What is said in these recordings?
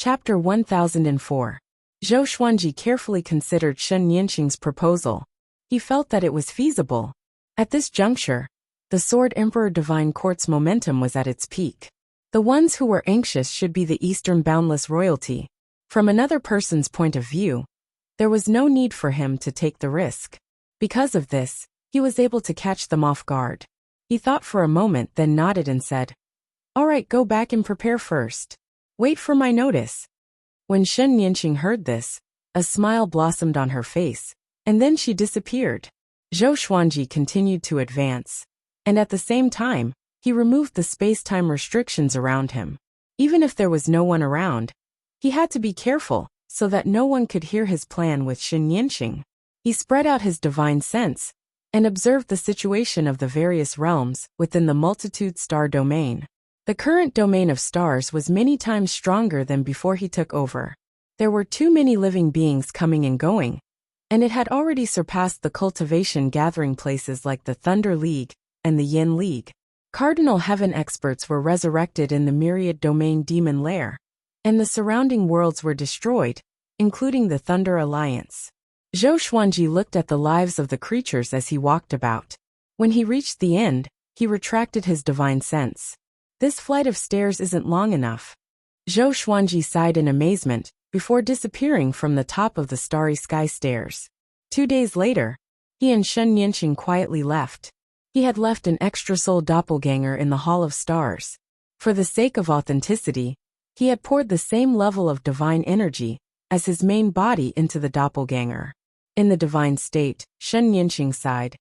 Chapter 1004. Zhou Xuanji carefully considered Shen Nianqing's proposal. He felt that it was feasible. At this juncture, the Sword Emperor Divine Court's momentum was at its peak. The ones who were anxious should be the Eastern boundless royalty. From another person's point of view, there was no need for him to take the risk. Because of this, he was able to catch them off guard. He thought for a moment, then nodded and said, "All right, go back and prepare first. Wait for my notice." When Shen Nianqing heard this, a smile blossomed on her face, and then she disappeared. Zhou Xuanji continued to advance, and at the same time, he removed the space-time restrictions around him. Even if there was no one around, he had to be careful so that no one could hear his plan with Shen Nianqing. He spread out his divine sense and observed the situation of the various realms within the multitude star domain. The current domain of stars was many times stronger than before he took over. There were too many living beings coming and going, and it had already surpassed the cultivation gathering places like the Thunder League and the Yin League. Cardinal Heaven experts were resurrected in the myriad domain demon lair, and the surrounding worlds were destroyed, including the Thunder Alliance. Zhou Xuanji looked at the lives of the creatures as he walked about. When he reached the end, he retracted his divine sense. This flight of stairs isn't long enough. Zhou Xuanji sighed in amazement before disappearing from the top of the starry sky stairs. 2 days later, he and Shen Nianqing quietly left. He had left an extra soul doppelganger in the Hall of Stars. For the sake of authenticity, he had poured the same level of divine energy as his main body into the doppelganger. In the divine state, Shen Nianqing sighed.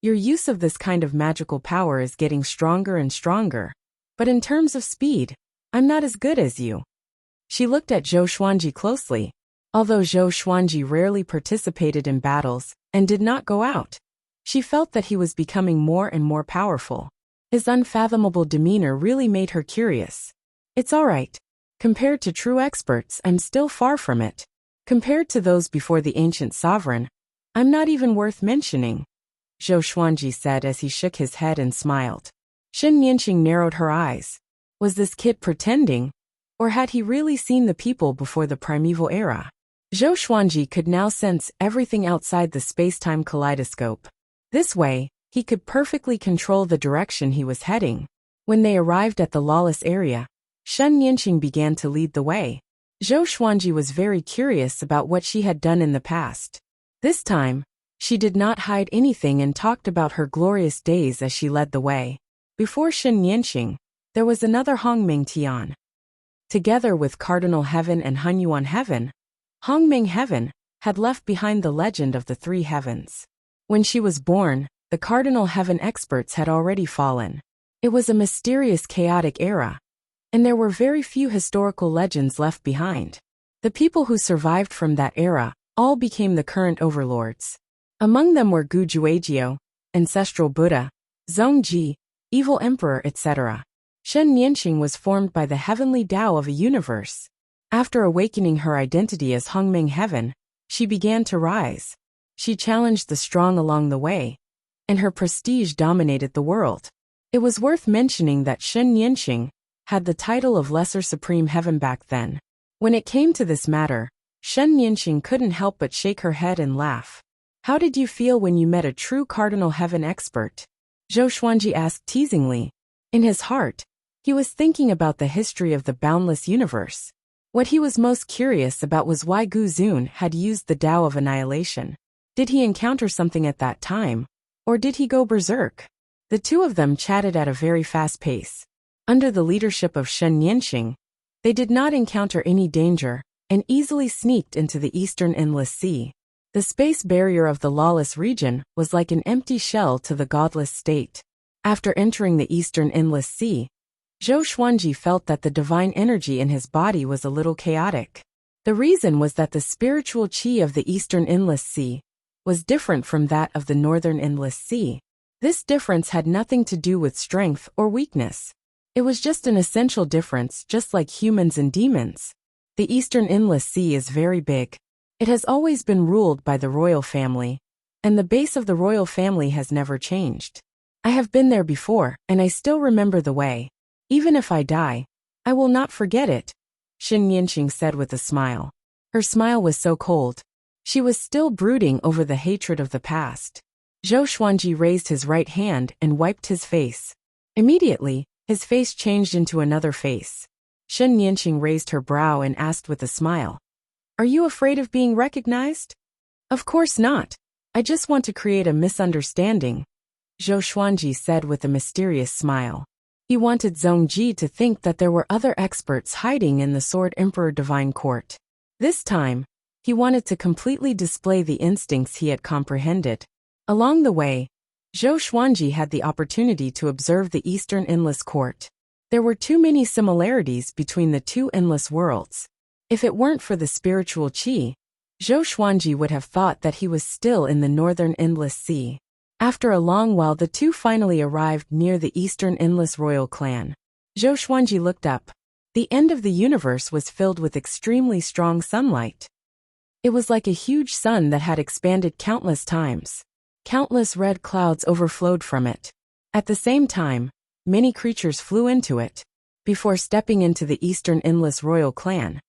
"Your use of this kind of magical power is getting stronger and stronger. But in terms of speed, I'm not as good as you." She looked at Zhou Xuanji closely. Although Zhou Xuanji rarely participated in battles and did not go out, she felt that he was becoming more and more powerful. His unfathomable demeanor really made her curious. "It's all right. Compared to true experts, I'm still far from it. Compared to those before the ancient sovereign, I'm not even worth mentioning," Zhou Xuanji said as he shook his head and smiled. Shen Nianqing narrowed her eyes. Was this kid pretending, or had he really seen the people before the primeval era? Zhou Xuanji could now sense everything outside the space-time kaleidoscope. This way, he could perfectly control the direction he was heading. When they arrived at the lawless area, Shen Nianqing began to lead the way. Zhou Xuanji was very curious about what she had done in the past. This time, she did not hide anything and talked about her glorious days as she led the way. Before Shen Nianqing, there was another Hongming Tian. Together with Cardinal Heaven and Hunyuan Heaven, Hongming Heaven had left behind the legend of the three heavens. When she was born, the Cardinal Heaven experts had already fallen. It was a mysterious chaotic era, and there were very few historical legends left behind. The people who survived from that era all became the current overlords. Among them were Gu Juejiao, Ancestral Buddha, Zhongji, Evil Emperor, etc. Shen Nianqing was formed by the heavenly Tao of a universe. After awakening her identity as Hongming Heaven, she began to rise. She challenged the strong along the way, and her prestige dominated the world. It was worth mentioning that Shen Nianqing had the title of Lesser Supreme Heaven back then. When it came to this matter, Shen Nianqing couldn't help but shake her head and laugh. "How did you feel when you met a true Cardinal Heaven expert?" Zhou Xuanji asked teasingly. In his heart, he was thinking about the history of the boundless universe. What he was most curious about was why Gu Zun had used the Tao of Annihilation. Did he encounter something at that time, or did he go berserk? The two of them chatted at a very fast pace. Under the leadership of Shen Nianqing, they did not encounter any danger and easily sneaked into the Eastern Endless Sea. The space barrier of the lawless region was like an empty shell to the godless state. After entering the Eastern Endless Sea, Zhou Xuanji felt that the divine energy in his body was a little chaotic. The reason was that the spiritual qi of the Eastern Endless Sea was different from that of the Northern Endless Sea. This difference had nothing to do with strength or weakness. It was just an essential difference, just like humans and demons. The Eastern Endless Sea is very big. It has always been ruled by the royal family, and the base of the royal family has never changed. I have been there before, and I still remember the way. Even if I die, I will not forget it, Shen Yanqing said with a smile. Her smile was so cold. She was still brooding over the hatred of the past. Zhou Xuanji raised his right hand and wiped his face. Immediately, his face changed into another face. Shen Yanqing raised her brow and asked with a smile. Are you afraid of being recognized? Of course not. I just want to create a misunderstanding, Zhou Xuanji said with a mysterious smile. He wanted Zhongji to think that there were other experts hiding in the Sword Emperor Divine Court. This time, he wanted to completely display the instincts he had comprehended. Along the way, Zhou Xuanji had the opportunity to observe the Eastern Endless Court. There were too many similarities between the two endless worlds. If it weren't for the spiritual qi, Zhou Xuanji would have thought that he was still in the Northern Endless Sea. After a long while, the two finally arrived near the Eastern Endless Royal Clan. Zhou Xuanji looked up. The end of the universe was filled with extremely strong sunlight. It was like a huge sun that had expanded countless times. Countless red clouds overflowed from it. At the same time, many creatures flew into it. Before stepping into the Eastern Endless Royal Clan,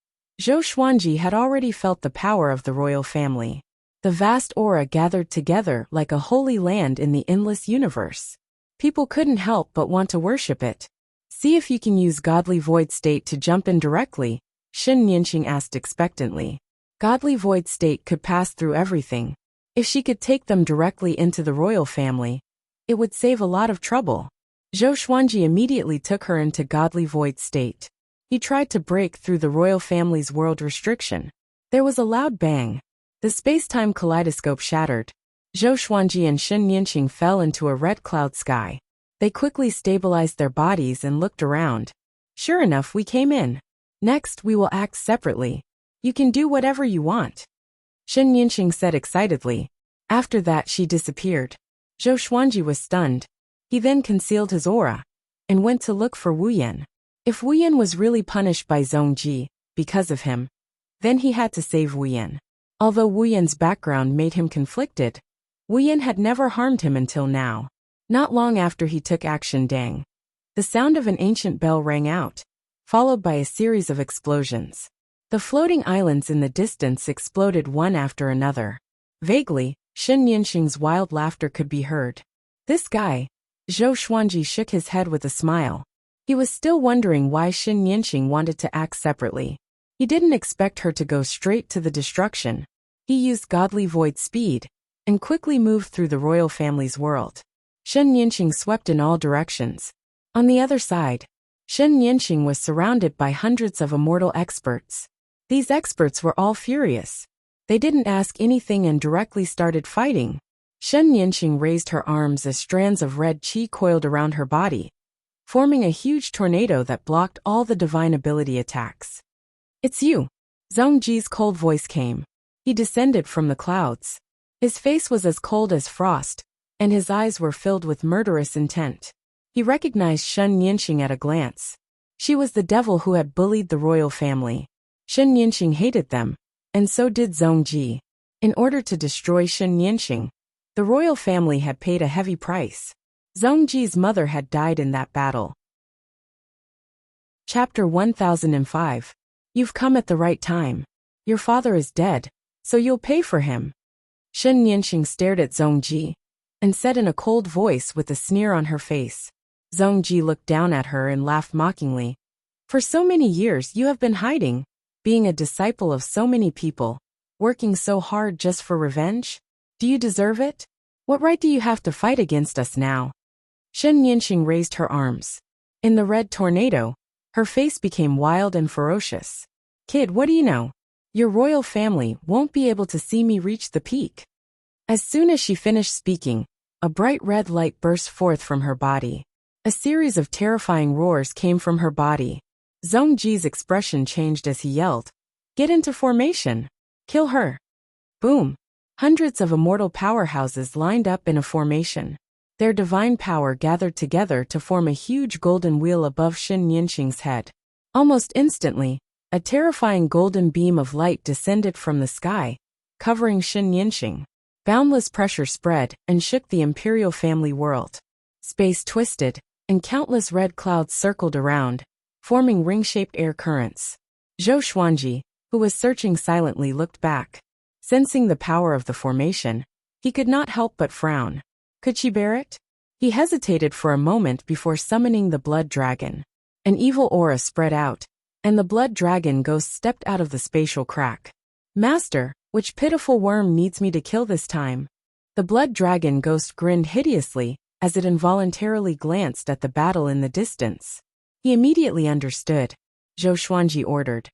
Zhou Xuanji had already felt the power of the royal family. The vast aura gathered together like a holy land in the endless universe. People couldn't help but want to worship it. See if you can use Godly Void State to jump in directly, Shen Yanqing asked expectantly. Godly Void State could pass through everything. If she could take them directly into the royal family, it would save a lot of trouble. Zhou Xuanji immediately took her into Godly Void State. He tried to break through the royal family's world restriction. There was a loud bang. The space-time kaleidoscope shattered. Zhou Xuanji and Shen Yanqing fell into a red cloud sky. They quickly stabilized their bodies and looked around. Sure enough, we came in. Next, we will act separately. You can do whatever you want, Shen Yanqing said excitedly. After that, she disappeared. Zhou Xuanji was stunned. He then concealed his aura and went to look for Wu Yan. If Wu Yan was really punished by Zhongji because of him, then he had to save Wu Yan. Although Wu Yan's background made him conflicted, Wu Yan had never harmed him until now. Not long after he took action, dang. The sound of an ancient bell rang out, followed by a series of explosions. The floating islands in the distance exploded one after another. Vaguely, Shen Yanqing's wild laughter could be heard. This guy, Zhou Xuanji shook his head with a smile. He was still wondering why Shen Yanqing wanted to act separately. He didn't expect her to go straight to the destruction. He used Godly Void Speed and quickly moved through the royal family's world. Shen Yanqing swept in all directions. On the other side, Shen Yanqing was surrounded by hundreds of immortal experts. These experts were all furious. They didn't ask anything and directly started fighting. Shen Yanqing raised her arms as strands of red qi coiled around her body, forming a huge tornado that blocked all the divine ability attacks. It's you. Zhongji's cold voice came. He descended from the clouds. His face was as cold as frost, and his eyes were filled with murderous intent. He recognized Shen Yanqing at a glance. She was the devil who had bullied the royal family. Shen Yanqing hated them, and so did Zhongji. In order to destroy Shen Yanqing, the royal family had paid a heavy price. Zhongji's mother had died in that battle. Chapter 1005. You've come at the right time. Your father is dead, so you'll pay for him. Shen Yanqing stared at Zhongji and said in a cold voice with a sneer on her face. Zhongji looked down at her and laughed mockingly. For so many years you have been hiding, being a disciple of so many people, working so hard just for revenge? Do you deserve it? What right do you have to fight against us now? Shen Yanqing raised her arms. In the red tornado, her face became wild and ferocious. Kid, what do you know? Your royal family won't be able to see me reach the peak. As soon as she finished speaking, a bright red light burst forth from her body. A series of terrifying roars came from her body. Zhongji's expression changed as he yelled, "Get into formation! Kill her!" Boom! Hundreds of immortal powerhouses lined up in a formation. Their divine power gathered together to form a huge golden wheel above Shen Yanqing's head. Almost instantly, a terrifying golden beam of light descended from the sky, covering Shen Yanqing. Boundless pressure spread and shook the imperial family world. Space twisted, and countless red clouds circled around, forming ring-shaped air currents. Zhou Xuanji, who was searching silently, looked back. Sensing the power of the formation, he could not help but frown. Could she bear it? He hesitated for a moment before summoning the blood dragon. An evil aura spread out, and the blood dragon ghost stepped out of the spatial crack. Master, which pitiful worm needs me to kill this time? The blood dragon ghost grinned hideously as it involuntarily glanced at the battle in the distance. He immediately understood. Zhou Xuanji ordered.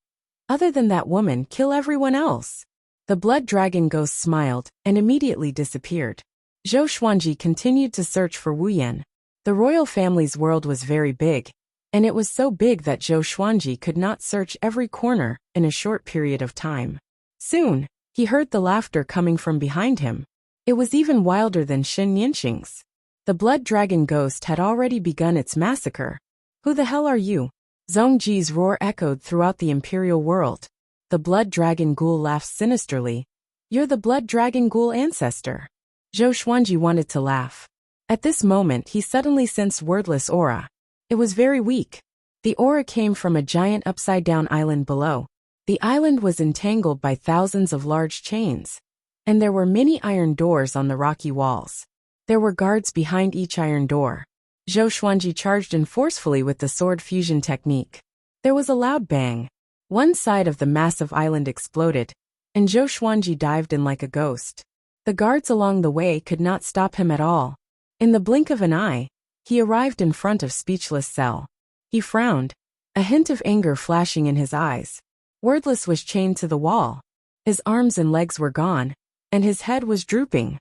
Other than that woman, kill everyone else. The blood dragon ghost smiled and immediately disappeared. Zhou Xuanji continued to search for Wu Yan. The royal family's world was very big, and it was so big that Zhou Xuanji could not search every corner in a short period of time. Soon, he heard the laughter coming from behind him. It was even wilder than Shen Nianqing's. The blood dragon ghost had already begun its massacre. Who the hell are you? Zhong Ji's roar echoed throughout the imperial world. The blood dragon ghoul laughed sinisterly. You're the blood dragon ghoul ancestor. Zhou Xuanji wanted to laugh. At this moment he suddenly sensed wordless aura. It was very weak. The aura came from a giant upside-down island below. The island was entangled by thousands of large chains, and there were many iron doors on the rocky walls. There were guards behind each iron door. Zhou Xuanji charged in forcefully with the sword fusion technique. There was a loud bang. One side of the massive island exploded, and Zhou Xuanji dived in like a ghost. The guards along the way could not stop him at all. In the blink of an eye, he arrived in front of Speechless Cell. He frowned, a hint of anger flashing in his eyes. Wordless was chained to the wall. His arms and legs were gone, and his head was drooping.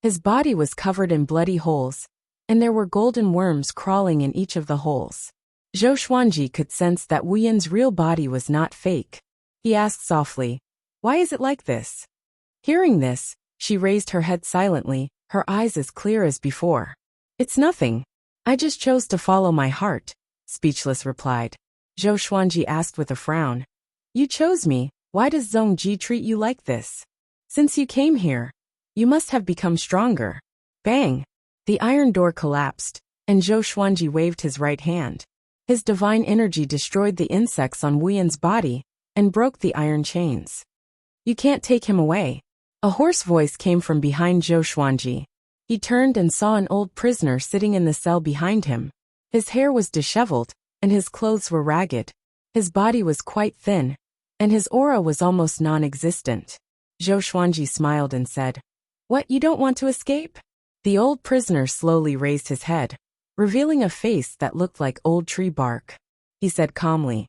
His body was covered in bloody holes, and there were golden worms crawling in each of the holes. Zhou Xuanji could sense that Wu Yan's real body was not fake. He asked softly, "Why is it like this?" Hearing this, she raised her head silently, her eyes as clear as before. "It's nothing. I just chose to follow my heart," Speechless replied. Zhou Xuanji asked with a frown, "You chose me, why does Zhong Ji treat you like this? Since you came here, you must have become stronger." Bang! The iron door collapsed, and Zhou Xuanji waved his right hand. His divine energy destroyed the insects on Wu Yan's body and broke the iron chains. "You can't take him away." A hoarse voice came from behind Zhou Xuanji. He turned and saw an old prisoner sitting in the cell behind him. His hair was disheveled, and his clothes were ragged. His body was quite thin, and his aura was almost non-existent. Zhou Xuanji smiled and said, "What, you don't want to escape?" The old prisoner slowly raised his head, revealing a face that looked like old tree bark. He said calmly,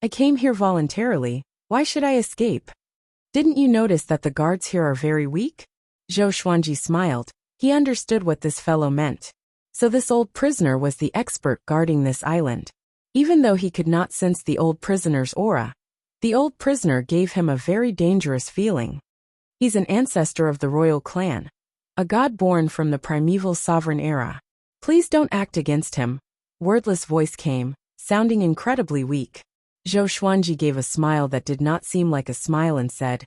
"I came here voluntarily, why should I escape? Didn't you notice that the guards here are very weak?" Zhou Xuanji smiled. He understood what this fellow meant. So this old prisoner was the expert guarding this island. Even though he could not sense the old prisoner's aura, the old prisoner gave him a very dangerous feeling. He's an ancestor of the royal clan, a god born from the primeval sovereign era. "Please don't act against him," wordless voice came, sounding incredibly weak. Zhou Xuanji gave a smile that did not seem like a smile and said,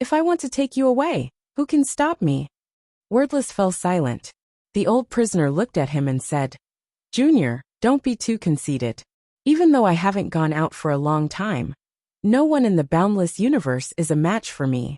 "If I want to take you away, who can stop me?" Wordless fell silent. The old prisoner looked at him and said, "Junior, don't be too conceited. Even though I haven't gone out for a long time, no one in the boundless universe is a match for me."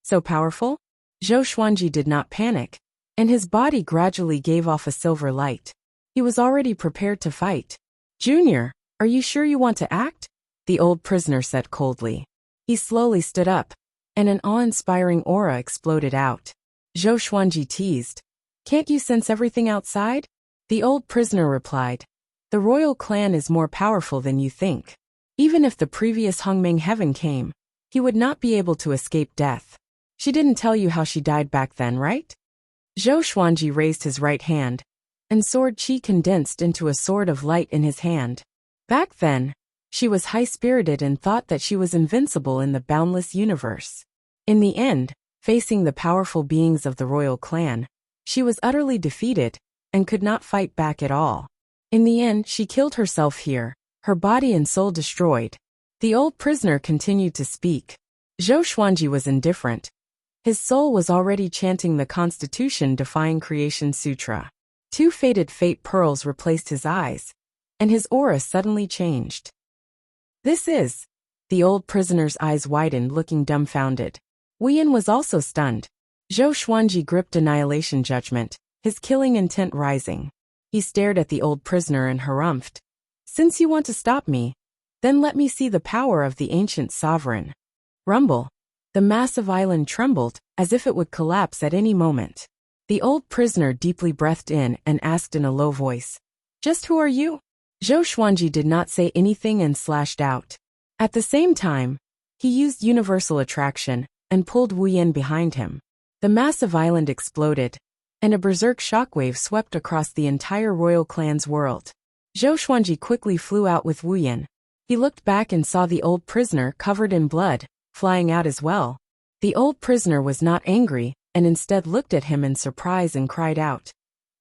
So powerful? Zhou Xuanji did not panic, and his body gradually gave off a silver light. He was already prepared to fight. "Junior, are you sure you want to act?" the old prisoner said coldly. He slowly stood up, and an awe-inspiring aura exploded out. Zhou Xuanji teased, "Can't you sense everything outside?" The old prisoner replied, "The royal clan is more powerful than you think. Even if the previous Hongming heaven came, he would not be able to escape death. She didn't tell you how she died back then, right?" Zhou Xuanji raised his right hand, and sword chi condensed into a sword of light in his hand. Back then, she was high-spirited and thought that she was invincible in the boundless universe. In the end, facing the powerful beings of the royal clan, she was utterly defeated and could not fight back at all. In the end, she killed herself here, her body and soul destroyed. The old prisoner continued to speak. Zhou Xuanji was indifferent. His soul was already chanting the Constitution-defying Creation Sutra. 2 faded fate pearls replaced his eyes, and his aura suddenly changed. "This is The old prisoner's eyes widened, looking dumbfounded. Wu Yan was also stunned. Zhou Xuanji gripped annihilation judgment, his killing intent rising. He stared at the old prisoner and harumphed. Since you want to stop me, then let me see the power of the ancient sovereign. Rumble. The massive island trembled, as if it would collapse at any moment. The old prisoner deeply breathed in and asked in a low voice, "Just who are you?" Zhou Xuanji did not say anything and slashed out. At the same time, he used universal attraction and pulled Wu Yan behind him. The massive island exploded, and a berserk shockwave swept across the entire royal clan's world. Zhou Xuanji quickly flew out with Wu Yan. He looked back and saw the old prisoner covered in blood, flying out as well. The old prisoner was not angry, and instead looked at him in surprise and cried out,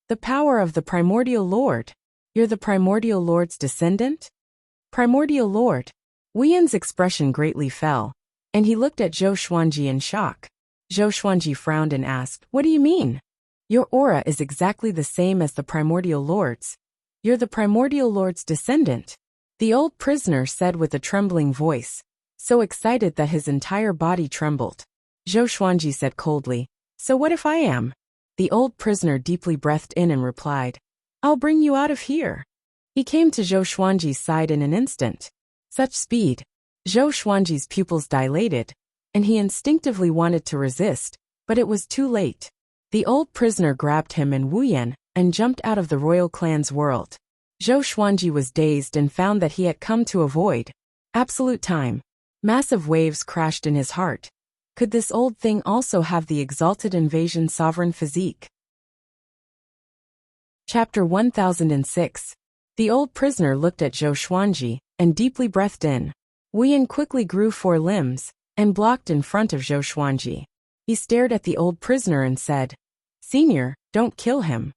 "The power of the primordial lord! You're the primordial lord's descendant?" Primordial lord? Wu Yan's expression greatly fell, and he looked at Zhou Xuanji in shock. Zhou Xuanji frowned and asked, "What do you mean? Your aura is exactly the same as the primordial lord's. You're the primordial lord's descendant," the old prisoner said with a trembling voice, so excited that his entire body trembled. Zhou Xuanji said coldly, "So what if I am?" The old prisoner deeply breathed in and replied, "I'll bring you out of here." He came to Zhou Xuanji's side in an instant. Such speed. Zhou Xuanji's pupils dilated, and he instinctively wanted to resist, but it was too late. The old prisoner grabbed him and Wu Yan and jumped out of the royal clan's world. Zhou Xuanji was dazed and found that he had come to avoid absolute time. Massive waves crashed in his heart. Could this old thing also have the exalted invasion sovereign physique? Chapter 1006. The old prisoner looked at Zhou Xuanji and deeply breathed in. Wu Yan quickly grew 4 limbs and blocked in front of Zhou Xuanji. He stared at the old prisoner and said, "Senior, don't kill him."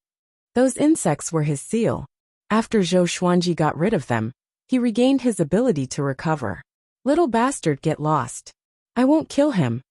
Those insects were his seal. After Zhou Xuanji got rid of them, he regained his ability to recover. "Little bastard, get lost. I won't kill him,"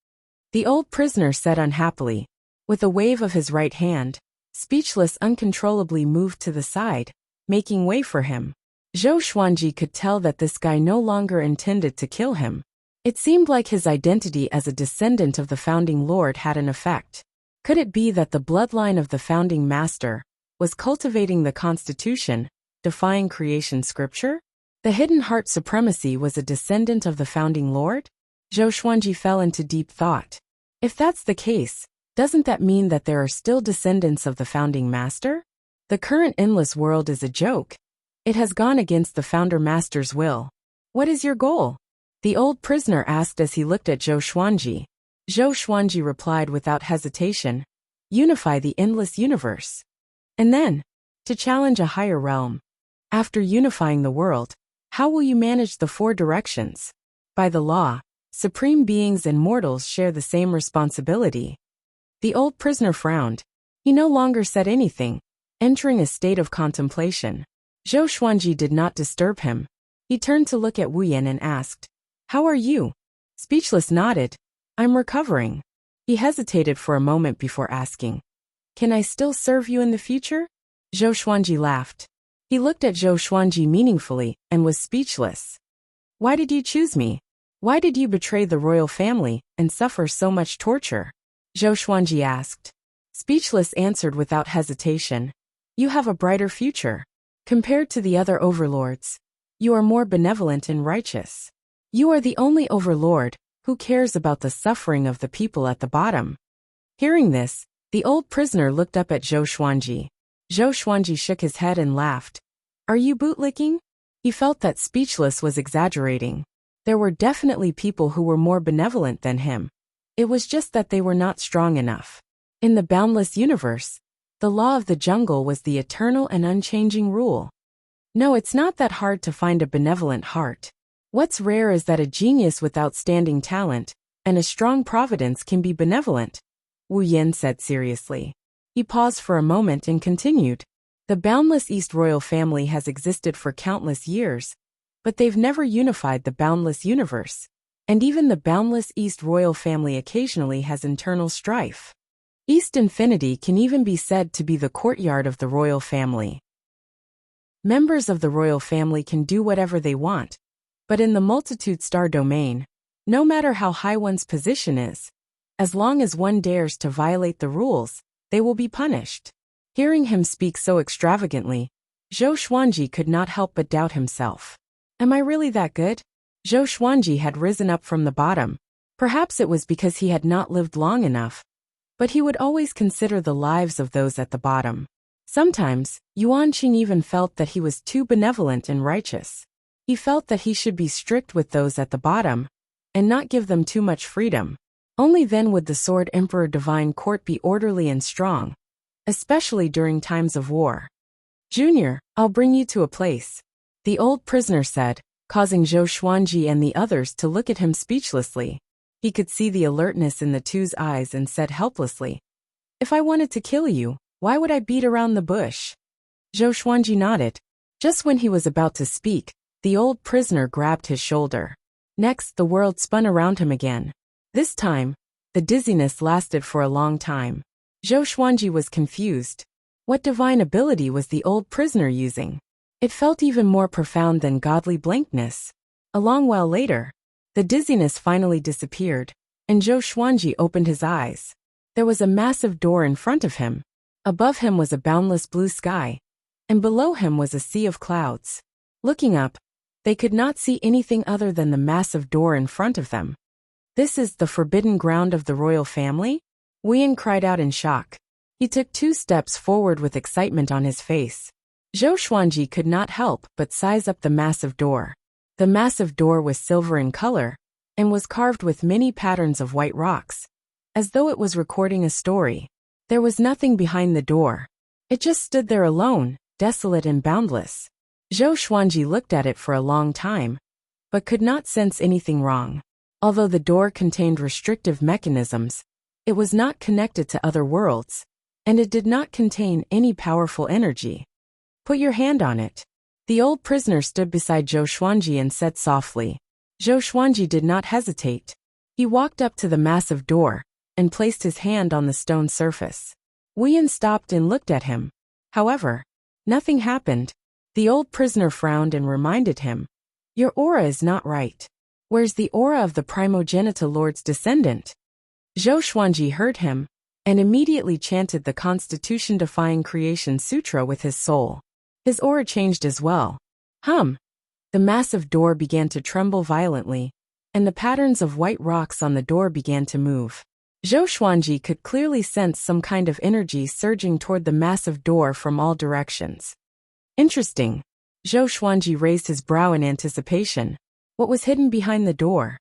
the old prisoner said unhappily. With a wave of his right hand, Speechless uncontrollably moved to the side, making way for him. Zhou Xuanji could tell that this guy no longer intended to kill him. It seemed like his identity as a descendant of the founding lord had an effect. Could it be that the bloodline of the founding master was cultivating the constitution, defying creation scripture? The hidden heart supremacy was a descendant of the founding lord? Zhou Xuanji fell into deep thought. If that's the case, doesn't that mean that there are still descendants of the founding master? The current endless world is a joke. It has gone against the founder master's will. What is your goal? The old prisoner asked as he looked at Zhou Xuanji. Zhou Xuanji replied without hesitation, "Unify the endless universe. And then, to challenge a higher realm. After unifying the world, how will you manage the 4 directions? By the law, supreme beings and mortals share the same responsibility." The old prisoner frowned. He no longer said anything, entering a state of contemplation. Zhou Xuanji did not disturb him. He turned to look at Wu Yan and asked, "How are you?" Speechless nodded. "I'm recovering." He hesitated for a moment before asking, "Can I still serve you in the future?" Zhou Xuanji laughed. He looked at Zhou Xuanji meaningfully and was speechless. "Why did you choose me? Why did you betray the royal family and suffer so much torture?" Zhou Xuanji asked. Speechless answered without hesitation, "You have a brighter future. Compared to the other overlords, you are more benevolent and righteous. You are the only overlord who cares about the suffering of the people at the bottom." Hearing this, the old prisoner looked up at Zhou Xuanji. Zhou Xuanji shook his head and laughed. "Are you bootlicking?" He felt that Speechless was exaggerating. There were definitely people who were more benevolent than him. It was just that they were not strong enough. In the boundless universe, the law of the jungle was the eternal and unchanging rule. No, it's not that hard to find a benevolent heart. What's rare is that a genius with outstanding talent and a strong providence can be benevolent, Wu Yan said seriously. He paused for a moment and continued. The boundless East royal family has existed for countless years, but they've never unified the boundless universe. And even the boundless East royal family occasionally has internal strife. East Infinity can even be said to be the courtyard of the royal family. Members of the royal family can do whatever they want, But in the multitude-star domain, no matter how high one's position is, as long as one dares to violate the rules, they will be punished. Hearing him speak so extravagantly, Zhou Xuanji could not help but doubt himself. Am I really that good? Zhou Xuanji had risen up from the bottom. Perhaps it was because he had not lived long enough, but he would always consider the lives of those at the bottom. Sometimes, Yuan Qing even felt that he was too benevolent and righteous. He felt that he should be strict with those at the bottom, and not give them too much freedom. Only then would the Sword Emperor Divine Court be orderly and strong, especially during times of war. Junior, I'll bring you to a place, the old prisoner said, causing Zhou Xuanji and the others to look at him speechlessly. He could see the alertness in the two's eyes and said helplessly, If I wanted to kill you, why would I beat around the bush? Zhou Xuanji nodded. Just when he was about to speak, the old prisoner grabbed his shoulder. Next, the world spun around him again. This time, the dizziness lasted for a long time. Zhou Xuanji was confused. What divine ability was the old prisoner using? It felt even more profound than godly blankness. A long while later, the dizziness finally disappeared, and Zhou Xuanji opened his eyes. There was a massive door in front of him. Above him was a boundless blue sky, and below him was a sea of clouds. Looking up, they could not see anything other than the massive door in front of them. This is the forbidden ground of the royal family? Wuyan cried out in shock. He took 2 steps forward with excitement on his face. Zhou Xuanji could not help but size up the massive door. The massive door was silver in color, and was carved with many patterns of white rocks, as though it was recording a story. There was nothing behind the door. It just stood there alone, desolate and boundless. Zhou Xuanji looked at it for a long time, but could not sense anything wrong. Although the door contained restrictive mechanisms, it was not connected to other worlds, and it did not contain any powerful energy. Put your hand on it. The old prisoner stood beside Zhou Xuanji and said softly. Zhou Xuanji did not hesitate. He walked up to the massive door, and placed his hand on the stone surface. Wuyan stopped and looked at him. However, nothing happened. The old prisoner frowned and reminded him, Your aura is not right. Where's the aura of the primogenitor lord's descendant? Zhou Xuanji heard him, and immediately chanted the Constitution-defying Creation Sutra with his soul. His aura changed as well. The massive door began to tremble violently, and the patterns of white rocks on the door began to move. Zhou Xuanji could clearly sense some kind of energy surging toward the massive door from all directions. Interesting. Zhou Xuanji raised his brow in anticipation. What was hidden behind the door?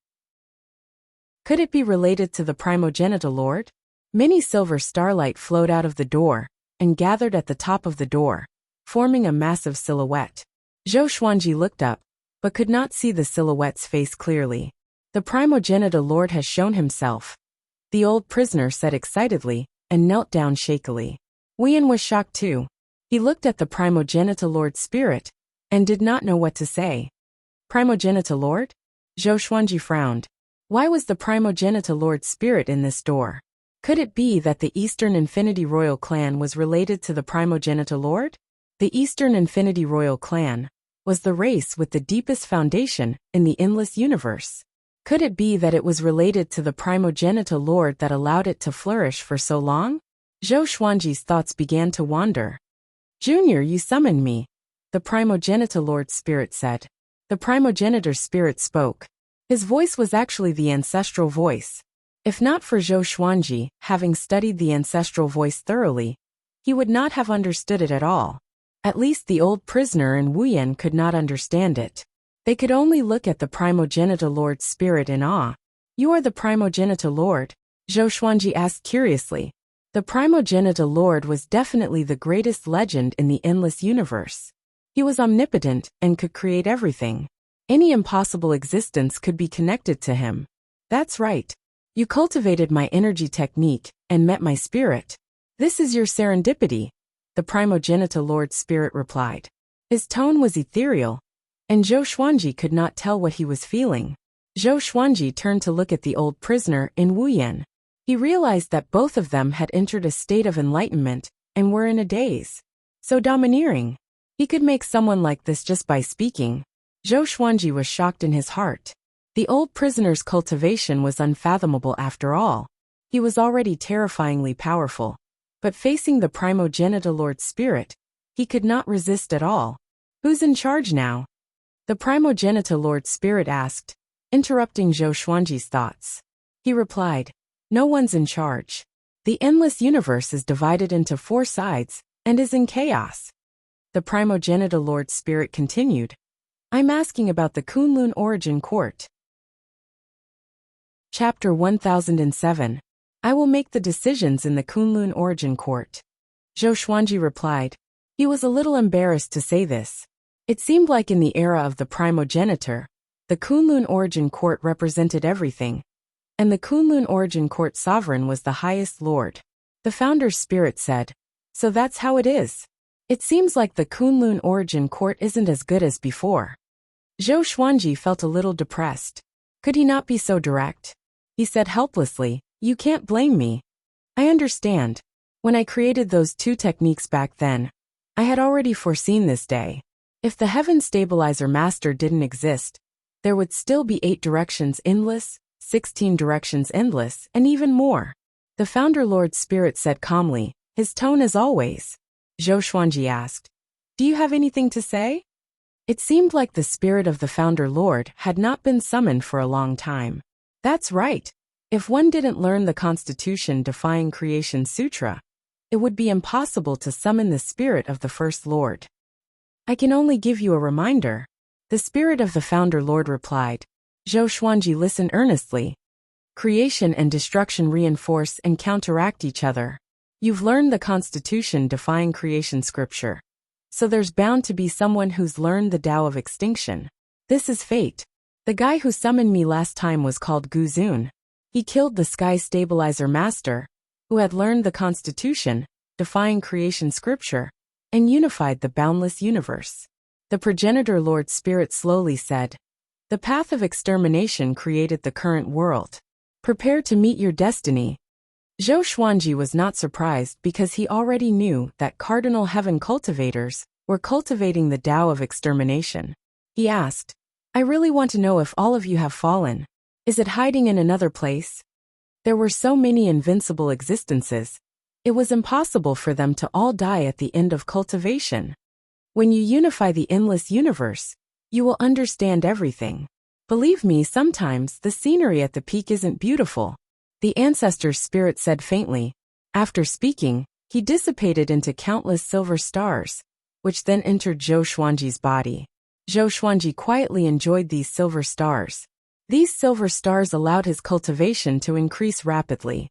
Could it be related to the primogenitor lord? Many silver starlight flowed out of the door, and gathered at the top of the door, forming a massive silhouette. Zhou Xuanji looked up, but could not see the silhouette's face clearly. The primogenitor lord has shown himself, the old prisoner said excitedly, and knelt down shakily. Wuyan was shocked too. He looked at the primogenitor lord's spirit, and did not know what to say. Primogenitor lord? Zhou Xuanji frowned. Why was the primogenitor lord's spirit in this door? Could it be that the Eastern Infinity Royal Clan was related to the primogenitor lord? The Eastern Infinity Royal Clan was the race with the deepest foundation in the endless universe. Could it be that it was related to the primogenitor lord that allowed it to flourish for so long? Zhou Xuanji's thoughts began to wander. Junior, you summoned me, the primogenitor lord's spirit said. The primogenitor spirit spoke. His voice was actually the ancestral voice. If not for Zhou Xuanji having studied the ancestral voice thoroughly, he would not have understood it at all. At least the old prisoner and Wuyan could not understand it. They could only look at the primogenitor lord's spirit in awe. You are the primogenitor lord? Zhou Xuanji asked curiously. The primogenitor lord was definitely the greatest legend in the endless universe. He was omnipotent and could create everything. Any impossible existence could be connected to him. That's right. You cultivated my energy technique and met my spirit. This is your serendipity, the primogenitor lord's spirit replied. His tone was ethereal, and Zhou Xuanji could not tell what he was feeling. Zhou Xuanji turned to look at the old prisoner in Wuyan. He realized that both of them had entered a state of enlightenment and were in a daze. So domineering. He could make someone like this just by speaking. Zhou Xuanji was shocked in his heart. The old prisoner's cultivation was unfathomable after all. He was already terrifyingly powerful. But facing the primogenitor Lord Spirit, he could not resist at all. Who's in charge now? The primogenitor Lord Spirit asked, interrupting Zhou Xuanji's thoughts. He replied, no one's in charge. The endless universe is divided into 4 sides and is in chaos. The primogenitor Lord Spirit continued, I'm asking about the Kunlun Origin Court. Chapter 1007. I will make the decisions in the Kunlun Origin Court. Zhou Xuanji replied. He was a little embarrassed to say this. It seemed like in the era of the primogenitor, the Kunlun Origin Court represented everything, and the Kunlun Origin Court sovereign was the highest lord. The founder's spirit said, so that's how it is. It seems like the Kunlun Origin Court isn't as good as before. Zhou Xuanji felt a little depressed. Could he not be so direct? He said helplessly, you can't blame me. I understand. When I created those 2 techniques back then, I had already foreseen this day. If the Heaven Stabilizer Master didn't exist, there would still be 8 directions endless, 16 directions endless, and even more. The Founder Lord Spirit said calmly, his tone as always. Zhou Xuanji asked, do you have anything to say? It seemed like the spirit of the Founder Lord had not been summoned for a long time. That's right. If one didn't learn the Constitution Defying Creation Sutra, it would be impossible to summon the spirit of the First Lord. I can only give you a reminder. The spirit of the Founder Lord replied. Zhou Xuanji listened earnestly. Creation and destruction reinforce and counteract each other. You've learned the Constitution Defying Creation scripture. So there's bound to be someone who's learned the Tao of extinction. This is fate. The guy who summoned me last time was called Gu Zun. He killed the Sky Stabilizer Master, who had learned the Constitution, Defying Creation scripture, and unified the boundless universe. The progenitor Lord Spirit slowly said, the path of extermination created the current world. Prepare to meet your destiny. Zhou Xuanji was not surprised because he already knew that Cardinal Heaven cultivators were cultivating the Tao of extermination. He asked, I really want to know if all of you have fallen. Is it hiding in another place? There were so many invincible existences. It was impossible for them to all die at the end of cultivation. When you unify the endless universe, you will understand everything. Believe me, sometimes the scenery at the peak isn't beautiful. The ancestor's spirit said faintly. After speaking, he dissipated into countless silver stars, which then entered Zhou Xuanji's body. Zhou Xuanji quietly enjoyed these silver stars. These silver stars allowed his cultivation to increase rapidly.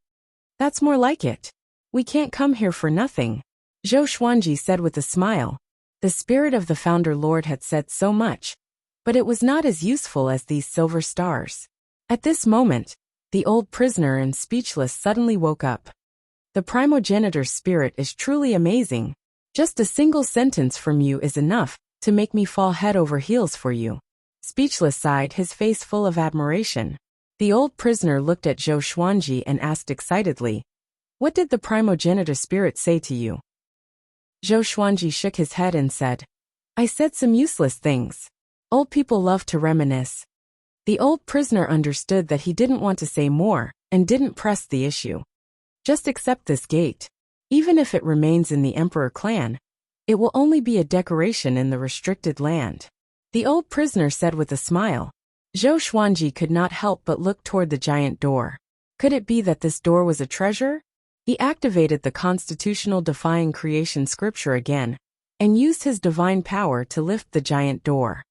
That's more like it. We can't come here for nothing. Zhou Xuanji said with a smile. The spirit of the Founder Lord had said so much, but it was not as useful as these silver stars. At this moment, the old prisoner and speechless suddenly woke up. The primogenitor's spirit is truly amazing. Just a single sentence from you is enough to make me fall head over heels for you. Speechless sighed, his face full of admiration. The old prisoner looked at Zhou Xuanji and asked excitedly, what did the primogenitor spirit say to you? Zhou Xuanji shook his head and said, I said some useless things. Old people love to reminisce. The old prisoner understood that he didn't want to say more and didn't press the issue. Just accept this gate. Even if it remains in the Emperor clan, it will only be a decoration in the restricted land. The old prisoner said with a smile. Zhou Xuanji could not help but look toward the giant door. Could it be that this door was a treasure? He activated the constitutional defying creation scripture again, and used his divine power to lift the giant door.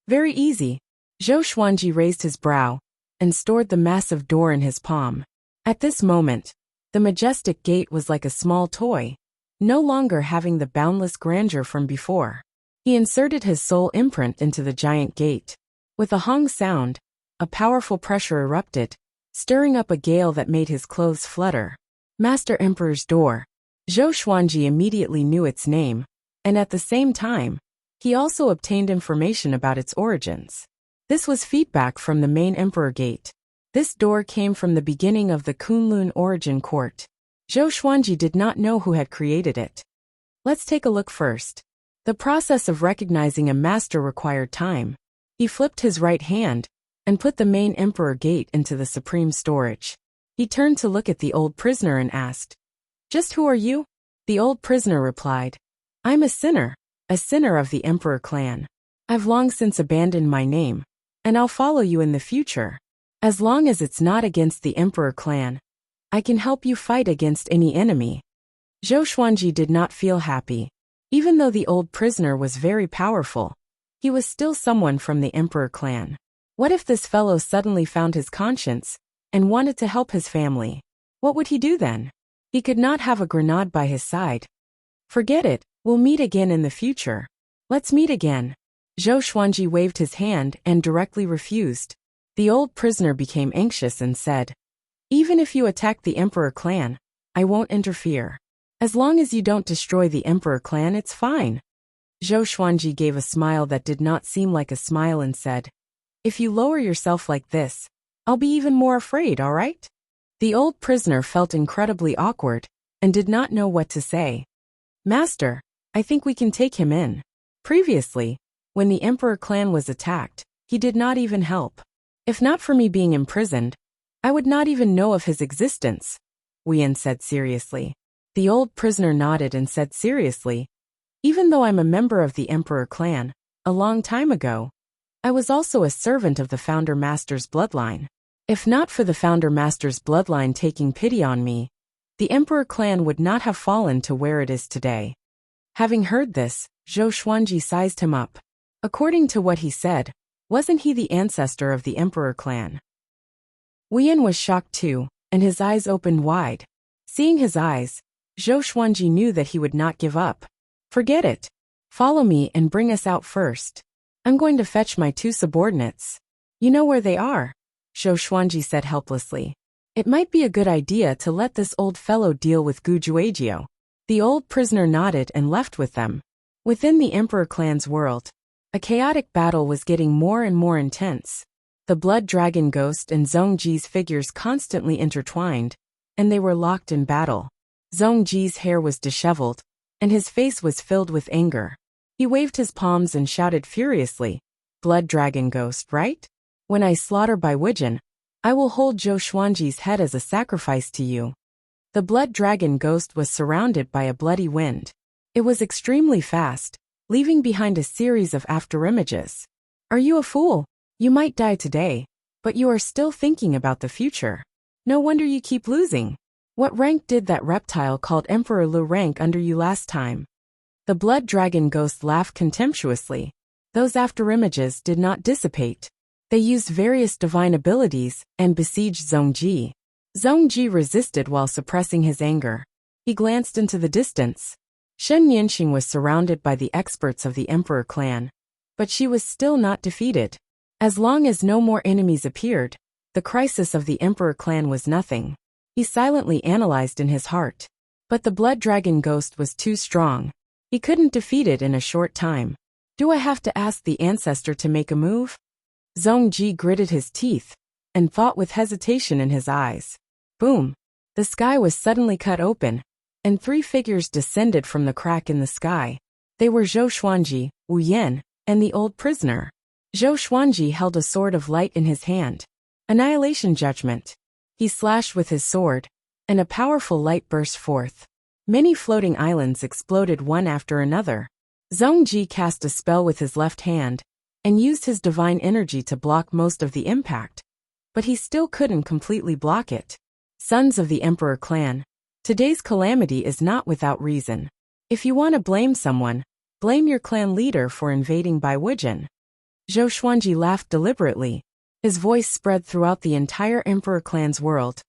Very easy. Zhou Xuanji raised his brow, and stored the massive door in his palm. At this moment, the majestic gate was like a small toy, no longer having the boundless grandeur from before. He inserted his soul imprint into the giant gate. With a hong sound, a powerful pressure erupted, stirring up a gale that made his clothes flutter. Master Emperor's Door. Zhou Xuanji immediately knew its name, and at the same time, he also obtained information about its origins. This was feedback from the main Emperor Gate. This door came from the beginning of the Kunlun Origin Court. Zhou Xuanji did not know who had created it. Let's take a look first. The process of recognizing a master required time. He flipped his right hand and put the main emperor gate into the supreme storage. He turned to look at the old prisoner and asked, "Just who are you?" The old prisoner replied, "I'm a sinner of the emperor clan. I've long since abandoned my name, and I'll follow you in the future. As long as it's not against the emperor clan, I can help you fight against any enemy." Zhou Xuanji did not feel happy. Even though the old prisoner was very powerful, he was still someone from the emperor clan. What if this fellow suddenly found his conscience and wanted to help his family? What would he do then? He could not have a grenade by his side. "Forget it, we'll meet again in the future. Let's meet again." Zhou Xuanji waved his hand and directly refused. The old prisoner became anxious and said, "Even if you attack the emperor clan, I won't interfere. As long as you don't destroy the emperor clan, it's fine." Zhou Xuanji gave a smile that did not seem like a smile and said, "If you lower yourself like this, I'll be even more afraid, all right?" The old prisoner felt incredibly awkward and did not know what to say. "Master, I think we can take him in. Previously, when the emperor clan was attacked, he did not even help. If not for me being imprisoned, I would not even know of his existence," Wu Yan said seriously. The old prisoner nodded and said seriously, "Even though I'm a member of the emperor clan, a long time ago, I was also a servant of the founder master's bloodline. If not for the founder master's bloodline taking pity on me, the emperor clan would not have fallen to where it is today." Having heard this, Zhou Xuanji sized him up. According to what he said, wasn't he the ancestor of the emperor clan? Wu Yan was shocked too, and his eyes opened wide. Seeing his eyes, Zhou Xuanji knew that he would not give up. "Forget it. Follow me and bring us out first. I'm going to fetch my two subordinates." "You know where they are?" Zhou Xuanji said helplessly. "It might be a good idea to let this old fellow deal with Gu Juejiu." The old prisoner nodded and left with them. Within the emperor clan's world, a chaotic battle was getting more and more intense. The blood dragon ghost and Zhongji's figures constantly intertwined, and they were locked in battle. Zhongji's hair was disheveled, and his face was filled with anger. He waved his palms and shouted furiously, "Blood dragon ghost, right? When I slaughter Bai Wujin, I will hold Zhou Xuanji's head as a sacrifice to you." The blood dragon ghost was surrounded by a bloody wind. It was extremely fast, leaving behind a series of afterimages. "Are you a fool? You might die today, but you are still thinking about the future. No wonder you keep losing. What rank did that reptile called Emperor Lu rank under you last time?" The blood dragon ghost laughed contemptuously. Those afterimages did not dissipate. They used various divine abilities and besieged Zhongji. Zhongji resisted while suppressing his anger. He glanced into the distance. Shen Yanqing was surrounded by the experts of the emperor clan, but she was still not defeated. As long as no more enemies appeared, the crisis of the emperor clan was nothing. He silently analyzed in his heart. But the blood dragon ghost was too strong. He couldn't defeat it in a short time. "Do I have to ask the ancestor to make a move?" Zhongji gritted his teeth and thought with hesitation in his eyes. Boom! The sky was suddenly cut open, and three figures descended from the crack in the sky. They were Zhou Xuanji, Wu Yan, and the old prisoner. Zhou Xuanji held a sword of light in his hand. Annihilation Judgment. He slashed with his sword, and a powerful light burst forth. Many floating islands exploded one after another. Zhongji cast a spell with his left hand, and used his divine energy to block most of the impact. But he still couldn't completely block it. Sons of the Emperor clan, today's calamity is not without reason. If you want to blame someone, blame your clan leader for invading Bai Wujin. Zhou Xuanji laughed deliberately. His voice spread throughout the entire Emperor clan's world.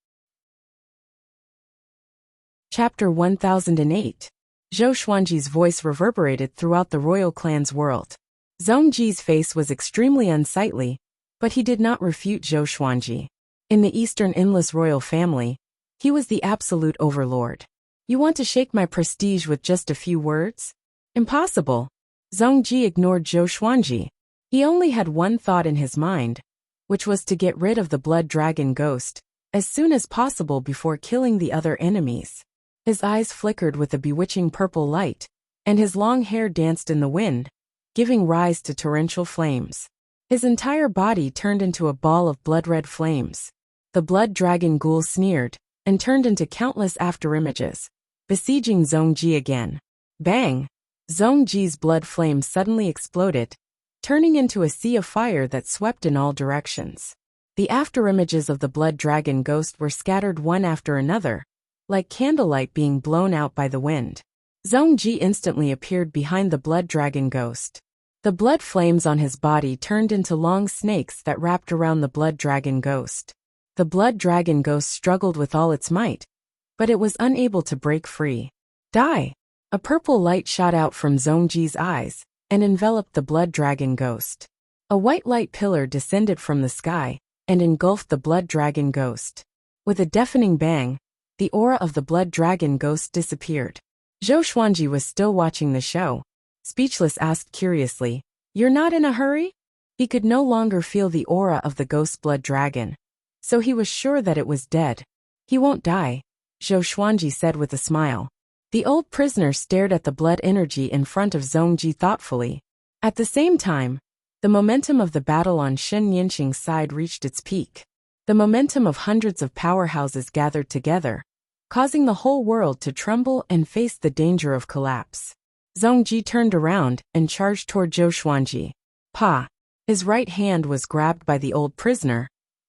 Chapter 1008. Zhou Xuanji's voice reverberated throughout the royal clan's world. Zhongji's face was extremely unsightly, but he did not refute Zhou Xuanji. In the Eastern Endless royal family, he was the absolute overlord. You want to shake my prestige with just a few words? Impossible. Zhongji ignored Zhou Xuanji. He only had one thought in his mind, which was to get rid of the blood dragon ghost as soon as possible before killing the other enemies. His eyes flickered with a bewitching purple light, and his long hair danced in the wind, giving rise to torrential flames. His entire body turned into a ball of blood-red flames. The blood dragon ghoul sneered, and turned into countless afterimages, besieging Zhongji again. Bang! Zhongji's blood flames suddenly exploded, turning into a sea of fire that swept in all directions. The afterimages of the blood dragon ghost were scattered one after another, like candlelight being blown out by the wind. Zhongji instantly appeared behind the blood dragon ghost. The blood flames on his body turned into long snakes that wrapped around the blood dragon ghost. The blood dragon ghost struggled with all its might, but it was unable to break free. Die! A purple light shot out from Zhongji's eyes and enveloped the blood dragon ghost. A white light pillar descended from the sky and engulfed the blood dragon ghost. With a deafening bang, the aura of the blood dragon ghost disappeared. Zhou Xuanji was still watching the show. Speechless, asked curiously, "You're not in a hurry?" He could no longer feel the aura of the ghost blood dragon, so he was sure that it was dead. "He won't die," Zhou Xuanji said with a smile. The old prisoner stared at the blood energy in front of Zhongji thoughtfully. At the same time, the momentum of the battle on Shen Yanqing's side reached its peak. The momentum of hundreds of powerhouses gathered together, causing the whole world to tremble and face the danger of collapse. Zhongji turned around and charged toward Zhou Xuanji. Pa! His right hand was grabbed by the old prisoner,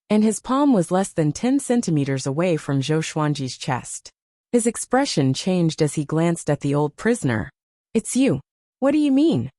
and his palm was less than 10 centimeters away from Zhou Xuanji's chest. His expression changed as he glanced at the old prisoner. "It's you. What do you mean?"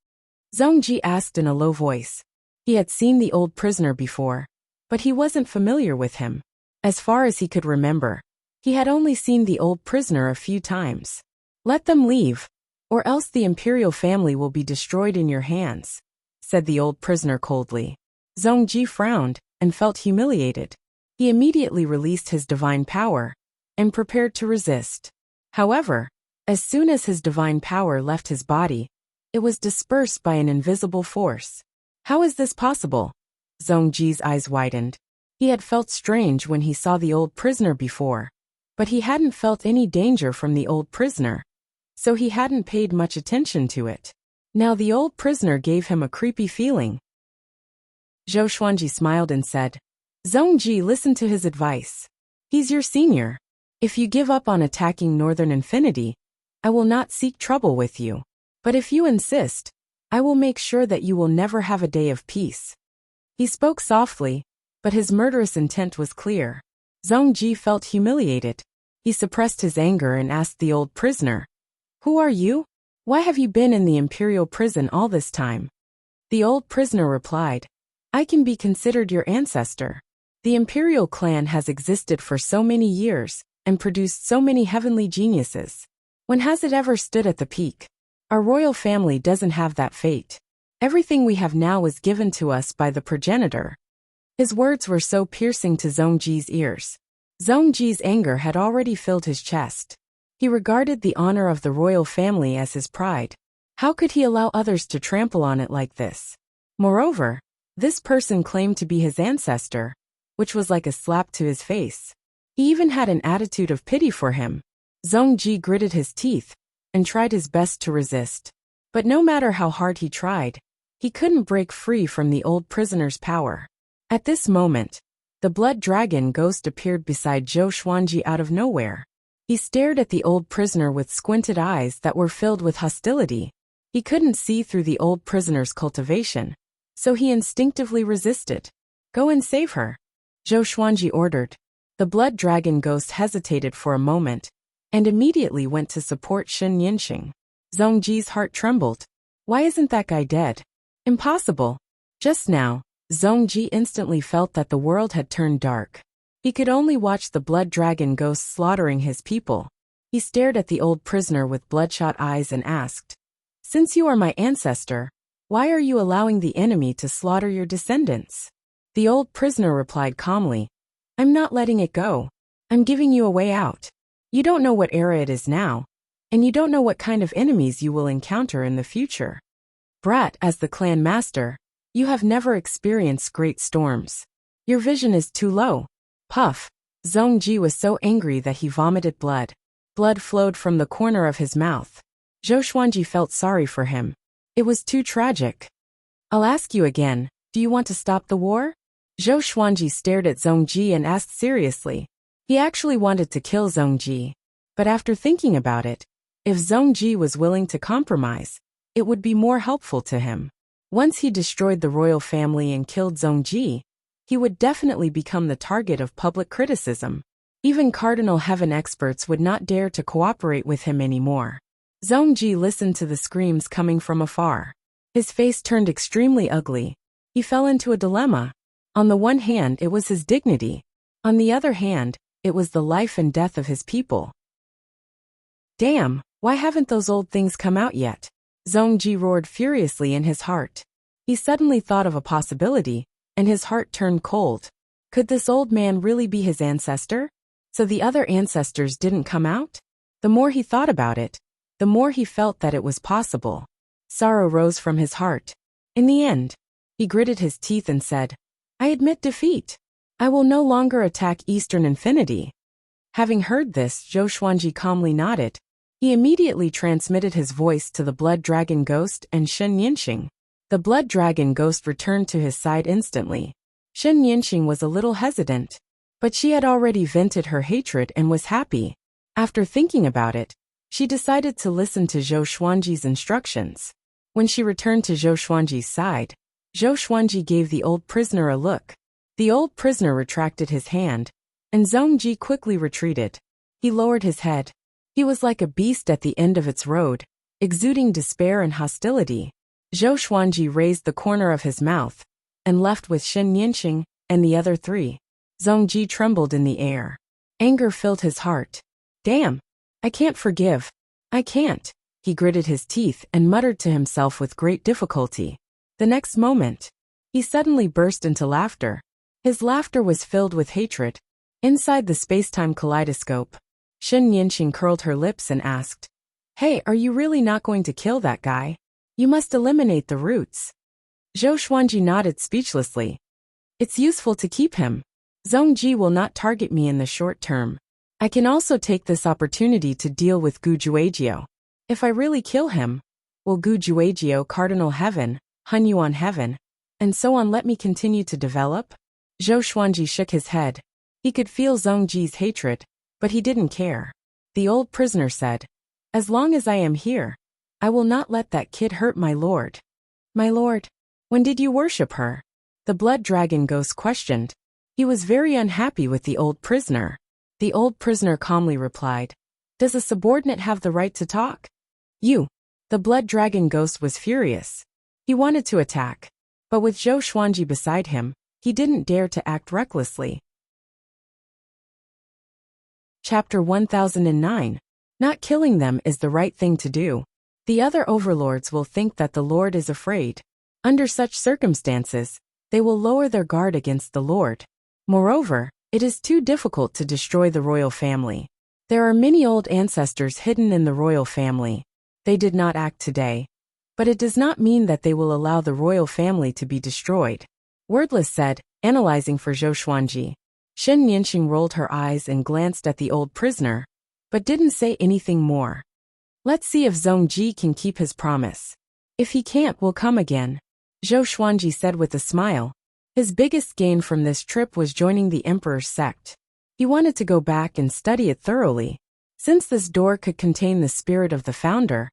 Zhongji asked in a low voice. He had seen the old prisoner before, but he wasn't familiar with him. As far as he could remember, he had only seen the old prisoner a few times. "Let them leave, or else the imperial family will be destroyed in your hands," said the old prisoner coldly. Zhongji frowned and felt humiliated. He immediately released his divine power and prepared to resist. However, as soon as his divine power left his body, it was dispersed by an invisible force. How is this possible? Zhongji's eyes widened. He had felt strange when he saw the old prisoner before, but he hadn't felt any danger from the old prisoner, so he hadn't paid much attention to it. Now the old prisoner gave him a creepy feeling. Zhou Xuanji smiled and said, "Zhongji, listen to his advice. He's your senior. If you give up on attacking Northern Infinity, I will not seek trouble with you. But if you insist, I will make sure that you will never have a day of peace." He spoke softly, but his murderous intent was clear. Zhongji felt humiliated. He suppressed his anger and asked the old prisoner, "Who are you? Why have you been in the imperial prison all this time?" The old prisoner replied, "I can be considered your ancestor. The imperial clan has existed for so many years and produced so many heavenly geniuses. When has it ever stood at the peak? Our royal family doesn't have that fate. Everything we have now was given to us by the progenitor." His words were so piercing to Zhongji's ears. Zhongji's anger had already filled his chest. He regarded the honor of the royal family as his pride. How could he allow others to trample on it like this? Moreover, this person claimed to be his ancestor, which was like a slap to his face. He even had an attitude of pity for him. Zhongji gritted his teeth and tried his best to resist. But no matter how hard he tried, he couldn't break free from the old prisoner's power. At this moment, the blood dragon ghost appeared beside Zhou Xuanji out of nowhere. He stared at the old prisoner with squinted eyes that were filled with hostility. He couldn't see through the old prisoner's cultivation, so he instinctively resisted. "Go and save her," Zhou Xuanji ordered. The blood dragon ghost hesitated for a moment, and immediately went to support Shen Yanqing. Zhongji's heart trembled. Why isn't that guy dead? Impossible. Just now, Zhongji instantly felt that the world had turned dark. He could only watch the blood dragon ghost slaughtering his people. He stared at the old prisoner with bloodshot eyes and asked, "Since you are my ancestor, why are you allowing the enemy to slaughter your descendants?" The old prisoner replied calmly, "I'm not letting it go. I'm giving you a way out. You don't know what era it is now, and you don't know what kind of enemies you will encounter in the future. Brat, as the clan master, you have never experienced great storms. Your vision is too low." Puff! Zhongji was so angry that he vomited blood. Blood flowed from the corner of his mouth. Zhou Xuanji felt sorry for him. It was too tragic. I'll ask you again, do you want to stop the war? Zhou Xuanji stared at Zhongji and asked seriously. He actually wanted to kill Zhongji. But after thinking about it, if Zhongji was willing to compromise, it would be more helpful to him. Once he destroyed the royal family and killed Zhongji, he would definitely become the target of public criticism. Even Cardinal Heaven experts would not dare to cooperate with him anymore. Zhongji listened to the screams coming from afar. His face turned extremely ugly. He fell into a dilemma. On the one hand, it was his dignity. On the other hand, it was the life and death of his people. Damn, why haven't those old things come out yet? Zhongji roared furiously in his heart. He suddenly thought of a possibility, and his heart turned cold. Could this old man really be his ancestor? So the other ancestors didn't come out? The more he thought about it, the more he felt that it was possible. Sorrow rose from his heart. In the end, he gritted his teeth and said, I admit defeat. I will no longer attack Eastern Infinity. Having heard this, Zhou Xuanji calmly nodded. He immediately transmitted his voice to the Blood Dragon Ghost and Shen Yinxing. The Blood Dragon Ghost returned to his side instantly. Shen Yinxing was a little hesitant, but she had already vented her hatred and was happy. After thinking about it, she decided to listen to Zhou Xuanji's instructions. When she returned to Zhou Xuanji's side, Zhou Xuanji gave the old prisoner a look. The old prisoner retracted his hand, and Zhongji quickly retreated. He lowered his head. He was like a beast at the end of its road, exuding despair and hostility. Zhou Xuanji raised the corner of his mouth, and left with Shen Yinxing and the other three. Zhongji trembled in the air. Anger filled his heart. Damn! I can't forgive. I can't. He gritted his teeth and muttered to himself with great difficulty. The next moment, he suddenly burst into laughter. His laughter was filled with hatred. Inside the space-time kaleidoscope, Shen Yinxing curled her lips and asked, Hey, are you really not going to kill that guy? You must eliminate the roots. Zhou Xuanji nodded speechlessly. It's useful to keep him. Zhongji will not target me in the short term. I can also take this opportunity to deal with Gu Juejiao. If I really kill him, will Gu Juejiao, Cardinal Heaven, Hun Yuan Heaven, and so on let me continue to develop? Zhou Xuanji shook his head. He could feel Zhongji's hatred, but he didn't care. The old prisoner said, As long as I am here, I will not let that kid hurt my lord. My lord, when did you worship her? The Blood Dragon Ghost questioned. He was very unhappy with the old prisoner. The old prisoner calmly replied, Does a subordinate have the right to talk? You. The Blood Dragon Ghost was furious. He wanted to attack, but with Zhou Xuanji beside him, he didn't dare to act recklessly. Chapter 1009. Not killing them is the right thing to do. The other overlords will think that the Lord is afraid. Under such circumstances, they will lower their guard against the Lord. Moreover, it is too difficult to destroy the royal family. There are many old ancestors hidden in the royal family. They did not act today, but it does not mean that they will allow the royal family to be destroyed. Wordless said, analyzing for Zhou Xuanji. Shen Yinxing rolled her eyes and glanced at the old prisoner, but didn't say anything more. Let's see if Zhongji can keep his promise. If he can't, we'll come again, Zhou Xuanji said with a smile. His biggest gain from this trip was joining the emperor's sect. He wanted to go back and study it thoroughly. Since this door could contain the spirit of the founder,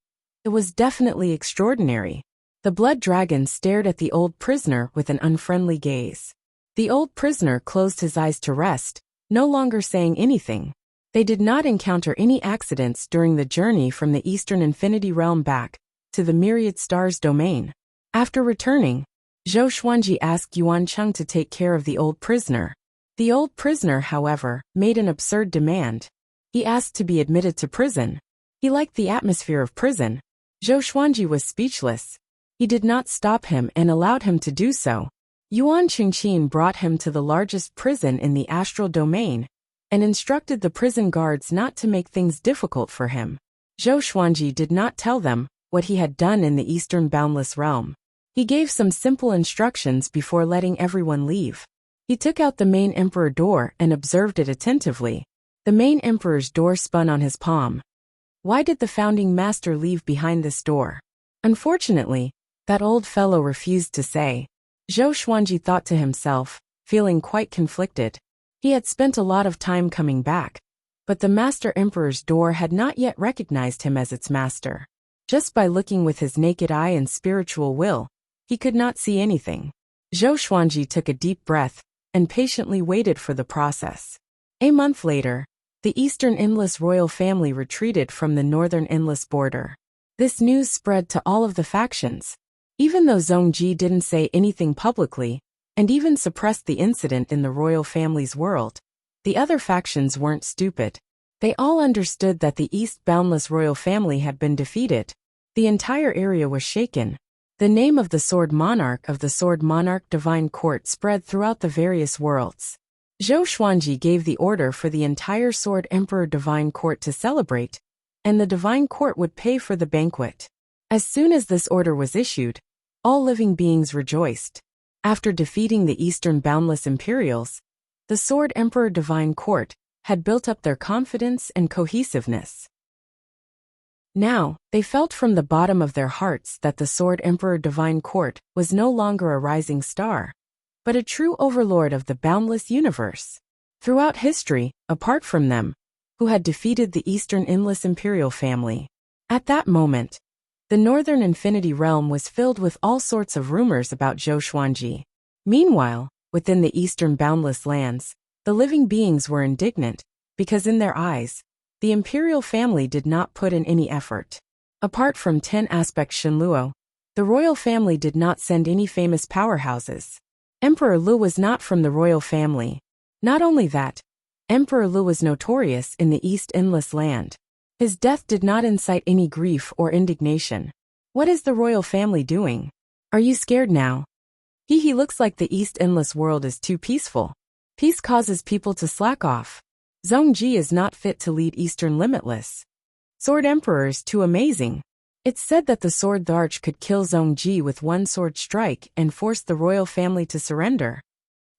it was definitely extraordinary. The blood dragon stared at the old prisoner with an unfriendly gaze. The old prisoner closed his eyes to rest, no longer saying anything. They did not encounter any accidents during the journey from the Eastern Infinity Realm back to the Myriad Stars domain. After returning, Zhou Xuanji asked Yuan Cheng to take care of the old prisoner. The old prisoner, however, made an absurd demand. He asked to be admitted to prison. He liked the atmosphere of prison. Zhou Xuanji was speechless. He did not stop him and allowed him to do so. Yuan Qingqin brought him to the largest prison in the astral domain and instructed the prison guards not to make things difficult for him. Zhou Xuanji did not tell them what he had done in the Eastern Boundless Realm. He gave some simple instructions before letting everyone leave. He took out the main emperor door and observed it attentively. The main emperor's door spun on his palm. Why did the founding master leave behind this door? Unfortunately, that old fellow refused to say. Zhou Xuanji thought to himself, feeling quite conflicted. He had spent a lot of time coming back, but the Master Emperor's door had not yet recognized him as its master. Just by looking with his naked eye and spiritual will, he could not see anything. Zhou Xuanji took a deep breath and patiently waited for the process. A month later, the Eastern Endless royal family retreated from the Northern Endless border. This news spread to all of the factions. Even though Zhongji didn't say anything publicly, and even suppressed the incident in the royal family's world, the other factions weren't stupid. They all understood that the East Boundless royal family had been defeated. The entire area was shaken. The name of the Sword Monarch Divine Court spread throughout the various worlds. Zhou Xuanji gave the order for the entire Sword Emperor Divine Court to celebrate, and the Divine Court would pay for the banquet. As soon as this order was issued, all living beings rejoiced. After defeating the Eastern Boundless Imperials, the Sword Emperor Divine Court had built up their confidence and cohesiveness. Now, they felt from the bottom of their hearts that the Sword Emperor Divine Court was no longer a rising star, but a true overlord of the boundless universe. Throughout history, apart from them, who had defeated the Eastern Endless Imperial family. At that moment, the Northern Infinity Realm was filled with all sorts of rumors about Zhou Xuanji. Meanwhile, within the Eastern Boundless lands, the living beings were indignant, because in their eyes, the Imperial family did not put in any effort. Apart from 10 aspect Shenluo, the royal family did not send any famous powerhouses. Emperor Lu was not from the royal family. Not only that, Emperor Lu was notorious in the East Endless land. His death did not incite any grief or indignation. What is the royal family doing? Are you scared now? He looks like the East Endless world is too peaceful. Peace causes people to slack off. Zhongji is not fit to lead Eastern Limitless. Sword Emperor is too amazing. It's said that the Sword Arch could kill Zhongji with one sword strike and force the royal family to surrender.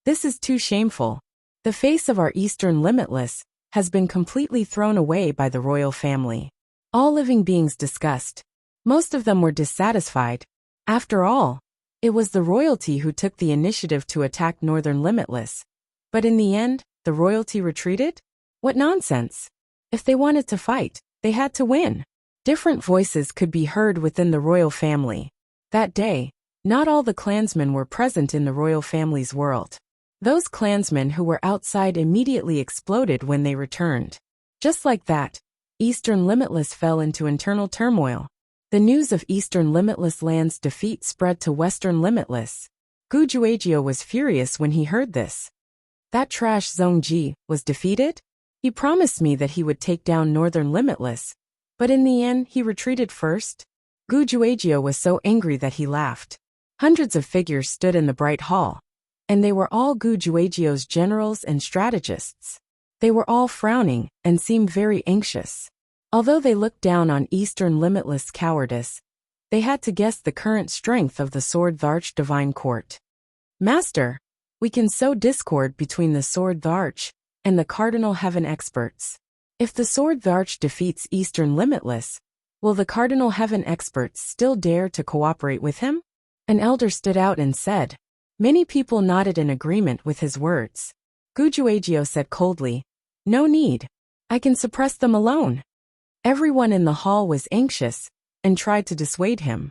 This is too shameful. The face of our Eastern Limitless has been completely thrown away by the royal family. All living beings discussed. Most of them were dissatisfied. After all, it was the royalty who took the initiative to attack Northern Limitless. But in the end, the royalty retreated? What nonsense! If they wanted to fight, they had to win. Different voices could be heard within the royal family. That day, not all the clansmen were present in the royal family's world. Those clansmen who were outside immediately exploded when they returned. Just like that, Eastern Limitless fell into internal turmoil. The news of Eastern Limitless land's defeat spread to Western Limitless. Gu Juejiao was furious when he heard this. That trash Zhongji was defeated? He promised me that he would take down Northern Limitless, but in the end he retreated first. Gu Juejiao was so angry that he laughed. Hundreds of figures stood in the bright hall, and they were all Gu Juejiao's generals and strategists. They were all frowning and seemed very anxious. Although they looked down on Eastern Limitless cowardice, they had to guess the current strength of the Sword Arch Divine Court. Master, we can sow discord between the Sword Arch and the Cardinal Heaven experts. If the Sword Arch defeats Eastern Limitless, will the Cardinal Heaven experts still dare to cooperate with him? An elder stood out and said. Many people nodded in agreement with his words. Gu Juejiao said coldly, "No need. I can suppress them alone." Everyone in the hall was anxious and tried to dissuade him.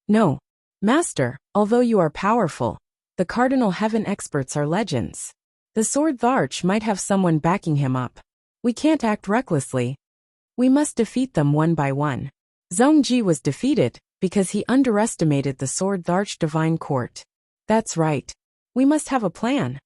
"No, Master, although you are powerful, the Cardinal Heaven experts are legends. The Sword Arch might have someone backing him up. We can't act recklessly. We must defeat them one by one." Zhongji was defeated because he underestimated the Sword Arch Divine Court. That's right. We must have a plan.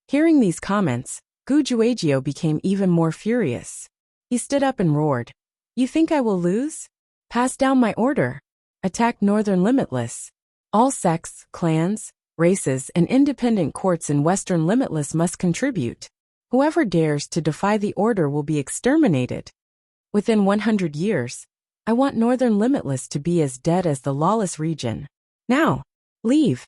Hearing these comments, Gu Juejiao became even more furious. He stood up and roared. "You think I will lose? Pass down my order. Attack Northern Limitless. All sects, clans, races, and independent courts in Western Limitless must contribute. Whoever dares to defy the order will be exterminated. Within 100 years, I want Northern Limitless to be as dead as the lawless region. Now, leave."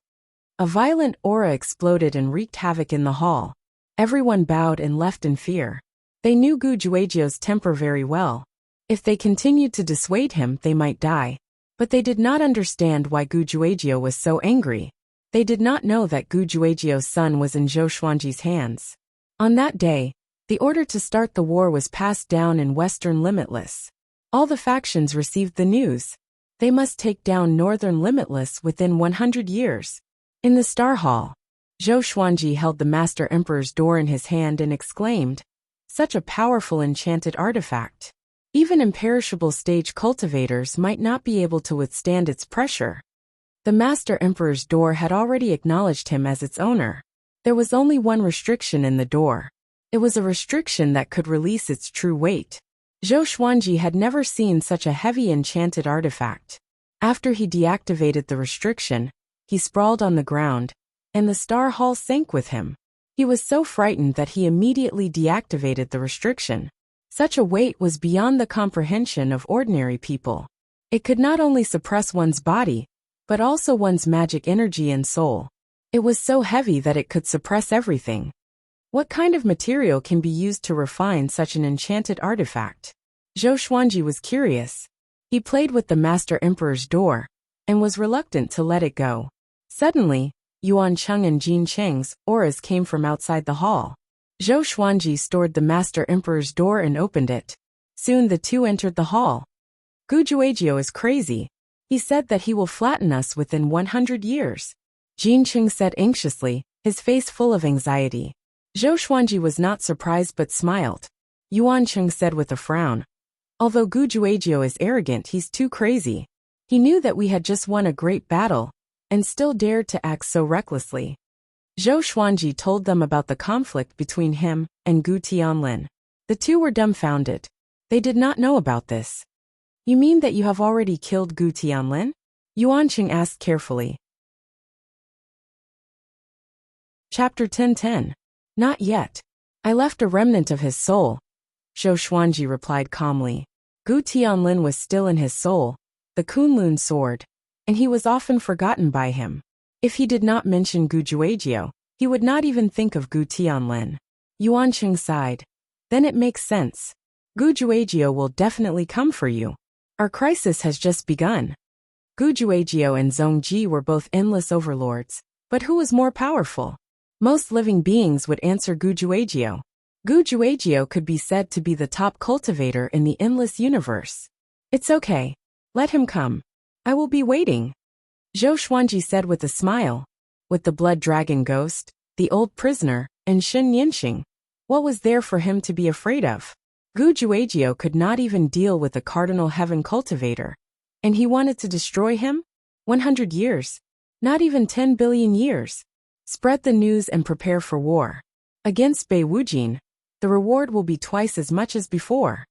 A violent aura exploded and wreaked havoc in the hall. Everyone bowed and left in fear. They knew Gu Juejiao's temper very well. If they continued to dissuade him, they might die. But they did not understand why Gujuejiao was so angry. They did not know that Gujuejiao's son was in Zhou Xuanji's hands. On that day, the order to start the war was passed down in Western Limitless. All the factions received the news. They must take down Northern Limitless within 100 years. In the Star Hall, Zhou Xuanji held the Master Emperor's door in his hand and exclaimed, "Such a powerful enchanted artifact. Even imperishable stage cultivators might not be able to withstand its pressure." The Master Emperor's door had already acknowledged him as its owner. There was only one restriction in the door. It was a restriction that could release its true weight. Zhou Xuanji had never seen such a heavy enchanted artifact. After he deactivated the restriction, he sprawled on the ground, and the Star Hall sank with him. He was so frightened that he immediately deactivated the restriction. Such a weight was beyond the comprehension of ordinary people. It could not only suppress one's body, but also one's magic energy and soul. It was so heavy that it could suppress everything. What kind of material can be used to refine such an enchanted artifact? Zhou Xuanji was curious. He played with the Master Emperor's door, and was reluctant to let it go. Suddenly, Yuan Cheng and Jin Cheng's auras came from outside the hall. Zhou Xuanji stored the Master Emperor's door and opened it. Soon the two entered the hall. Gujuejiao is crazy. He said that he will flatten us within 100 years. Jin Cheng said anxiously, his face full of anxiety. Zhou Xuanji was not surprised but smiled. Yuan Cheng said with a frown, "Although Gujuejiao is arrogant, he's too crazy. He knew that we had just won a great battle, and still dared to act so recklessly." Zhou Xuanji told them about the conflict between him and Gu Tianlin. The two were dumbfounded. They did not know about this. "You mean that you have already killed Gu Tianlin?" Yuan Cheng asked carefully. Chapter 10:10. Not yet. I left a remnant of his soul, Zhou Xuanji replied calmly. Gu Tianlin was still in his soul, the Kunlun sword, and he was often forgotten by him. If he did not mention Gujuejiao, he would not even think of Gu Tianlin. Yuan Cheng sighed. Then it makes sense. Gujuejiao will definitely come for you. Our crisis has just begun. Gujuejiao and Zhongji were both endless overlords, but who was more powerful? Most living beings would answer Gujuejiao. Gujuejiao could be said to be the top cultivator in the endless universe. It's okay. Let him come. I will be waiting. Zhou Xuanji said with a smile. With the blood dragon ghost, the old prisoner, and Shen Yanxing, what was there for him to be afraid of? Gujuejiao could not even deal with the cardinal heaven cultivator. And he wanted to destroy him? 100 years. Not even 10 billion years. Spread the news and prepare for war. Against Bei Wujin, the reward will be twice as much as before.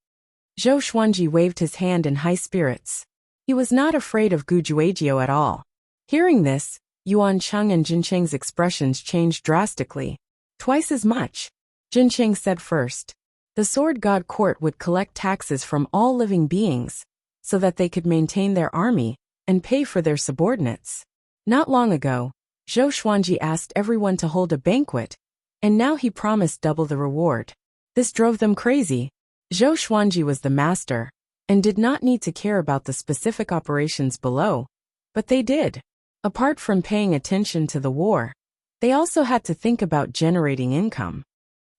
Zhou Xuanji waved his hand in high spirits. He was not afraid of Gujuejiao at all. Hearing this, Yuan Cheng and Jin Cheng's expressions changed drastically. Twice as much. Jin Cheng said first. The Sword God Court would collect taxes from all living beings, so that they could maintain their army and pay for their subordinates. Not long ago, Zhou Xuanji asked everyone to hold a banquet, and now he promised double the reward. This drove them crazy. Zhou Xuanji was the master, and did not need to care about the specific operations below, but they did. Apart from paying attention to the war, they also had to think about generating income.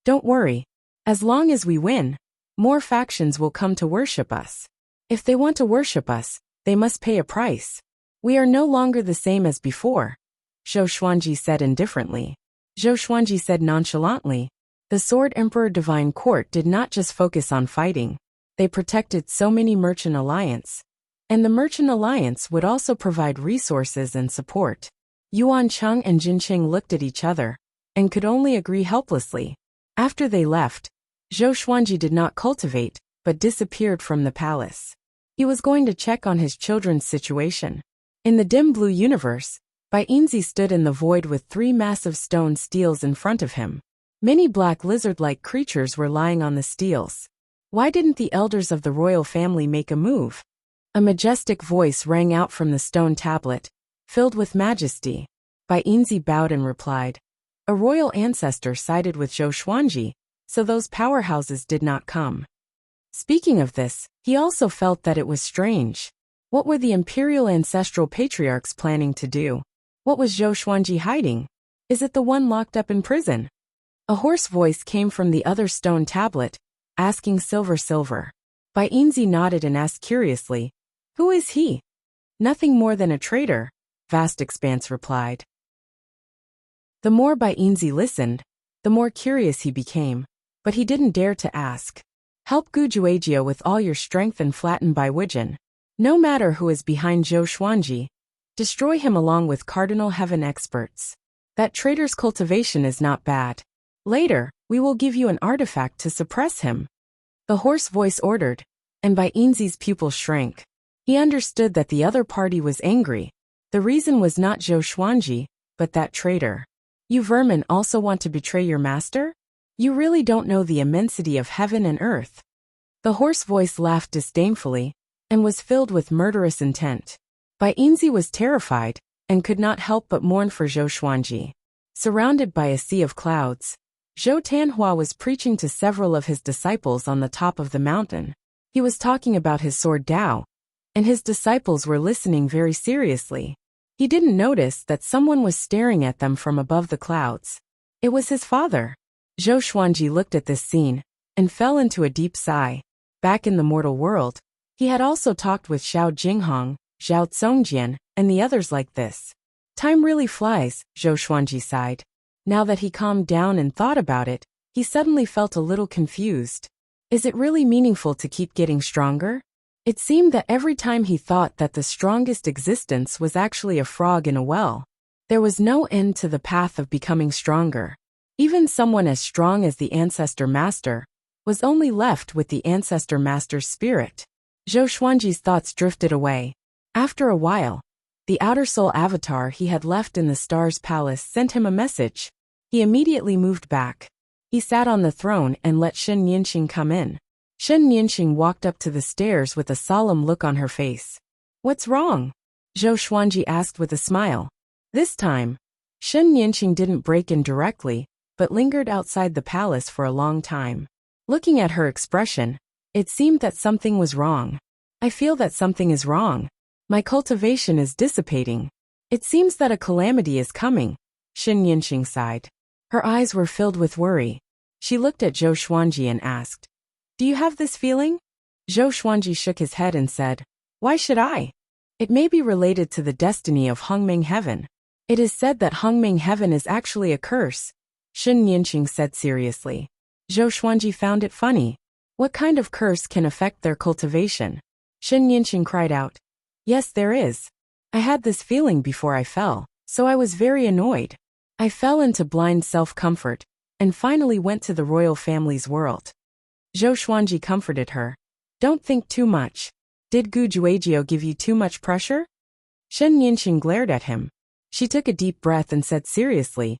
Don't worry. As long as we win, more factions will come to worship us. If they want to worship us, they must pay a price. We are no longer the same as before, Zhou Xuanji said indifferently. Zhou Xuanji said nonchalantly, the Sword Emperor Divine Court did not just focus on fighting. They protected so many merchant alliance. And the merchant alliance would also provide resources and support. Yuan Cheng and Jin Cheng looked at each other, and could only agree helplessly. After they left, Zhou Xuanji did not cultivate, but disappeared from the palace. He was going to check on his children's situation. In the dim blue universe, Bai Yinzi stood in the void with 3 massive stone steels in front of him. Many black lizard-like creatures were lying on the steels. Why didn't the elders of the royal family make a move? A majestic voice rang out from the stone tablet, filled with majesty. Bai Yinzi bowed and replied, a royal ancestor sided with Zhou Xuanji, so those powerhouses did not come. Speaking of this, he also felt that it was strange. What were the imperial ancestral patriarchs planning to do? What was Zhou Xuanji hiding? Is it the one locked up in prison? A hoarse voice came from the other stone tablet, asking Silver. Bainzi nodded and asked curiously, "Who is he?" "Nothing more than a traitor," Vast Expanse replied. The more Bainzi listened, the more curious he became, but he didn't dare to ask. "Help Gujuagio with all your strength and flatten Bai Wijin. No matter who is behind Zhou Xuanji, destroy him along with Cardinal Heaven experts. That traitor's cultivation is not bad. Later, we will give you an artifact to suppress him." The hoarse voice ordered, and Bainzi's pupil shrank. He understood that the other party was angry. The reason was not Zhou Xuanji, but that traitor. "You vermin also want to betray your master? You really don't know the immensity of heaven and earth." The hoarse voice laughed disdainfully, and was filled with murderous intent. Bainzi was terrified, and could not help but mourn for Zhou Xuanji. Surrounded by a sea of clouds, Zhou Tanhua was preaching to several of his disciples on the top of the mountain. He was talking about his sword Dao, and his disciples were listening very seriously. He didn't notice that someone was staring at them from above the clouds. It was his father. Zhou Xuanji looked at this scene, and fell into a deep sigh. Back in the mortal world, he had also talked with Xiao Jinghong, Zhao Congjian, and the others like this. Time really flies, Zhou Xuanji sighed. Now that he calmed down and thought about it, he suddenly felt a little confused. Is it really meaningful to keep getting stronger? It seemed that every time he thought that the strongest existence was actually a frog in a well. There was no end to the path of becoming stronger. Even someone as strong as the Ancestor Master was only left with the Ancestor Master's spirit. Zhou Xuanji's thoughts drifted away. After a while, the outer soul avatar he had left in the Star's Palace sent him a message. He immediately moved back. He sat on the throne and let Shen Yinxing come in. Shen Yinxing walked up to the stairs with a solemn look on her face. "What's wrong?" Zhou Xuanji asked with a smile. This time, Shen Yinxing didn't break in directly, but lingered outside the palace for a long time. Looking at her expression, it seemed that something was wrong. "I feel that something is wrong. My cultivation is dissipating. It seems that a calamity is coming," Shen Yinxing sighed. Her eyes were filled with worry. She looked at Zhou Xuanji and asked, "Do you have this feeling?" Zhou Xuanji shook his head and said, "Why should I? It may be related to the destiny of Hongming Heaven. It is said that Hongming Heaven is actually a curse," Shen Yinxing said seriously. Zhou Xuanji found it funny. What kind of curse can affect their cultivation? Shen Yinxing cried out, "Yes, there is. I had this feeling before I fell, so I was very annoyed. I fell into blind self-comfort, and finally went to the royal family's world." Zhou Xuanji comforted her. "Don't think too much. Did Gu Juejiu give you too much pressure?" Shen Yinxing glared at him. She took a deep breath and said seriously,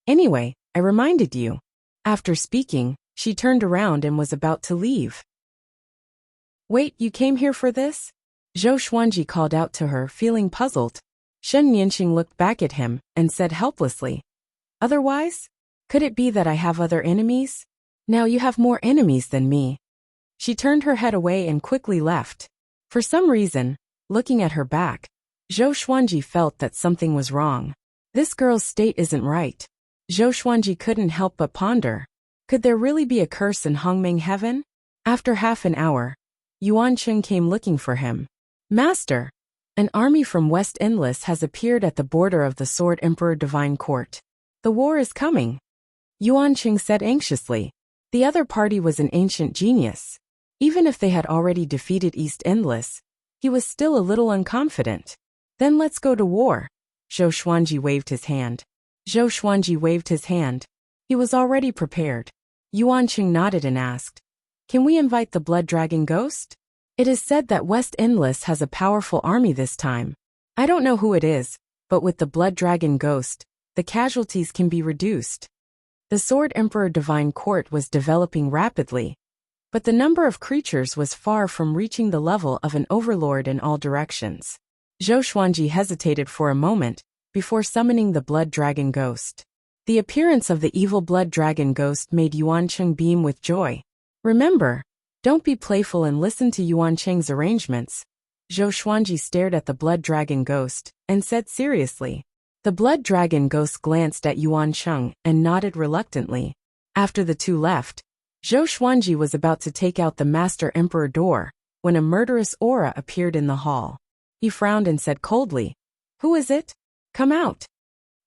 "Anyway, I reminded you." After speaking, she turned around and was about to leave. "Wait, you came here for this?" Zhou Xuanji called out to her, feeling puzzled. Shen Yinxing looked back at him and said helplessly, "Otherwise? Could it be that I have other enemies? Now you have more enemies than me." She turned her head away and quickly left. For some reason, looking at her back, Zhou Xuanji felt that something was wrong. This girl's state isn't right. Zhou Xuanji couldn't help but ponder. Could there really be a curse in Hongming Heaven? After half an hour, Yuan Cheng came looking for him. "Master, an army from West Endless has appeared at the border of the Sword Emperor Divine Court. The war is coming," Yuan Cheng said anxiously. The other party was an ancient genius. Even if they had already defeated East Endless, he was still a little unconfident. "Then let's go to war." Zhou Xuanji waved his hand. He was already prepared. Yuan Cheng nodded and asked, "Can we invite the Blood Dragon Ghost? It is said that West Endless has a powerful army this time. I don't know who it is, but with the Blood Dragon Ghost, the casualties can be reduced." The Sword Emperor Divine Court was developing rapidly, but the number of creatures was far from reaching the level of an overlord in all directions. Zhou Xuanji hesitated for a moment before summoning the Blood Dragon Ghost. The appearance of the evil Blood Dragon Ghost made Yuan Cheng beam with joy. "Remember, Don't be playful and listen to Yuan Cheng's arrangements. Zhou Xuanji stared at the blood dragon ghost and said seriously. The blood dragon ghost glanced at Yuan Cheng and nodded reluctantly. After the two left, Zhou Xuanji was about to take out the Master Emperor door when a murderous aura appeared in the hall. He frowned and said coldly, "Who is it? Come out."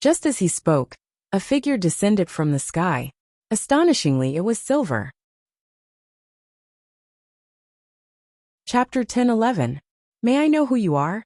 Just as he spoke, a figure descended from the sky. Astonishingly, it was silver. Chapter 10-11. May I know who you are?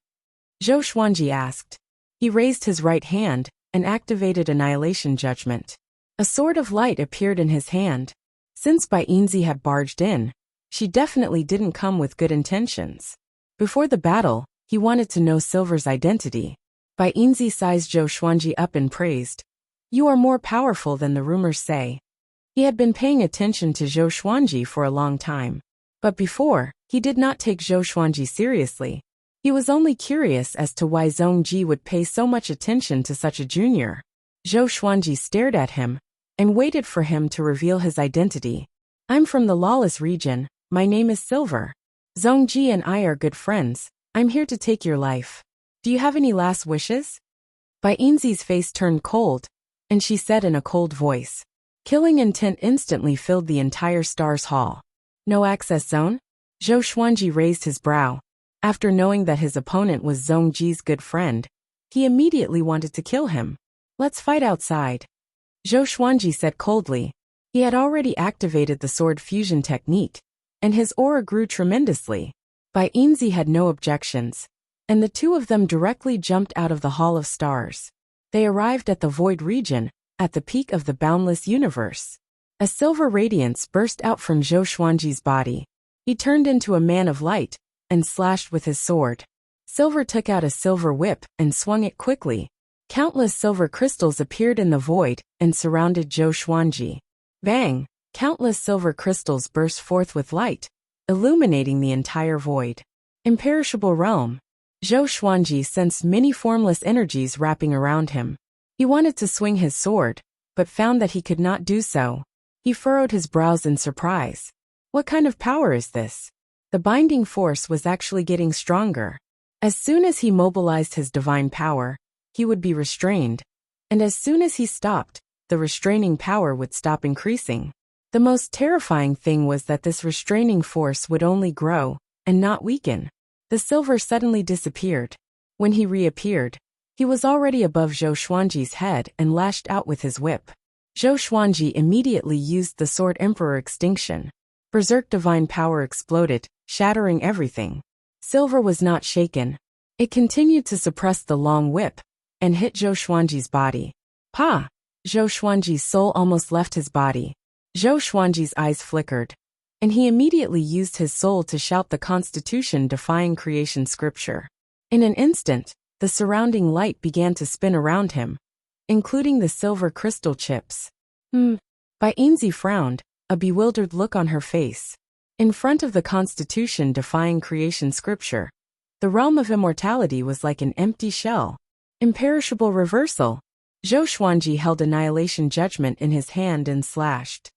Zhou Xuanji asked. He raised his right hand and activated Annihilation Judgment. A sword of light appeared in his hand. Since Bai Yinzi had barged in, she definitely didn't come with good intentions. Before the battle, he wanted to know Silver's identity. Bai Yinzi sized Zhou Xuanji up and praised. You are more powerful than the rumors say. He had been paying attention to Zhou Xuanji for a long time. But before, he did not take Zhou Xuanji seriously. He was only curious as to why Zhong Ji would pay so much attention to such a junior. Zhou Xuanji stared at him and waited for him to reveal his identity. I'm from the lawless region, my name is Silver. Zhong Ji and I are good friends, I'm here to take your life. Do you have any last wishes? Bai Yinzi's face turned cold, and she said in a cold voice. Killing intent instantly filled the entire Stars Hall. No access zone? Zhou Xuanji raised his brow. After knowing that his opponent was Zhong Ji's good friend, he immediately wanted to kill him. Let's fight outside. Zhou Xuanji said coldly. He had already activated the sword fusion technique, and his aura grew tremendously. Bai Yinzi had no objections, and the two of them directly jumped out of the Hall of Stars. They arrived at the Void region, at the peak of the boundless universe. A silver radiance burst out from Zhou Xuanji's body. He turned into a man of light and slashed with his sword. Silver took out a silver whip and swung it quickly. Countless silver crystals appeared in the void and surrounded Zhou Xuanji. Bang! Countless silver crystals burst forth with light, illuminating the entire void. Imperishable realm. Zhou Xuanji sensed many formless energies wrapping around him. He wanted to swing his sword, but found that he could not do so. He furrowed his brows in surprise. What kind of power is this? The binding force was actually getting stronger. As soon as he mobilized his divine power, he would be restrained, and as soon as he stopped, the restraining power would stop increasing. The most terrifying thing was that this restraining force would only grow and not weaken. The silver suddenly disappeared. When he reappeared, he was already above Zhou Xuanji's head and lashed out with his whip. Zhou Xuanji immediately used the Sword Emperor Extinction. Berserk divine power exploded, shattering everything. Silver was not shaken. It continued to suppress the long whip and hit Zhou Xuanji's body. Pa! Zhou Xuanji's soul almost left his body. Zhou Xuanji's eyes flickered, and he immediately used his soul to shout the Constitution-defying creation scripture. In an instant, the surrounding light began to spin around him, including the silver crystal chips. Bai Yinzi frowned, a bewildered look on her face. In front of the Constitution-defying creation scripture, the realm of immortality was like an empty shell. Imperishable reversal. Zhou Xuanji held Annihilation Judgment in his hand and slashed.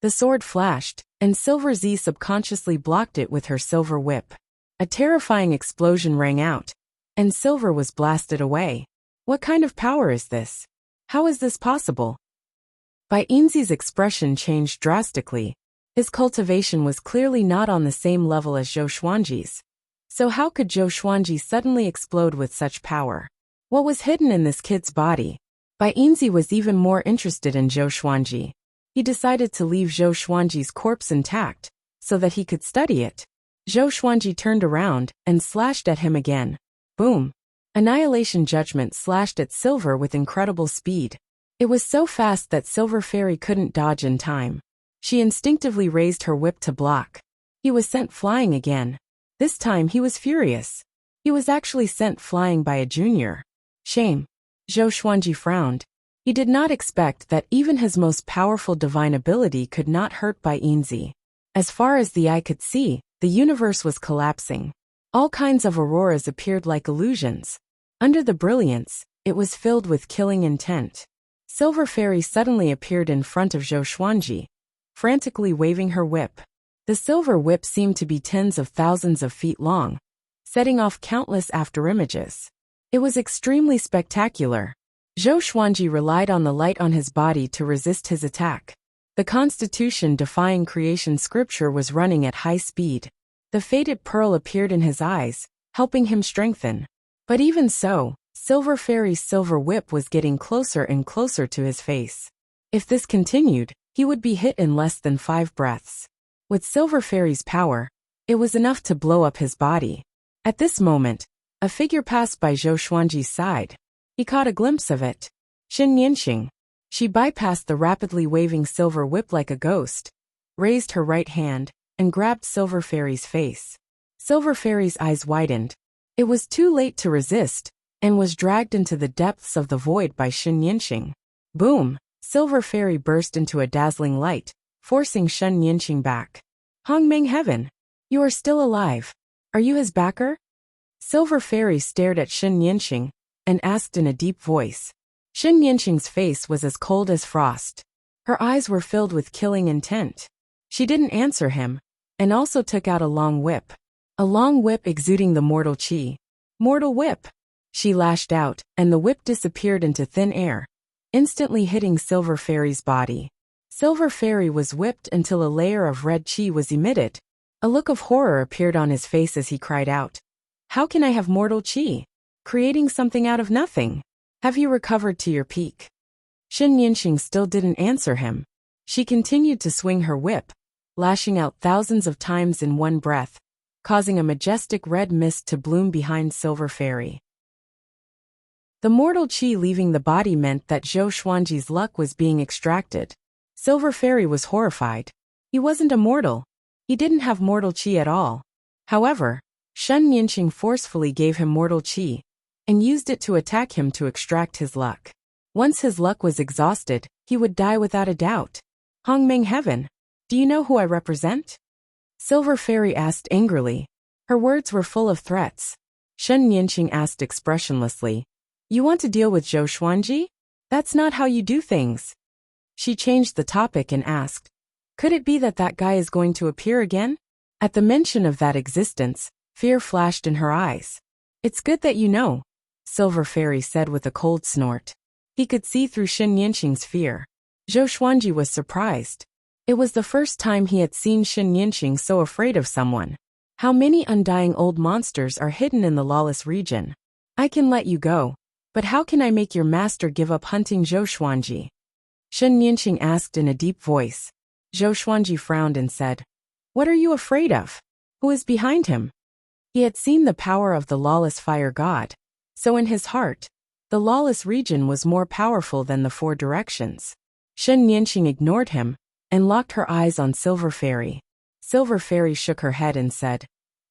The sword flashed, and Silver Z subconsciously blocked it with her silver whip. A terrifying explosion rang out, and Silver was blasted away. What kind of power is this? How is this possible? Bai Yinzi's expression changed drastically. His cultivation was clearly not on the same level as Zhou Xuanji's. So how could Zhou Xuanji suddenly explode with such power? What was hidden in this kid's body? Bai Yinzi was even more interested in Zhou Xuanji. He decided to leave Zhou Xuanji's corpse intact, so that he could study it. Zhou Xuanji turned around and slashed at him again. Boom! Annihilation Judgment slashed at Silver with incredible speed. It was so fast that Silver Fairy couldn't dodge in time. She instinctively raised her whip to block. He was sent flying again. This time he was furious. He was actually sent flying by a junior. Shame. Zhou Xuanji frowned. He did not expect that even his most powerful divine ability could not hurt Bai Yinzi. As far as the eye could see, the universe was collapsing. All kinds of auroras appeared like illusions. Under the brilliance, it was filled with killing intent. Silver Fairy suddenly appeared in front of Zhou Xuanji, frantically waving her whip. The silver whip seemed to be tens of thousands of feet long, setting off countless afterimages. It was extremely spectacular. Zhou Xuanji relied on the light on his body to resist his attack. The constitution-defying creation scripture was running at high speed. The fated pearl appeared in his eyes, helping him strengthen. But even so, Silver Fairy's silver whip was getting closer and closer to his face. If this continued, he would be hit in less than 5 breaths. With Silver Fairy's power, it was enough to blow up his body. At this moment, a figure passed by Zhou Xuanji's side. He caught a glimpse of it. Xin Yanqing. She bypassed the rapidly waving silver whip like a ghost, raised her right hand, and grabbed Silver Fairy's face. Silver Fairy's eyes widened. It was too late to resist, and was dragged into the depths of the void by Xin Yanqing. Boom! Silver Fairy burst into a dazzling light, forcing Xin Yanqing back. Hongmeng Heaven! You are still alive. Are you his backer? Silver Fairy stared at Xin Yanqing, and asked in a deep voice. Xin Yanqing's face was as cold as frost. Her eyes were filled with killing intent. She didn't answer him, and also took out a long whip. A long whip exuding the mortal chi. Mortal whip! She lashed out, and the whip disappeared into thin air, instantly hitting Silver Fairy's body. Silver Fairy was whipped until a layer of red chi was emitted. A look of horror appeared on his face as he cried out. How can I have mortal chi? Creating something out of nothing. Have you recovered to your peak? Xin Yanqing still didn't answer him. She continued to swing her whip, lashing out thousands of times in one breath, causing a majestic red mist to bloom behind Silver Fairy. The mortal chi leaving the body meant that Zhou Xuanji's luck was being extracted. Silver Fairy was horrified. He wasn't immortal. He didn't have mortal chi at all. However, Xin Yanqing forcefully gave him mortal chi, and used it to attack him to extract his luck. Once his luck was exhausted, he would die without a doubt. Hongmeng Heaven, do you know who I represent? Silver Fairy asked angrily. Her words were full of threats. Xin Yanqing asked expressionlessly. You want to deal with Zhou Xuanji? That's not how you do things. She changed the topic and asked. Could it be that that guy is going to appear again? At the mention of that existence, fear flashed in her eyes. It's good that you know, Silver Fairy said with a cold snort. He could see through Xin Yanqing's fear. Zhou Xuanji was surprised. It was the first time he had seen Xin Yanqing so afraid of someone. How many undying old monsters are hidden in the lawless region? I can let you go, but how can I make your master give up hunting Zhou Xuanji? Xin Yanqing asked in a deep voice. Zhou Xuanji frowned and said, What are you afraid of? Who is behind him? He had seen the power of the lawless fire god. So in his heart, the lawless region was more powerful than the 4 directions. Xin Yanqing ignored him, and locked her eyes on Silver Fairy. Silver Fairy shook her head and said,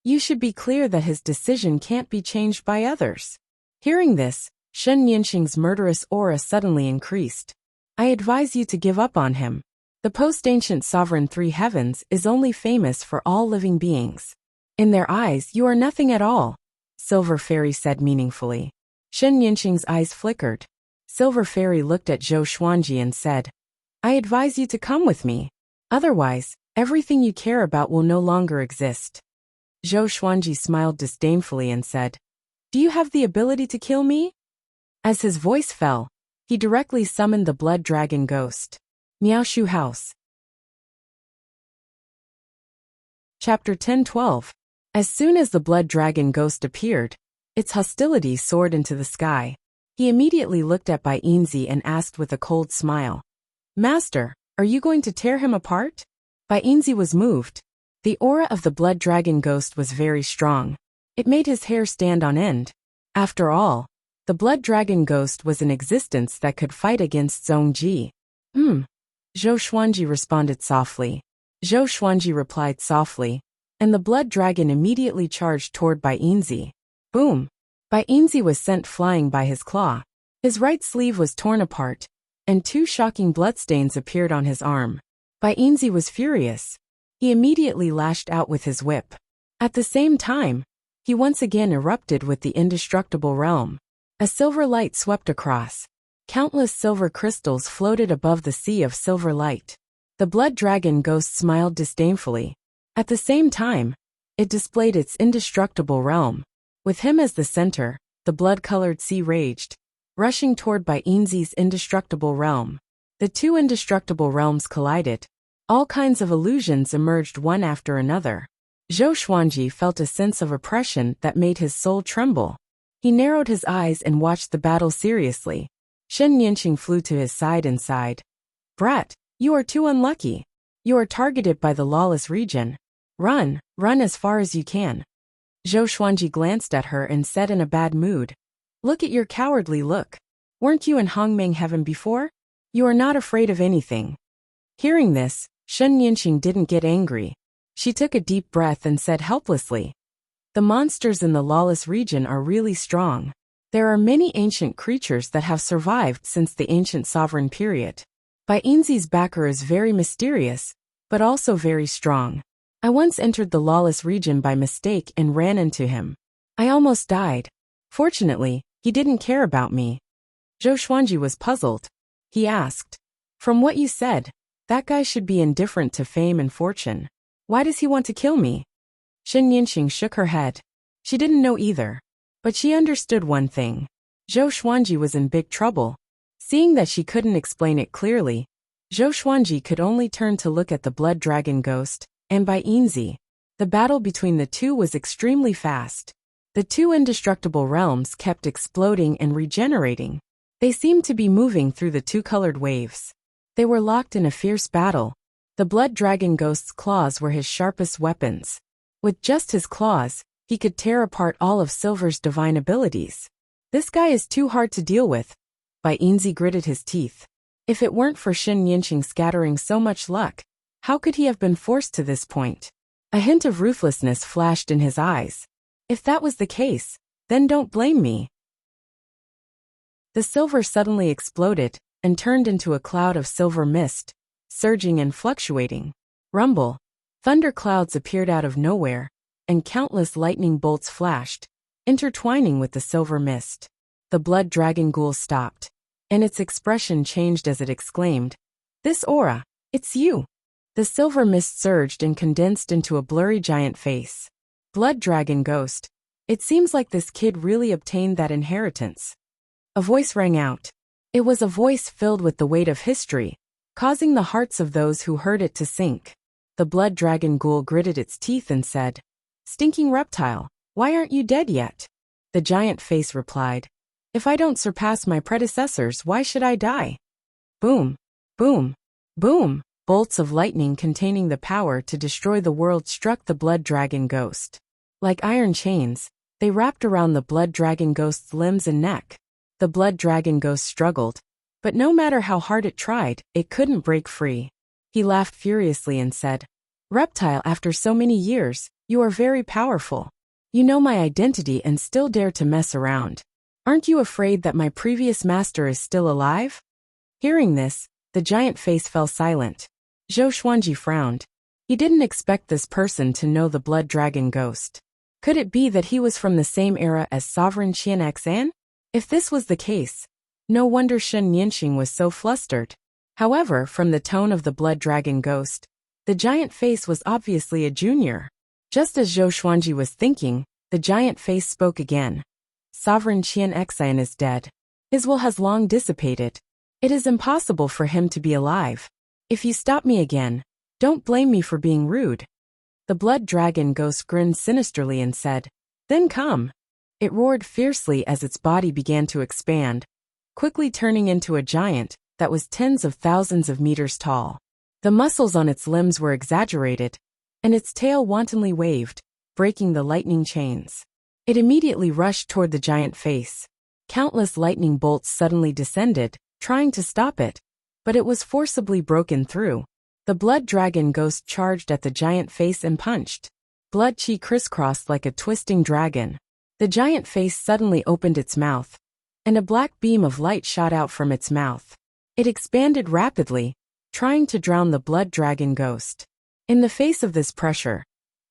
You should be clear that his decision can't be changed by others. Hearing this, Xin Yanqing's murderous aura suddenly increased. I advise you to give up on him. The post-ancient sovereign 3 heavens is only famous for all living beings. In their eyes you are nothing at all, Silver Fairy said meaningfully. Xin Yanqing's eyes flickered. Silver Fairy looked at Zhou Xuanji and said, I advise you to come with me. Otherwise, everything you care about will no longer exist. Zhou Xuanji smiled disdainfully and said, Do you have the ability to kill me? As his voice fell, he directly summoned the blood dragon ghost. Miaoshu House. Chapter 10-12. As soon as the blood dragon ghost appeared, its hostility soared into the sky. He immediately looked at Bai Yinzi and asked with a cold smile, Master, are you going to tear him apart? Bai Yinzi was moved. The aura of the blood dragon ghost was very strong. It made his hair stand on end. After all, the blood dragon ghost was an existence that could fight against Zhongji. Zhou Xuanji responded softly. Zhou Xuanji replied softly, and the blood dragon immediately charged toward Bai Yinzi. Boom! Bai Yinzi was sent flying by his claw. His right sleeve was torn apart, and 2 shocking bloodstains appeared on his arm. Bai Yinzi was furious. He immediately lashed out with his whip. At the same time, he once again erupted with the indestructible realm. A silver light swept across. Countless silver crystals floated above the sea of silver light. The blood dragon ghost smiled disdainfully. At the same time, it displayed its indestructible realm. With him as the center, the blood-colored sea raged, rushing toward Bainzi's indestructible realm. The two indestructible realms collided. All kinds of illusions emerged one after another. Zhou Xuanji felt a sense of oppression that made his soul tremble. He narrowed his eyes and watched the battle seriously. Shen Nianqing flew to his side and sighed. "Brat, you are too unlucky. You are targeted by the lawless region. Run as far as you can." Zhou Xuanji glanced at her and said in a bad mood, "Look at your cowardly look. Weren't you in Hongmeng heaven before? You are not afraid of anything." Hearing this, Shen Nianqing didn't get angry. She took a deep breath and said helplessly, "The monsters in the lawless region are really strong. There are many ancient creatures that have survived since the ancient sovereign period. Bainzi's backer is very mysterious, but also very strong. I once entered the lawless region by mistake and ran into him. I almost died. Fortunately, he didn't care about me." Zhou Xuanji was puzzled. He asked, "From what you said, that guy should be indifferent to fame and fortune. Why does he want to kill me?" Shen Nianqing shook her head. She didn't know either. But she understood one thing. Zhou Xuanji was in big trouble. Seeing that she couldn't explain it clearly, Zhou Xuanji could only turn to look at the blood dragon ghost, and Bainzi. The battle between the two was extremely fast. The two indestructible realms kept exploding and regenerating. They seemed to be moving through the two-colored waves. They were locked in a fierce battle. The blood dragon ghost's claws were his sharpest weapons. With just his claws, he could tear apart all of Silver's divine abilities. "This guy is too hard to deal with." Bainzi gritted his teeth. If it weren't for Shen Nianqing scattering so much luck, how could he have been forced to this point? A hint of ruthlessness flashed in his eyes. "If that was the case, then don't blame me." The silver suddenly exploded and turned into a cloud of silver mist, surging and fluctuating. Rumble. Thunder clouds appeared out of nowhere, and countless lightning bolts flashed, intertwining with the silver mist. The blood dragon ghoul stopped, and its expression changed as it exclaimed, "This aura, it's you." The silver mist surged and condensed into a blurry giant face. "Blood dragon ghost, it seems like this kid really obtained that inheritance." A voice rang out. It was a voice filled with the weight of history, causing the hearts of those who heard it to sink. The blood dragon ghoul gritted its teeth and said, "Stinking reptile, why aren't you dead yet?" The giant face replied, "If I don't surpass my predecessors, why should I die?" Boom, boom, boom. Bolts of lightning containing the power to destroy the world struck the blood dragon ghost. Like iron chains, they wrapped around the blood dragon ghost's limbs and neck. The blood dragon ghost struggled, but no matter how hard it tried, it couldn't break free. He laughed furiously and said, "Reptile, after so many years, you are very powerful. You know my identity and still dare to mess around. Aren't you afraid that my previous master is still alive?" Hearing this, the giant face fell silent. Zhou Xuanji frowned. He didn't expect this person to know the blood dragon ghost. Could it be that he was from the same era as Sovereign Qian Xan? If this was the case, no wonder Shen Nianqing was so flustered. However, from the tone of the blood dragon ghost, the giant face was obviously a junior. Just as Zhou Xuanji was thinking, the giant face spoke again. "Sovereign Qian Xan is dead. His will has long dissipated. It is impossible for him to be alive. If you stop me again, don't blame me for being rude." The blood dragon ghost grinned sinisterly and said, "Then come." It roared fiercely as its body began to expand, quickly turning into a giant that was tens of thousands of meters tall. The muscles on its limbs were exaggerated, and its tail wantonly waved, breaking the lightning chains. It immediately rushed toward the giant face. Countless lightning bolts suddenly descended, trying to stop it, but it was forcibly broken through. The blood dragon ghost charged at the giant face and punched. Blood chi crisscrossed like a twisting dragon. The giant face suddenly opened its mouth, and a black beam of light shot out from its mouth. It expanded rapidly, trying to drown the blood dragon ghost. In the face of this pressure,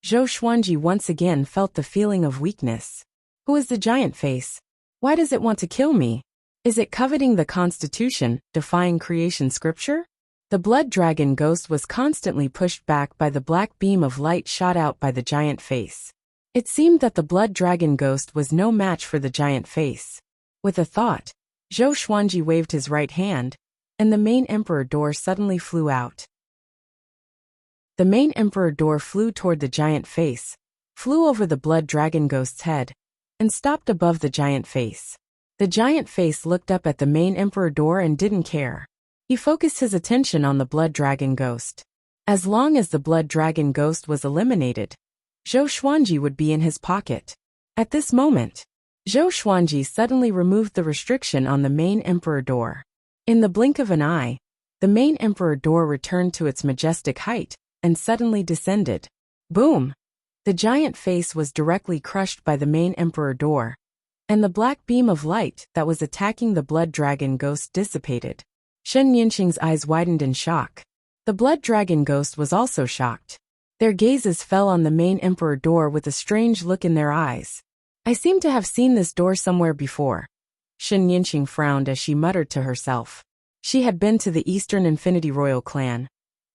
Zhou Xuanji once again felt the feeling of weakness. Who is the giant face? Why does it want to kill me? Is it coveting the Constitution, defying creation scripture? The blood dragon ghost was constantly pushed back by the black beam of light shot out by the giant face. It seemed that the blood dragon ghost was no match for the giant face. With a thought, Zhou Xuanji waved his right hand, and the main emperor door suddenly flew out. The main emperor door flew toward the giant face, flew over the blood dragon ghost's head, and stopped above the giant face. The giant face looked up at the main emperor door and didn't care. He focused his attention on the blood dragon ghost. As long as the blood dragon ghost was eliminated, Zhou Xuanji would be in his pocket. At this moment, Zhou Xuanji suddenly removed the restriction on the main emperor door. In the blink of an eye, the main emperor door returned to its majestic height and suddenly descended. Boom! The giant face was directly crushed by the main emperor door, and the black beam of light that was attacking the blood dragon ghost dissipated. Shen Yinqing's eyes widened in shock. The blood dragon ghost was also shocked. Their gazes fell on the main emperor door with a strange look in their eyes. I seem to have seen this door somewhere before. Shen Yinqing frowned as she muttered to herself. She had been to the Eastern Infinity Royal Clan,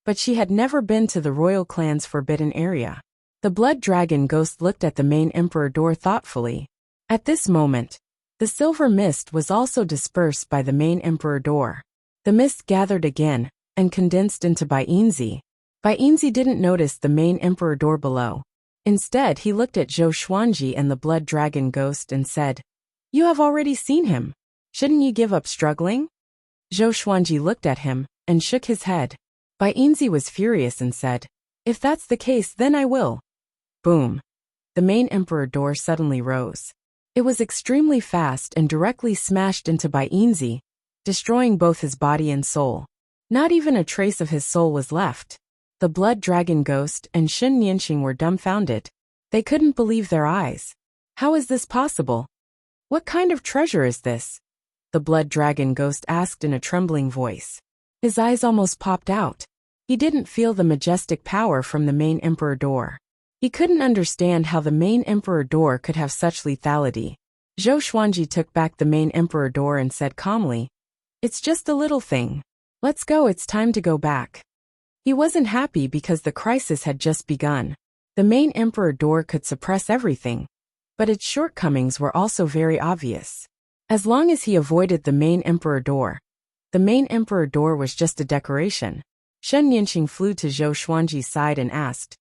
but she had never been to the Royal Clan's forbidden area. The blood dragon ghost looked at the main emperor door thoughtfully. At this moment, the silver mist was also dispersed by the main emperor door. The mist gathered again and condensed into Bainzi. Bainzi didn't notice the main emperor door below. Instead, he looked at Zhou Xuanji and the blood dragon ghost and said, "You have already seen him. Shouldn't you give up struggling?" Zhou Xuanji looked at him and shook his head. Bainzi was furious and said, "If that's the case, then I will." Boom! The main emperor door suddenly rose. It was extremely fast and directly smashed into Bainzi, destroying both his body and soul. Not even a trace of his soul was left. The blood dragon ghost and Shen Yinqing were dumbfounded. They couldn't believe their eyes. How is this possible? What kind of treasure is this? The blood dragon ghost asked in a trembling voice. His eyes almost popped out. He didn't feel the majestic power from the main emperor door. He couldn't understand how the main emperor door could have such lethality. Zhou Xuanji took back the main emperor door and said calmly, "It's just a little thing. Let's go, it's time to go back." He wasn't happy because the crisis had just begun. The main emperor door could suppress everything, but its shortcomings were also very obvious. As long as he avoided the main emperor door was just a decoration. Shen Yinqing flew to Zhou Xuanji's side and asked,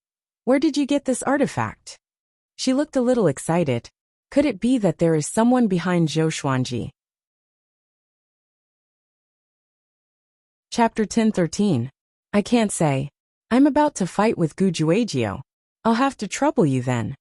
"Where did you get this artifact?" She looked a little excited. Could it be that there is someone behind Zhou Xuanji? Chapter 10:13. I can't say. I'm about to fight with Gu Juejiu. I'll have to trouble you then.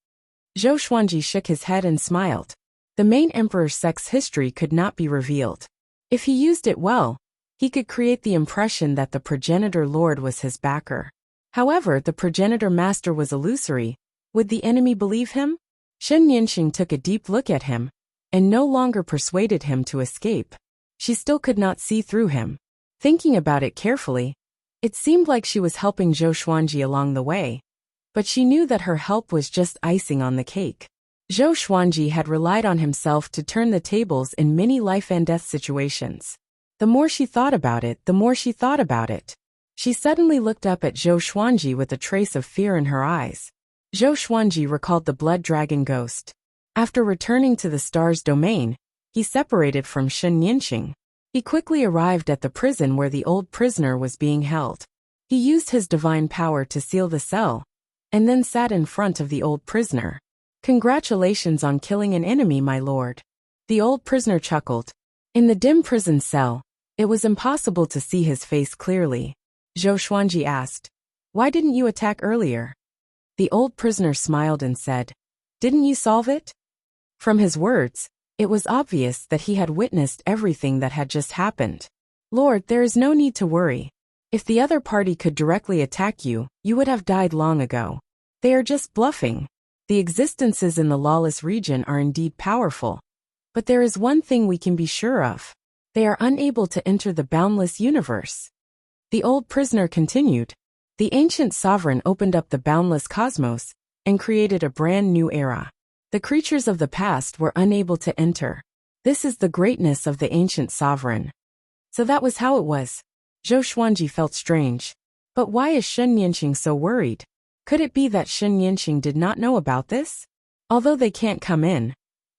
Zhou Xuanji shook his head and smiled. The main emperor's sex history could not be revealed. If he used it well, he could create the impression that the progenitor lord was his backer. However, the progenitor master was illusory. Would the enemy believe him? Shen Yinqing took a deep look at him, and no longer persuaded him to escape. She still could not see through him. Thinking about it carefully, it seemed like she was helping Zhou Xuanji along the way, but she knew that her help was just icing on the cake. Zhou Xuanji had relied on himself to turn the tables in many life and death situations. The more she thought about it, she suddenly looked up at Zhou Xuanji with a trace of fear in her eyes. Zhou Xuanji recalled the blood dragon ghost. After returning to the star's domain, he separated from Shen Yinqing. He quickly arrived at the prison where the old prisoner was being held. He used his divine power to seal the cell, and then sat in front of the old prisoner. "Congratulations on killing an enemy, my lord." The old prisoner chuckled. In the dim prison cell, it was impossible to see his face clearly. Zhou Xuanji asked, "Why didn't you attack earlier?" The old prisoner smiled and said, "Didn't you solve it?" From his words, it was obvious that he had witnessed everything that had just happened. "Lord, there is no need to worry. If the other party could directly attack you, you would have died long ago. They are just bluffing. The existences in the lawless region are indeed powerful. But there is one thing we can be sure of. They are unable to enter the boundless universe." The old prisoner continued. The ancient sovereign opened up the boundless cosmos and created a brand new era. The creatures of the past were unable to enter. This is the greatness of the ancient sovereign. So that was how it was. Zhou Xuanji felt strange. But why is Shen Yanqing so worried? Could it be that Shen Yanqing did not know about this? Although they can't come in,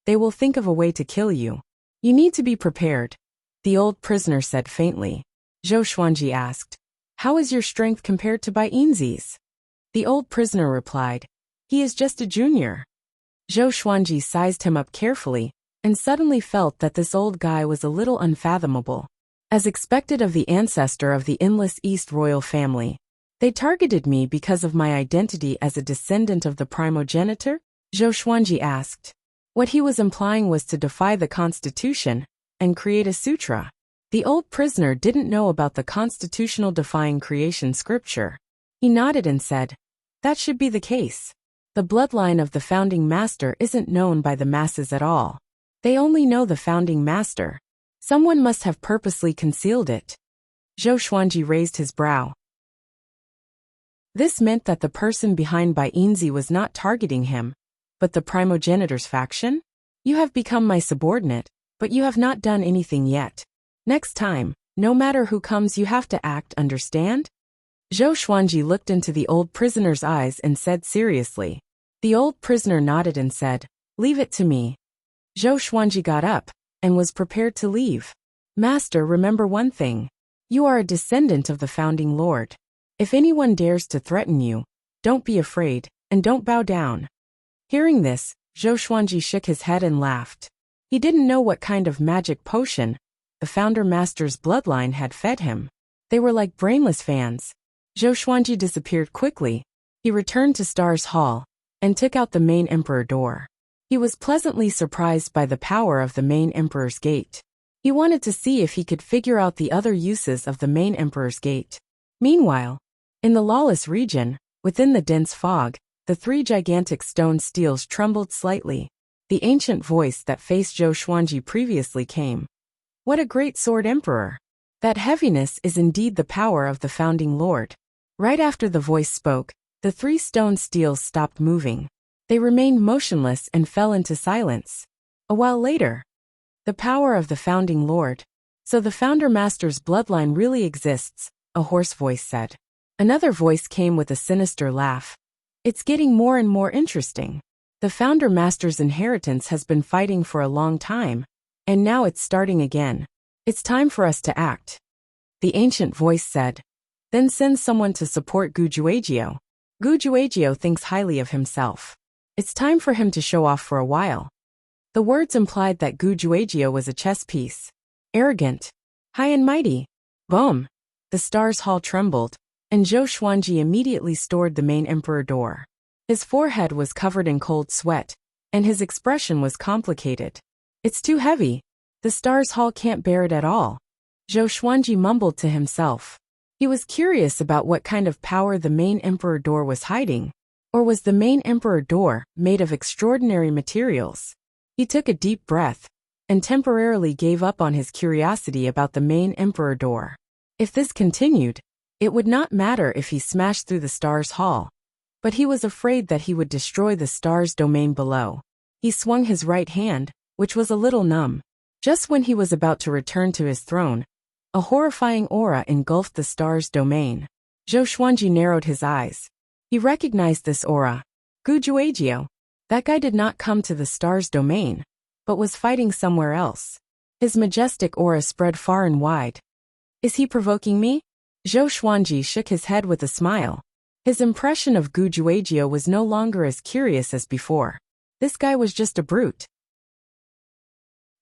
they will think of a way to kill you. You need to be prepared, the old prisoner said faintly. Zhou Xuanji asked, "How is your strength compared to Bai Yinzi's?" The old prisoner replied, "He is just a junior." Zhou Xuanji sized him up carefully, and suddenly felt that this old guy was a little unfathomable. As expected of the ancestor of the Endless East royal family, they targeted me because of my identity as a descendant of the primogenitor? Zhou Xuanji asked. What he was implying was to defy the constitution and create a sutra. The old prisoner didn't know about the constitutional defying creation scripture. He nodded and said, "That should be the case. The bloodline of the founding master isn't known by the masses at all. They only know the founding master. Someone must have purposely concealed it." Zhou Xuanji raised his brow. This meant that the person behind Bai Yinzi was not targeting him, but the primogenitor's faction? "You have become my subordinate, but you have not done anything yet. Next time, no matter who comes, you have to act, understand?" Zhou Xuanji looked into the old prisoner's eyes and said seriously. The old prisoner nodded and said, "Leave it to me." Zhou Xuanji got up and was prepared to leave. "Master, remember one thing. You are a descendant of the founding lord. If anyone dares to threaten you, don't be afraid, and don't bow down." Hearing this, Zhou Xuanji shook his head and laughed. He didn't know what kind of magic potion the founder master's bloodline had fed him. They were like brainless fans. Zhou Xuanji disappeared quickly. He returned to Stars Hall and took out the main emperor door. He was pleasantly surprised by the power of the main emperor's gate. He wanted to see if he could figure out the other uses of the main emperor's gate. Meanwhile, in the lawless region, within the dense fog, the three gigantic stone steels trembled slightly. The ancient voice that faced Zhou Xuanji previously came. "What a great sword emperor! That heaviness is indeed the power of the founding lord." Right after the voice spoke, the three stone steels stopped moving. They remained motionless and fell into silence. A while later, "The power of the founding lord. So the founder master's bloodline really exists," a hoarse voice said. Another voice came with a sinister laugh. "It's getting more and more interesting. The founder master's inheritance has been fighting for a long time, and now it's starting again. It's time for us to act." The ancient voice said. "Then send someone to support Gu Juejiao. Gu Juejiao thinks highly of himself. It's time for him to show off for a while." The words implied that Gu Juejiao was a chess piece. Arrogant. High and mighty. Boom! The Stars Hall trembled, and Zhou Xuanji immediately stored the main emperor door. His forehead was covered in cold sweat, and his expression was complicated. "It's too heavy. The Stars Hall can't bear it at all." Zhou Xuanji mumbled to himself. He was curious about what kind of power the main emperor door was hiding. Or was the main emperor door made of extraordinary materials? He took a deep breath and temporarily gave up on his curiosity about the main emperor door. If this continued, it would not matter if he smashed through the Stars Hall. But he was afraid that he would destroy the Stars domain below. He swung his right hand, which was a little numb. Just when he was about to return to his throne, a horrifying aura engulfed the Stars domain. Zhou Xuanji narrowed his eyes. He recognized this aura. Gu Juejiao. That guy did not come to the Stars domain, but was fighting somewhere else. His majestic aura spread far and wide. Is he provoking me? Zhou Xuanji shook his head with a smile. His impression of Gu Juejiao was no longer as curious as before. This guy was just a brute.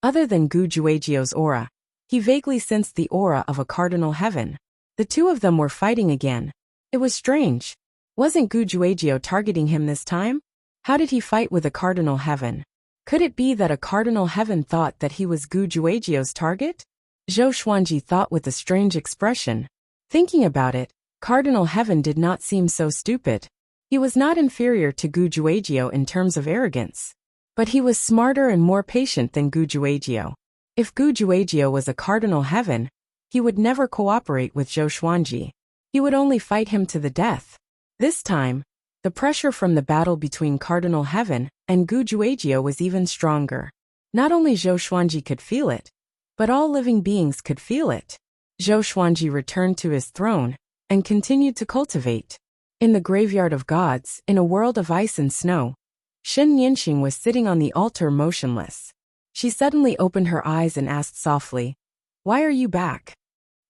Other than Gu Juejiao's aura, he vaguely sensed the aura of a cardinal heaven. The two of them were fighting again. It was strange. Wasn't Gu Juejiao targeting him this time? How did he fight with a cardinal heaven? Could it be that a cardinal heaven thought that he was Gu Juejiao's target? Zhou Xuanji thought with a strange expression. Thinking about it, cardinal heaven did not seem so stupid. He was not inferior to Gu Juejiao in terms of arrogance. But he was smarter and more patient than Gu Juejiao. If Gu Juejiao was a cardinal heaven, he would never cooperate with Zhou Xuanji. He would only fight him to the death. This time, the pressure from the battle between Cardinal Heaven and Gu Juejiao was even stronger. Not only Zhou Xuanji could feel it, but all living beings could feel it. Zhou Xuanji returned to his throne and continued to cultivate. In the graveyard of gods, in a world of ice and snow, Shen Nianxing was sitting on the altar motionless. She suddenly opened her eyes and asked softly, "Why are you back?"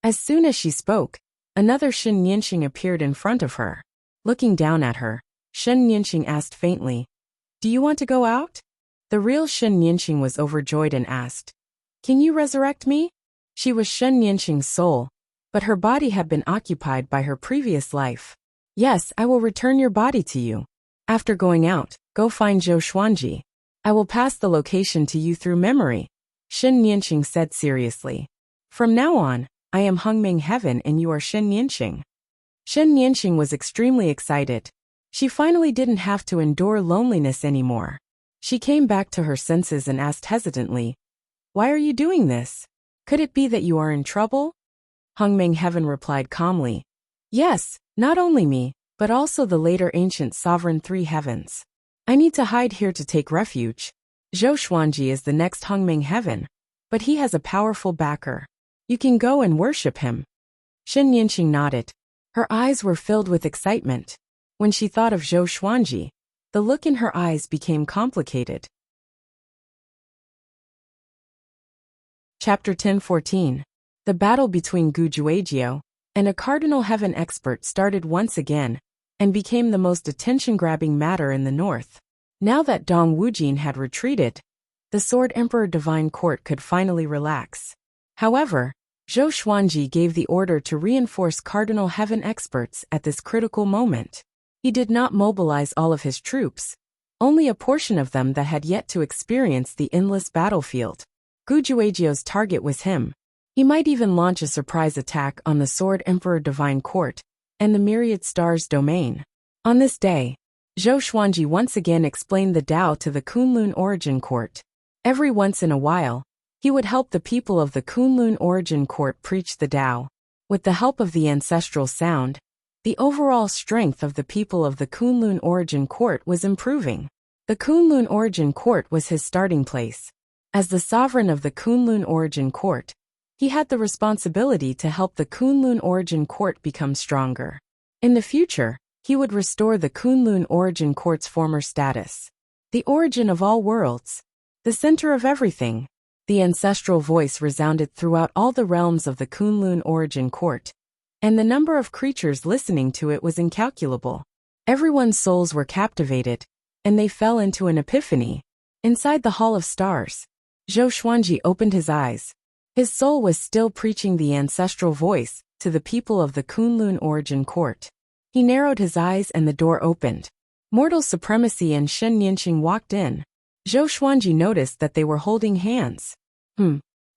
As soon as she spoke, another Shen Nianxing appeared in front of her. Looking down at her, Shen Nianxing asked faintly, "Do you want to go out?" The real Shen Nianxing was overjoyed and asked, "Can you resurrect me?" She was Shen Nianxing's soul, but her body had been occupied by her previous life. "Yes, I will return your body to you. After going out, go find Zhou Xuanji. I will pass the location to you through memory," Shen Nianxing said seriously. "From now on, I am Hongming Heaven and you are Shen Nianxing." Shen Nianxing was extremely excited. She finally didn't have to endure loneliness anymore. She came back to her senses and asked hesitantly, "Why are you doing this? Could it be that you are in trouble?" Hongming Heaven replied calmly, "Yes, not only me, but also the later ancient sovereign three heavens. I need to hide here to take refuge. Zhou Xuanji is the next Hongming Heaven, but he has a powerful backer. You can go and worship him." Shen Nianxing nodded. Her eyes were filled with excitement. When she thought of Zhou Xuanji, the look in her eyes became complicated. Chapter 10:14. The battle between Gu Juejiao and a cardinal heaven expert started once again, and became the most attention-grabbing matter in the north. Now that Dong Wujin had retreated, the Sword Emperor Divine Court could finally relax. However, Zhou Xuanji gave the order to reinforce cardinal heaven experts at this critical moment. He did not mobilize all of his troops, only a portion of them that had yet to experience the endless battlefield. Gu Juejiao's target was him. He might even launch a surprise attack on the Sword Emperor Divine Court and the Myriad Stars domain. On this day, Zhou Xuanji once again explained the Tao to the Kunlun Origin Court. Every once in a while, he would help the people of the Kunlun Origin Court preach the Tao. With the help of the ancestral sound, the overall strength of the people of the Kunlun Origin Court was improving. The Kunlun Origin Court was his starting place. As the sovereign of the Kunlun Origin Court, he had the responsibility to help the Kunlun Origin Court become stronger. In the future, he would restore the Kunlun Origin Court's former status. The origin of all worlds, the center of everything. The ancestral voice resounded throughout all the realms of the Kunlun Origin Court, and the number of creatures listening to it was incalculable. Everyone's souls were captivated, and they fell into an epiphany. Inside the Hall of Stars, Zhou Xuanji opened his eyes. His soul was still preaching the ancestral voice to the people of the Kunlun Origin Court. He narrowed his eyes and the door opened. Mortal Supremacy and Shen Nianxing walked in. Zhou Xuanji noticed that they were holding hands.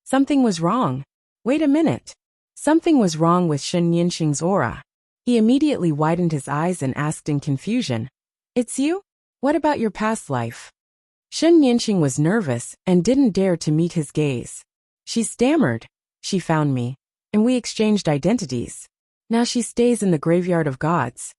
Something was wrong. Wait a minute. Something was wrong with Shen Nianxing's aura. He immediately widened his eyes and asked in confusion, "It's you? What about your past life?" Shen Nianxing was nervous and didn't dare to meet his gaze. She stammered, "She found me, and we exchanged identities. Now she stays in the graveyard of gods."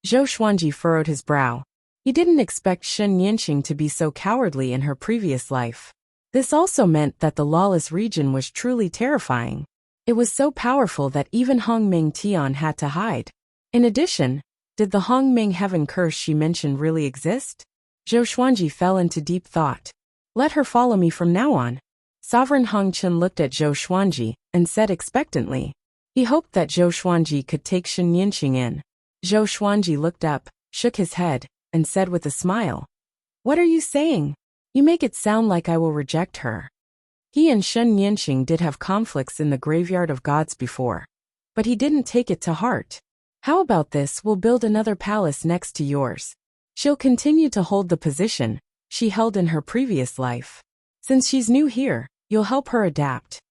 Zhou Xuanji furrowed his brow. He didn't expect Shen Nianxing to be so cowardly in her previous life. This also meant that the lawless region was truly terrifying. It was so powerful that even Hongming Tian had to hide. In addition, did the Hongming heaven curse she mentioned really exist? Zhou Xuanji fell into deep thought. "Let her follow me from now on." Sovereign Hong Chen looked at Zhou Xuanji and said expectantly. He hoped that Zhou Xuanji could take Shen Nianxing in. Zhou Xuanji looked up, shook his head, and said with a smile, "What are you saying? You make it sound like I will reject her." He and Shen Nianxing did have conflicts in the graveyard of gods before, but he didn't take it to heart. "How about this? We'll build another palace next to yours. She'll continue to hold the position she held in her previous life. Since she's new here, you'll help her adapt."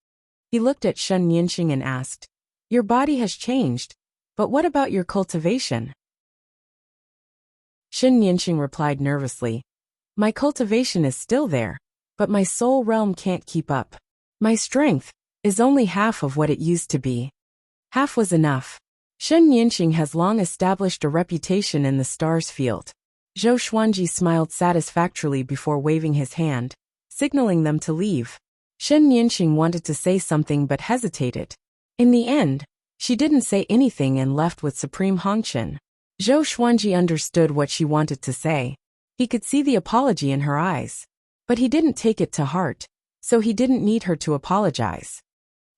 He looked at Shen Nianxing and asked, "Your body has changed, but what about your cultivation?" Shen Nianxing replied nervously, "My cultivation is still there, but my soul realm can't keep up. My strength is only half of what it used to be." Half was enough. Shen Nianxing has long established a reputation in the stars field. Zhou Xuanji smiled satisfactorily before waving his hand, signaling them to leave. Shen Nianxing wanted to say something but hesitated. In the end, she didn't say anything and left with Supreme Hongqian. Zhou Xuanji understood what she wanted to say. He could see the apology in her eyes. But he didn't take it to heart, so he didn't need her to apologize.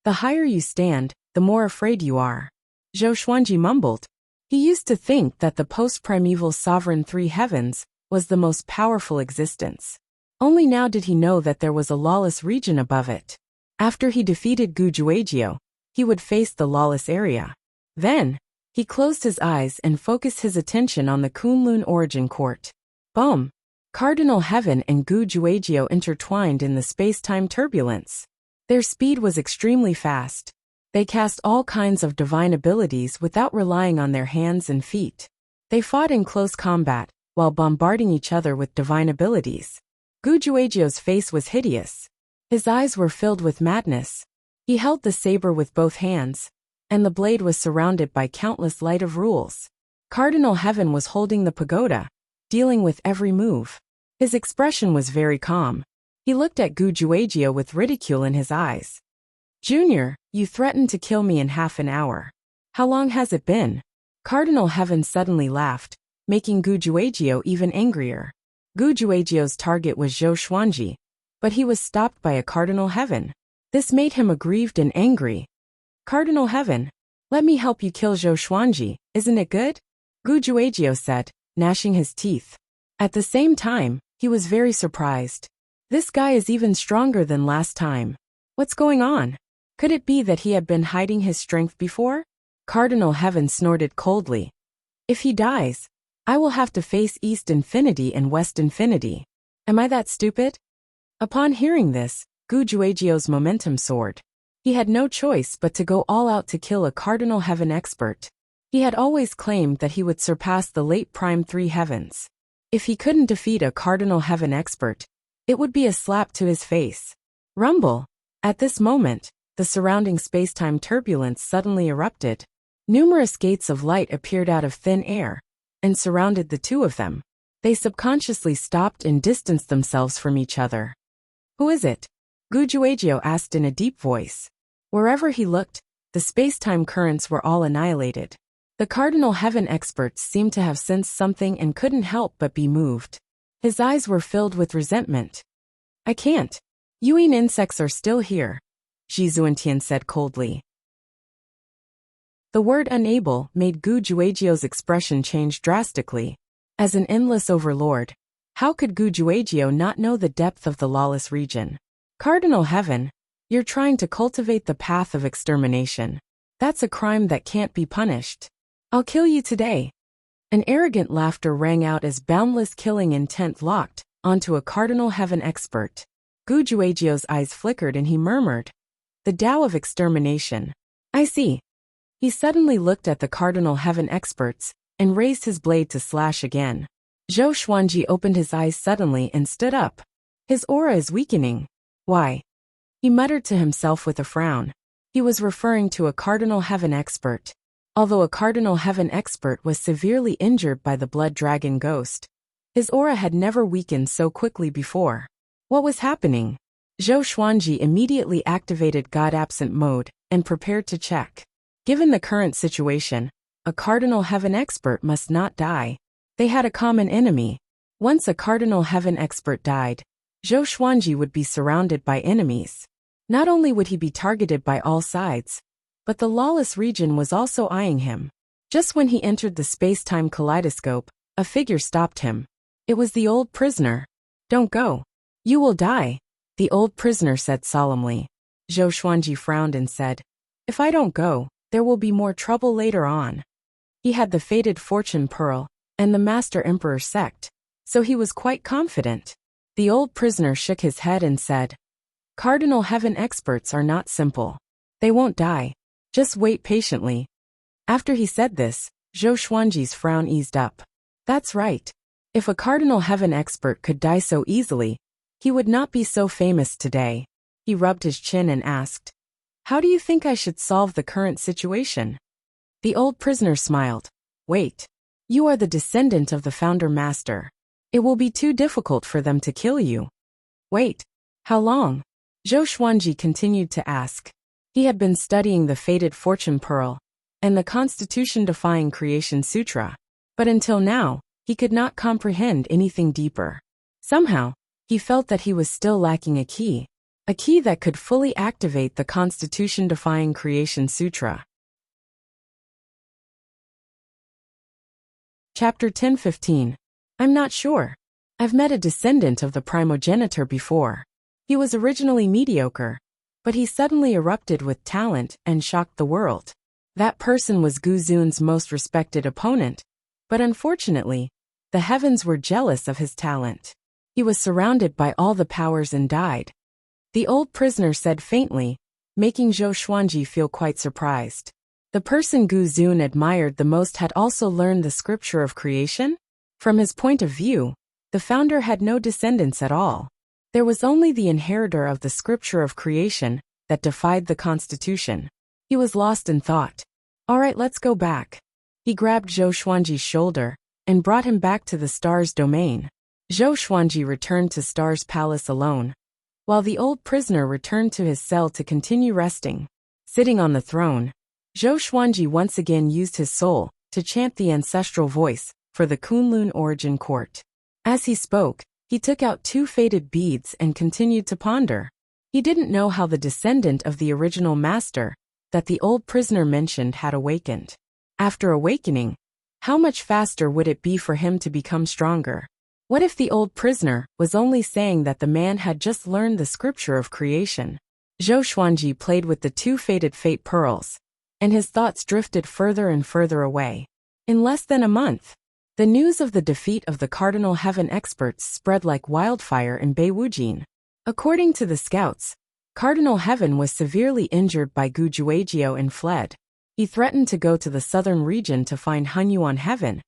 The higher you stand, the more afraid you are. Zhou Xuanji mumbled. He used to think that the post-primeval sovereign three heavens was the most powerful existence. Only now did he know that there was a lawless region above it. After he defeated Gu Juejiu, he would face the lawless area. Then, he closed his eyes and focused his attention on the Kunlun origin court. Boom! Cardinal Heaven and Gu Juejiu intertwined in the space-time turbulence. Their speed was extremely fast. They cast all kinds of divine abilities without relying on their hands and feet. They fought in close combat, while bombarding each other with divine abilities. Gu Juejiu's face was hideous. His eyes were filled with madness. He held the saber with both hands, and the blade was surrounded by countless light of rules. Cardinal Heaven was holding the pagoda, dealing with every move. His expression was very calm. He looked at Gu Juejiu with ridicule in his eyes. Junior, you threatened to kill me in half an hour. How long has it been? Cardinal Heaven suddenly laughed, making Gu Juejiu even angrier. Gu Juejiu's target was Zhou Xuanji, but he was stopped by a Cardinal Heaven. This made him aggrieved and angry. Cardinal Heaven, let me help you kill Zhou Xuanji, isn't it good? Gu Juejiu said, gnashing his teeth. At the same time, he was very surprised. This guy is even stronger than last time. What's going on? Could it be that he had been hiding his strength before? Cardinal Heaven snorted coldly. If he dies, I will have to face East Infinity and West Infinity. Am I that stupid? Upon hearing this, Gu Juejiu's momentum soared. He had no choice but to go all out to kill a Cardinal Heaven expert. He had always claimed that he would surpass the late Prime Three Heavens. If he couldn't defeat a Cardinal Heaven expert, it would be a slap to his face. Rumble! At this moment, the surrounding space-time turbulence suddenly erupted. Numerous gates of light appeared out of thin air and surrounded the two of them. They subconsciously stopped and distanced themselves from each other. Who is it? Gu Juejiu asked in a deep voice. Wherever he looked, the space-time currents were all annihilated. The Cardinal Heaven experts seemed to have sensed something and couldn't help but be moved. His eyes were filled with resentment. I can't. Yuan insects are still here, Zhi Zuantian said coldly. The word unable made Gu Juejiu's expression change drastically. As an endless overlord, how could Gu Juejiu not know the depth of the lawless region? Cardinal Heaven, you're trying to cultivate the path of extermination. That's a crime that can't be punished. I'll kill you today. An arrogant laughter rang out as boundless killing intent locked onto a Cardinal Heaven expert. Gu Juejiu's eyes flickered and he murmured, the Tao of extermination. I see. He suddenly looked at the Cardinal Heaven experts and raised his blade to slash again. Zhou Xuanji opened his eyes suddenly and stood up. His aura is weakening. Why? He muttered to himself with a frown. He was referring to a Cardinal Heaven expert. Although a Cardinal Heaven expert was severely injured by the Blood Dragon Ghost, his aura had never weakened so quickly before. What was happening? Zhou Xuanji immediately activated God-Absent mode and prepared to check. Given the current situation, a Cardinal Heaven expert must not die. They had a common enemy. Once a Cardinal Heaven expert died, Zhou Xuanji would be surrounded by enemies. Not only would he be targeted by all sides, but the lawless region was also eyeing him. Just when he entered the space-time kaleidoscope, a figure stopped him. It was the old prisoner. Don't go. You will die, the old prisoner said solemnly. Zhou Xuanji frowned and said, if I don't go, there will be more trouble later on. He had the fated fortune pearl and the Master Emperor sect, so he was quite confident. The old prisoner shook his head and said, Cardinal Heaven experts are not simple. They won't die. Just wait patiently. After he said this, Zhou Xuanji's frown eased up. That's right. If a Cardinal Heaven expert could die so easily, he would not be so famous today. He rubbed his chin and asked, how do you think I should solve the current situation? The old prisoner smiled. Wait. You are the descendant of the Founder Master. It will be too difficult for them to kill you. Wait. How long? Zhou Xuanji continued to ask. He had been studying the fated fortune pearl and the constitution-defying creation sutra, but until now, he could not comprehend anything deeper. Somehow, he felt that he was still lacking a key that could fully activate the constitution-defying creation sutra. Chapter 10:15. I'm not sure. I've met a descendant of the primogenitor before. He was originally mediocre, but he suddenly erupted with talent and shocked the world. That person was Gu Zun's most respected opponent, but unfortunately, the heavens were jealous of his talent. He was surrounded by all the powers and died. The old prisoner said faintly, making Zhou Xuanji feel quite surprised. The person Gu Zun admired the most had also learned the scripture of creation? From his point of view, the founder had no descendants at all. There was only the inheritor of the scripture of creation that defied the constitution. He was lost in thought. All right, let's go back. He grabbed Zhou Xuanji's shoulder and brought him back to the star's domain. Zhou Xuanji returned to Star's palace alone, while the old prisoner returned to his cell to continue resting. Sitting on the throne, Zhou Xuanji once again used his soul to chant the ancestral voice for the Kunlun origin court. As he spoke, he took out 2 faded beads and continued to ponder. He didn't know how the descendant of the original master that the old prisoner mentioned had awakened. After awakening, how much faster would it be for him to become stronger? What if the old prisoner was only saying that the man had just learned the scripture of creation? Zhou Xuanji played with the 2 faded fate pearls, and his thoughts drifted further and further away. In less than a month, the news of the defeat of the Cardinal Heaven experts spread like wildfire in Beiwujin. According to the scouts, Cardinal Heaven was severely injured by Gu Juejiao and fled. He threatened to go to the southern region to find Hunyuan Heaven,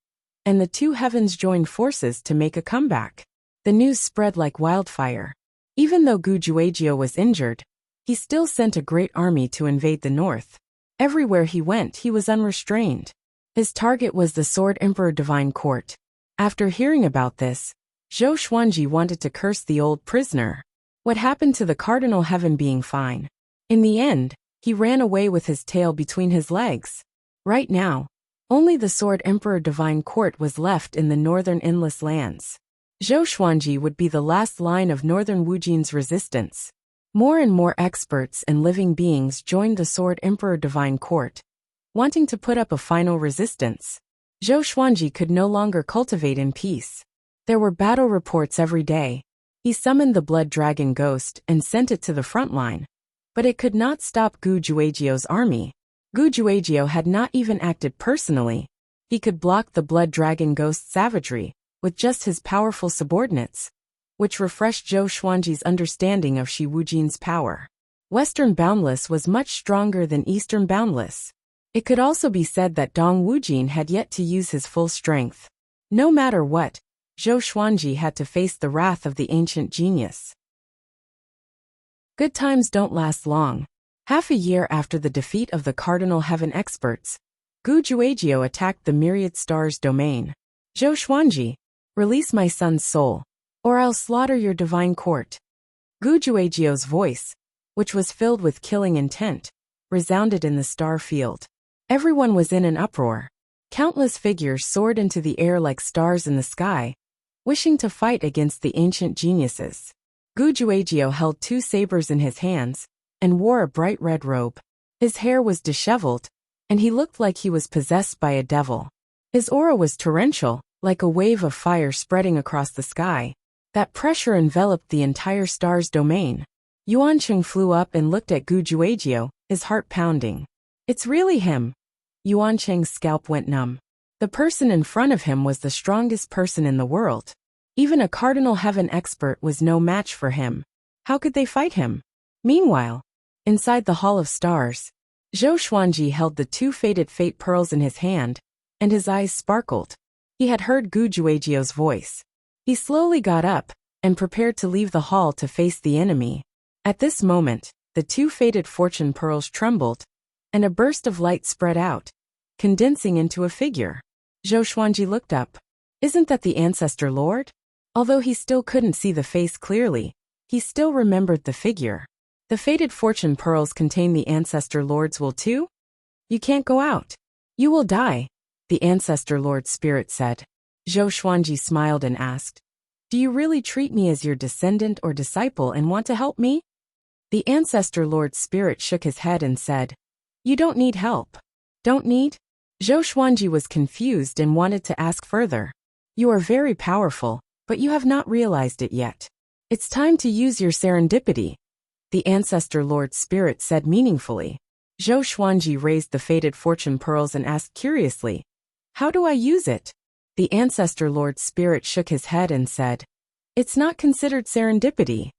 and the 2 heavens joined forces to make a comeback. The news spread like wildfire. Even though Gu Juejiao was injured, he still sent a great army to invade the north. Everywhere he went, he was unrestrained. His target was the Sword Emperor Divine Court. After hearing about this, Zhou Xuanji wanted to curse the old prisoner. What happened to the Cardinal Heaven being fine? In the end, he ran away with his tail between his legs. Right now, only the Sword Emperor Divine Court was left in the northern endless lands. Zhou Xuanji would be the last line of northern Wujin's resistance. More and more experts and living beings joined the Sword Emperor Divine Court, wanting to put up a final resistance. Zhou Xuanji could no longer cultivate in peace. There were battle reports every day. He summoned the Blood Dragon Ghost and sent it to the front line, but it could not stop Gu Juejiao's army. Gu Juejiao had not even acted personally. He could block the Blood Dragon Ghost's savagery with just his powerful subordinates, which refreshed Zhou Xuanji's understanding of Shi Wujin's power. Western Boundless was much stronger than Eastern Boundless. It could also be said that Dong Wujin had yet to use his full strength. No matter what, Zhou Xuanji had to face the wrath of the ancient genius. Good times don't last long. Half a year after the defeat of the Cardinal Heaven experts, Gu Juejiao attacked the Myriad Stars domain. Zhou Xuanji, release my son's soul, or I'll slaughter your divine court. Gu Juejiao's voice, which was filled with killing intent, resounded in the star field. Everyone was in an uproar. Countless figures soared into the air like stars in the sky, wishing to fight against the ancient geniuses. Gu Juejiao held 2 sabers in his hands and wore a bright red robe. His hair was disheveled, and he looked like he was possessed by a devil. His aura was torrential, like a wave of fire spreading across the sky. That pressure enveloped the entire star's domain. Yuancheng flew up and looked at Gu Juejiao, his heart pounding. It's really him. Yuancheng's scalp went numb. The person in front of him was the strongest person in the world. Even a Cardinal Heaven expert was no match for him. How could they fight him? Meanwhile, inside the Hall of Stars, Zhou Xuanji held the 2 faded fate pearls in his hand, and his eyes sparkled. He had heard Gu Juejiao's voice. He slowly got up and prepared to leave the hall to face the enemy. At this moment, the 2 faded fortune pearls trembled, and a burst of light spread out, condensing into a figure. Zhou Xuanji looked up. Isn't that the ancestor lord? Although he still couldn't see the face clearly, he still remembered the figure. The fated fortune pearls contain the ancestor lord's will too? You can't go out. You will die, the ancestor lord's spirit said. Zhou Xuanji smiled and asked, do you really treat me as your descendant or disciple and want to help me? The ancestor lord's spirit shook his head and said, you don't need help. Don't need? Zhou Xuanji was confused and wanted to ask further. You are very powerful, but you have not realized it yet. It's time to use your serendipity, the ancestor lord's spirit said meaningfully. Zhou Xuanji raised the fated fortune pearls and asked curiously, how do I use it? The ancestor lord's spirit shook his head and said, it's not considered serendipity.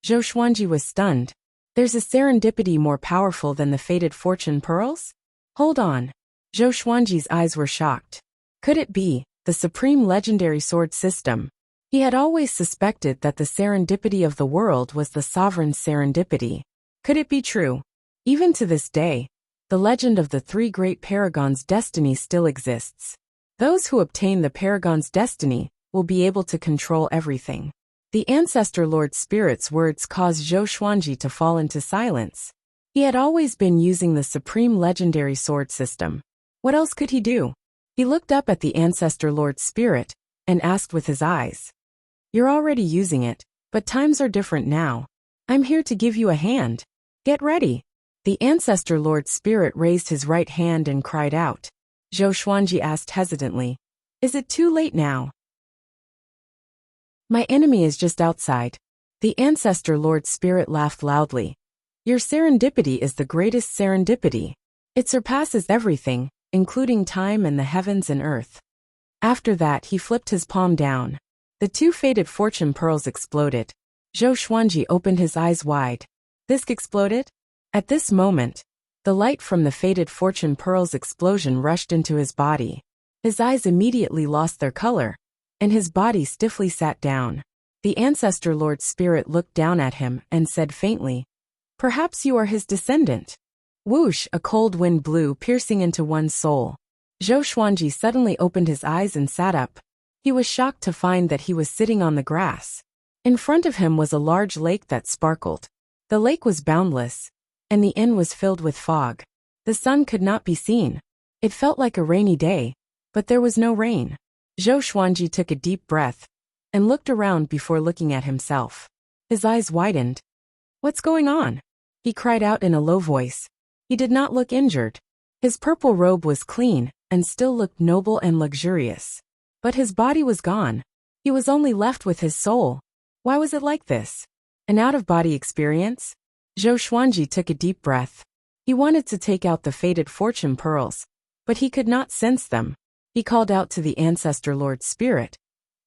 Zhou Xuanji was stunned. There's a serendipity more powerful than the fated fortune pearls? Hold on. Zhou Xuanji's eyes were shocked. Could it be the supreme legendary sword system? He had always suspected that the serendipity of the world was the sovereign's serendipity. Could it be true? Even to this day, the legend of the three great paragons' destiny still exists. Those who obtain the paragon's destiny will be able to control everything. The ancestor lord's spirit's words caused Zhou Xuanji to fall into silence. He had always been using the supreme legendary sword system. What else could he do? He looked up at the ancestor lord's spirit and asked with his eyes, you're already using it, but times are different now. I'm here to give you a hand. Get ready. The ancestor lord's spirit raised his right hand and cried out. Zhou Xuanji asked hesitantly, is it too late now? My enemy is just outside. The ancestor lord's spirit laughed loudly. Your serendipity is the greatest serendipity. It surpasses everything, including time and the heavens and earth. After that he flipped his palm down. The two fated fortune pearls exploded. Zhou Xuanji opened his eyes wide. This exploded? At this moment, the light from the fated fortune pearls explosion rushed into his body. His eyes immediately lost their color, and his body stiffly sat down. The ancestor lord's spirit looked down at him and said faintly, perhaps you are his descendant. Whoosh, a cold wind blew, piercing into one's soul. Zhou Xuanji suddenly opened his eyes and sat up. He was shocked to find that he was sitting on the grass. In front of him was a large lake that sparkled. The lake was boundless, and the inn was filled with fog. The sun could not be seen. It felt like a rainy day, but there was no rain. Zhou Xuanji took a deep breath and looked around before looking at himself. His eyes widened. What's going on? He cried out in a low voice. He did not look injured. His purple robe was clean and still looked noble and luxurious. But his body was gone. He was only left with his soul. Why was it like this? An out-of-body experience? Zhou Xuanji took a deep breath. He wanted to take out the fated fortune pearls, but he could not sense them. He called out to the ancestor lord's spirit,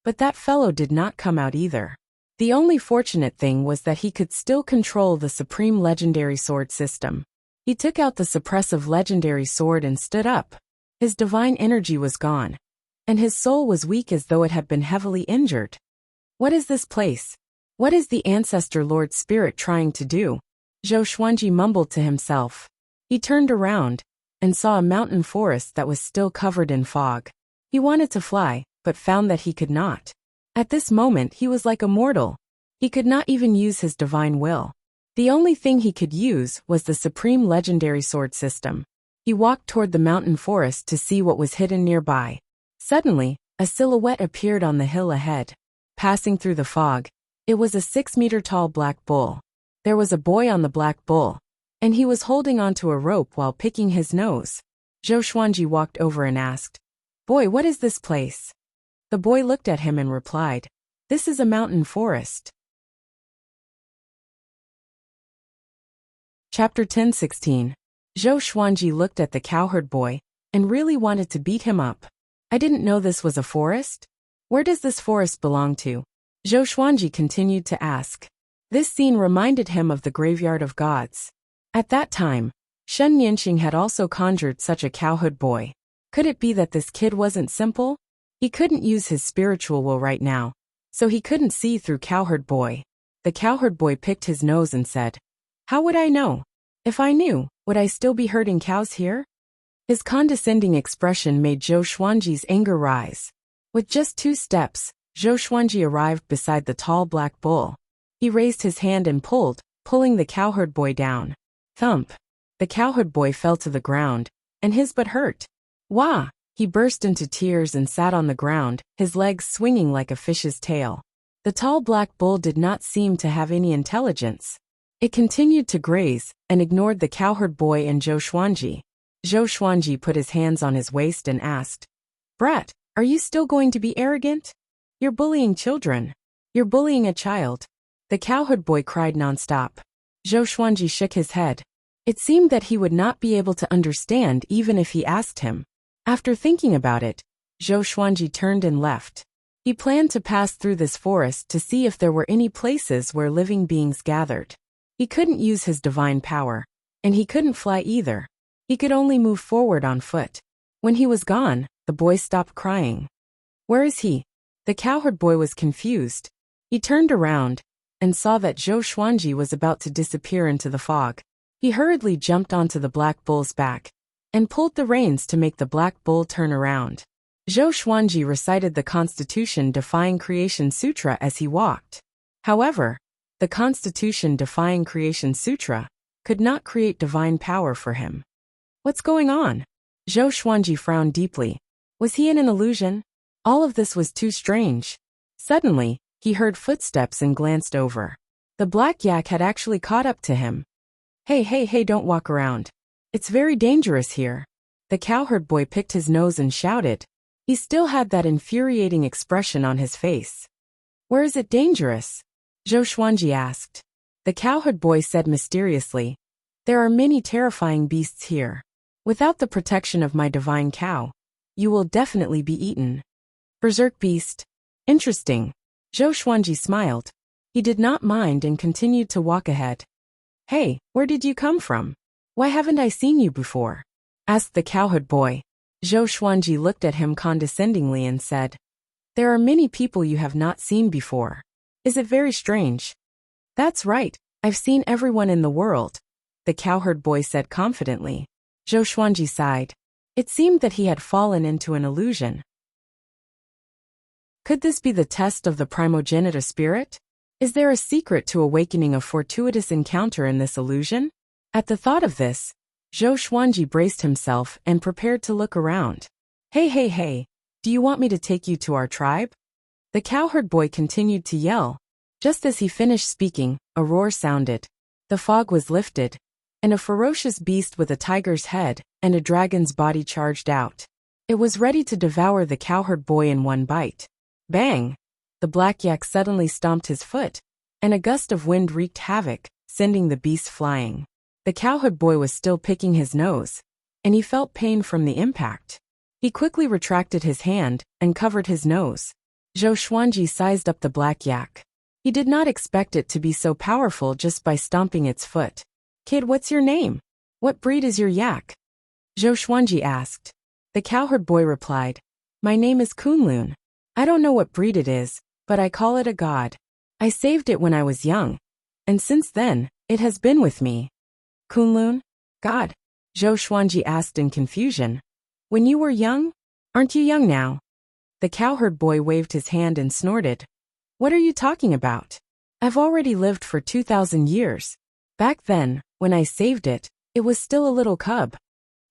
but that fellow did not come out either. The only fortunate thing was that he could still control the supreme legendary sword system. He took out the suppressive legendary sword and stood up. His divine energy was gone, and his soul was weak as though it had been heavily injured. What is this place? What is the ancestor lord's spirit trying to do? Zhou Xuanji mumbled to himself. He turned around and saw a mountain forest that was still covered in fog. He wanted to fly, but found that he could not. At this moment he was like a mortal. He could not even use his divine will. The only thing he could use was the supreme legendary sword system. He walked toward the mountain forest to see what was hidden nearby. Suddenly, a silhouette appeared on the hill ahead. Passing through the fog, it was a 6-meter-tall black bull. There was a boy on the black bull, and he was holding onto a rope while picking his nose. Zhou Xuanji walked over and asked, "Boy, what is this place?" The boy looked at him and replied, "This is a mountain forest." Chapter 10:16. Zhou Xuanji looked at the cowherd boy and really wanted to beat him up. "I didn't know this was a forest. Where does this forest belong to?" Zhou Xuanji continued to ask. This scene reminded him of the graveyard of gods. At that time, Shen Nianqing had also conjured such a cowherd boy. Could it be that this kid wasn't simple? He couldn't use his spiritual will right now, so he couldn't see through cowherd boy. The cowherd boy picked his nose and said, "How would I know? If I knew, would I still be herding cows here?" His condescending expression made Zhou Xuanji's anger rise. With just 2 steps, Zhou Xuanji arrived beside the tall black bull. He raised his hand and pulled pulling the cowherd boy down. Thump! The cowherd boy fell to the ground, and his butt hurt. Wah! He burst into tears and sat on the ground, his legs swinging like a fish's tail. The tall black bull did not seem to have any intelligence. It continued to graze, and ignored the cowherd boy and Zhou Xuanji. Zhou Xuanji put his hands on his waist and asked, "Brat, are you still going to be arrogant? You're bullying children. You're bullying a child." The cowherd boy cried nonstop. Zhou Xuanji shook his head. It seemed that he would not be able to understand even if he asked him. After thinking about it, Zhou Xuanji turned and left. He planned to pass through this forest to see if there were any places where living beings gathered. He couldn't use his divine power, and he couldn't fly either. He could only move forward on foot. When he was gone, the boy stopped crying. "Where is he?" The cowherd boy was confused. He turned around and saw that Zhou Xuanji was about to disappear into the fog. He hurriedly jumped onto the black bull's back and pulled the reins to make the black bull turn around. Zhou Xuanji recited the Constitution-defying Creation Sutra as he walked. However, the Constitution-defying Creation Sutra could not create divine power for him. What's going on? Zhou Xuanji frowned deeply. Was he in an illusion? All of this was too strange. Suddenly, he heard footsteps and glanced over. The black yak had actually caught up to him. Hey, don't walk around. It's very dangerous here." The cowherd boy picked his nose and shouted. He still had that infuriating expression on his face. "Where is it dangerous?" Zhou Xuanji asked. The cowherd boy said mysteriously, "There are many terrifying beasts here. Without the protection of my divine cow, you will definitely be eaten." Berserk beast. Interesting. Zhou Xuanji smiled. He did not mind and continued to walk ahead. "Hey, where did you come from? Why haven't I seen you before?" asked the cowherd boy. Zhou Xuanji looked at him condescendingly and said, "There are many people you have not seen before. Is it very strange?" "That's right, I've seen everyone in the world," the cowherd boy said confidently. Zhou Xuanji sighed. It seemed that he had fallen into an illusion. Could this be the test of the primogenitor spirit? Is there a secret to awakening a fortuitous encounter in this illusion? At the thought of this, Zhou Xuanji braced himself and prepared to look around. Hey, do you want me to take you to our tribe?" The cowherd boy continued to yell. Just as he finished speaking, a roar sounded. The fog was lifted, and a ferocious beast with a tiger's head and a dragon's body charged out. It was ready to devour the cowherd boy in one bite. Bang! The black yak suddenly stomped his foot, and a gust of wind wreaked havoc, sending the beast flying. The cowherd boy was still picking his nose, and he felt pain from the impact. He quickly retracted his hand and covered his nose. Zhou Xuanji sized up the black yak. He did not expect it to be so powerful just by stomping its foot. "Kid, what's your name? What breed is your yak?" Zhou Xuanji asked. The cowherd boy replied, "My name is Kunlun. I don't know what breed it is, but I call it a god. I saved it when I was young, and since then, it has been with me." "Kunlun? God?" Zhou Xuanji asked in confusion. "When you were young? Aren't you young now?" The cowherd boy waved his hand and snorted. "What are you talking about? I've already lived for 2,000 years. Back then, when I saved it, it was still a little cub."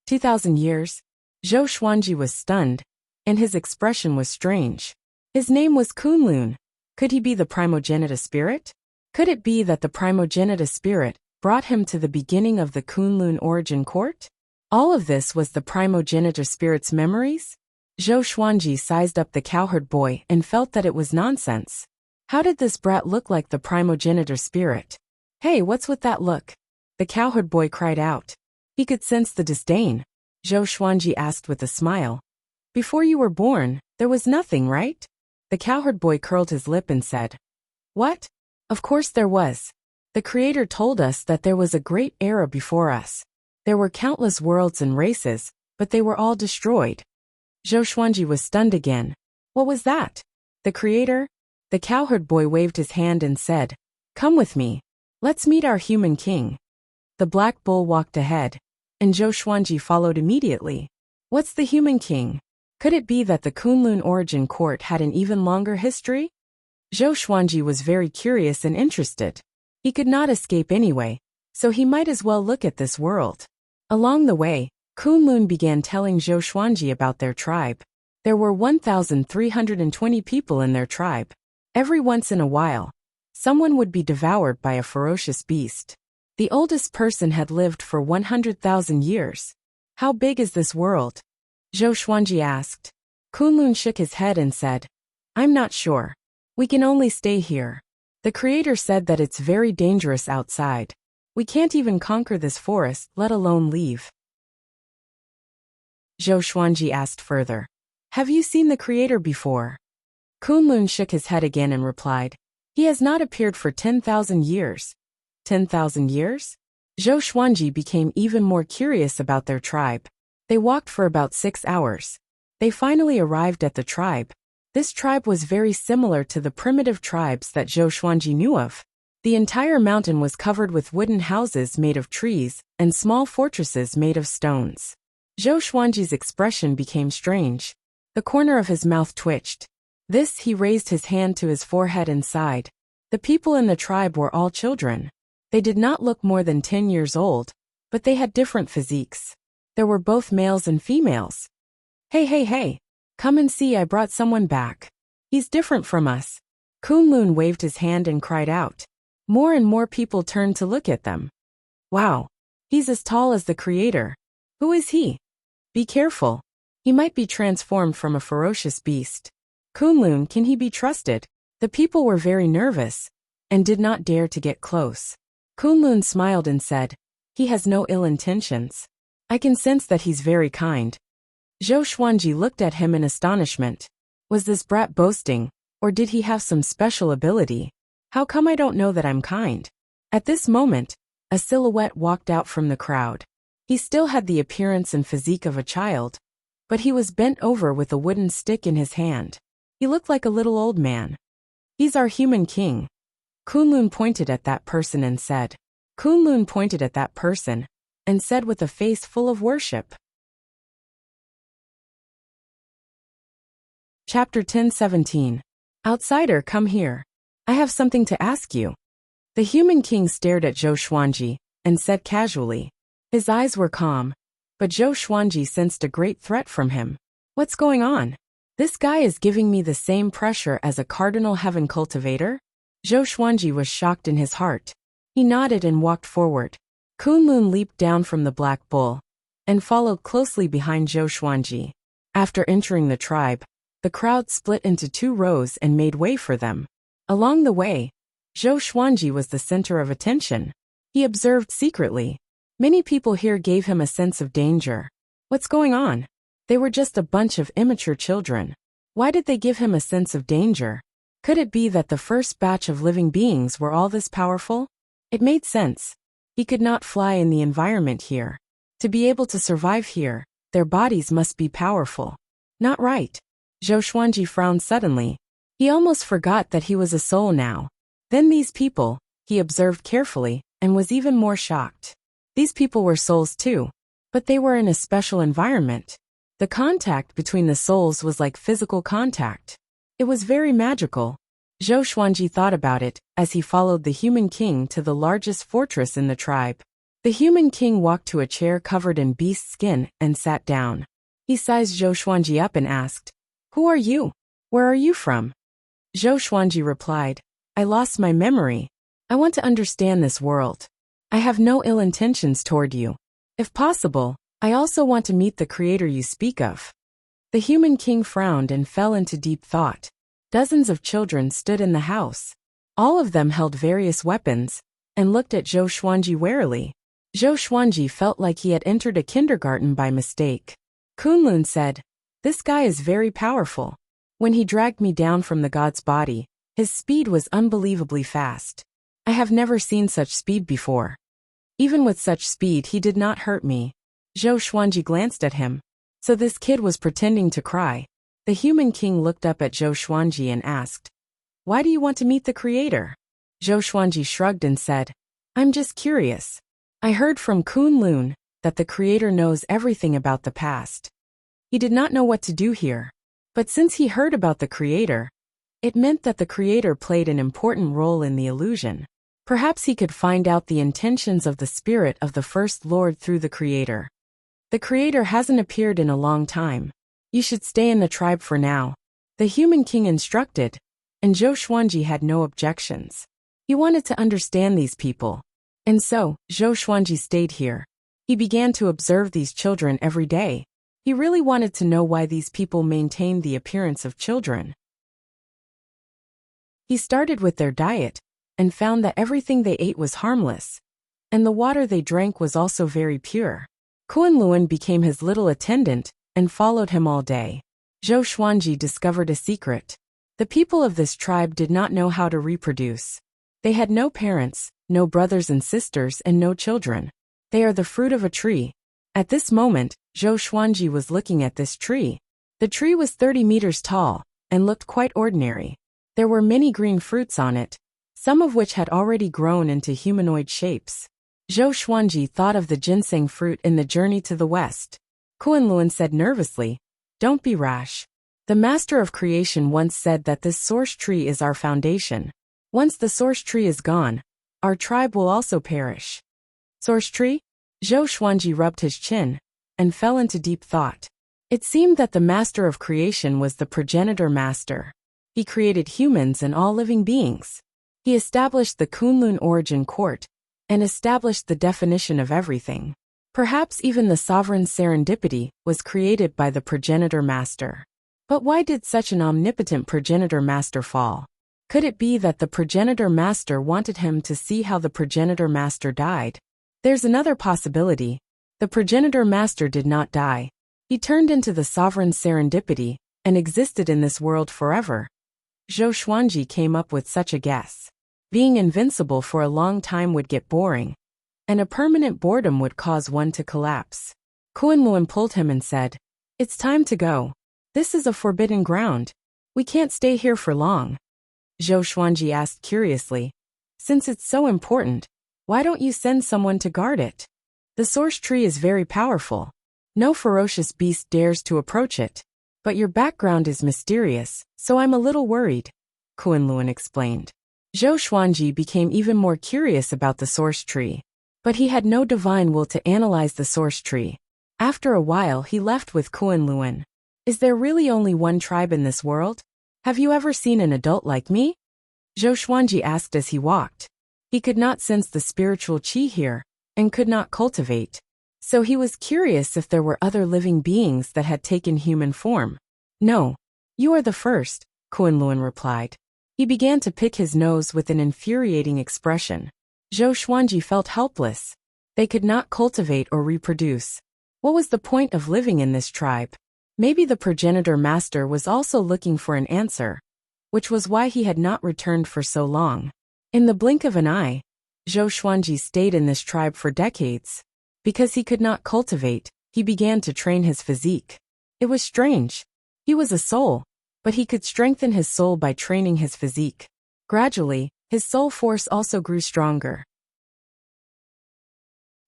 2,000 years? Zhou Xuanji was stunned, and his expression was strange. His name was Kunlun. Could he be the primogenitor spirit? Could it be that the primogenitor spirit brought him to the beginning of the Kunlun origin court? All of this was the primogenitor spirit's memories? Zhou Xuanji sized up the cowherd boy and felt that it was nonsense. How did this brat look like the primogenitor spirit? "Hey, what's with that look?" the cowherd boy cried out. He could sense the disdain. Zhou Xuanji asked with a smile. "Before you were born, there was nothing, right?" The cowherd boy curled his lip and said, "What? Of course there was. The Creator told us that there was a great era before us. There were countless worlds and races, but they were all destroyed." Zhou Xuanji was stunned again. What was that? The Creator? The cowherd boy waved his hand and said, "Come with me. Let's meet our human king." The black bull walked ahead, and Zhou Xuanji followed immediately. What's the human king? Could it be that the Kunlun origin court had an even longer history? Zhou Xuanji was very curious and interested. He could not escape anyway, so he might as well look at this world. Along the way, Kunlun began telling Zhou Xuanji about their tribe. There were 1,320 people in their tribe. Every once in a while, someone would be devoured by a ferocious beast. The oldest person had lived for 100,000 years. How big is this world? Zhou Xuanji asked. Kunlun shook his head and said, I'm not sure. We can only stay here. The Creator said that it's very dangerous outside. We can't even conquer this forest, let alone leave. Zhou Xuanji asked further, Have you seen the Creator before? Kunlun shook his head again and replied, He has not appeared for 10,000 years. 10,000 years? Zhou Xuanji became even more curious about their tribe. They walked for about 6 hours. They finally arrived at the tribe. This tribe was very similar to the primitive tribes that Zhou Xuanji knew of. The entire mountain was covered with wooden houses made of trees and small fortresses made of stones. Zhou Xuanji's expression became strange. The corner of his mouth twitched. This, he raised his hand to his forehead and sighed. The people in the tribe were all children. They did not look more than 10 years old, but they had different physiques. There were both males and females. Hey, come and see, I brought someone back. He's different from us. Kunlun waved his hand and cried out. More and more people turned to look at them. Wow, he's as tall as the Creator. Who is he? Be careful. He might be transformed from a ferocious beast. Kunlun, can he be trusted? The people were very nervous and did not dare to get close. Kunlun smiled and said, He has no ill intentions. I can sense that he's very kind. Zhou Xuanji looked at him in astonishment. Was this brat boasting, or did he have some special ability? How come I don't know that I'm kind? At this moment, a silhouette walked out from the crowd. He still had the appearance and physique of a child, but he was bent over with a wooden stick in his hand. He looked like a little old man. He's our human king. Kunlun pointed at that person and said. Kunlun pointed at that person and said with a face full of worship. Chapter 10:17. Outsider, come here. I have something to ask you. The human king stared at Zhou Xuanji and said casually. His eyes were calm, but Zhou Xuanji sensed a great threat from him. What's going on? This guy is giving me the same pressure as a cardinal heaven cultivator? Zhou Xuanji was shocked in his heart. He nodded and walked forward. Kunlun leaped down from the black bull and followed closely behind Zhou Xuanji. After entering the tribe, the crowd split into 2 rows and made way for them. Along the way, Zhou Xuanji was the center of attention. He observed secretly. Many people here gave him a sense of danger. What's going on? They were just a bunch of immature children. Why did they give him a sense of danger? Could it be that the first batch of living beings were all this powerful? It made sense. He could not fly in the environment here. To be able to survive here, their bodies must be powerful. Not right. Zhou Xuanji frowned suddenly. He almost forgot that he was a soul now. Then these people, he observed carefully, and was even more shocked. These people were souls too, but they were in a special environment. The contact between the souls was like physical contact. It was very magical. Zhou Xuanji thought about it as he followed the human king to the largest fortress in the tribe. The human king walked to a chair covered in beast skin and sat down. He sized Zhou Xuanji up and asked, Who are you? Where are you from? Zhou Xuanji replied, I lost my memory. I want to understand this world. I have no ill intentions toward you. If possible, I also want to meet the Creator you speak of. The human king frowned and fell into deep thought. Dozens of children stood in the house. All of them held various weapons and looked at Zhou Xuanji warily. Zhou Xuanji felt like he had entered a kindergarten by mistake. Kunlun said, This guy is very powerful. When he dragged me down from the god's body, his speed was unbelievably fast. I have never seen such speed before. Even with such speed, he did not hurt me. Zhou Xuanji glanced at him. So this kid was pretending to cry. The human king looked up at Zhou Xuanji and asked, Why do you want to meet the Creator? Zhou Xuanji shrugged and said, I'm just curious. I heard from Kunlun that the Creator knows everything about the past. He did not know what to do here. But since he heard about the Creator, it meant that the Creator played an important role in the illusion. Perhaps he could find out the intentions of the spirit of the First Lord through the Creator. The Creator hasn't appeared in a long time. You should stay in the tribe for now, the human king instructed, and Zhou Xuanji had no objections. He wanted to understand these people. And so, Zhou Xuanji stayed here. He began to observe these children every day. He really wanted to know why these people maintained the appearance of children. He started with their diet, and found that everything they ate was harmless, and the water they drank was also very pure. Kunlun became his little attendant, and followed him all day. Zhou Xuanji discovered a secret. The people of this tribe did not know how to reproduce. They had no parents, no brothers and sisters, and no children. They are the fruit of a tree. At this moment, Zhou Xuanji was looking at this tree. The tree was 30 meters tall, and looked quite ordinary. There were many green fruits on it, some of which had already grown into humanoid shapes. Zhou Xuanji thought of the ginseng fruit in the journey to the west. Kunlun said nervously, "Don't be rash. The Master of Creation once said that this source tree is our foundation. Once the source tree is gone, our tribe will also perish." Source tree? Zhou Xuanji rubbed his chin, and fell into deep thought. It seemed that the Master of Creation was the progenitor master. He created humans and all living beings. He established the Kunlun origin court, and established the definition of everything. Perhaps even the sovereign serendipity was created by the progenitor master. But why did such an omnipotent progenitor master fall? Could it be that the progenitor master wanted him to see how the progenitor master died? There's another possibility. The progenitor master did not die. He turned into the sovereign serendipity, and existed in this world forever. Zhou Xuanji came up with such a guess. Being invincible for a long time would get boring, and a permanent boredom would cause one to collapse. Kunlun pulled him and said, "It's time to go. This is a forbidden ground. We can't stay here for long." Zhou Xuanji asked curiously, "Since it's so important, why don't you send someone to guard it? The source tree is very powerful. No ferocious beast dares to approach it. But your background is mysterious, so I'm a little worried," Kunlun explained. Zhou Xuanji became even more curious about the source tree. But he had no divine will to analyze the source tree. After a while he left with Kunlun. "Is there really only one tribe in this world? Have you ever seen an adult like me?" Zhou Xuanji asked as he walked. He could not sense the spiritual qi here, and could not cultivate. So he was curious if there were other living beings that had taken human form. "No. You are the first," Kunlun replied. He began to pick his nose with an infuriating expression. Zhou Xuanji felt helpless. They could not cultivate or reproduce. What was the point of living in this tribe? Maybe the progenitor master was also looking for an answer, which was why he had not returned for so long. In the blink of an eye, Zhou Xuanji stayed in this tribe for decades. Because he could not cultivate, he began to train his physique. It was strange. He was a soul, but he could strengthen his soul by training his physique. Gradually, his soul force also grew stronger.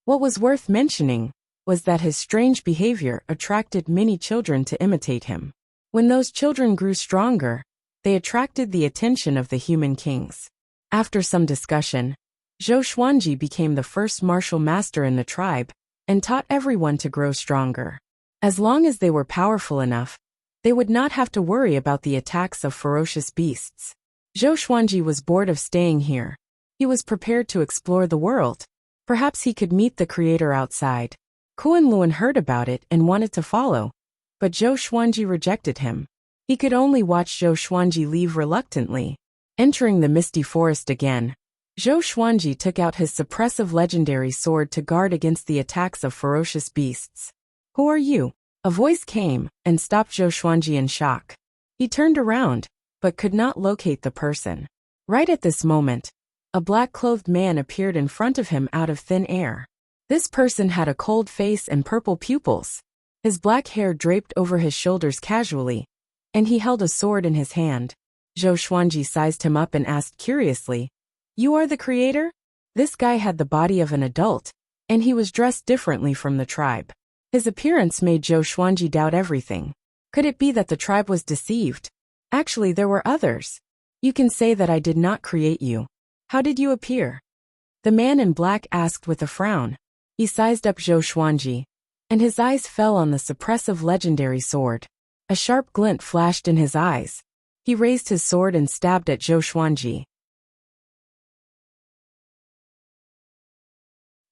What was worth mentioning was that his strange behavior attracted many children to imitate him. When those children grew stronger, they attracted the attention of the human kings. After some discussion, Zhou Xuanji became the first martial master in the tribe, and taught everyone to grow stronger. As long as they were powerful enough, they would not have to worry about the attacks of ferocious beasts. Zhou Xuanji was bored of staying here. He was prepared to explore the world. Perhaps he could meet the Creator outside. Kunlun heard about it and wanted to follow, but Zhou Xuanji rejected him. He could only watch Zhou Xuanji leave reluctantly. Entering the misty forest again, Zhou Xuanji took out his suppressive legendary sword to guard against the attacks of ferocious beasts. "Who are you?" A voice came, and stopped Zhou Xuanji in shock. He turned around, but could not locate the person. Right at this moment, a black-clothed man appeared in front of him out of thin air. This person had a cold face and purple pupils. His black hair draped over his shoulders casually, and he held a sword in his hand. Zhou Xuanji sized him up and asked curiously, "You are the Creator?" This guy had the body of an adult, and he was dressed differently from the tribe. His appearance made Zhou Xuanji doubt everything. Could it be that the tribe was deceived? Actually, there were others. "You can say that I did not create you. How did you appear?" The man in black asked with a frown. He sized up Zhou Xuanji, and his eyes fell on the suppressive legendary sword. A sharp glint flashed in his eyes. He raised his sword and stabbed at Zhou Xuanji.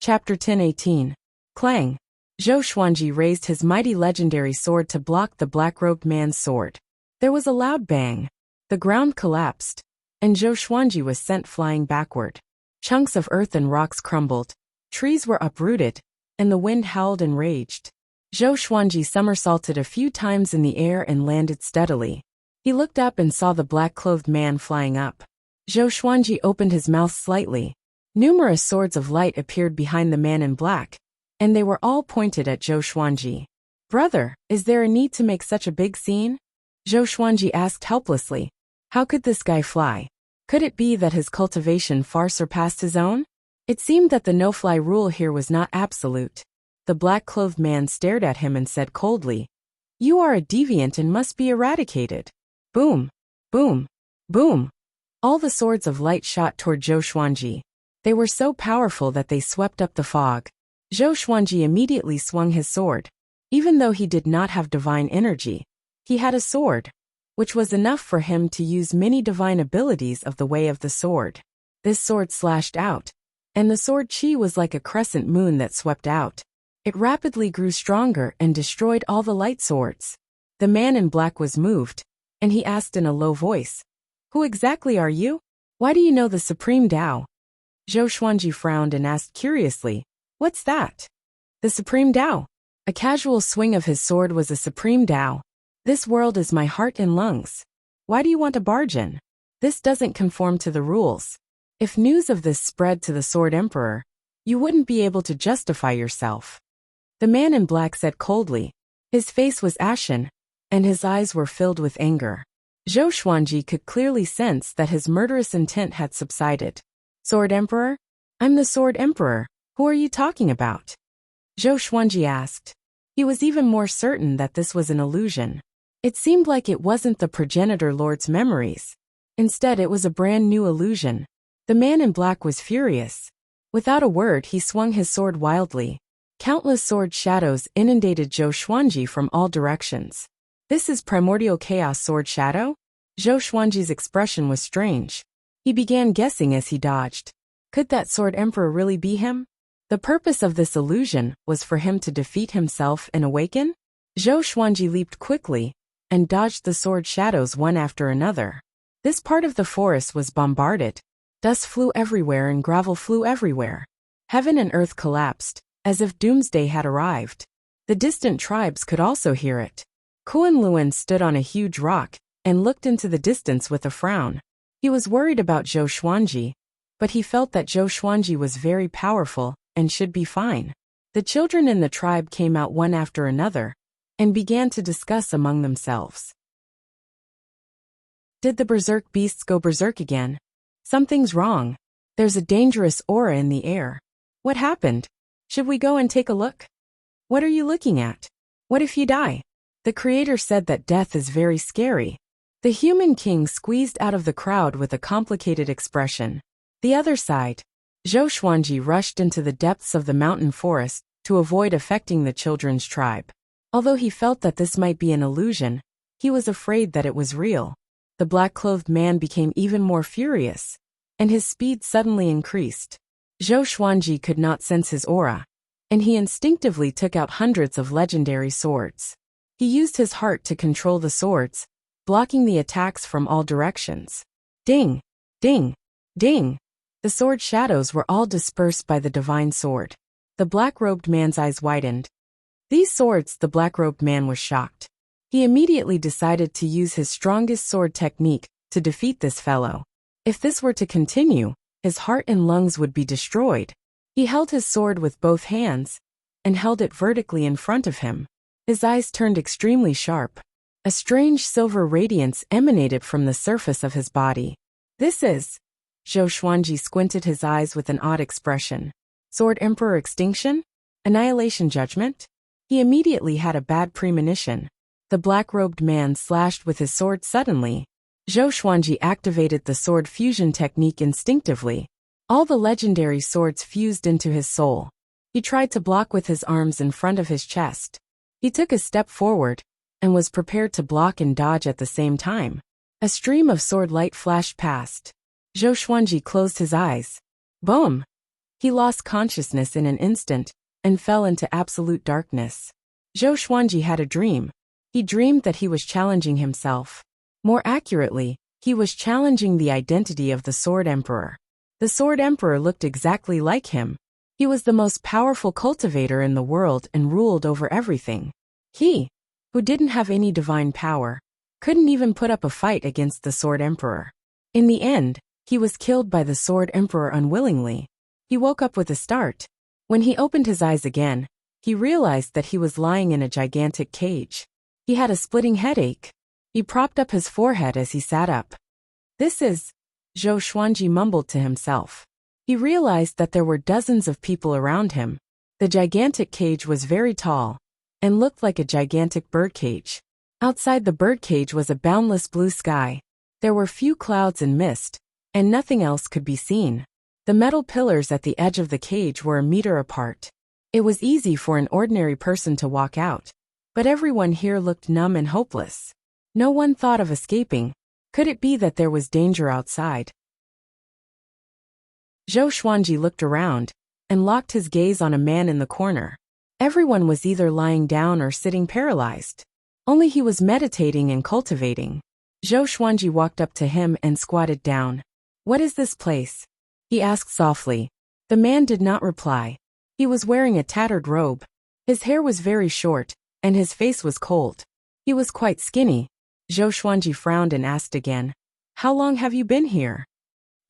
Chapter 10:18. Clang. Zhou Xuanji raised his mighty legendary sword to block the black-robed man's sword. There was a loud bang. The ground collapsed, and Zhou Xuanji was sent flying backward. Chunks of earth and rocks crumbled. Trees were uprooted, and the wind howled and raged. Zhou Xuanji somersaulted a few times in the air and landed steadily. He looked up and saw the black-clothed man flying up. Zhou Xuanji opened his mouth slightly. Numerous swords of light appeared behind the man in black, and they were all pointed at Zhou Xuanji. "Brother, is there a need to make such a big scene?" Zhou Xuanji asked helplessly. How could this guy fly? Could it be that his cultivation far surpassed his own? It seemed that the no-fly rule here was not absolute. The black-clothed man stared at him and said coldly, "You are a deviant and must be eradicated." Boom! Boom! Boom! All the swords of light shot toward Zhou Xuanji. They were so powerful that they swept up the fog. Zhou Xuanji immediately swung his sword. Even though he did not have divine energy, he had a sword, which was enough for him to use many divine abilities of the way of the sword. This sword slashed out, and the sword chi was like a crescent moon that swept out. It rapidly grew stronger and destroyed all the light swords. The man in black was moved, and he asked in a low voice, "Who exactly are you? Why do you know the Supreme Tao?" Zhou Xuanji frowned and asked curiously, "What's that?" "The Supreme Tao." A casual swing of his sword was a Supreme Tao. "This world is my heart and lungs. Why do you want to barge in? This doesn't conform to the rules. If news of this spread to the Sword Emperor, you wouldn't be able to justify yourself." The man in black said coldly. His face was ashen, and his eyes were filled with anger. Zhou Xuanji could clearly sense that his murderous intent had subsided. "Sword Emperor? I'm the Sword Emperor. Who are you talking about?" Zhou Xuanji asked. He was even more certain that this was an illusion. It seemed like it wasn't the progenitor lord's memories. Instead, it was a brand new illusion. The man in black was furious. Without a word, he swung his sword wildly. Countless sword shadows inundated Zhou Xuanji from all directions. "This is primordial chaos sword shadow?" Zhou Xuanji's expression was strange. He began guessing as he dodged. Could that Sword Emperor really be him? The purpose of this illusion was for him to defeat himself and awaken? Zhou Xuanji leaped quickly and dodged the sword shadows one after another. This part of the forest was bombarded. Dust flew everywhere and gravel flew everywhere. Heaven and earth collapsed, as if doomsday had arrived. The distant tribes could also hear it. Kuan Luan stood on a huge rock and looked into the distance with a frown. He was worried about Zhou Xuanji, but he felt that Zhou Xuanji was very powerful and should be fine. The children in the tribe came out one after another and began to discuss among themselves. Did the berserk beasts go berserk again? Something's wrong. There's a dangerous aura in the air. What happened? Should we go and take a look? What are you looking at? What if you die? The creator said that death is very scary. The human king squeezed out of the crowd with a complicated expression. The other side. Zhou Xuanji rushed into the depths of the mountain forest to avoid affecting the children's tribe. Although he felt that this might be an illusion, he was afraid that it was real. The black-clothed man became even more furious, and his speed suddenly increased. Zhou Xuanji could not sense his aura, and he instinctively took out hundreds of legendary swords. He used his heart to control the swords, blocking the attacks from all directions. Ding! Ding! Ding! The sword shadows were all dispersed by the divine sword. The black-robed man's eyes widened. These swords, the black-robed man was shocked. He immediately decided to use his strongest sword technique to defeat this fellow. If this were to continue, his heart and lungs would be destroyed. He held his sword with both hands and held it vertically in front of him. His eyes turned extremely sharp. A strange silver radiance emanated from the surface of his body. This is... Zhou Xuanji squinted his eyes with an odd expression. Sword Emperor extinction? Annihilation judgment? He immediately had a bad premonition. The black-robed man slashed with his sword suddenly. Zhou Xuanji activated the sword fusion technique instinctively. All the legendary swords fused into his soul. He tried to block with his arms in front of his chest. He took a step forward, and was prepared to block and dodge at the same time. A stream of sword light flashed past. Zhou Xuanji closed his eyes. Boom! He lost consciousness in an instant, and fell into absolute darkness. Zhou Xuanji had a dream. He dreamed that he was challenging himself. More accurately, he was challenging the identity of the Sword Emperor. The Sword Emperor looked exactly like him. He was the most powerful cultivator in the world and ruled over everything. He, who didn't have any divine power, couldn't even put up a fight against the Sword Emperor. In the end, he was killed by the Sword Emperor unwillingly. He woke up with a start. When he opened his eyes again, he realized that he was lying in a gigantic cage. He had a splitting headache. He propped up his forehead as he sat up. This is... Zhou Xuanji mumbled to himself. He realized that there were dozens of people around him. The gigantic cage was very tall, and looked like a gigantic birdcage. Outside the birdcage was a boundless blue sky. There were few clouds and mist, and nothing else could be seen. The metal pillars at the edge of the cage were a meter apart. It was easy for an ordinary person to walk out, but everyone here looked numb and hopeless. No one thought of escaping. Could it be that there was danger outside? Zhou Xuanji looked around, and locked his gaze on a man in the corner. Everyone was either lying down or sitting paralyzed. Only he was meditating and cultivating. Zhou Xuanji walked up to him and squatted down. "What is this place?" he asked softly. The man did not reply. He was wearing a tattered robe. His hair was very short, and his face was cold. He was quite skinny. Zhou Xuanji frowned and asked again, "How long have you been here?"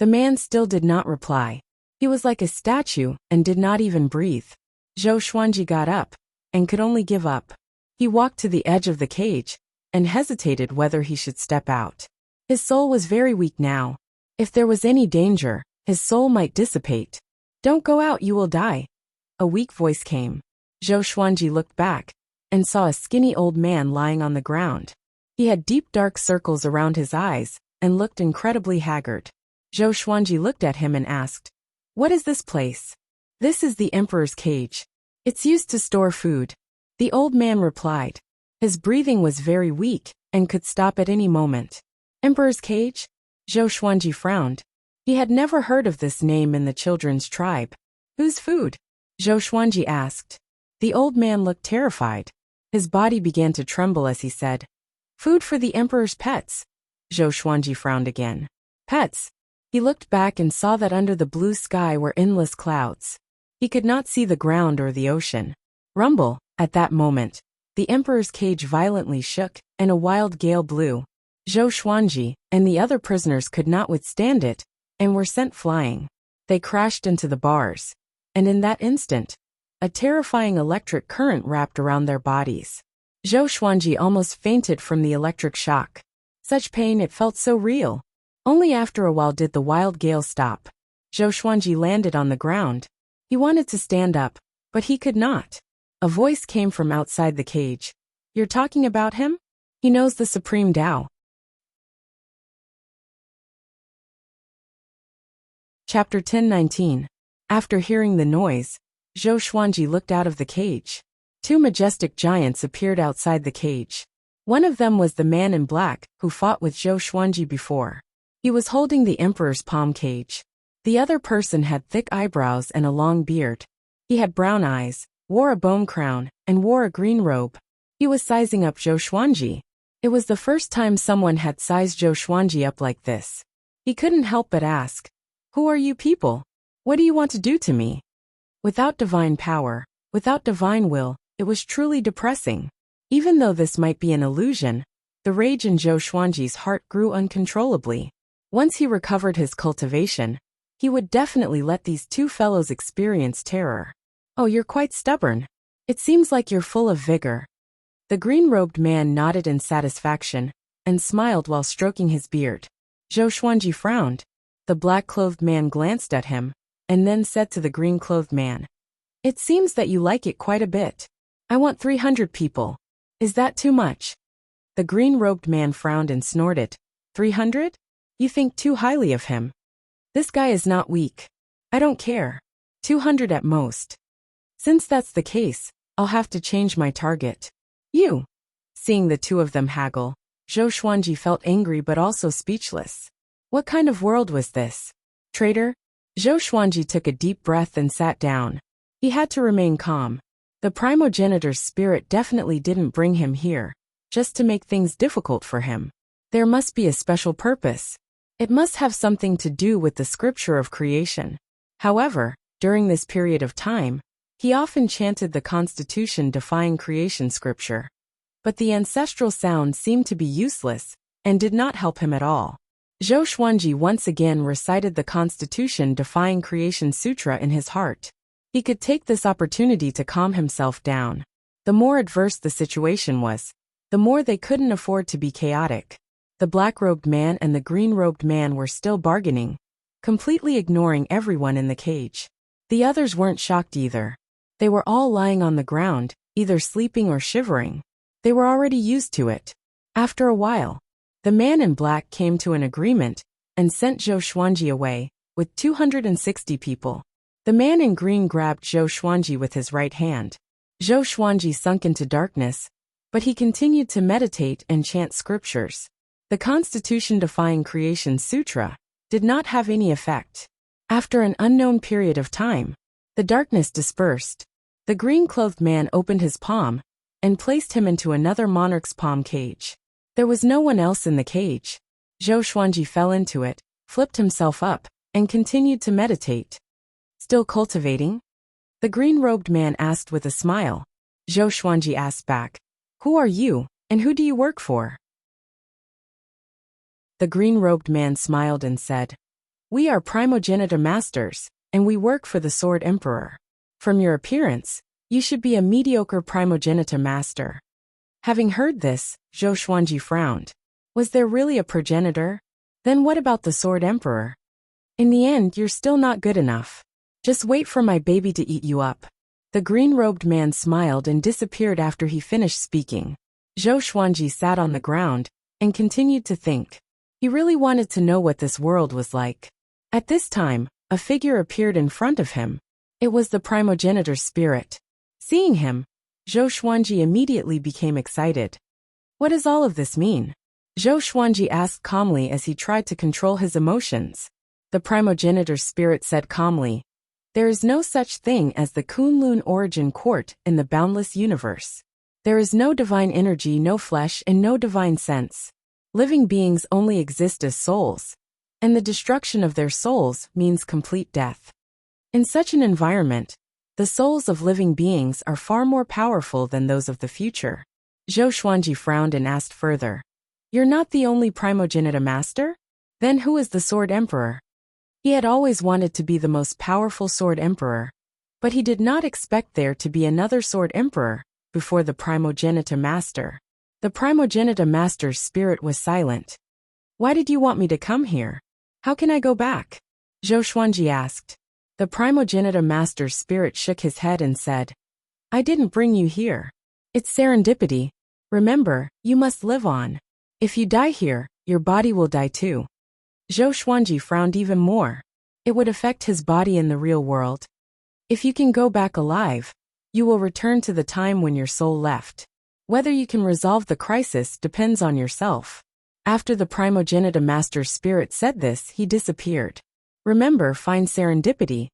The man still did not reply. He was like a statue and did not even breathe. Zhou Xuanji got up, and could only give up. He walked to the edge of the cage, and hesitated whether he should step out. His soul was very weak now. If there was any danger, his soul might dissipate. "Don't go out, you will die." A weak voice came. Zhou Xuanji looked back, and saw a skinny old man lying on the ground. He had deep dark circles around his eyes, and looked incredibly haggard. Zhou Xuanji looked at him and asked, "What is this place?" "This is the Emperor's cage. It's used to store food." The old man replied. His breathing was very weak, and could stop at any moment. "Emperor's cage?" Zhou Xuanji frowned. He had never heard of this name in the children's tribe. "Whose food?" Zhou Xuanji asked. The old man looked terrified. His body began to tremble as he said, "Food for the Emperor's pets." Zhou Xuanji frowned again. "Pets?" He looked back and saw that under the blue sky were endless clouds. He could not see the ground or the ocean. Rumble! At that moment, the Emperor's cage violently shook, and a wild gale blew. Zhou Xuanji and the other prisoners could not withstand it, and were sent flying. They crashed into the bars, and in that instant, a terrifying electric current wrapped around their bodies. Zhou Xuanji almost fainted from the electric shock. Such pain, it felt so real. Only after a while did the wild gale stop. Zhou Xuanji landed on the ground. He wanted to stand up, but he could not. A voice came from outside the cage. "You're talking about him? He knows the Supreme Tao." Chapter 10:19. After hearing the noise, Zhou Xuanji looked out of the cage. Two majestic giants appeared outside the cage. One of them was the man in black, who fought with Zhou Xuanji before. He was holding the Emperor's palm cage. The other person had thick eyebrows and a long beard. He had brown eyes, wore a bone crown, and wore a green robe. He was sizing up Zhou Xuanji. It was the first time someone had sized Zhou Xuanji up like this. He couldn't help but ask, "Who are you people? What do you want to do to me?" Without divine power, without divine will, it was truly depressing. Even though this might be an illusion, the rage in Zhou Xuanji's heart grew uncontrollably. Once he recovered his cultivation, he would definitely let these two fellows experience terror. "Oh, you're quite stubborn. It seems like you're full of vigor." The green-robed man nodded in satisfaction, and smiled while stroking his beard. Zhou Xuanji frowned. The black-clothed man glanced at him, and then said to the green-clothed man, "It seems that you like it quite a bit. I want 300 people. Is that too much?" The green-robed man frowned and snorted. 300? You think too highly of him. This guy is not weak. I don't care. 200 at most. Since that's the case, I'll have to change my target. You. Seeing the two of them haggle, Zhou Xuanji felt angry but also speechless. What kind of world was this? Traitor? Zhou Xuanji took a deep breath and sat down. He had to remain calm. The primogenitor's spirit definitely didn't bring him here, just to make things difficult for him. There must be a special purpose. It must have something to do with the scripture of creation. However, during this period of time, he often chanted the constitution-defying creation scripture. But the ancestral sound seemed to be useless, and did not help him at all. Zhou Xuanji once again recited the constitution-defying creation sutra in his heart. He could take this opportunity to calm himself down. The more adverse the situation was, the more they couldn't afford to be chaotic. The black-robed man and the green-robed man were still bargaining, completely ignoring everyone in the cage. The others weren't shocked either. They were all lying on the ground, either sleeping or shivering. They were already used to it. After a while, the man in black came to an agreement and sent Zhou Xuanji away, with 260 people. The man in green grabbed Zhou Xuanji with his right hand. Zhou Xuanji sunk into darkness, but he continued to meditate and chant scriptures. The constitution-defying creation sutra did not have any effect. After an unknown period of time, the darkness dispersed. The green-clothed man opened his palm and placed him into another monarch's palm cage. There was no one else in the cage. Zhou Xuanji fell into it, flipped himself up, and continued to meditate. Still cultivating? The green-robed man asked with a smile. Zhou Xuanji asked back, "Who are you, and who do you work for?" The green-robed man smiled and said, "We are primogenitor masters, and we work for the Sword Emperor. From your appearance, you should be a mediocre primogenitor master." Having heard this, Zhou Xuanji frowned. Was there really a progenitor? Then what about the Sword Emperor? In the end, you're still not good enough. Just wait for my baby to eat you up. The green-robed man smiled and disappeared after he finished speaking. Zhou Xuanji sat on the ground and continued to think. He really wanted to know what this world was like. At this time, a figure appeared in front of him. It was the primogenitor's spirit. Seeing him, Zhou Xuanji immediately became excited. What does all of this mean? Zhou Xuanji asked calmly as he tried to control his emotions. The primogenitor's spirit said calmly, "There is no such thing as the Kunlun origin court in the boundless universe. There is no divine energy, no flesh, and no divine sense. Living beings only exist as souls, and the destruction of their souls means complete death. In such an environment, the souls of living beings are far more powerful than those of the future." Zhou Xuanji frowned and asked further, "You're not the only primogenitor master? Then who is the Sword Emperor?" He had always wanted to be the most powerful Sword Emperor, but he did not expect there to be another Sword Emperor before the primogenitor master. The primogenitor master's spirit was silent. "Why did you want me to come here? How can I go back?" Zhou Xuanji asked. The primogenitor master's spirit shook his head and said, "I didn't bring you here. It's serendipity. Remember, you must live on. If you die here, your body will die too." Zhou Xuanji frowned even more. It would affect his body in the real world. If you can go back alive, you will return to the time when your soul left. Whether you can resolve the crisis depends on yourself. After the primogenitor master's spirit said this, he disappeared. Remember, find serendipity.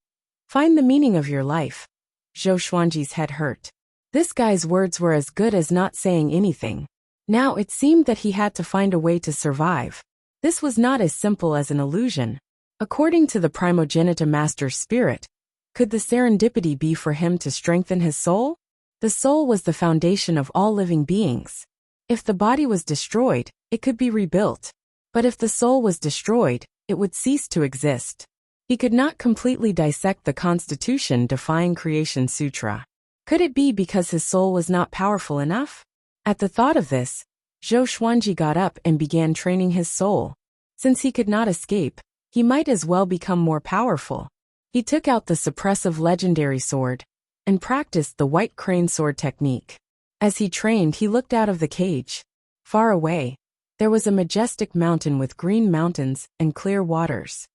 Find the meaning of your life. Zhou Xuanji's head hurt. This guy's words were as good as not saying anything. Now it seemed that he had to find a way to survive. This was not as simple as an illusion. According to the primogenitor master's spirit, could the serendipity be for him to strengthen his soul? The soul was the foundation of all living beings. If the body was destroyed, it could be rebuilt. But if the soul was destroyed, it would cease to exist. He could not completely dissect the constitution-defying creation sutra. Could it be because his soul was not powerful enough? At the thought of this, Zhou Xuanji got up and began training his soul. Since he could not escape, he might as well become more powerful. He took out the suppressive legendary sword and practiced the white crane sword technique. As he trained, he looked out of the cage. Far away, there was a majestic mountain with green mountains and clear waters.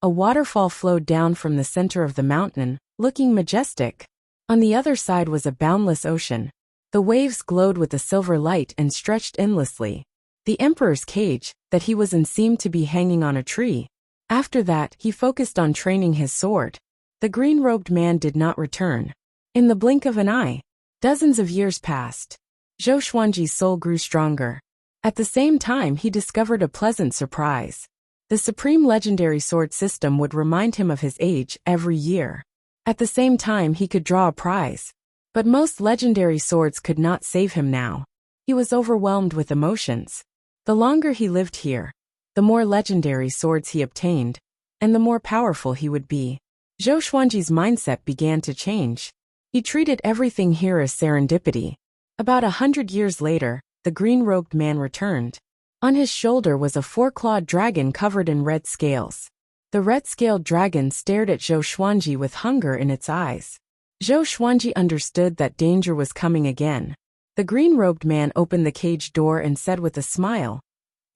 A waterfall flowed down from the center of the mountain, looking majestic. On the other side was a boundless ocean. The waves glowed with a silver light and stretched endlessly. The emperor's cage, that he was in, seemed to be hanging on a tree. After that, he focused on training his sword. The green-robed man did not return. In the blink of an eye, dozens of years passed. Zhou Xuanji's soul grew stronger. At the same time, he discovered a pleasant surprise. The supreme legendary sword system would remind him of his age every year. At the same time, he could draw a prize. But most legendary swords could not save him now. He was overwhelmed with emotions. The longer he lived here, the more legendary swords he obtained, and the more powerful he would be. Zhou Xuanji's mindset began to change. He treated everything here as serendipity. About 100 years later, the green-robed man returned. On his shoulder was a four-clawed dragon covered in red scales. The red-scaled dragon stared at Zhou Xuanji with hunger in its eyes. Zhou Xuanji understood that danger was coming again. The green-robed man opened the cage door and said with a smile,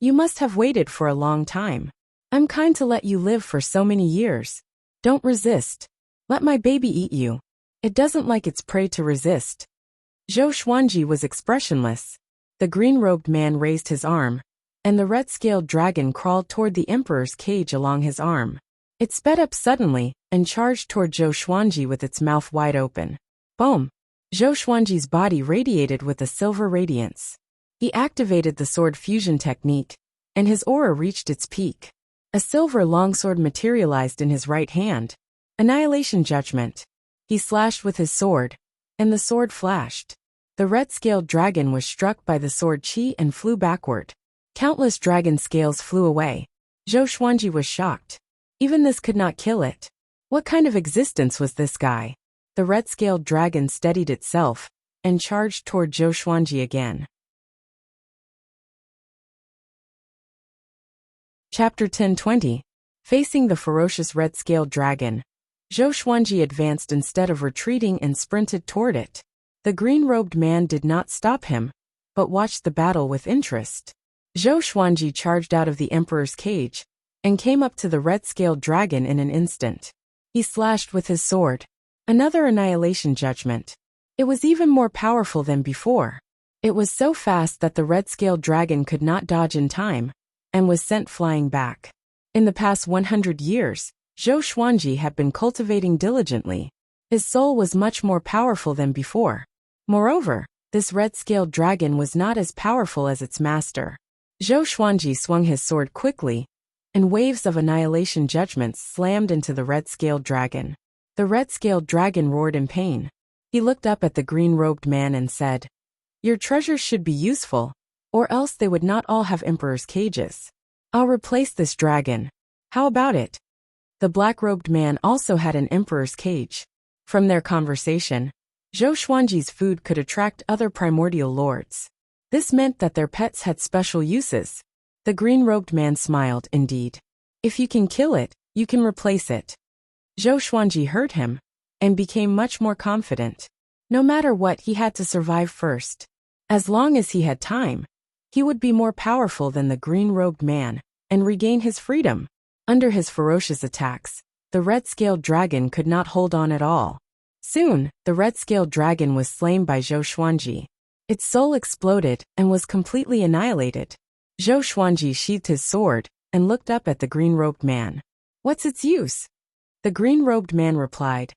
"You must have waited for a long time. I'm kind to let you live for so many years. Don't resist. Let my baby eat you. It doesn't like its prey to resist." Zhou Xuanji was expressionless. The green-robed man raised his arm, and the red-scaled dragon crawled toward the emperor's cage along his arm. It sped up suddenly and charged toward Zhou Xuanji with its mouth wide open. Boom! Zhou Xuanji's body radiated with a silver radiance. He activated the sword fusion technique, and his aura reached its peak. A silver longsword materialized in his right hand. Annihilation Judgment. He slashed with his sword, and the sword flashed. The red-scaled dragon was struck by the sword chi and flew backward. Countless dragon scales flew away. Zhou Xuanji was shocked. Even this could not kill it. What kind of existence was this guy? The red-scaled dragon steadied itself and charged toward Zhou Xuanji again. Chapter 10:20. Facing the ferocious red-scaled dragon, Zhou Xuanji advanced instead of retreating and sprinted toward it. The green-robed man did not stop him, but watched the battle with interest. Zhou Xuanji charged out of the emperor's cage and came up to the red-scaled dragon in an instant. He slashed with his sword. Another annihilation judgment. It was even more powerful than before. It was so fast that the red-scaled dragon could not dodge in time, and was sent flying back. In the past 100 years, Zhou Xuanji had been cultivating diligently. His soul was much more powerful than before. Moreover, this red-scaled dragon was not as powerful as its master. Zhou Xuanji swung his sword quickly, and waves of annihilation judgments slammed into the red-scaled dragon. The red-scaled dragon roared in pain. He looked up at the green-robed man and said, "Your treasures should be useful, or else they would not all have emperor's cages. I'll replace this dragon. How about it?" The black-robed man also had an emperor's cage. From their conversation, Zhou Xuanji's food could attract other primordial lords. This meant that their pets had special uses. The green-robed man smiled, "Indeed. If you can kill it, you can replace it." Zhou Xuanji heard him, and became much more confident. No matter what, he had to survive first. As long as he had time, he would be more powerful than the green-robed man, and regain his freedom. Under his ferocious attacks, the red-scaled dragon could not hold on at all. Soon, the red-scaled dragon was slain by Zhou Xuanji. Its soul exploded and was completely annihilated. Zhou Xuanji sheathed his sword and looked up at the green-robed man. "What's its use?" The green-robed man replied,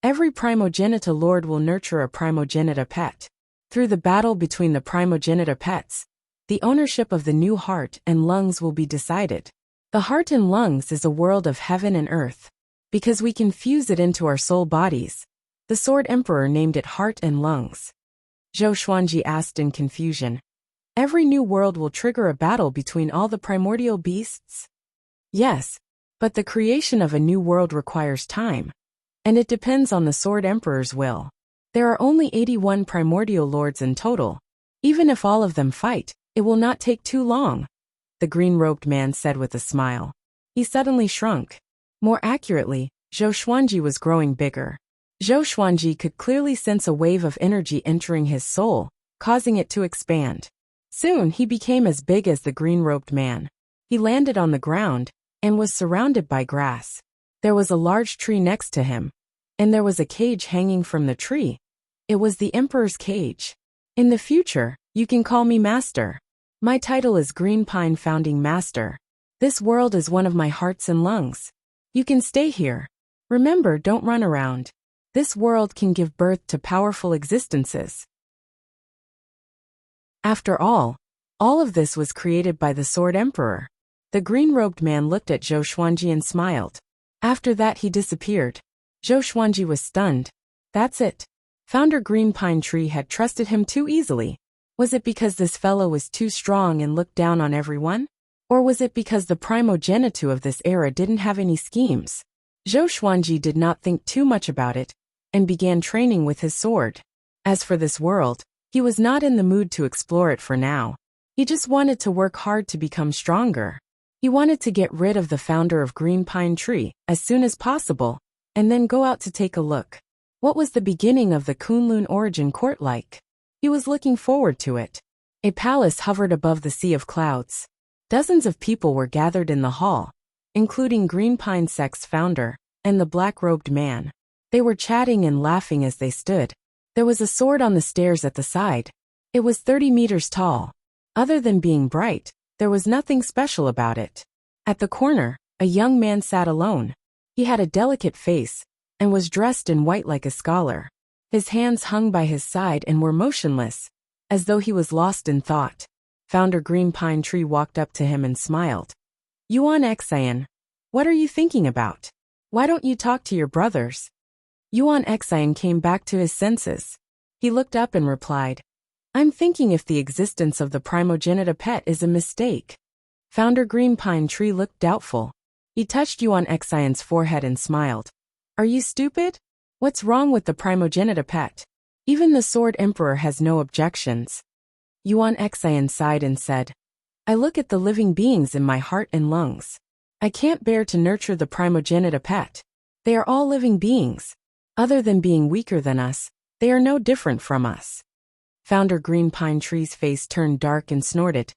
"Every primogenita lord will nurture a primogenita pet. Through the battle between the primogenita pets, the ownership of the new heart and lungs will be decided. The heart and lungs is a world of heaven and earth. Because we can fuse it into our soul bodies, the Sword Emperor named it Heart and Lungs." Zhou Xuanji asked in confusion, "Every new world will trigger a battle between all the primordial beasts?" "Yes, but the creation of a new world requires time, and it depends on the Sword Emperor's will. There are only 81 primordial lords in total. Even if all of them fight, it will not take too long," the green-robed man said with a smile. He suddenly shrunk. More accurately, Zhou Xuanji was growing bigger. Zhou Xuanji could clearly sense a wave of energy entering his soul, causing it to expand. Soon he became as big as the green-robed man. He landed on the ground, and was surrounded by grass. There was a large tree next to him, and there was a cage hanging from the tree. It was the emperor's cage. In the future, you can call me master. My title is Green Pine Founding Master. This world is one of my hearts and lungs. You can stay here. Remember, don't run around. This world can give birth to powerful existences. After all of this was created by the Sword Emperor. The green-robed man looked at Zhou Xuanji and smiled. After that he disappeared. Zhou Xuanji was stunned. That's it. Founder Green Pine Tree had trusted him too easily. Was it because this fellow was too strong and looked down on everyone? Or was it because the primogeniture of this era didn't have any schemes? Zhou Xuanji did not think too much about it, and began training with his sword. As for this world, he was not in the mood to explore it for now. He just wanted to work hard to become stronger. He wanted to get rid of the founder of Green Pine Tree as soon as possible, and then go out to take a look. What was the beginning of the Kunlun origin court like? He was looking forward to it. A palace hovered above the sea of clouds. Dozens of people were gathered in the hall, including Green Pine Sect's founder and the black-robed man. They were chatting and laughing as they stood. There was a sword on the stairs at the side. It was 30 meters tall. Other than being bright, there was nothing special about it. At the corner, a young man sat alone. He had a delicate face and was dressed in white like a scholar. His hands hung by his side and were motionless, as though he was lost in thought. Founder Green Pine Tree walked up to him and smiled. Yuan Xian, what are you thinking about? Why don't you talk to your brothers? Yuan Xian came back to his senses. He looked up and replied, I'm thinking if the existence of the primogenitor pet is a mistake. Founder Green Pine Tree looked doubtful. He touched Yuan Xian's forehead and smiled. Are you stupid? What's wrong with the primogenitor pet? Even the Sword Emperor has no objections. Yuan Xian sighed and said, I look at the living beings in my heart and lungs. I can't bear to nurture the primogenitor pet. They are all living beings. Other than being weaker than us, they are no different from us. Founder Green Pine Tree's face turned dark and snorted.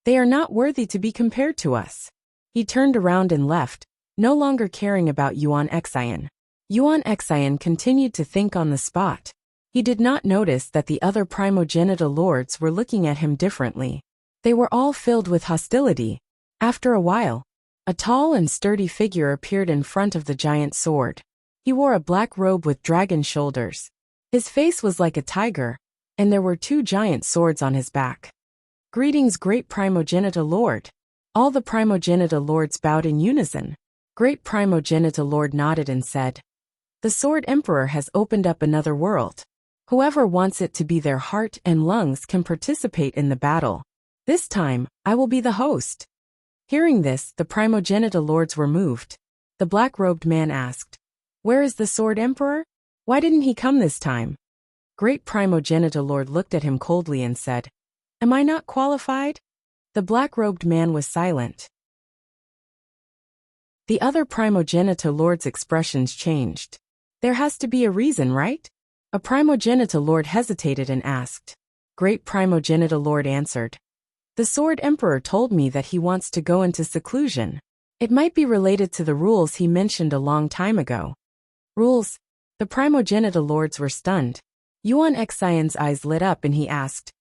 They are not worthy to be compared to us. He turned around and left, no longer caring about Yuan Xian. Yuan Xian continued to think on the spot. He did not notice that the other primogenitor lords were looking at him differently. They were all filled with hostility. After a while, a tall and sturdy figure appeared in front of the giant sword. He wore a black robe with dragon shoulders. His face was like a tiger, and there were 2 giant swords on his back. Greetings, great primogenitor lord. All the primogenitor lords bowed in unison. Great primogenitor lord nodded and said, The Sword Emperor has opened up another world. Whoever wants it to be their heart and lungs can participate in the battle. This time, I will be the host. Hearing this, the primogenitor lords were moved. The black-robed man asked, Where is the Sword Emperor? Why didn't he come this time? Great primogenitor lord looked at him coldly and said, Am I not qualified? The black-robed man was silent. The other primogenitor lord's expressions changed. There has to be a reason, right? A primogenitor lord hesitated and asked. Great primogenitor lord answered. The Sword Emperor told me that he wants to go into seclusion. It might be related to the rules he mentioned a long time ago. Rules? The primogenitor lords were stunned. Yuan Xian's eyes lit up and he asked.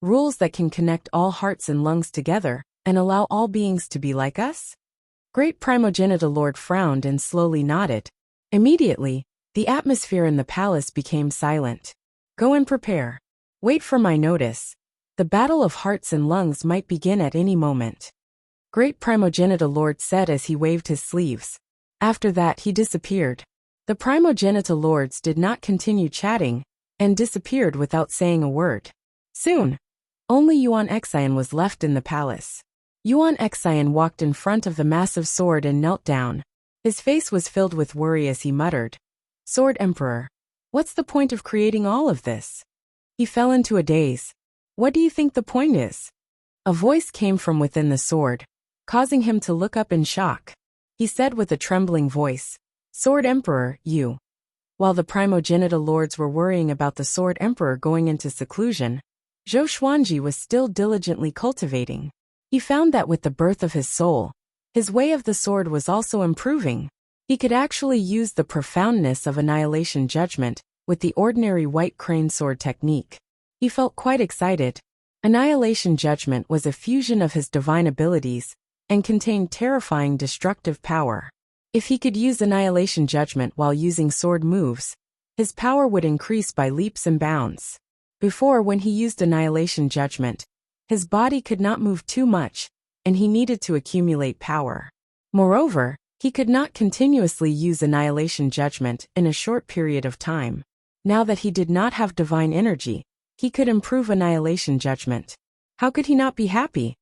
Rules that can connect all hearts and lungs together and allow all beings to be like us? Great primogenitor lord frowned and slowly nodded. Immediately, the atmosphere in the palace became silent. Go and prepare. Wait for my notice. The battle of hearts and lungs might begin at any moment. Great primogenitor lord said as he waved his sleeves. After that he disappeared. The primogenitor lords did not continue chatting, and disappeared without saying a word. Soon, only Yuan Xian was left in the palace. Yuan Xian walked in front of the massive sword and knelt down. His face was filled with worry as he muttered, Sword Emperor, what's the point of creating all of this? He fell into a daze. What do you think the point is? A voice came from within the sword, causing him to look up in shock. He said with a trembling voice, Sword Emperor, you. While the primogenitor lords were worrying about the Sword Emperor going into seclusion, Zhou Xuanji was still diligently cultivating. He found that with the birth of his soul, His way of the sword was also improving. He could actually use the profoundness of Annihilation Judgment with the ordinary white crane sword technique. He felt quite excited. Annihilation Judgment was a fusion of his divine abilities and contained terrifying destructive power. If he could use Annihilation Judgment while using sword moves, his power would increase by leaps and bounds. Before, when he used Annihilation Judgment, his body could not move too much, and he needed to accumulate power. Moreover, he could not continuously use Annihilation Judgment in a short period of time. Now that he did not have divine energy, he could improve Annihilation Judgment. How could he not be happy?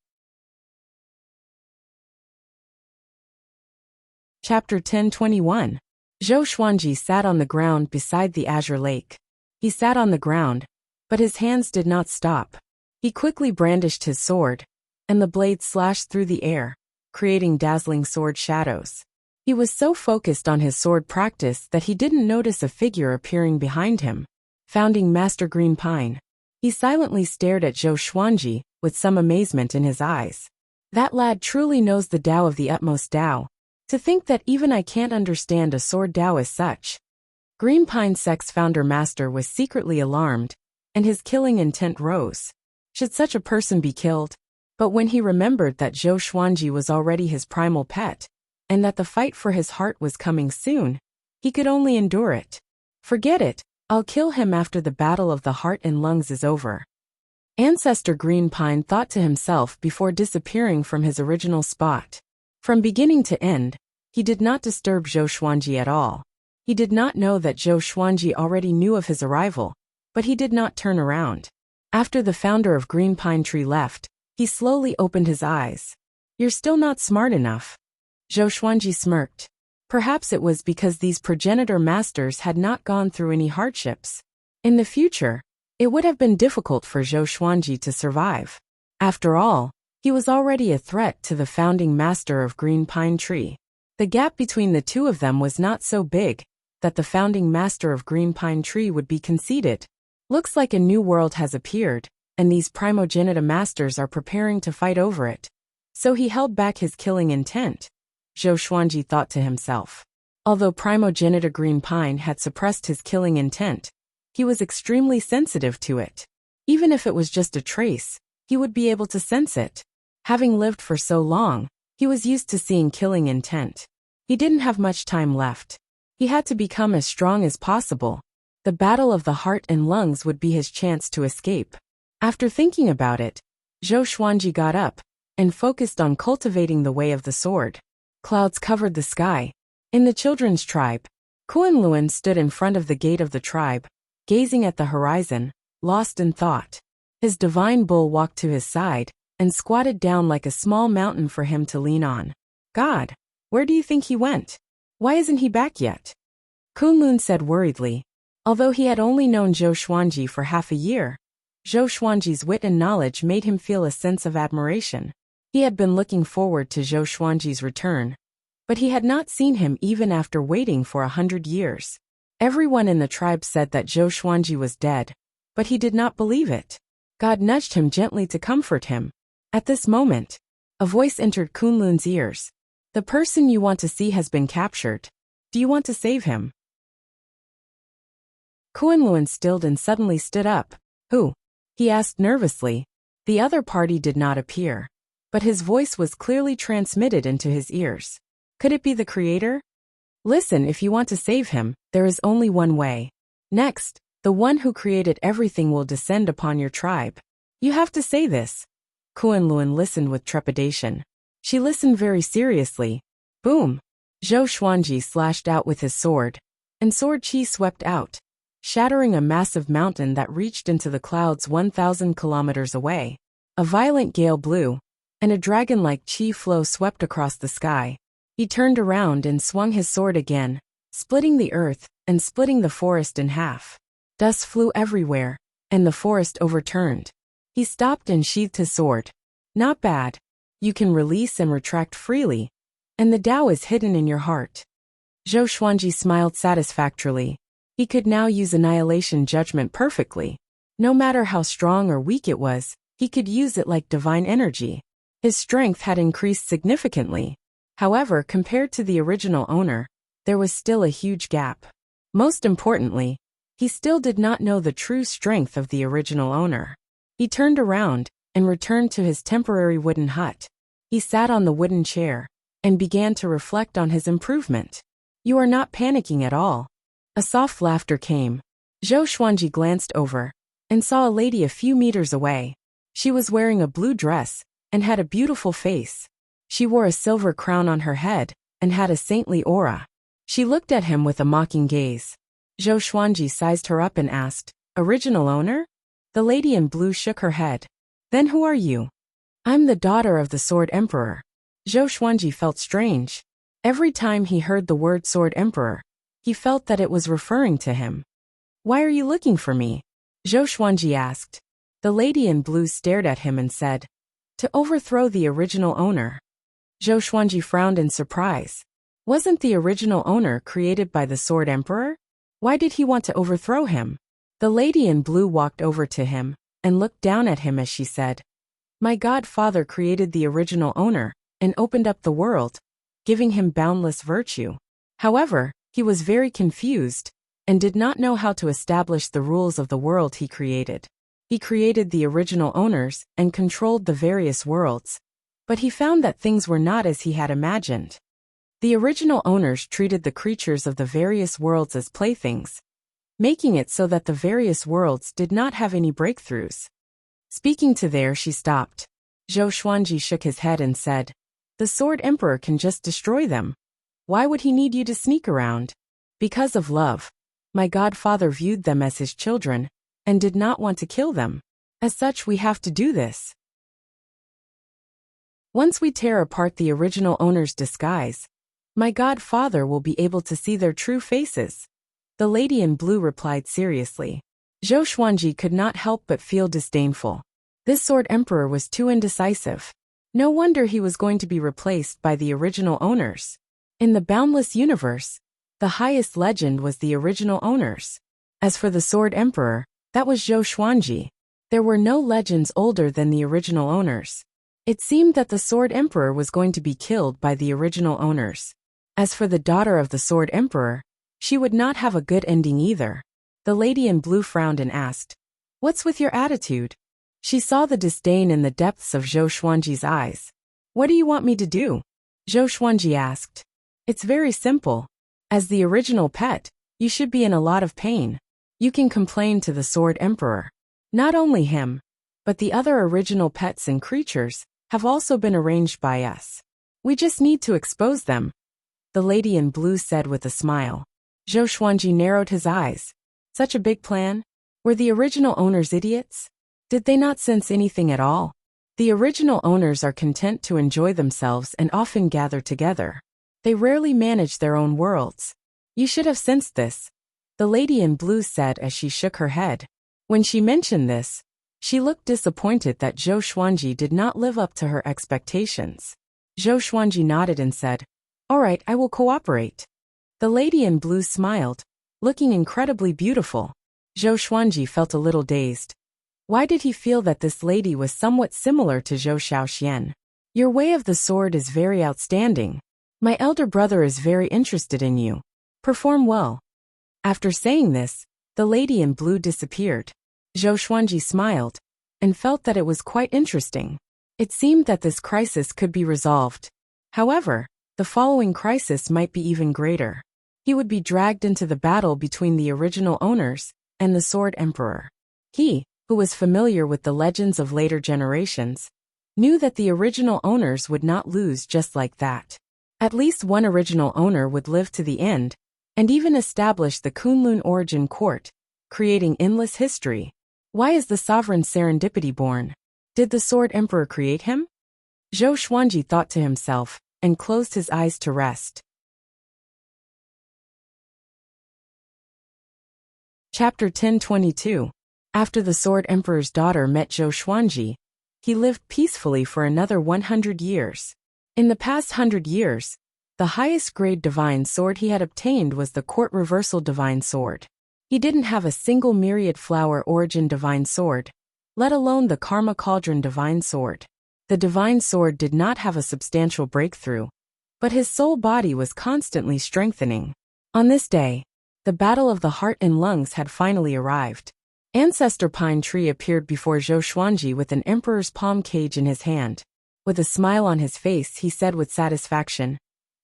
Chapter 10:21. Zhou Xuanji sat on the ground beside the azure lake. He sat on the ground, but his hands did not stop. He quickly brandished his sword, and the blade slashed through the air, creating dazzling sword shadows. He was so focused on his sword practice that he didn't notice a figure appearing behind him. Founding Master Green Pine. He silently stared at Zhou Xuanji with some amazement in his eyes. That lad truly knows the Tao of the utmost Tao. To think that even I can't understand a sword Tao as such. Green Pine's founder master was secretly alarmed, and his killing intent rose. Should such a person be killed? But when he remembered that Zhou Xuanji was already his primal pet, and that the fight for his heart was coming soon, he could only endure it. Forget it, I'll kill him after the battle of the heart and lungs is over. Ancestor Green Pine thought to himself before disappearing from his original spot. From beginning to end, he did not disturb Zhou Xuanji at all. He did not know that Zhou Xuanji already knew of his arrival, but he did not turn around. After the founder of Green Pine Tree left, he slowly opened his eyes. You're still not smart enough. Zhou Xuanji smirked. Perhaps it was because these progenitor masters had not gone through any hardships. In the future, it would have been difficult for Zhou Xuanji to survive. After all, he was already a threat to the founding master of Green Pine Tree. The gap between the two of them was not so big that the founding master of Green Pine Tree would be conceited. Looks like a new world has appeared, and these primogenita masters are preparing to fight over it. So he held back his killing intent. Zhou Xuanji thought to himself. Although primogenita Green Pine had suppressed his killing intent, he was extremely sensitive to it. Even if it was just a trace, he would be able to sense it. Having lived for so long, he was used to seeing killing intent. He didn't have much time left. He had to become as strong as possible. The battle of the heart and lungs would be his chance to escape. After thinking about it, Zhou Xuanji got up and focused on cultivating the way of the sword. Clouds covered the sky. In the children's tribe, Kunlun stood in front of the gate of the tribe, gazing at the horizon, lost in thought. His divine bull walked to his side and squatted down like a small mountain for him to lean on. God, where do you think he went? Why isn't he back yet? Kunlun said worriedly. Although he had only known Zhou Xuanji for half a year, Zhou Xuanji's wit and knowledge made him feel a sense of admiration. He had been looking forward to Zhou Xuanji's return, but he had not seen him even after waiting for 100 years. Everyone in the tribe said that Zhou Xuanji was dead, but he did not believe it. God nudged him gently to comfort him. At this moment, a voice entered Kunlun's ears. The person you want to see has been captured. Do you want to save him? Kunlun stilled and suddenly stood up. Who? He asked nervously. The other party did not appear, but his voice was clearly transmitted into his ears. Could it be the creator? Listen, if you want to save him, there is only one way. Next, the one who created everything will descend upon your tribe. You have to say this. Kunlun listened with trepidation. She listened very seriously. Boom! Zhou Xuanji slashed out with his sword, and sword chi swept out, shattering a massive mountain that reached into the clouds 1,000 kilometers away. A violent gale blew, and a dragon-like chi flow swept across the sky. He turned around and swung his sword again, splitting the earth and splitting the forest in half. Dust flew everywhere, and the forest overturned. He stopped and sheathed his sword. Not bad. You can release and retract freely, and the Tao is hidden in your heart. Zhou Xuanji smiled satisfactorily. He could now use Annihilation Judgment perfectly. No matter how strong or weak it was, he could use it like divine energy. His strength had increased significantly. However, compared to the original owner, there was still a huge gap. Most importantly, he still did not know the true strength of the original owner. He turned around and returned to his temporary wooden hut. He sat on the wooden chair and began to reflect on his improvement. "You are not panicking at all." A soft laughter came. Zhou Xuanji glanced over and saw a lady a few meters away. She was wearing a blue dress and had a beautiful face. She wore a silver crown on her head and had a saintly aura. She looked at him with a mocking gaze. Zhou Xuanji sized her up and asked, "Original owner?" The lady in blue shook her head. "Then who are you?" "I'm the daughter of the Sword Emperor." Zhou Xuanji felt strange. Every time he heard the word Sword Emperor, he felt that it was referring to him. "Why are you looking for me?" Zhou Xuanji asked. The lady in blue stared at him and said, "To overthrow the original owner." Zhou Xuanji frowned in surprise. Wasn't the original owner created by the Sword Emperor? Why did he want to overthrow him? The lady in blue walked over to him and looked down at him as she said, "My godfather created the original owner and opened up the world, giving him boundless virtue. However, he was very confused and did not know how to establish the rules of the world he created. He created the original owners and controlled the various worlds, but he found that things were not as he had imagined. The original owners treated the creatures of the various worlds as playthings, making it so that the various worlds did not have any breakthroughs." Speaking to there, she stopped. Zhou Xuanji shook his head and said, "The Sword Emperor can just destroy them. Why would he need you to sneak around?" "Because of love. My godfather viewed them as his children and did not want to kill them. As such, we have to do this. Once we tear apart the original owner's disguise, my godfather will be able to see their true faces." The lady in blue replied seriously. Zhou Xuanji could not help but feel disdainful. This Sword Emperor was too indecisive. No wonder he was going to be replaced by the original owners. In the boundless universe, the highest legend was the original owners. As for the Sword Emperor, that was Zhou Xuanji. There were no legends older than the original owners. It seemed that the Sword Emperor was going to be killed by the original owners. As for the daughter of the Sword Emperor, she would not have a good ending either. The lady in blue frowned and asked, "What's with your attitude?" She saw the disdain in the depths of Zhou Xuanji's eyes. "What do you want me to do?" Zhou Xuanji asked. "It's very simple. As the original pet, you should be in a lot of pain. You can complain to the Sword Emperor. Not only him, but the other original pets and creatures have also been arranged by us. We just need to expose them," the lady in blue said with a smile. Zhou Xuanji narrowed his eyes. Such a big plan? Were the original owners idiots? Did they not sense anything at all? The original owners are content to enjoy themselves and often gather together. They rarely manage their own worlds. You should have sensed this, the lady in blue said as she shook her head. When she mentioned this, she looked disappointed that Zhou Xuanji did not live up to her expectations. Zhou Xuanji nodded and said, "All right, I will cooperate." The lady in blue smiled, looking incredibly beautiful. Zhou Xuanji felt a little dazed. Why did he feel that this lady was somewhat similar to Zhou Xiaoxian? "Your way of the sword is very outstanding. My elder brother is very interested in you. Perform well." After saying this, the lady in blue disappeared. Zhou Xuanji smiled and felt that it was quite interesting. It seemed that this crisis could be resolved. However, the following crisis might be even greater. He would be dragged into the battle between the original owners and the Sword Emperor. He, who was familiar with the legends of later generations, knew that the original owners would not lose just like that. At least one original owner would live to the end, and even establish the Kunlun origin court, creating endless history. Why is the sovereign serendipity born? Did the Sword Emperor create him? Zhou Xuanji thought to himself, and closed his eyes to rest. Chapter 1022. After the Sword Emperor's daughter met Zhou Xuanji, he lived peacefully for another 100 years. In the past 100 years, the highest grade divine sword he had obtained was the Court Reversal Divine Sword. He didn't have a single Myriad Flower Origin Divine Sword, let alone the Karma Cauldron Divine Sword. The Divine Sword did not have a substantial breakthrough, but his soul body was constantly strengthening. On this day, the battle of the heart and lungs had finally arrived. Ancestor Pine Tree appeared before Zhou Xuanji with an emperor's palm cage in his hand. With a smile on his face, he said with satisfaction,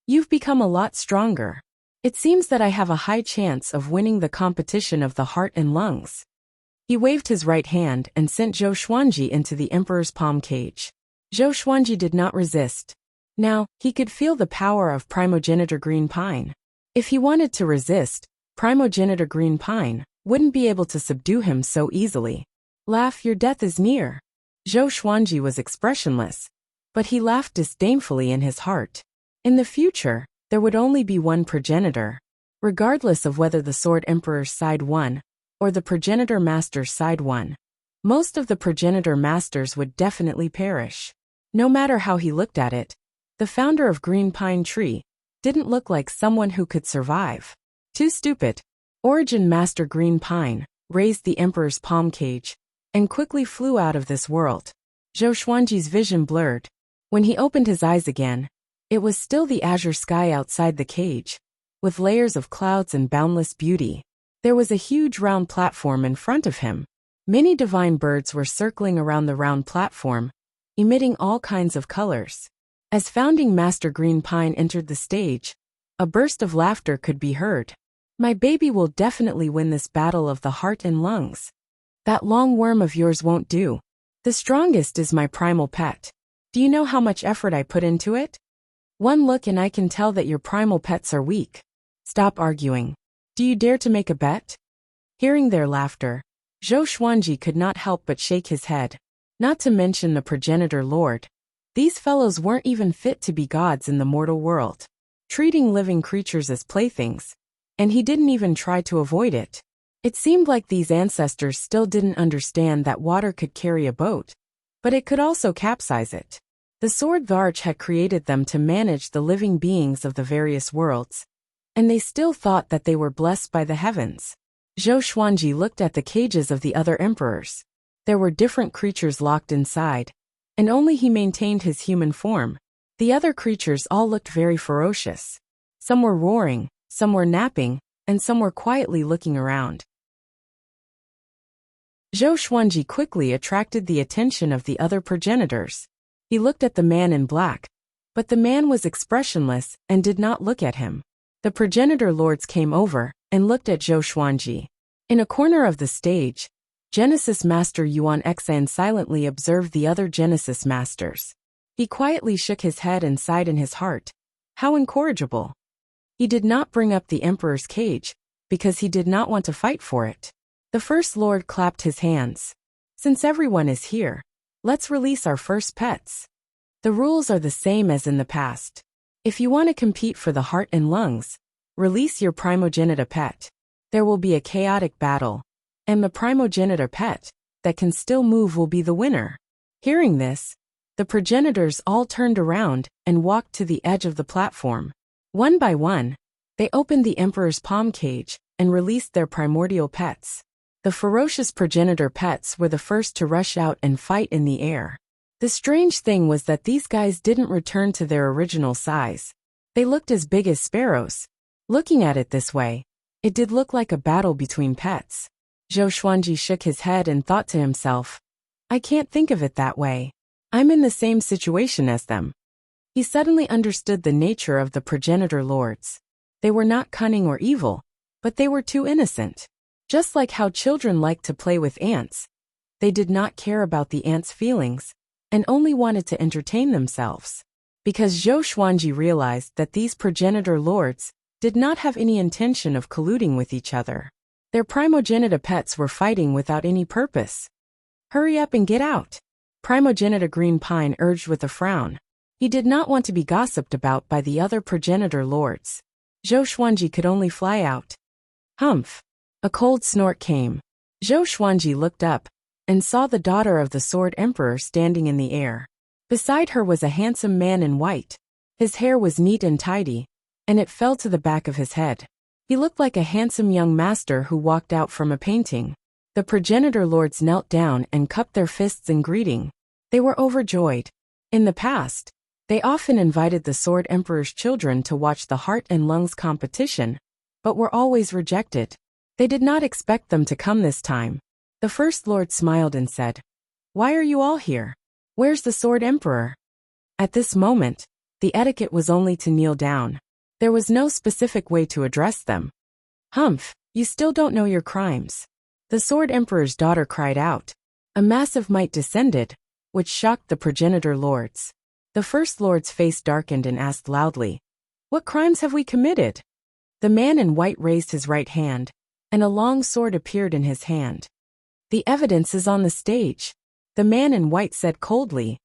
"You've become a lot stronger. It seems that I have a high chance of winning the competition of the heart and lungs." He waved his right hand and sent Zhou Xuanji into the emperor's palm cage. Zhou Xuanji did not resist. Now, he could feel the power of primogenitor Green Pine. If he wanted to resist, primogenitor Green Pine wouldn't be able to subdue him so easily. "Laugh, your death is near." Zhou Xuanji was expressionless, but he laughed disdainfully in his heart. In the future, there would only be one progenitor, regardless of whether the Sword Emperor's side won or the progenitor master's side won. Most of the progenitor masters would definitely perish. No matter how he looked at it, the founder of Green Pine Tree didn't look like someone who could survive. Too stupid. Origin Master Green Pine raised the Emperor's palm cage and quickly flew out of this world. Zhou Xuanji's vision blurred. When he opened his eyes again, it was still the azure sky outside the cage, with layers of clouds and boundless beauty. There was a huge round platform in front of him. Many divine birds were circling around the round platform, emitting all kinds of colors. As founding Master Green Pine entered the stage, a burst of laughter could be heard. "My baby will definitely win this battle of the heart and lungs. That long worm of yours won't do. The strongest is my primal pet. Do you know how much effort I put into it? One look and I can tell that your primal pets are weak. Stop arguing. Do you dare to make a bet?" Hearing their laughter, Zhou Xuanji could not help but shake his head. Not to mention the progenitor lord. These fellows weren't even fit to be gods in the mortal world, treating living creatures as playthings, and he didn't even try to avoid it. It seemed like these ancestors still didn't understand that water could carry a boat, but it could also capsize it. The Sword Varch had created them to manage the living beings of the various worlds, and they still thought that they were blessed by the heavens. Zhou Xuanji looked at the cages of the other emperors. There were different creatures locked inside, and only he maintained his human form. The other creatures all looked very ferocious. Some were roaring, some were napping, and some were quietly looking around. Zhou Xuanji quickly attracted the attention of the other progenitors. He looked at the man in black, but the man was expressionless and did not look at him. The progenitor lords came over and looked at Zhou Xuanji. In a corner of the stage, Genesis Master Yuan Xan silently observed the other Genesis Masters. He quietly shook his head and sighed in his heart. How incorrigible. He did not bring up the Emperor's cage, because he did not want to fight for it. The First Lord clapped his hands. "Since everyone is here, let's release our first pets. The rules are the same as in the past. If you want to compete for the heart and lungs, release your primogenitor pet. There will be a chaotic battle, and the primogenitor pet that can still move will be the winner." Hearing this, the progenitors all turned around and walked to the edge of the platform. One by one, they opened the Emperor's palm cage and released their primordial pets. The ferocious progenitor pets were the first to rush out and fight in the air. The strange thing was that these guys didn't return to their original size. They looked as big as sparrows. Looking at it this way, it did look like a battle between pets. Zhou Xuanji shook his head and thought to himself, "I can't think of it that way. I'm in the same situation as them." He suddenly understood the nature of the progenitor lords. They were not cunning or evil, but they were too innocent. Just like how children like to play with ants, they did not care about the ants' feelings and only wanted to entertain themselves. Because Zhou Xuanji realized that these progenitor lords did not have any intention of colluding with each other. Their primogenitor pets were fighting without any purpose. "Hurry up and get out," primogenitor Green Pine urged with a frown. He did not want to be gossiped about by the other progenitor lords. Zhou Xuanji could only fly out. Humph! A cold snort came. Zhou Xuanji looked up and saw the daughter of the Sword Emperor standing in the air. Beside her was a handsome man in white. His hair was neat and tidy, and it fell to the back of his head. He looked like a handsome young master who walked out from a painting. The progenitor lords knelt down and cupped their fists in greeting. They were overjoyed. In the past, They often invited the Sword Emperor's children to watch the heart and lungs competition, but were always rejected. They did not expect them to come this time. The First Lord smiled and said, "Why are you all here? Where's the Sword Emperor?" At this moment, the etiquette was only to kneel down. There was no specific way to address them. "Humph, you still don't know your crimes." The Sword Emperor's daughter cried out. A massive might descended, which shocked the progenitor lords. The First Lord's face darkened and asked loudly, "What crimes have we committed?" The man in white raised his right hand, and a long sword appeared in his hand. "The evidence is on the stage," the man in white said coldly.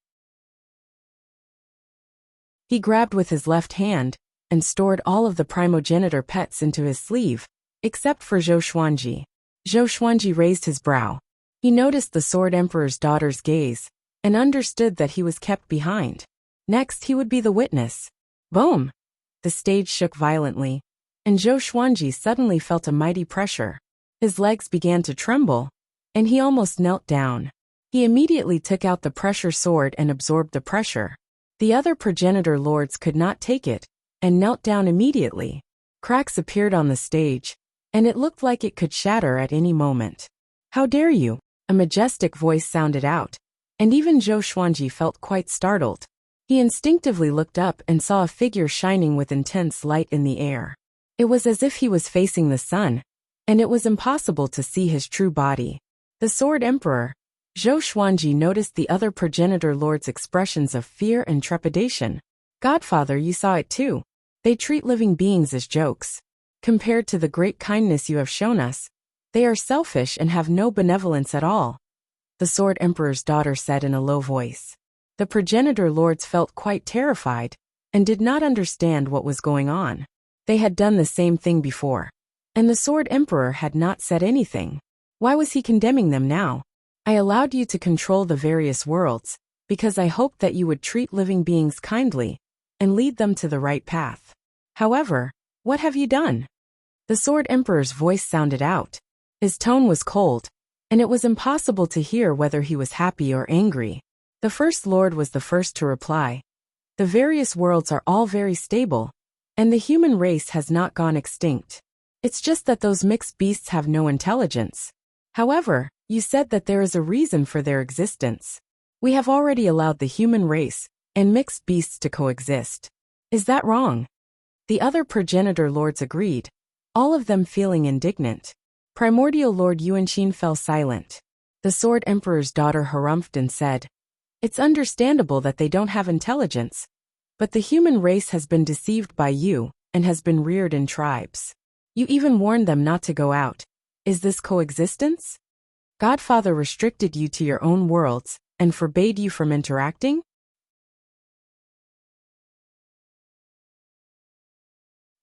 He grabbed with his left hand and stored all of the primogenitor pets into his sleeve, except for Zhou Xuanji. Zhou Xuanji raised his brow. He noticed the Sword Emperor's daughter's gaze and understood that he was kept behind. Next, he would be the witness. Boom! The stage shook violently, and Zhou Xuanji suddenly felt a mighty pressure. His legs began to tremble, and he almost knelt down. He immediately took out the pressure sword and absorbed the pressure. The other progenitor lords could not take it, and knelt down immediately. Cracks appeared on the stage, and it looked like it could shatter at any moment. "How dare you?" A majestic voice sounded out, and even Zhou Xuanji felt quite startled. He instinctively looked up and saw a figure shining with intense light in the air. It was as if he was facing the sun, and it was impossible to see his true body. The Sword Emperor. Zhou Xuanji noticed the other progenitor lords' expressions of fear and trepidation. "Godfather, you saw it too. They treat living beings as jokes. Compared to the great kindness you have shown us, they are selfish and have no benevolence at all," the Sword Emperor's daughter said in a low voice. The progenitor lords felt quite terrified and did not understand what was going on. They had done the same thing before, and the Sword Emperor had not said anything. Why was he condemning them now? "I allowed you to control the various worlds because I hoped that you would treat living beings kindly and lead them to the right path. However, what have you done?" The Sword Emperor's voice sounded out. His tone was cold, and it was impossible to hear whether he was happy or angry. The First Lord was the first to reply. "The various worlds are all very stable, and the human race has not gone extinct. It's just that those mixed beasts have no intelligence. However, you said that there is a reason for their existence. We have already allowed the human race and mixed beasts to coexist. Is that wrong?" The other progenitor lords agreed, all of them feeling indignant. Primordial Lord Yuanqin fell silent. The Sword Emperor's daughter harumphed and said, "It's understandable that they don't have intelligence, but the human race has been deceived by you and has been reared in tribes. You even warned them not to go out. Is this coexistence? Godfather restricted you to your own worlds and forbade you from interacting?"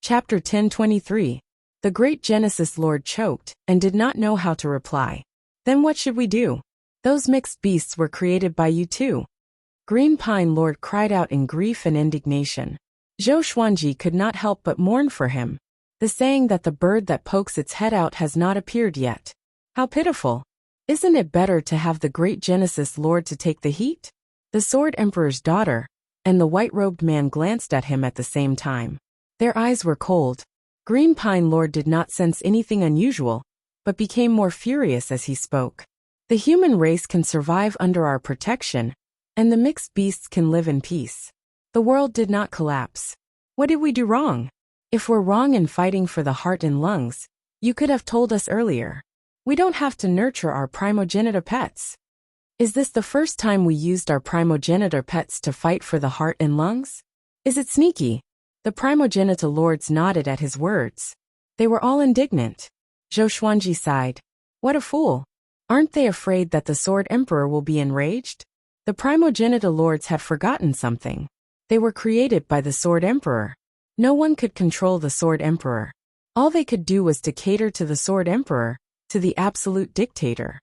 Chapter 1023. The Great Genesis Lord choked and did not know how to reply. "Then what should we do? Those mixed beasts were created by you too." Green Pine Lord cried out in grief and indignation. Zhou Xuanji could not help but mourn for him. The saying that the bird that pokes its head out has not appeared yet. How pitiful. Isn't it better to have the Great Genesis Lord to take the heat? The Sword Emperor's daughter and the white-robed man glanced at him at the same time. Their eyes were cold. Green Pine Lord did not sense anything unusual, but became more furious as he spoke. "The human race can survive under our protection, and the mixed beasts can live in peace. The world did not collapse. What did we do wrong? If we're wrong in fighting for the heart and lungs, you could have told us earlier. We don't have to nurture our primogenitor pets. Is this the first time we used our primogenitor pets to fight for the heart and lungs? Is it sneaky?" The primogenitor lords nodded at his words. They were all indignant. Zhou Xuanji sighed. "What a fool. Aren't they afraid that the Sword Emperor will be enraged?" The primogenitor lords had forgotten something. They were created by the Sword Emperor. No one could control the Sword Emperor. All they could do was to cater to the Sword Emperor, to the absolute dictator.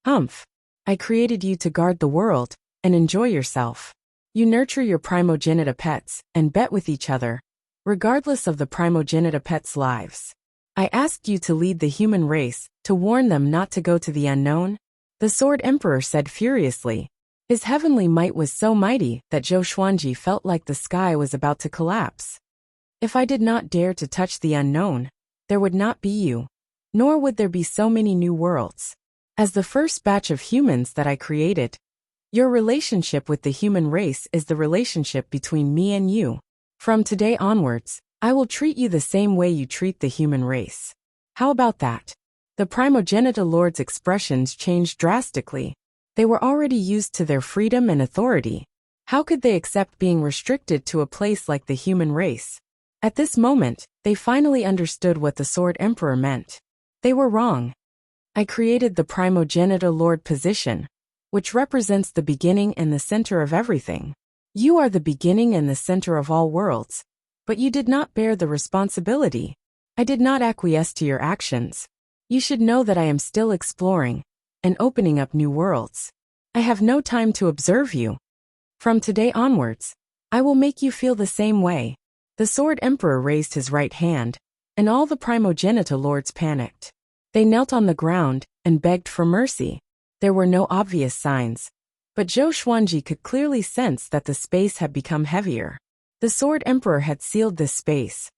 "Humph. I created you to guard the world and enjoy yourself. You nurture your primogenitor pets and bet with each other, regardless of the primogenitor pets' lives. I asked you to lead the human race, to warn them not to go to the unknown," the Sword Emperor said furiously. His heavenly might was so mighty that Zhou Xuanji felt like the sky was about to collapse. If I did not dare to touch the unknown, there would not be you, nor would there be so many new worlds. As the first batch of humans that I created, your relationship with the human race is the relationship between me and you. From today onwards, I will treat you the same way you treat the human race. How about that? The primogenitor lord's expressions changed drastically. They were already used to their freedom and authority. How could they accept being restricted to a place like the human race? At this moment, they finally understood what the Sword Emperor meant. They were wrong. I created the primogenitor lord position, which represents the beginning and the center of everything. You are the beginning and the center of all worlds, but you did not bear the responsibility. I did not acquiesce to your actions. You should know that I am still exploring and opening up new worlds. I have no time to observe you. From today onwards, I will make you feel the same way. The Sword Emperor raised his right hand, and all the primogenitor lords panicked. They knelt on the ground and begged for mercy. There were no obvious signs, but Zhou Xuanji could clearly sense that the space had become heavier. The Sword Emperor had sealed this space.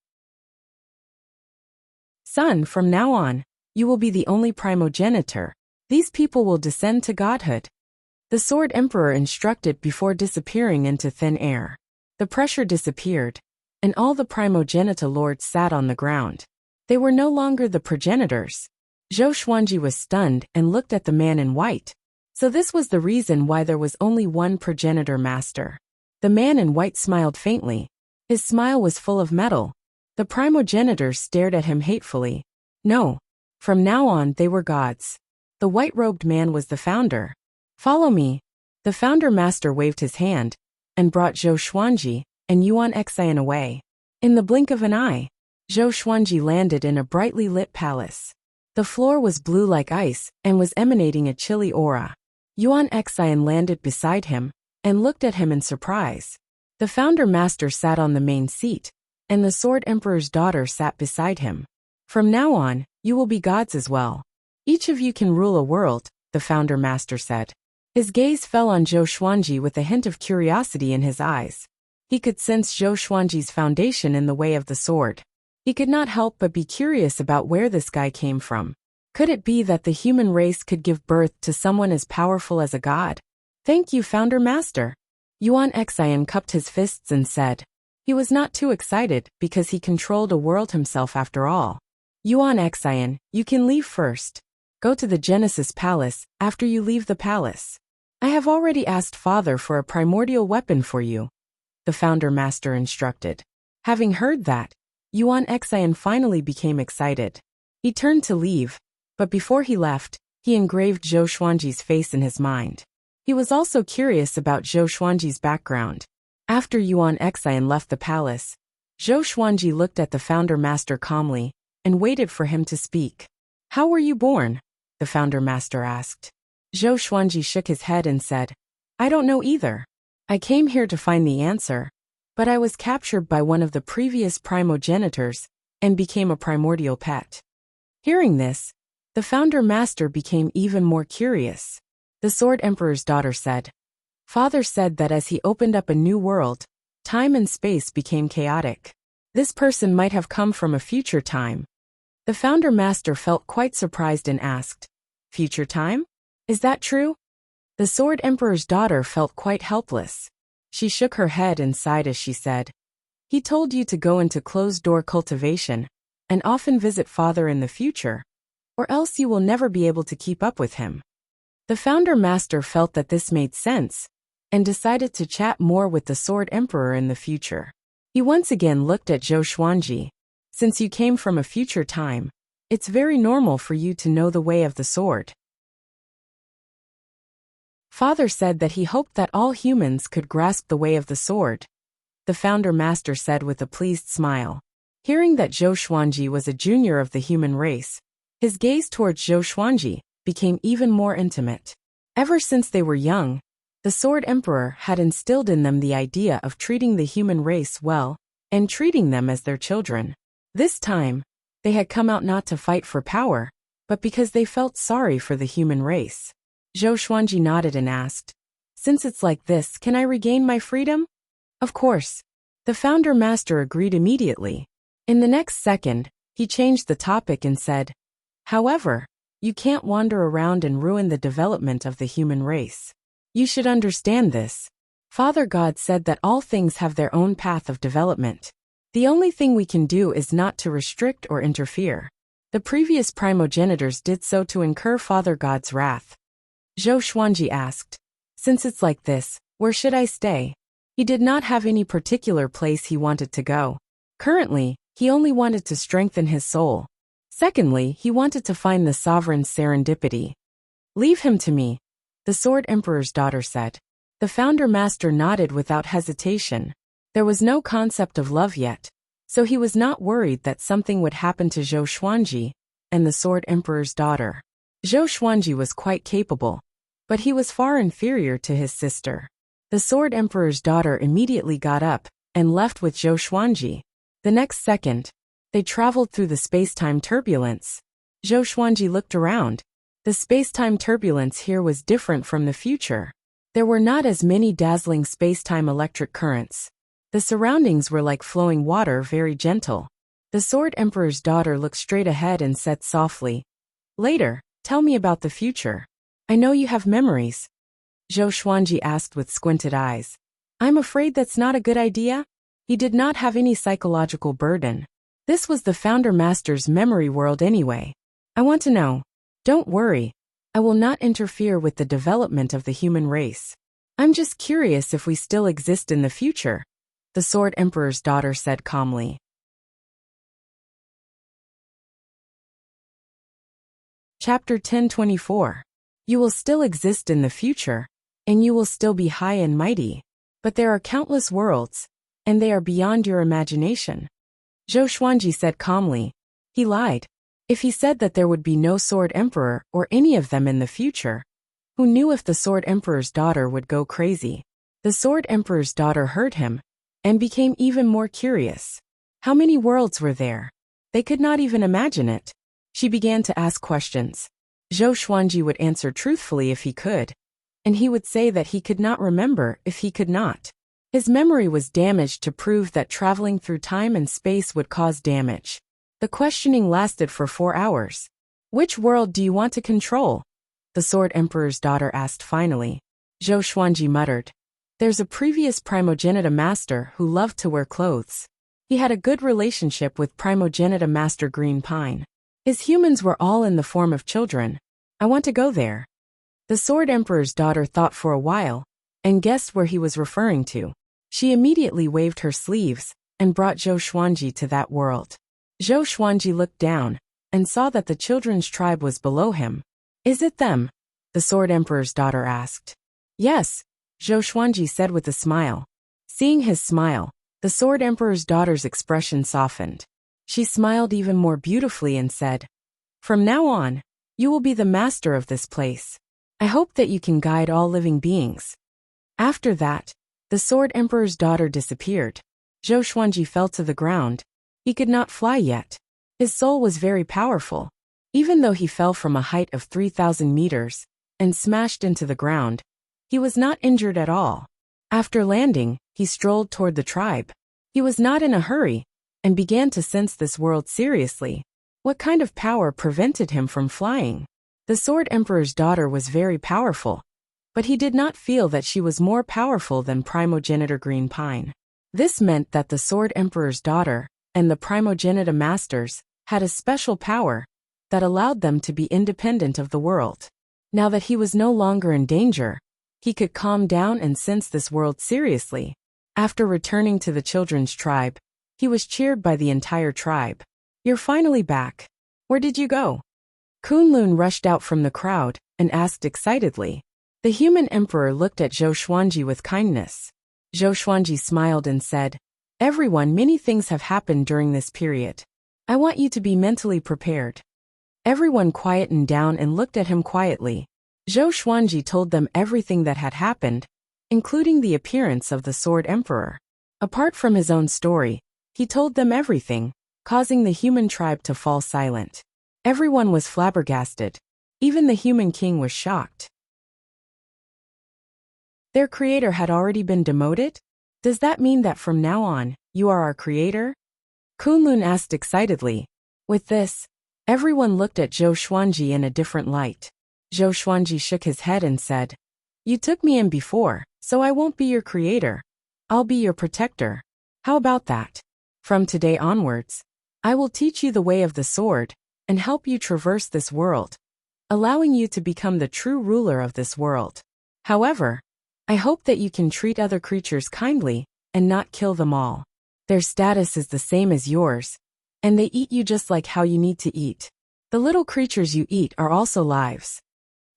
Son, from now on, you will be the only primogenitor. These people will descend to godhood. The Sword Emperor instructed before disappearing into thin air. The pressure disappeared, and all the primogenitor lords sat on the ground. They were no longer the progenitors. Zhou Xuanji was stunned and looked at the man in white. So this was the reason why there was only one progenitor master. The man in white smiled faintly. His smile was full of metal. The primogenitors stared at him hatefully. No. From now on they were gods. The white-robed man was the founder. Follow me. The founder master waved his hand and brought Zhou Xuanji and Yuan Xian away. In the blink of an eye, Zhou Xuanji landed in a brightly lit palace. The floor was blue like ice and was emanating a chilly aura. Yuan Xian landed beside him and looked at him in surprise. The founder master sat on the main seat, and the Sword Emperor's daughter sat beside him. From now on, you will be gods as well. Each of you can rule a world, the founder master said. His gaze fell on Zhou Xuanji with a hint of curiosity in his eyes. He could sense Zhou Xuanji's foundation in the way of the sword. He could not help but be curious about where this guy came from. Could it be that the human race could give birth to someone as powerful as a god? Thank you, founder master. Yuan Xian cupped his fists and said. He was not too excited because he controlled a world himself after all. Yuan Xian, you can leave first. Go to the Genesis Palace after you leave the palace. I have already asked Father for a primordial weapon for you, the founder master instructed. Having heard that, Yuan Xian finally became excited. He turned to leave, but before he left, he engraved Zhou Xuanji's face in his mind. He was also curious about Zhou Xuanji's background. After Yuan Xian left the palace, Zhou Xuanji looked at the founder master calmly and waited for him to speak. How were you born? The founder master asked. Zhou Xuanji shook his head and said, I don't know either. I came here to find the answer, but I was captured by one of the previous primogenitors and became a primordial pet. Hearing this, the founder master became even more curious. The Sword Emperor's daughter said, Father said that as he opened up a new world, time and space became chaotic. This person might have come from a future time. The founder master felt quite surprised and asked, Future time? Is that true? The Sword Emperor's daughter felt quite helpless. She shook her head and sighed as she said, He told you to go into closed-door cultivation and often visit Father in the future, or else you will never be able to keep up with him. The founder master felt that this made sense and decided to chat more with the Sword Emperor in the future. He once again looked at Zhou Xuanji. Since you came from a future time, it's very normal for you to know the way of the sword. Father said that he hoped that all humans could grasp the way of the sword, the founder master said with a pleased smile. Hearing that Zhou Xuanji was a junior of the human race, his gaze towards Zhou Xuanji became even more intimate. Ever since they were young, the Sword Emperor had instilled in them the idea of treating the human race well and treating them as their children. This time, they had come out not to fight for power, but because they felt sorry for the human race. Zhou Xuanji nodded and asked, Since it's like this, can I regain my freedom? Of course. The founder master agreed immediately. In the next second, he changed the topic and said, however, you can't wander around and ruin the development of the human race. You should understand this. Father God said that all things have their own path of development. The only thing we can do is not to restrict or interfere. The previous primogenitors did so to incur Father God's wrath. Zhou Xuanji asked, since it's like this, where should I stay? He did not have any particular place he wanted to go. Currently, he only wanted to strengthen his soul. Secondly, he wanted to find the sovereign's serendipity. Leave him to me, the Sword Emperor's daughter said. The founder master nodded without hesitation. There was no concept of love yet, so he was not worried that something would happen to Zhou Xuanji and the Sword Emperor's daughter. Zhou Xuanji was quite capable, but he was far inferior to his sister. The Sword Emperor's daughter immediately got up and left with Zhou Xuanji. The next second, they traveled through the space-time turbulence. Zhou Xuanji looked around. The space-time turbulence here was different from the future. There were not as many dazzling space-time electric currents. The surroundings were like flowing water, very gentle. The Sword Emperor's daughter looked straight ahead and said softly, later, tell me about the future. I know you have memories. Zhou Xuanji asked with squinted eyes. I'm afraid that's not a good idea. He did not have any psychological burden. This was the founder master's memory world anyway. I want to know. Don't worry. I will not interfere with the development of the human race. I'm just curious if we still exist in the future, the Sword Emperor's daughter said calmly. Chapter 1024. You will still exist in the future, and you will still be high and mighty, but there are countless worlds, and they are beyond your imagination. Zhou Xuanji said calmly. He lied. If he said that there would be no Sword Emperor or any of them in the future, who knew if the Sword Emperor's daughter would go crazy? The Sword Emperor's daughter heard him and became even more curious. How many worlds were there? They could not even imagine it. She began to ask questions. Zhou Xuanji would answer truthfully if he could, and he would say that he could not remember if he could not. His memory was damaged to prove that traveling through time and space would cause damage. The questioning lasted for 4 hours. Which world do you want to control? The Sword Emperor's daughter asked finally. Zhou Xuanji muttered. There's a previous Primogenita Master who loved to wear clothes. He had a good relationship with Primogenita Master Green Pine. His humans were all in the form of children. I want to go there. The Sword Emperor's daughter thought for a while and guessed where he was referring to. She immediately waved her sleeves and brought Zhou Xuanji to that world. Zhou Xuanji looked down and saw that the children's tribe was below him. Is it them? The Sword Emperor's daughter asked. Yes, Zhou Xuanji said with a smile. Seeing his smile, the Sword Emperor's daughter's expression softened. She smiled even more beautifully and said, from now on, you will be the master of this place. I hope that you can guide all living beings. After that, the Sword Emperor's daughter disappeared. Zhou Xuanji fell to the ground. He could not fly yet. His soul was very powerful. Even though he fell from a height of 3,000 meters and smashed into the ground, he was not injured at all. After landing, he strolled toward the tribe. He was not in a hurry and began to sense this world seriously. What kind of power prevented him from flying? The Sword Emperor's daughter was very powerful, but he did not feel that she was more powerful than Primogenitor Green Pine. This meant that the Sword Emperor's daughter and the Primogenita Masters had a special power that allowed them to be independent of the world. Now that he was no longer in danger, he could calm down and sense this world seriously. After returning to the children's tribe, he was cheered by the entire tribe. You're finally back. Where did you go? Kunlun rushed out from the crowd and asked excitedly. The human emperor looked at Zhou Xuanji with kindness. Zhou Xuanji smiled and said, everyone, many things have happened during this period. I want you to be mentally prepared. Everyone quietened down and looked at him quietly. Zhou Xuanji told them everything that had happened, including the appearance of the Sword Emperor. Apart from his own story, he told them everything, causing the human tribe to fall silent. Everyone was flabbergasted. Even the human king was shocked. Their creator had already been demoted? Does that mean that from now on, you are our creator? Kunlun asked excitedly. With this, everyone looked at Zhou Xuanji in a different light. Zhou Xuanji shook his head and said, "You took me in before, so I won't be your creator. I'll be your protector. How about that? From today onwards, I will teach you the way of the sword and help you traverse this world, allowing you to become the true ruler of this world. However, I hope that you can treat other creatures kindly and not kill them all. Their status is the same as yours, and they eat you just like how you need to eat. The little creatures you eat are also lives."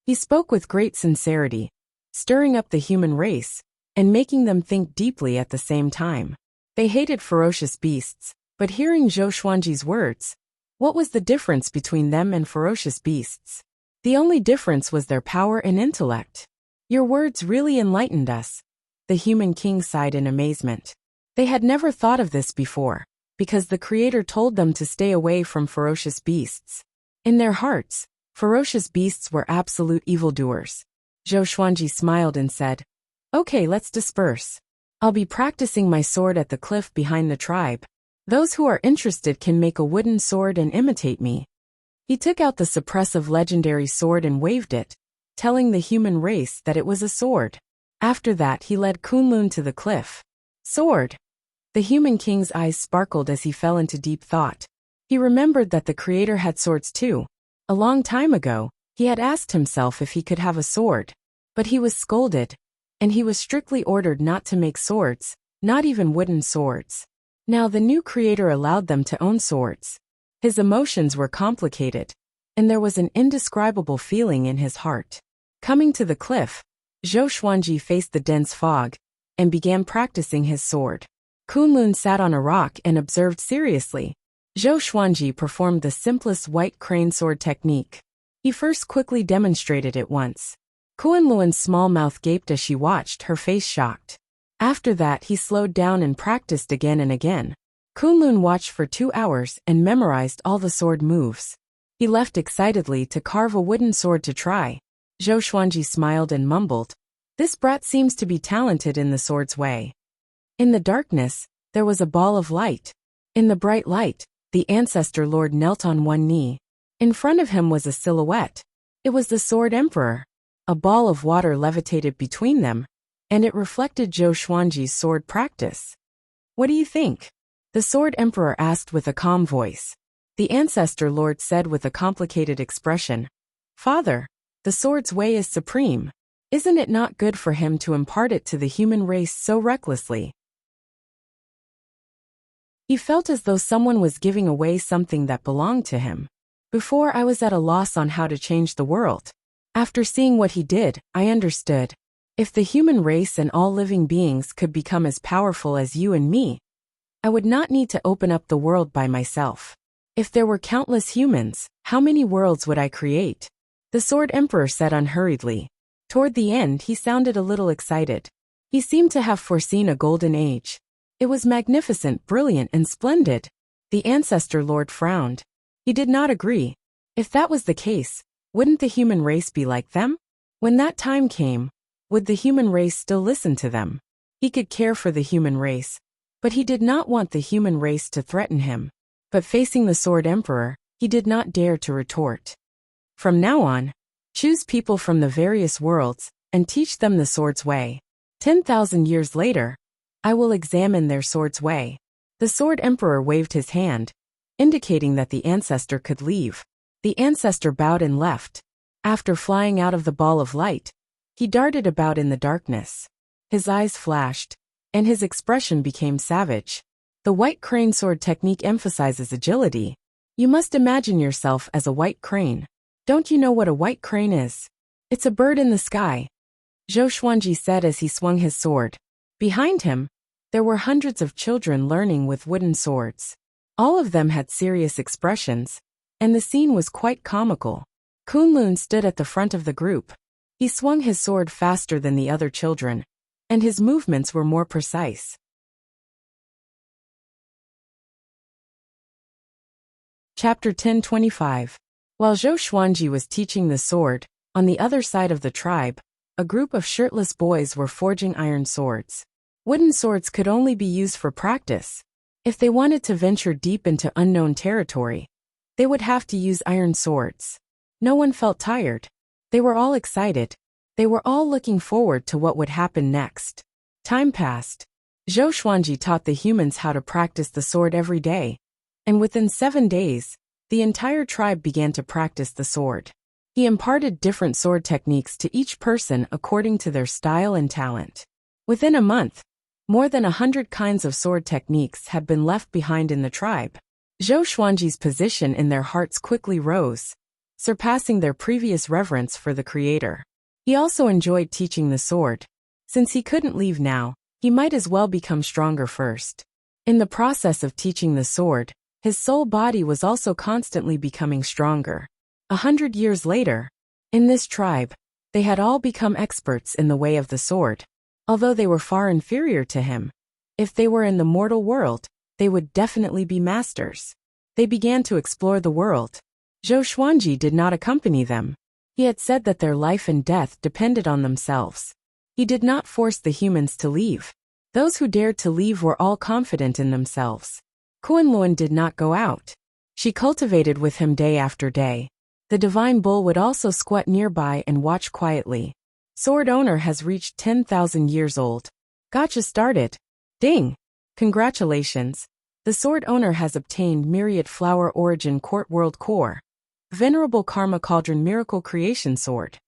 He spoke with great sincerity, stirring up the human race and making them think deeply at the same time. They hated ferocious beasts, but hearing Zhou Xuanji's words, what was the difference between them and ferocious beasts? The only difference was their power and intellect. "Your words really enlightened us." The human king sighed in amazement. They had never thought of this before, because the creator told them to stay away from ferocious beasts. In their hearts, ferocious beasts were absolute evildoers. Zhou Xuanji smiled and said, "Okay, let's disperse. I'll be practicing my sword at the cliff behind the tribe. Those who are interested can make a wooden sword and imitate me." He took out the suppressive legendary sword and waved it, telling the human race that it was a sword. After that he led Kunlun to the cliff. Sword! The human king's eyes sparkled as he fell into deep thought. He remembered that the creator had swords too. A long time ago, he had asked himself if he could have a sword. But he was scolded, and he was strictly ordered not to make swords, not even wooden swords. Now the new creator allowed them to own swords. His emotions were complicated, and there was an indescribable feeling in his heart. Coming to the cliff, Zhou Xuanji faced the dense fog and began practicing his sword. Kunlun sat on a rock and observed seriously. Zhou Xuanji performed the simplest white crane sword technique. He first quickly demonstrated it once. Kunlun's small mouth gaped as she watched, her face shocked. After that he slowed down and practiced again and again. Kunlun watched for 2 hours and memorized all the sword moves. He left excitedly to carve a wooden sword to try. Zhou Xuanji smiled and mumbled, "This brat seems to be talented in the sword's way." In the darkness, there was a ball of light. In the bright light, the ancestor lord knelt on one knee. In front of him was a silhouette. It was the sword emperor. A ball of water levitated between them, and it reflected Zhou Xuanji's sword practice. "What do you think?" the sword emperor asked with a calm voice. The ancestor lord said with a complicated expression, "Father, the sword's way is supreme. Isn't it not good for him to impart it to the human race so recklessly?" He felt as though someone was giving away something that belonged to him. "Before I was at a loss on how to change the world. After seeing what he did, I understood. If the human race and all living beings could become as powerful as you and me, I would not need to open up the world by myself. If there were countless humans, how many worlds would I create?" The sword emperor said unhurriedly. Toward the end he sounded a little excited. He seemed to have foreseen a golden age. It was magnificent, brilliant, and splendid. The ancestor lord frowned. He did not agree. If that was the case, wouldn't the human race be like them? When that time came, would the human race still listen to them? He could care for the human race, but he did not want the human race to threaten him. But facing the sword emperor, he did not dare to retort. From now on, choose people from the various worlds and teach them the sword's way. 10,000 years later, I will examine their sword's way. The sword emperor waved his hand, indicating that the ancestor could leave. The ancestor bowed and left. After flying out of the ball of light, he darted about in the darkness. His eyes flashed, and his expression became savage. The white crane sword technique emphasizes agility. You must imagine yourself as a white crane. Don't you know what a white crane is? It's a bird in the sky. Zhou Xuanji said as he swung his sword. Behind him, there were hundreds of children learning with wooden swords. All of them had serious expressions, and the scene was quite comical. Kunlun stood at the front of the group. He swung his sword faster than the other children, and his movements were more precise. Chapter 10:25. While Zhou Xuanji was teaching the sword, on the other side of the tribe, a group of shirtless boys were forging iron swords. Wooden swords could only be used for practice. If they wanted to venture deep into unknown territory, they would have to use iron swords. No one felt tired. They were all excited. They were all looking forward to what would happen next. Time passed. Zhou Xuanji taught the humans how to practice the sword every day. And within 7 days, the entire tribe began to practice the sword. He imparted different sword techniques to each person according to their style and talent. Within a month, more than 100 kinds of sword techniques had been left behind in the tribe. Zhou Xuanji's position in their hearts quickly rose, surpassing their previous reverence for the Creator. He also enjoyed teaching the sword. Since he couldn't leave now, he might as well become stronger first. In the process of teaching the sword, his soul body was also constantly becoming stronger. 100 years later, in this tribe, they had all become experts in the way of the sword. Although they were far inferior to him, if they were in the mortal world, they would definitely be masters. They began to explore the world. Zhou Xuanji did not accompany them. He had said that their life and death depended on themselves. He did not force the humans to leave. Those who dared to leave were all confident in themselves. Kunlun did not go out. She cultivated with him day after day. The divine bull would also squat nearby and watch quietly. Sword owner has reached 10,000 years old. Gotcha started. Ding! Congratulations. The sword owner has obtained Myriad Flower Origin Court World Core. Venerable Karma Cauldron Miracle Creation Sword.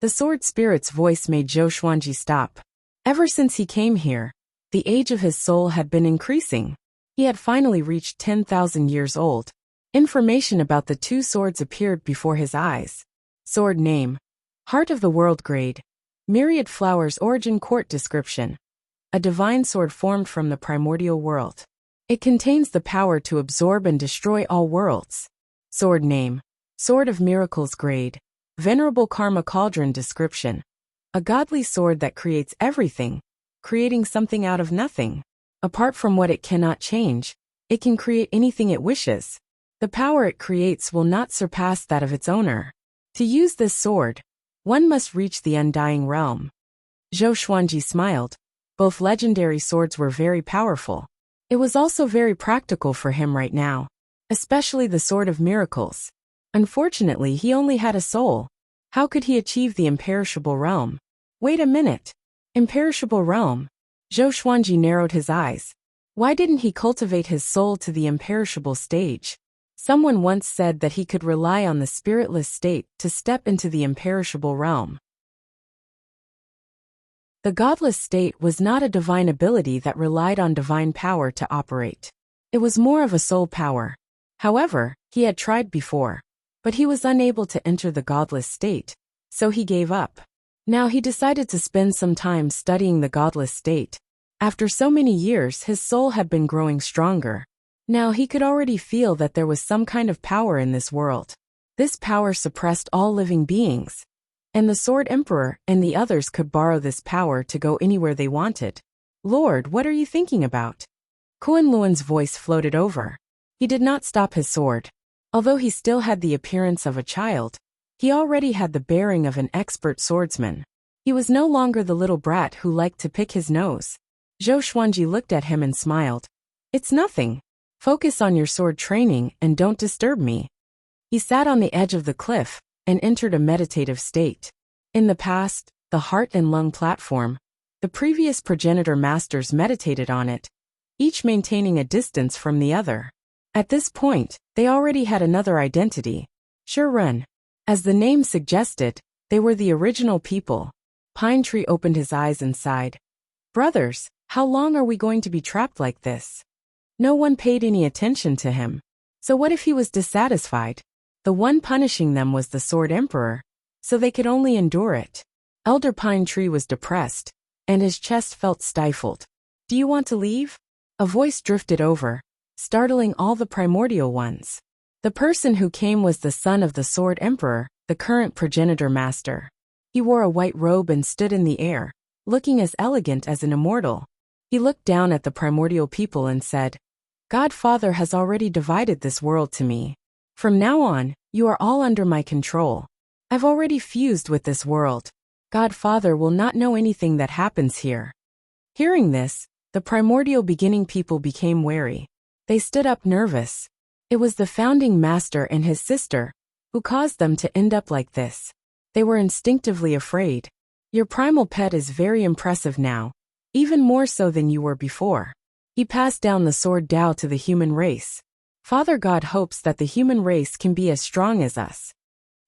The sword spirit's voice made Zhou Xuanji stop. Ever since he came here, the age of his soul had been increasing. He had finally reached 10,000 years old. Information about the two swords appeared before his eyes. Sword name. Heart of the World Grade. Myriad Flowers Origin Court Description. A divine sword formed from the primordial world. It contains the power to absorb and destroy all worlds. Sword name. Sword of Miracles Grade. Venerable Karma Cauldron Description. A godly sword that creates everything, creating something out of nothing. Apart from what it cannot change, it can create anything it wishes. The power it creates will not surpass that of its owner. To use this sword, one must reach the undying realm. Zhou Xuanji smiled. Both legendary swords were very powerful. It was also very practical for him right now, especially the Sword of Miracles. Unfortunately, he only had a soul. How could he achieve the imperishable realm? Wait a minute. Imperishable realm? Zhou Xuanji narrowed his eyes. Why didn't he cultivate his soul to the imperishable stage? Someone once said that he could rely on the spiritless state to step into the imperishable realm. The godless state was not a divine ability that relied on divine power to operate. It was more of a soul power. However, he had tried before, but he was unable to enter the godless state, so he gave up. Now he decided to spend some time studying the godless state. After so many years, his soul had been growing stronger. Now he could already feel that there was some kind of power in this world. This power suppressed all living beings. And the Sword Emperor and the others could borrow this power to go anywhere they wanted. Lord, what are you thinking about? Kunlun's voice floated over. He did not stop his sword. Although he still had the appearance of a child, he already had the bearing of an expert swordsman. He was no longer the little brat who liked to pick his nose. Zhou Xuanji looked at him and smiled. It's nothing. Focus on your sword training and don't disturb me. He sat on the edge of the cliff and entered a meditative state. In the past, the heart and lung platform, the previous progenitor masters meditated on it, each maintaining a distance from the other. At this point, they already had another identity. Shurun. As the name suggested, they were the original people. Pine Tree opened his eyes and sighed. Brothers, how long are we going to be trapped like this? No one paid any attention to him. So what if he was dissatisfied? The one punishing them was the Sword Emperor, so they could only endure it. Elder Pine Tree was depressed, and his chest felt stifled. Do you want to leave? A voice drifted over, startling all the primordial ones. The person who came was the son of the Sword Emperor, the current progenitor master. He wore a white robe and stood in the air, looking as elegant as an immortal. He looked down at the primordial people and said, Godfather has already divided this world to me. From now on, you are all under my control. I've already fused with this world. God Father will not know anything that happens here. Hearing this, the primordial beginning people became wary. They stood up nervous. It was the founding master and his sister who caused them to end up like this. They were instinctively afraid. Your primal pet is very impressive now, even more so than you were before. He passed down the sword Tao to the human race. Father God hopes that the human race can be as strong as us.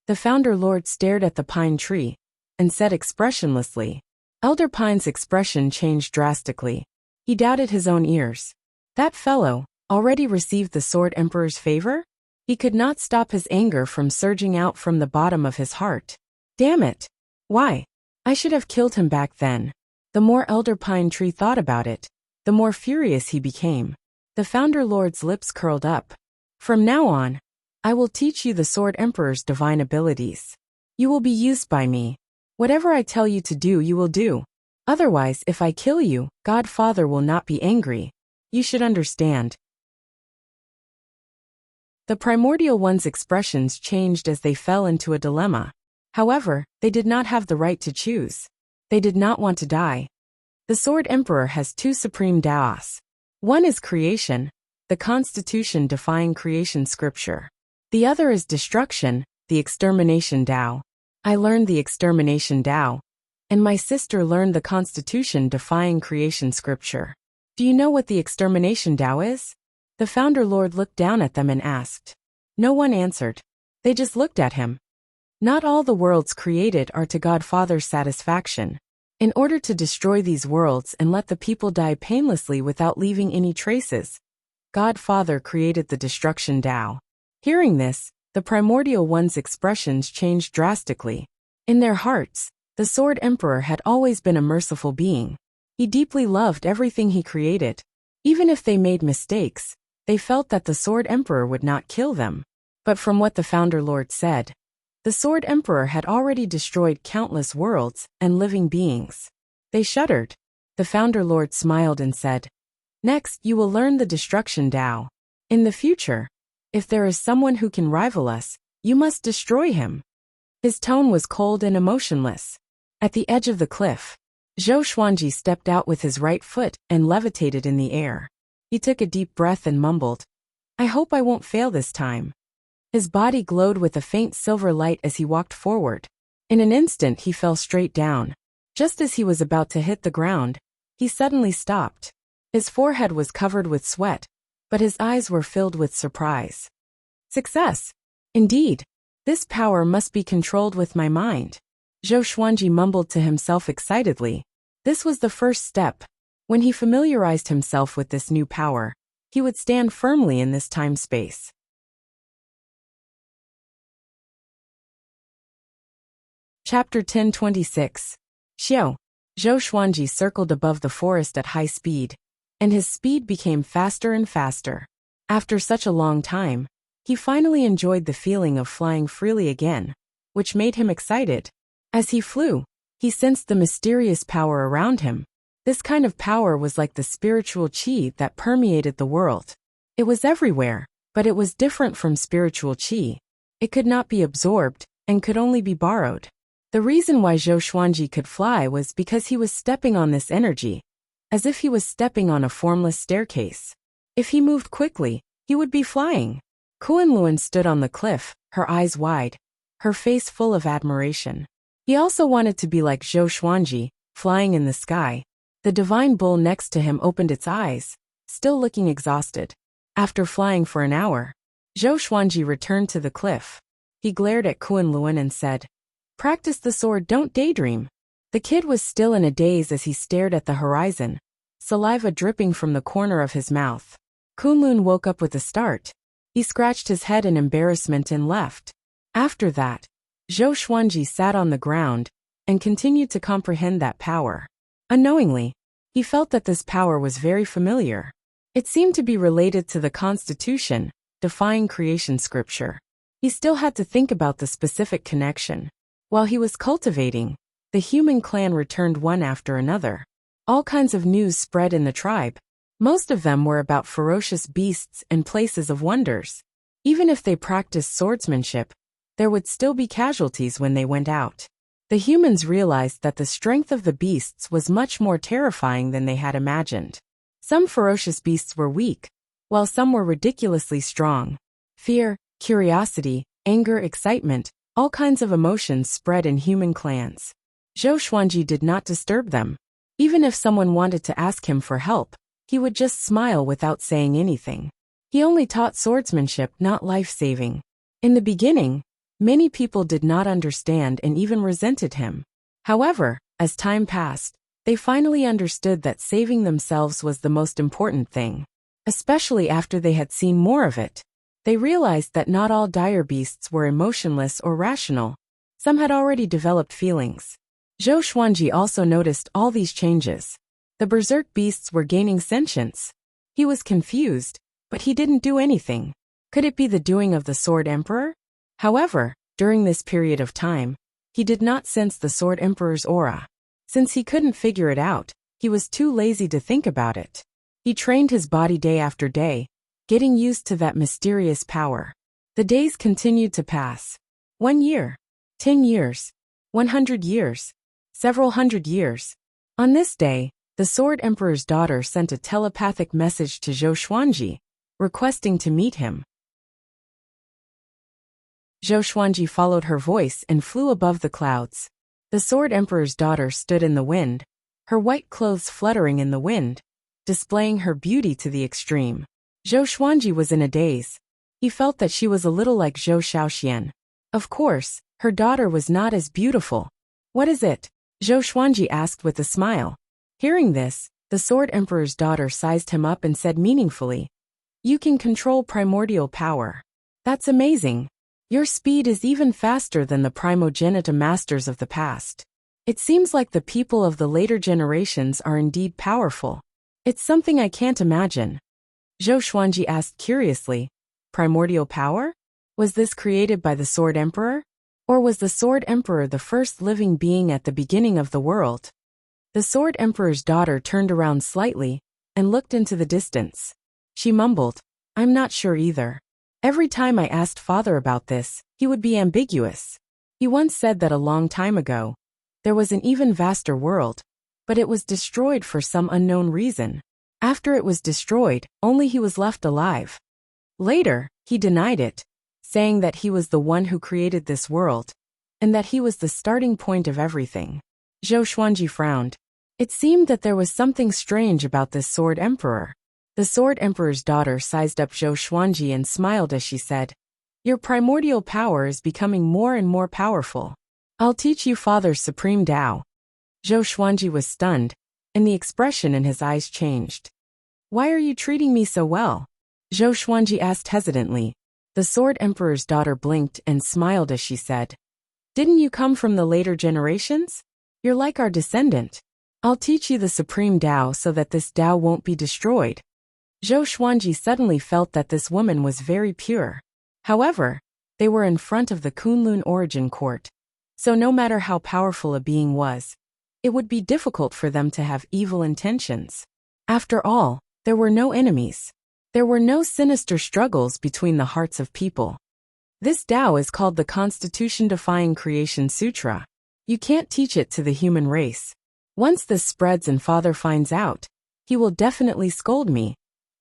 The Founder Lord stared at the pine tree and said expressionlessly. Elder Pine's expression changed drastically. He doubted his own ears. That fellow already received the Sword Emperor's favor? He could not stop his anger from surging out from the bottom of his heart. Damn it! Why? I should have killed him back then. The more Elder Pine Tree thought about it, the more furious he became. The Founder Lord's lips curled up. From now on, I will teach you the Sword Emperor's divine abilities. You will be used by me. Whatever I tell you to do, you will do. Otherwise, if I kill you, God Father will not be angry. You should understand. The primordial one's expressions changed as they fell into a dilemma. However, they did not have the right to choose. They did not want to die. The Sword Emperor has two supreme Daos. One is creation, the Constitution defying creation scripture. The other is destruction, the extermination Tao. I learned the extermination Tao, and my sister learned the Constitution defying creation scripture. Do you know what the extermination Tao is? The Founder Lord looked down at them and asked. No one answered. They just looked at him. Not all the worlds created are to God Father's satisfaction. In order to destroy these worlds and let the people die painlessly without leaving any traces, God Father created the destruction Tao. Hearing this, the primordial one's expressions changed drastically. In their hearts, the Sword Emperor had always been a merciful being. He deeply loved everything he created. Even if they made mistakes, they felt that the Sword Emperor would not kill them. But from what the Founder Lord said, the Sword Emperor had already destroyed countless worlds and living beings. They shuddered. The Founder Lord smiled and said, Next, you will learn the destruction Tao. In the future, if there is someone who can rival us, you must destroy him. His tone was cold and emotionless. At the edge of the cliff, Zhou Xuanji stepped out with his right foot and levitated in the air. He took a deep breath and mumbled, I hope I won't fail this time. His body glowed with a faint silver light as he walked forward. In an instant he fell straight down. Just as he was about to hit the ground, he suddenly stopped. His forehead was covered with sweat, but his eyes were filled with surprise. Success! Indeed, this power must be controlled with my mind. Zhou Xuanji mumbled to himself excitedly. This was the first step. When he familiarized himself with this new power, he would stand firmly in this time-space. Chapter 1026. Xiao. Zhou Xuanji circled above the forest at high speed, and his speed became faster and faster. After such a long time, he finally enjoyed the feeling of flying freely again, which made him excited. As he flew, he sensed the mysterious power around him. This kind of power was like the spiritual qi that permeated the world. It was everywhere, but it was different from spiritual qi. It could not be absorbed, and could only be borrowed. The reason why Zhou Xuanji could fly was because he was stepping on this energy, as if he was stepping on a formless staircase. If he moved quickly, he would be flying. Kunlun stood on the cliff, her eyes wide, her face full of admiration. He also wanted to be like Zhou Xuanji, flying in the sky. The divine bull next to him opened its eyes, still looking exhausted. After flying for an hour, Zhou Xuanji returned to the cliff. He glared at Kunlun and said, Practice the sword, don't daydream. The kid was still in a daze as he stared at the horizon, saliva dripping from the corner of his mouth. Kunlun woke up with a start. He scratched his head in embarrassment and left. After that, Zhou Xuanji sat on the ground and continued to comprehend that power. Unknowingly, he felt that this power was very familiar. It seemed to be related to the Constitution, defying creation scripture. He still had to think about the specific connection. While he was cultivating, the human clan returned one after another. All kinds of news spread in the tribe. Most of them were about ferocious beasts and places of wonders. Even if they practiced swordsmanship, there would still be casualties when they went out. The humans realized that the strength of the beasts was much more terrifying than they had imagined. Some ferocious beasts were weak, while some were ridiculously strong. Fear, curiosity, anger, excitement, all kinds of emotions spread in human clans. Zhou Xuanji did not disturb them. Even if someone wanted to ask him for help, he would just smile without saying anything. He only taught swordsmanship, not life-saving. In the beginning, many people did not understand and even resented him. However, as time passed, they finally understood that saving themselves was the most important thing. Especially after they had seen more of it. They realized that not all dire beasts were emotionless or rational. Some had already developed feelings. Zhou Xuanji also noticed all these changes. The berserk beasts were gaining sentience. He was confused, but he didn't do anything. Could it be the doing of the Sword Emperor? However, during this period of time, he did not sense the Sword Emperor's aura. Since he couldn't figure it out, he was too lazy to think about it. He trained his body day after day, getting used to that mysterious power. The days continued to pass. 1 year, 10 years, 100 years, several hundred years. On this day, the Sword Emperor's daughter sent a telepathic message to Zhou Xuanji, requesting to meet him. Zhou Xuanji followed her voice and flew above the clouds. The Sword Emperor's daughter stood in the wind, her white clothes fluttering in the wind, displaying her beauty to the extreme. Zhou Xuanji was in a daze. He felt that she was a little like Zhou Shaoxian. Of course, her daughter was not as beautiful. What is it? Zhou Xuanji asked with a smile. Hearing this, the Sword Emperor's daughter sized him up and said meaningfully, "You can control primordial power. That's amazing. Your speed is even faster than the primogenitor masters of the past. It seems like the people of the later generations are indeed powerful. It's something I can't imagine." Zhou Xuanji asked curiously, "Primordial power? Was this created by the Sword Emperor? Or was the Sword Emperor the first living being at the beginning of the world?" The Sword Emperor's daughter turned around slightly and looked into the distance. She mumbled, "I'm not sure either. Every time I asked father about this, he would be ambiguous. He once said that a long time ago, there was an even vaster world, but it was destroyed for some unknown reason. After it was destroyed, only he was left alive. Later, he denied it, saying that he was the one who created this world, and that he was the starting point of everything." Zhou Xuanji frowned. It seemed that there was something strange about this Sword Emperor. The Sword Emperor's daughter sized up Zhou Xuanji and smiled as she said, "Your primordial power is becoming more and more powerful. I'll teach you father's supreme Tao." Zhou Xuanji was stunned, and the expression in his eyes changed. "Why are you treating me so well?" Zhou Xuanji asked hesitantly. The Sword Emperor's daughter blinked and smiled as she said, "Didn't you come from the later generations? You're like our descendant. I'll teach you the supreme Tao so that this Tao won't be destroyed." Zhou Xuanji suddenly felt that this woman was very pure. However, they were in front of the Kunlun origin court, so no matter how powerful a being was, it would be difficult for them to have evil intentions. After all, there were no enemies. There were no sinister struggles between the hearts of people. This Tao is called the Constitution-defying Creation Sutra. You can't teach it to the human race. Once this spreads and father finds out, he will definitely scold me,"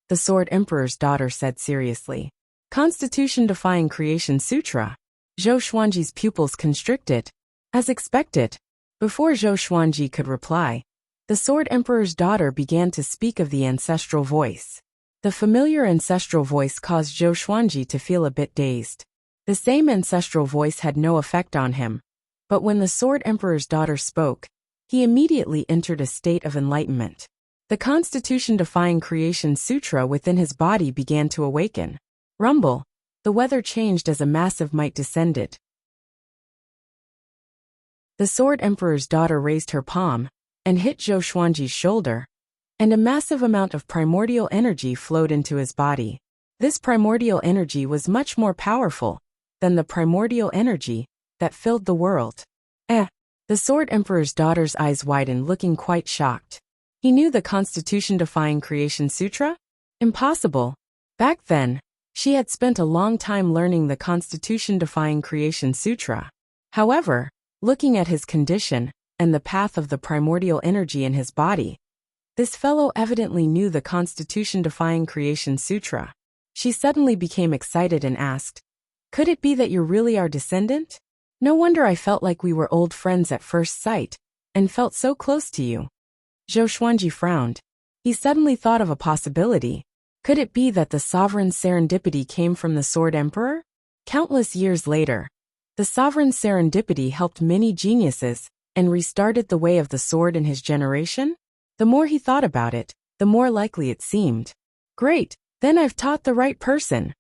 the Sword Emperor's daughter said seriously. "Constitution-defying Creation Sutra?" Zhou Xuanji's pupils constricted. As expected, before Zhou Xuanji could reply, the Sword Emperor's daughter began to speak of the ancestral voice. The familiar ancestral voice caused Zhou Xuanji to feel a bit dazed. The same ancestral voice had no effect on him, but when the Sword Emperor's daughter spoke, he immediately entered a state of enlightenment. The Constitution-defying Creation Sutra within his body began to awaken. Rumble, the weather changed as a massive might descended. The Sword Emperor's daughter raised her palm and hit Zhou Xuanji's shoulder, and a massive amount of primordial energy flowed into his body. This primordial energy was much more powerful than the primordial energy that filled the world. The Sword Emperor's daughter's eyes widened, looking quite shocked. He knew the Constitution-defying Creation Sutra? Impossible. Back then, she had spent a long time learning the Constitution-defying Creation Sutra. However, Looking at his condition, and the path of the primordial energy in his body, this fellow evidently knew the Constitution-defying Creation Sutra. She suddenly became excited and asked, "Could it be that you really are descendant? No wonder I felt like we were old friends at first sight, and felt so close to you." Zhou Xuanji frowned. He suddenly thought of a possibility. Could it be that the sovereign's serendipity came from the Sword Emperor? Countless years later, the sovereign's serendipity helped many geniuses and restarted the way of the sword in his generation? The more he thought about it, the more likely it seemed. "Great, then I've taught the right person,"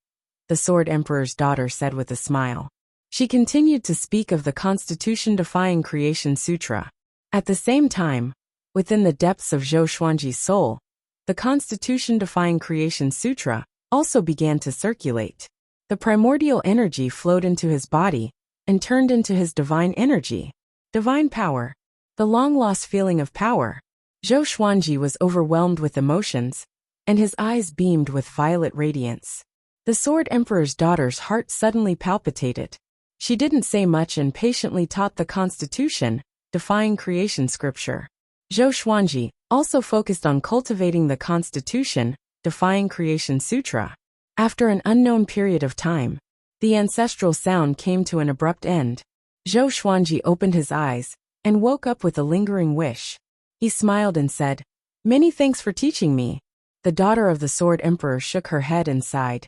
the Sword Emperor's daughter said with a smile. She continued to speak of the Constitution-defying Creation Sutra. At the same time, within the depths of Zhou Xuanji's soul, the Constitution-defying Creation Sutra also began to circulate. The primordial energy flowed into his body and turned into his divine energy. Divine power. The long-lost feeling of power. Zhou Xuanji was overwhelmed with emotions, and his eyes beamed with violet radiance. The Sword Emperor's daughter's heart suddenly palpitated. She didn't say much and patiently taught the Constitution-defying Creation Scripture. Zhou Xuanji also focused on cultivating the Constitution-defying Creation Sutra. After an unknown period of time, the ancestral sound came to an abrupt end. Zhou Xuanji opened his eyes and woke up with a lingering wish. He smiled and said, "Many thanks for teaching me." The daughter of the Sword Emperor shook her head and sighed.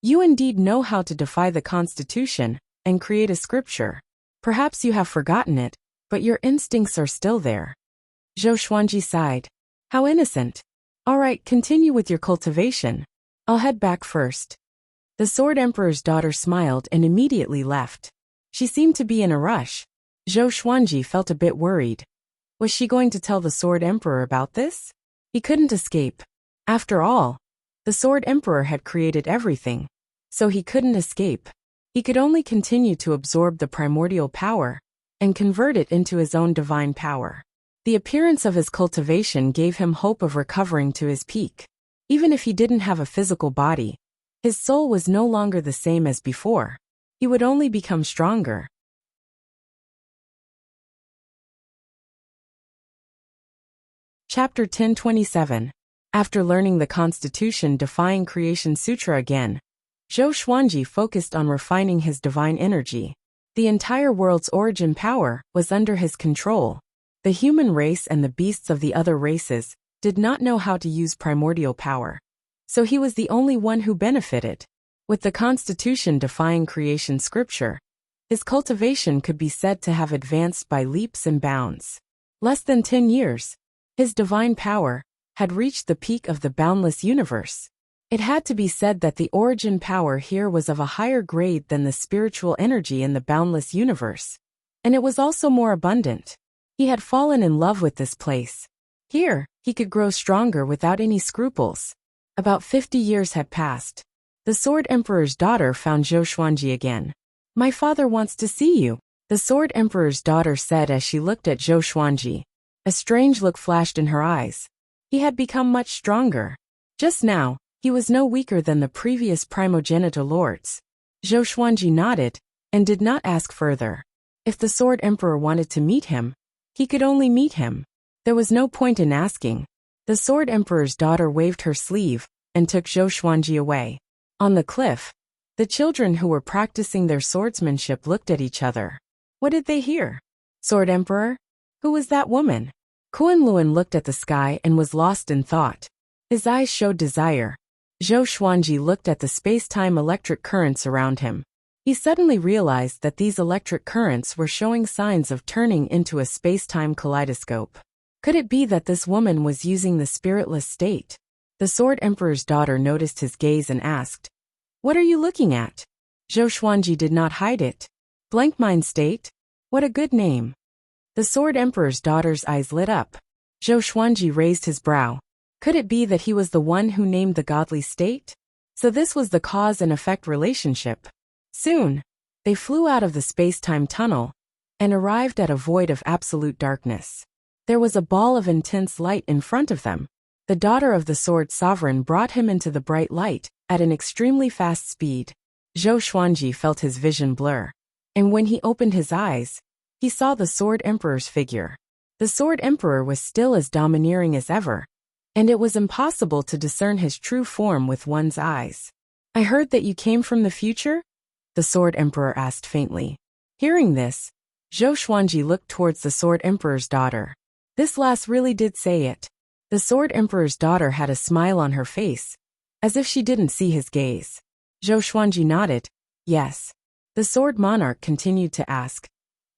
"You indeed know how to defy the Constitution and create a scripture. Perhaps you have forgotten it, but your instincts are still there." Zhou Xuanji sighed. "How innocent. All right, continue with your cultivation. I'll head back first." The Sword Emperor's daughter smiled and immediately left. She seemed to be in a rush. Zhou Xuanji felt a bit worried. Was she going to tell the Sword Emperor about this? He couldn't escape. After all, the Sword Emperor had created everything, so he couldn't escape. He could only continue to absorb the primordial power and convert it into his own divine power. The appearance of his cultivation gave him hope of recovering to his peak. Even if he didn't have a physical body, his soul was no longer the same as before. He would only become stronger. Chapter 1027. After learning the Constitution-defying Creation Sutra again, Zhou Xuanji focused on refining his divine energy. The entire world's origin power was under his control. The human race and the beasts of the other races did not know how to use primordial power, so he was the only one who benefited. With the Constitution-defying Creation Scripture, his cultivation could be said to have advanced by leaps and bounds. Less than 10 years, his divine power had reached the peak of the boundless universe. It had to be said that the origin power here was of a higher grade than the spiritual energy in the boundless universe, and it was also more abundant. He had fallen in love with this place. Here, he could grow stronger without any scruples. About 50 years had passed. The Sword Emperor's daughter found Zhou Xuanji again. "My father wants to see you," the Sword Emperor's daughter said as she looked at Zhou Xuanji. A strange look flashed in her eyes. He had become much stronger. Just now, he was no weaker than the previous primogenitor lords. Zhou Xuanji nodded and did not ask further. If the Sword Emperor wanted to meet him, he could only meet him. There was no point in asking. The Sword Emperor's daughter waved her sleeve and took Zhou Xuanji away. On the cliff, the children who were practicing their swordsmanship looked at each other. What did they hear? Sword Emperor? Who was that woman? Kunlun looked at the sky and was lost in thought. His eyes showed desire. Zhou Xuanji looked at the space-time electric currents around him. He suddenly realized that these electric currents were showing signs of turning into a space-time kaleidoscope. Could it be that this woman was using the spiritless state? The Sword Emperor's daughter noticed his gaze and asked, "What are you looking at?" Zhou Xuanji did not hide it. "Blank mind state? What a good name." The Sword Emperor's daughter's eyes lit up. Zhou Xuanji raised his brow. Could it be that he was the one who named the godly state? So this was the cause and effect relationship. Soon, they flew out of the space-time tunnel and arrived at a void of absolute darkness. There was a ball of intense light in front of them. The daughter of the Sword Sovereign brought him into the bright light at an extremely fast speed. Zhou Xuanji felt his vision blur, and when he opened his eyes, he saw the Sword Emperor's figure. The Sword Emperor was still as domineering as ever, and it was impossible to discern his true form with one's eyes. "I heard that you came from the future?" the Sword Emperor asked faintly. Hearing this, Zhou Xuanji looked towards the Sword Emperor's daughter. This lass really did say it. The Sword Emperor's daughter had a smile on her face, as if she didn't see his gaze. Zhou Xuanji nodded. "Yes." The Sword Monarch continued to ask,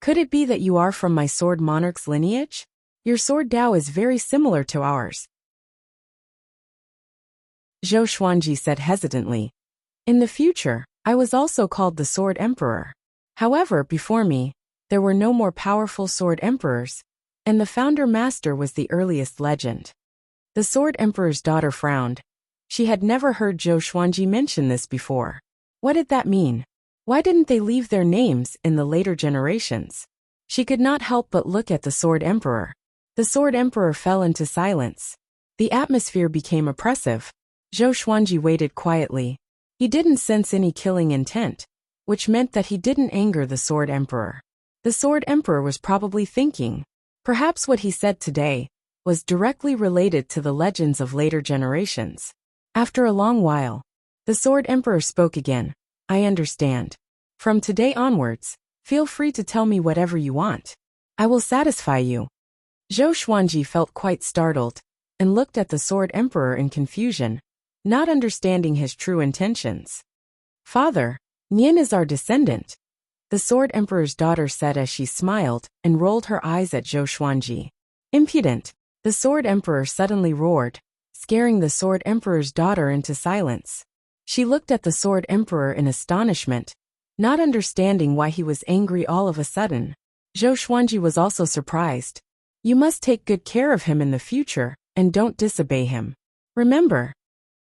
"Could it be that you are from my Sword Monarch's lineage? Your sword Dao is very similar to ours." Zhou Xuanji said hesitantly, "In the future, I was also called the Sword Emperor. However, before me, there were no more powerful Sword Emperors, and the Founder Master was the earliest legend." The Sword Emperor's daughter frowned. She had never heard Zhou Xuanji mention this before. What did that mean? Why didn't they leave their names in the later generations? She could not help but look at the Sword Emperor. The Sword Emperor fell into silence. The atmosphere became oppressive. Zhou Xuanji waited quietly. He didn't sense any killing intent, which meant that he didn't anger the Sword Emperor. The Sword Emperor was probably thinking, perhaps what he said today was directly related to the legends of later generations. After a long while, the Sword Emperor spoke again. "I understand. From today onwards, feel free to tell me whatever you want. I will satisfy you." Zhou Xuanji felt quite startled and looked at the Sword Emperor in confusion, not understanding his true intentions. "Father, Nian is our descendant," the Sword Emperor's daughter said as she smiled and rolled her eyes at Zhou Xuanji. "Impudent!" the Sword Emperor suddenly roared, scaring the Sword Emperor's daughter into silence. She looked at the Sword Emperor in astonishment, not understanding why he was angry all of a sudden. Zhou Xuanji was also surprised. "You must take good care of him in the future, and don't disobey him. Remember,"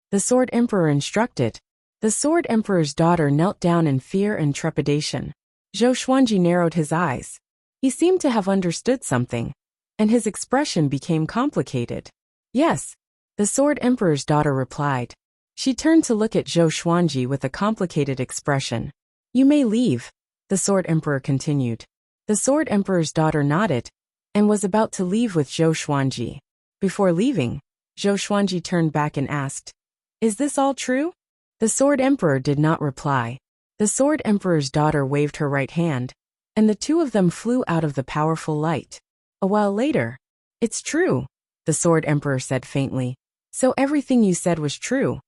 the Sword Emperor instructed. The Sword Emperor's daughter knelt down in fear and trepidation. Zhou Xuanji narrowed his eyes. He seemed to have understood something, and his expression became complicated. "Yes," the Sword Emperor's daughter replied. She turned to look at Zhou Xuanji with a complicated expression. "You may leave," the Sword Emperor continued. The Sword Emperor's daughter nodded and was about to leave with Zhou Xuanji. Before leaving, Zhou Xuanji turned back and asked, "Is this all true?" The Sword Emperor did not reply. The Sword Emperor's daughter waved her right hand, and the two of them flew out of the powerful light. A while later, "It's true," the Sword Emperor said faintly. "So everything you said was true."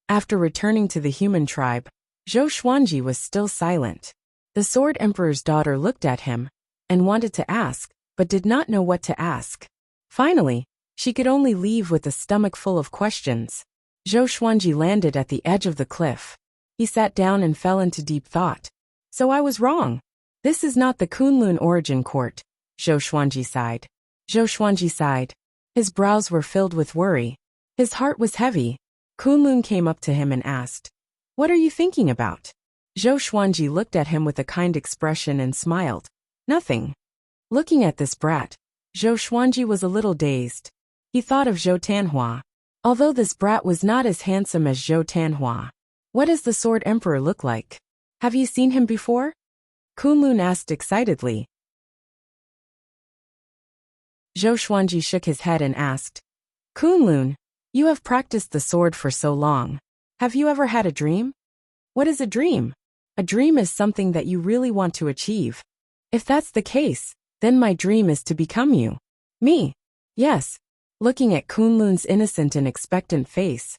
After returning to the human tribe, Zhou Xuanji was still silent. The Sword Emperor's daughter looked at him and wanted to ask, but did not know what to ask. Finally, she could only leave with a stomach full of questions. Zhou Xuanji landed at the edge of the cliff. He sat down and fell into deep thought. "So I was wrong. This is not the Kunlun origin court," Zhou Xuanji sighed. Zhou Xuanji sighed. His brows were filled with worry. His heart was heavy. Kunlun came up to him and asked, "What are you thinking about?" Zhou Xuanji looked at him with a kind expression and smiled. "Nothing." Looking at this brat, Zhou Xuanji was a little dazed. He thought of Zhou Tanhua. Although this brat was not as handsome as Zhou Tanhua. "What does the Sword Emperor look like? Have you seen him before?" Kunlun asked excitedly. Zhou Xuanji shook his head and asked, "Kunlun, you have practiced the sword for so long. Have you ever had a dream?" "What is a dream?" "A dream is something that you really want to achieve. If that's the case, then my dream is to become you." "Me?" "Yes." Looking at Kunlun's innocent and expectant face,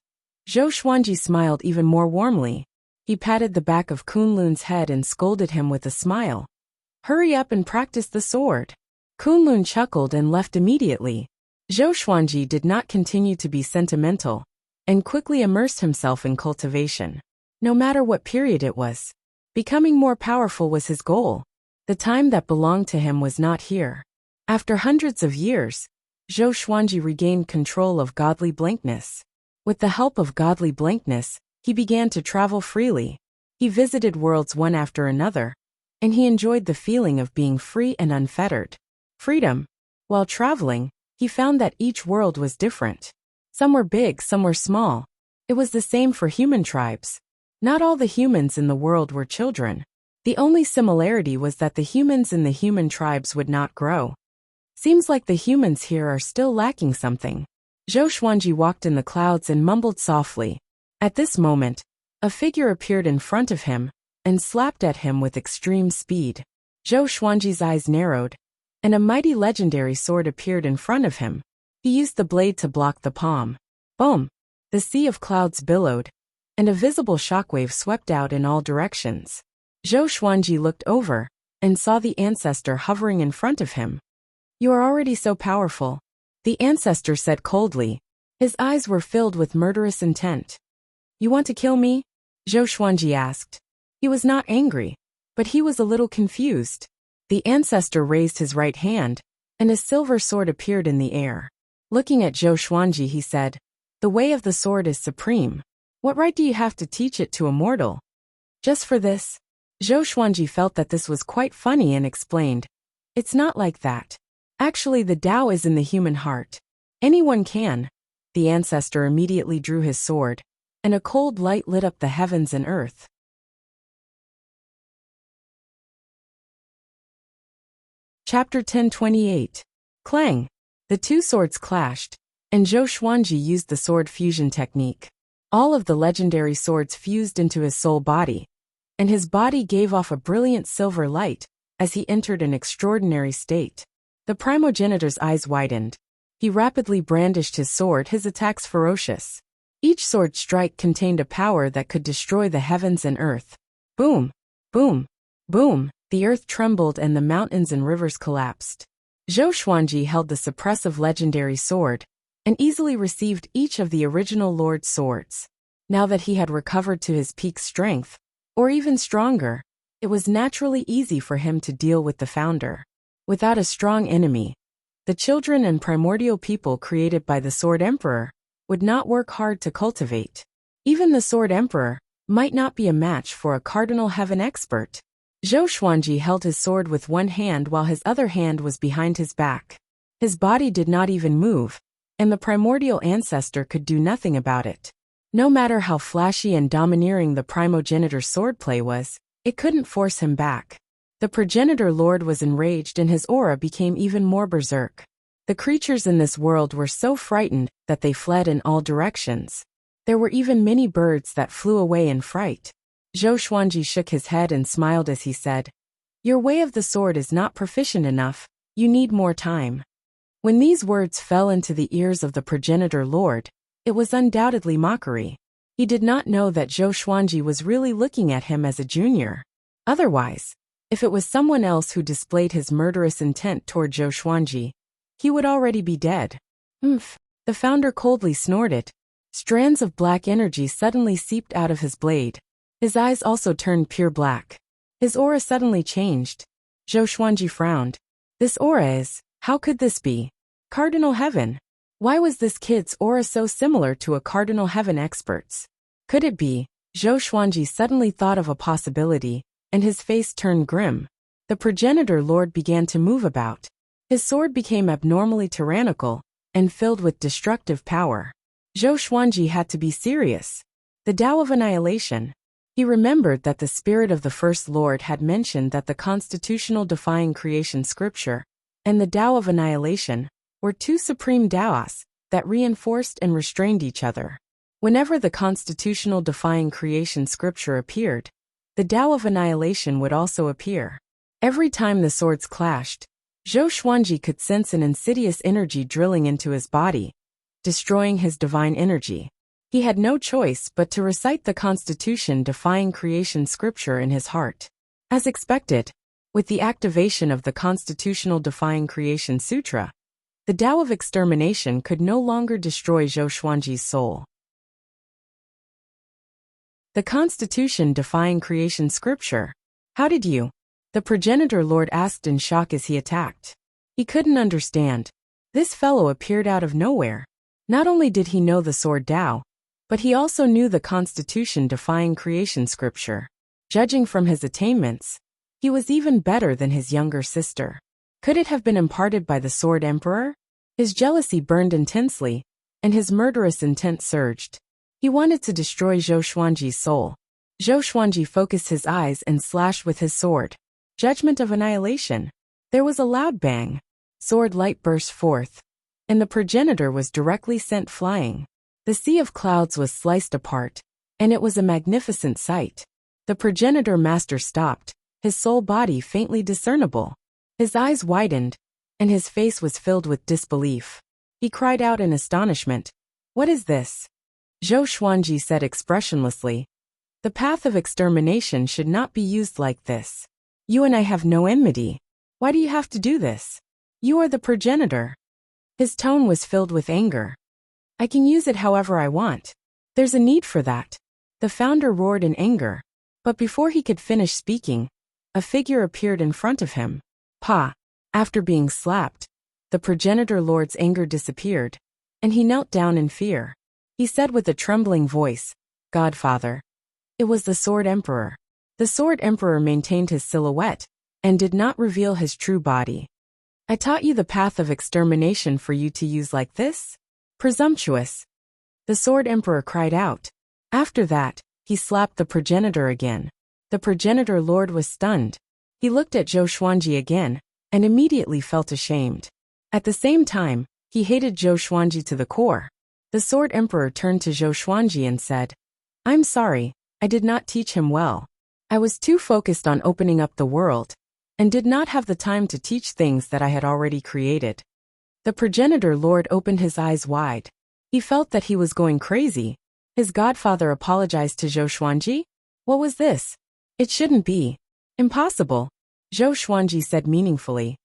Zhou Xuanji smiled even more warmly. He patted the back of Kunlun's head and scolded him with a smile. "Hurry up and practice the sword." Kunlun chuckled and left immediately. Zhou Xuanji did not continue to be sentimental, and quickly immersed himself in cultivation. No matter what period it was, becoming more powerful was his goal. The time that belonged to him was not here. After hundreds of years, Zhou Xuanji regained control of godly blankness. With the help of godly blankness, he began to travel freely. He visited worlds one after another, and he enjoyed the feeling of being free and unfettered. Freedom. While traveling, he found that each world was different. Some were big, some were small. It was the same for human tribes. Not all the humans in the world were children. The only similarity was that the humans in the human tribes would not grow. Seems like the humans here are still lacking something. Zhou Xuanji walked in the clouds and mumbled softly. At this moment, a figure appeared in front of him and slapped at him with extreme speed. Zhou Xuanji's eyes narrowed, and a mighty legendary sword appeared in front of him. He used the blade to block the palm. Boom! The sea of clouds billowed, and a visible shockwave swept out in all directions. Zhou Xuanji looked over and saw the ancestor hovering in front of him. "You are already so powerful," the ancestor said coldly. His eyes were filled with murderous intent. "You want to kill me?" Zhou Xuanji asked. He was not angry, but he was a little confused. The ancestor raised his right hand, and a silver sword appeared in the air. Looking at Zhou Xuanji, he said, "The way of the sword is supreme. What right do you have to teach it to a mortal?" Just for this, Zhou Xuanji felt that this was quite funny and explained, "It's not like that. Actually, the Tao is in the human heart. Anyone can." The ancestor immediately drew his sword, and a cold light lit up the heavens and earth. Chapter 10:28. Clang! The two swords clashed, and Zhou Xuanji used the sword fusion technique. All of the legendary swords fused into his soul body, and his body gave off a brilliant silver light as he entered an extraordinary state. The primogenitor's eyes widened. He rapidly brandished his sword, his attacks ferocious. Each sword strike contained a power that could destroy the heavens and earth. Boom! Boom! Boom! The earth trembled and the mountains and rivers collapsed. Zhou Xuanji held the suppressive legendary sword and easily received each of the original Lord's swords. Now that he had recovered to his peak strength, or even stronger, it was naturally easy for him to deal with the founder. Without a strong enemy, the children and primordial people created by the Sword Emperor would not work hard to cultivate. Even the Sword Emperor might not be a match for a Cardinal Heaven expert. Zhou Xuanji held his sword with one hand while his other hand was behind his back. His body did not even move, and the primordial ancestor could do nothing about it. No matter how flashy and domineering the primogenitor's swordplay was, it couldn't force him back. The progenitor lord was enraged and his aura became even more berserk. The creatures in this world were so frightened that they fled in all directions. There were even many birds that flew away in fright. Zhou Xuanji shook his head and smiled as he said, "Your way of the sword is not proficient enough, you need more time." When these words fell into the ears of the progenitor lord, it was undoubtedly mockery. He did not know that Zhou Xuanji was really looking at him as a junior. Otherwise, if it was someone else who displayed his murderous intent toward Zhou Xuanji, he would already be dead. "Oomph!" The founder coldly snorted. Strands of black energy suddenly seeped out of his blade. His eyes also turned pure black. His aura suddenly changed. Zhou Xuanji frowned. "This aura is, how could this be? Cardinal Heaven? Why was this kid's aura so similar to a Cardinal Heaven expert's? Could it be?" Zhou Xuanji suddenly thought of a possibility, and his face turned grim. The progenitor lord began to move about. His sword became abnormally tyrannical and filled with destructive power. Zhou Xuanji had to be serious. The Tao of Annihilation. He remembered that the spirit of the First Lord had mentioned that the constitutional defying creation scripture and the Tao of Annihilation were two supreme Taos that reinforced and restrained each other. Whenever the constitutional defying creation scripture appeared, the Tao of Annihilation would also appear. Every time the swords clashed, Zhou Xuanji could sense an insidious energy drilling into his body, destroying his divine energy. He had no choice but to recite the Constitution defying creation scripture in his heart. As expected, with the activation of the Constitutional defying creation sutra, the Tao of extermination could no longer destroy Zhou Xuanji's soul. The Constitution defying creation scripture. How did you? The progenitor lord asked in shock as he attacked. He couldn't understand. This fellow appeared out of nowhere. Not only did he know the sword Tao, but he also knew the Constitution defying creation scripture. Judging from his attainments, he was even better than his younger sister. Could it have been imparted by the Sword Emperor? His jealousy burned intensely, and his murderous intent surged. He wanted to destroy Zhou Xuanji's soul. Zhou Xuanji focused his eyes and slashed with his sword. Judgment of annihilation. There was a loud bang. Sword light burst forth, and the progenitor was directly sent flying. The sea of clouds was sliced apart, and it was a magnificent sight. The progenitor master stopped, his sole body faintly discernible. His eyes widened, and his face was filled with disbelief. He cried out in astonishment, "What is this?" Zhou Xuanji said expressionlessly, "The path of extermination should not be used like this. You and I have no enmity. Why do you have to do this? You are the progenitor." His tone was filled with anger. "I can use it however I want. There's a need for that." The founder roared in anger, but before he could finish speaking, a figure appeared in front of him. Pa! After being slapped, the progenitor lord's anger disappeared, and he knelt down in fear. He said with a trembling voice, "Godfather." It was the Sword Emperor. The Sword Emperor maintained his silhouette and did not reveal his true body. "I taught you the path of extermination for you to use like this? Presumptuous." The Sword Emperor cried out. After that, he slapped the progenitor again. The progenitor lord was stunned. He looked at Zhou Xuanji again, and immediately felt ashamed. At the same time, he hated Zhou Xuanji to the core. The Sword Emperor turned to Zhou Xuanji and said, "I'm sorry, I did not teach him well. I was too focused on opening up the world, and did not have the time to teach things that I had already created." The progenitor lord opened his eyes wide. He felt that he was going crazy. His godfather apologized to Zhou Xuanji? What was this? It shouldn't be. Impossible. Zhou Xuanji said meaningfully.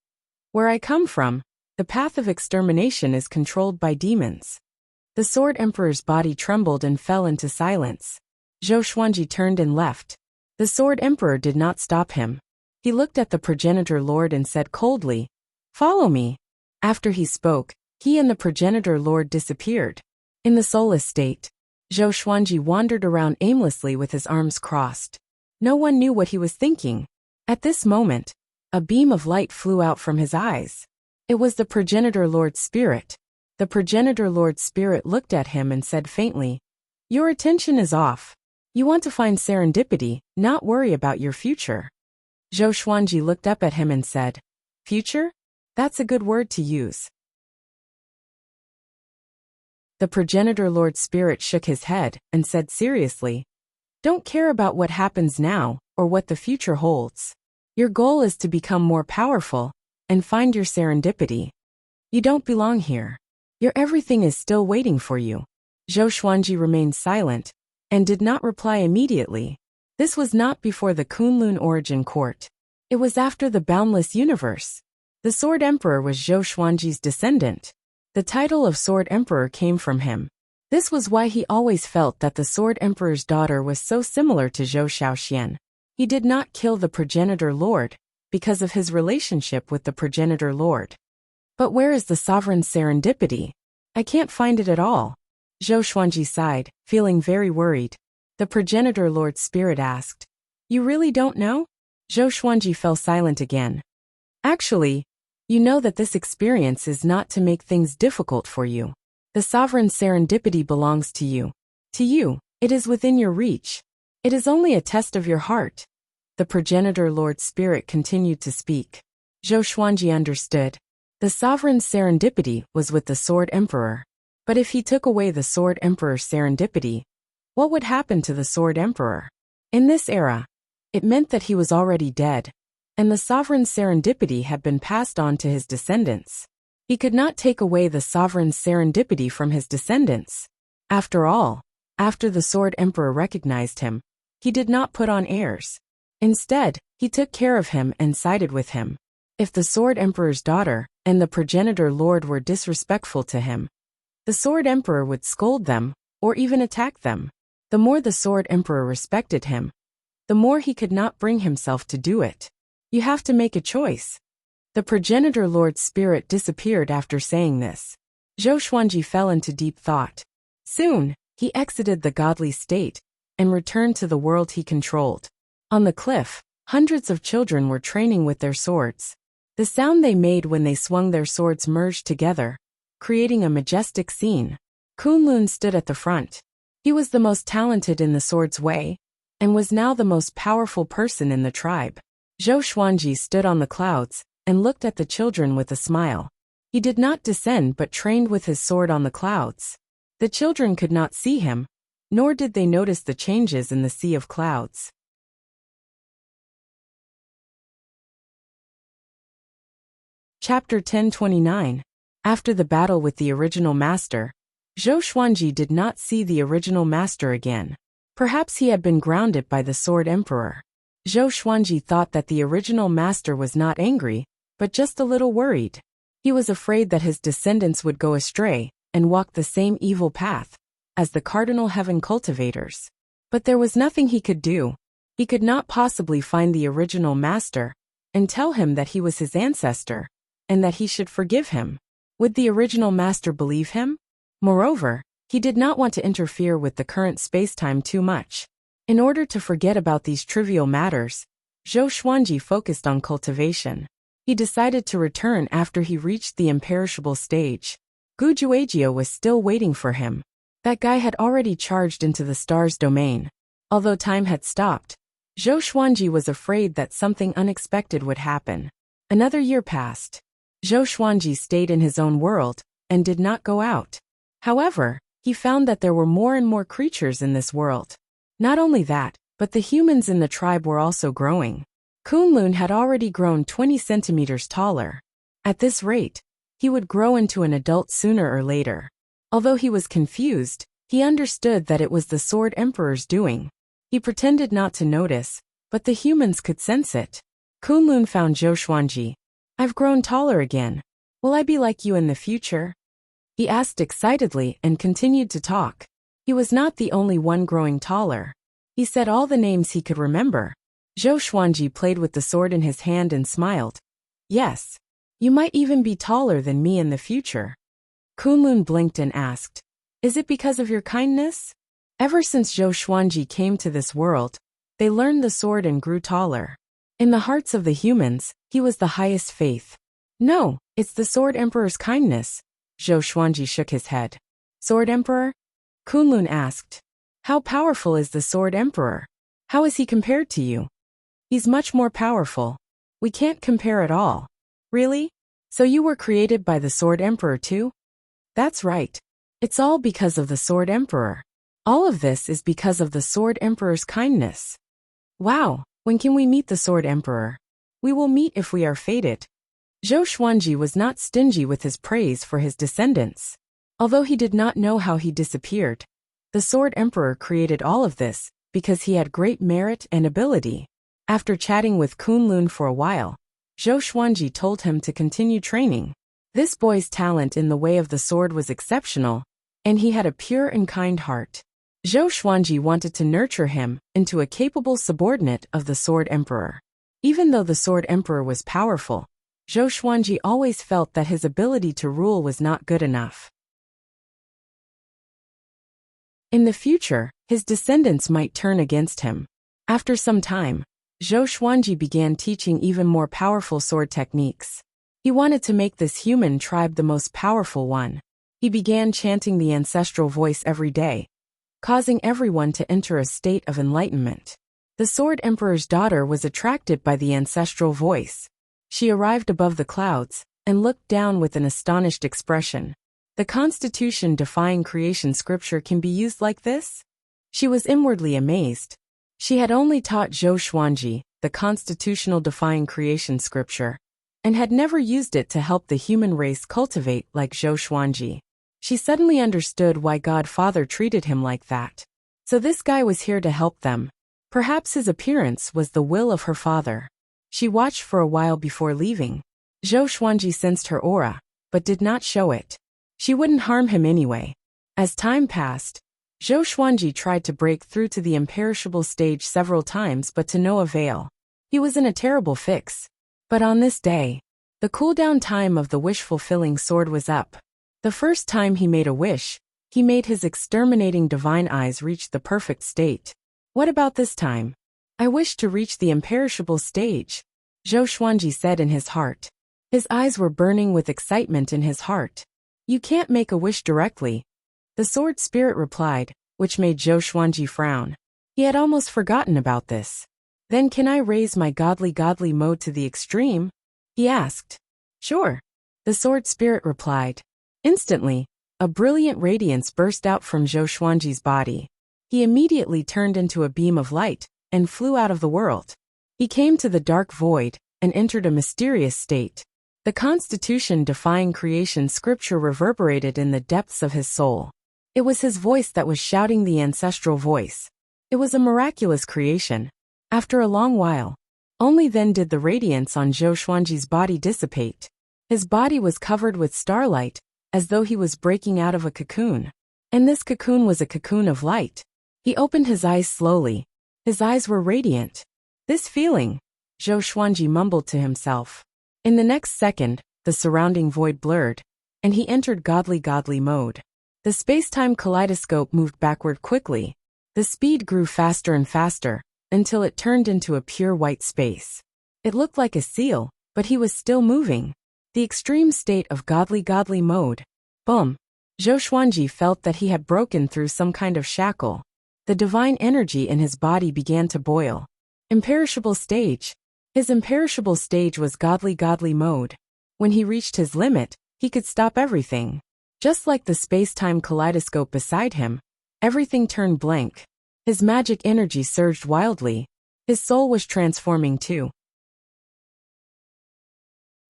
"Where I come from, the path of extermination is controlled by demons." The Sword Emperor's body trembled and fell into silence. Zhou Xuanji turned and left. The Sword Emperor did not stop him. He looked at the progenitor lord and said coldly, "Follow me." After he spoke, he and the progenitor lord disappeared. In the soulless state, Zhou Xuanji wandered around aimlessly with his arms crossed. No one knew what he was thinking. At this moment, a beam of light flew out from his eyes. It was the progenitor lord's spirit. The progenitor lord's spirit looked at him and said faintly, "Your attention is off. You want to find serendipity, not worry about your future." Zhou Xuanji looked up at him and said, "Future? That's a good word to use." The progenitor lord's spirit shook his head and said seriously, "Don't care about what happens now or what the future holds. Your goal is to become more powerful and find your serendipity. You don't belong here. Your everything is still waiting for you." Zhou Xuanji remained silent and did not reply immediately. This was not before the Kunlun origin court. It was after the boundless universe. The Sword Emperor was Zhou Xuanji's descendant. The title of Sword Emperor came from him. This was why he always felt that the Sword Emperor's daughter was so similar to Zhou Shaoxian. He did not kill the progenitor lord because of his relationship with the progenitor lord. But where is the sovereign's serendipity? I can't find it at all. Zhou Xuanji sighed, feeling very worried. The progenitor lord's spirit asked, "You really don't know?" Zhou Xuanji fell silent again. "Actually, you know that this experience is not to make things difficult for you. The sovereign serendipity belongs to you. To you, it is within your reach. It is only a test of your heart." The progenitor lord's spirit continued to speak. Zhou Xuanji understood. The sovereign's serendipity was with the Sword Emperor. But if he took away the Sword Emperor's serendipity, what would happen to the Sword Emperor? In this era, it meant that he was already dead, and the sovereign's serendipity had been passed on to his descendants. He could not take away the sovereign's serendipity from his descendants. After all, after the Sword Emperor recognized him, he did not put on airs. Instead, he took care of him and sided with him. If the Sword Emperor's daughter and the progenitor lord were disrespectful to him, the Sword Emperor would scold them, or even attack them. The more the Sword Emperor respected him, the more he could not bring himself to do it. You have to make a choice. The progenitor lord's spirit disappeared after saying this. Zhou Xuanji fell into deep thought. Soon, he exited the godly state and returned to the world he controlled. On the cliff, hundreds of children were training with their swords. The sound they made when they swung their swords merged together, creating a majestic scene. Kunlun stood at the front. He was the most talented in the sword's way, and was now the most powerful person in the tribe. Zhou Xuanji stood on the clouds and looked at the children with a smile. He did not descend but trained with his sword on the clouds. The children could not see him, nor did they notice the changes in the sea of clouds. Chapter 1029. After the battle with the original master, Zhou Xuanji did not see the original master again. Perhaps he had been grounded by the Sword Emperor. Zhou Xuanji thought that the original master was not angry, but just a little worried. He was afraid that his descendants would go astray and walk the same evil path as the cardinal heaven cultivators. But there was nothing he could do. He could not possibly find the original master and tell him that he was his ancestor and that he should forgive him. Would the original master believe him? Moreover, he did not want to interfere with the current spacetime too much. In order to forget about these trivial matters, Zhou Xuanji focused on cultivation. He decided to return after he reached the imperishable stage. Gu Juejiao was still waiting for him. That guy had already charged into the star's domain. Although time had stopped, Zhou Xuanji was afraid that something unexpected would happen. Another year passed. Zhou Xuanji stayed in his own world and did not go out. However, he found that there were more and more creatures in this world. Not only that, but the humans in the tribe were also growing. Kunlun had already grown 20 centimeters taller. At this rate, he would grow into an adult sooner or later. Although he was confused, he understood that it was the Sword Emperor's doing. He pretended not to notice, but the humans could sense it. Kunlun found Zhou Xuanji. "I've grown taller again. Will I be like you in the future?" He asked excitedly and continued to talk. He was not the only one growing taller. He said all the names he could remember. Zhou Xuanji played with the sword in his hand and smiled. "Yes. You might even be taller than me in the future." Kunlun blinked and asked, "Is it because of your kindness?" Ever since Zhou Xuanji came to this world, they learned the sword and grew taller. In the hearts of the humans, he was the highest faith. "No, it's the Sword Emperor's kindness." Zhou Xuanji shook his head. "Sword Emperor?" Kunlun asked. "How powerful is the Sword Emperor? How is he compared to you?" "He's much more powerful. We can't compare at all." "Really? So you were created by the Sword Emperor too?" "That's right. It's all because of the Sword Emperor. All of this is because of the Sword Emperor's kindness." "Wow, when can we meet the Sword Emperor?" "We will meet if we are fated." Zhou Xuanji was not stingy with his praise for his descendants. Although he did not know how he disappeared, the Sword Emperor created all of this because he had great merit and ability. After chatting with Kunlun for a while, Zhou Xuanji told him to continue training. This boy's talent in the way of the sword was exceptional, and he had a pure and kind heart. Zhou Xuanji wanted to nurture him into a capable subordinate of the Sword Emperor. Even though the Sword Emperor was powerful, Zhou Xuanji always felt that his ability to rule was not good enough. In the future, his descendants might turn against him. After some time, Zhou Xuanji began teaching even more powerful sword techniques. He wanted to make this human tribe the most powerful one. He began chanting the ancestral voice every day, causing everyone to enter a state of enlightenment. The Sword Emperor's daughter was attracted by the ancestral voice. She arrived above the clouds and looked down with an astonished expression. The Constitution-defying creation scripture can be used like this? She was inwardly amazed. She had only taught Zhou Xuanji the constitutional-defying creation scripture, and had never used it to help the human race cultivate like Zhou Xuanji. She suddenly understood why God Father treated him like that. So this guy was here to help them. Perhaps his appearance was the will of her father. She watched for a while before leaving. Zhou Xuanji sensed her aura, but did not show it. She wouldn't harm him anyway. As time passed, Zhou Xuanji tried to break through to the imperishable stage several times but to no avail. He was in a terrible fix. But on this day, the cooldown time of the wish-fulfilling sword was up. The first time he made a wish, he made his exterminating divine eyes reach the perfect state. What about this time? "I wish to reach the imperishable stage," Zhou Xuanji said in his heart. His eyes were burning with excitement in his heart. "You can't make a wish directly," the sword spirit replied, which made Zhou Xuanji frown. He had almost forgotten about this. Then can I raise my godly mode to the extreme? He asked. Sure. The sword spirit replied. Instantly, a brilliant radiance burst out from Zhou Xuanji's body. He immediately turned into a beam of light and flew out of the world. He came to the dark void and entered a mysterious state. The constitution-defying creation scripture reverberated in the depths of his soul. It was his voice that was shouting the ancestral voice. It was a miraculous creation. After a long while, only then did the radiance on Zhou Xuanji's body dissipate. His body was covered with starlight, as though he was breaking out of a cocoon. And this cocoon was a cocoon of light. He opened his eyes slowly. His eyes were radiant. This feeling, Zhou Xuanji mumbled to himself. In the next second, the surrounding void blurred, and he entered godly mode. The space-time kaleidoscope moved backward quickly. The speed grew faster and faster, until it turned into a pure white space. It looked like a seal, but he was still moving. The extreme state of godly mode. Boom! Zhou Xuanji felt that he had broken through some kind of shackle. The divine energy in his body began to boil. Imperishable stage. His imperishable stage was godly mode. When he reached his limit, he could stop everything. Just like the space-time kaleidoscope beside him, everything turned blank. His magic energy surged wildly. His soul was transforming too.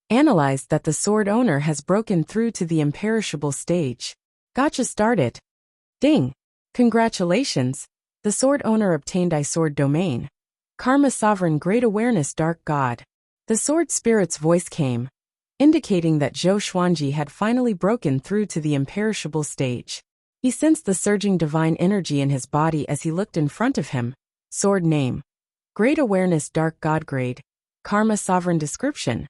Analyzed that the sword owner has broken through to the imperishable stage. Gotcha started. Ding! Congratulations! The sword owner obtained I-Sword domain. Karma Sovereign Great Awareness Dark God. The sword spirit's voice came, indicating that Zhou Xuanji had finally broken through to the imperishable stage. He sensed the surging divine energy in his body as he looked in front of him. Sword name. Great Awareness Dark God Grade. Karma Sovereign Description.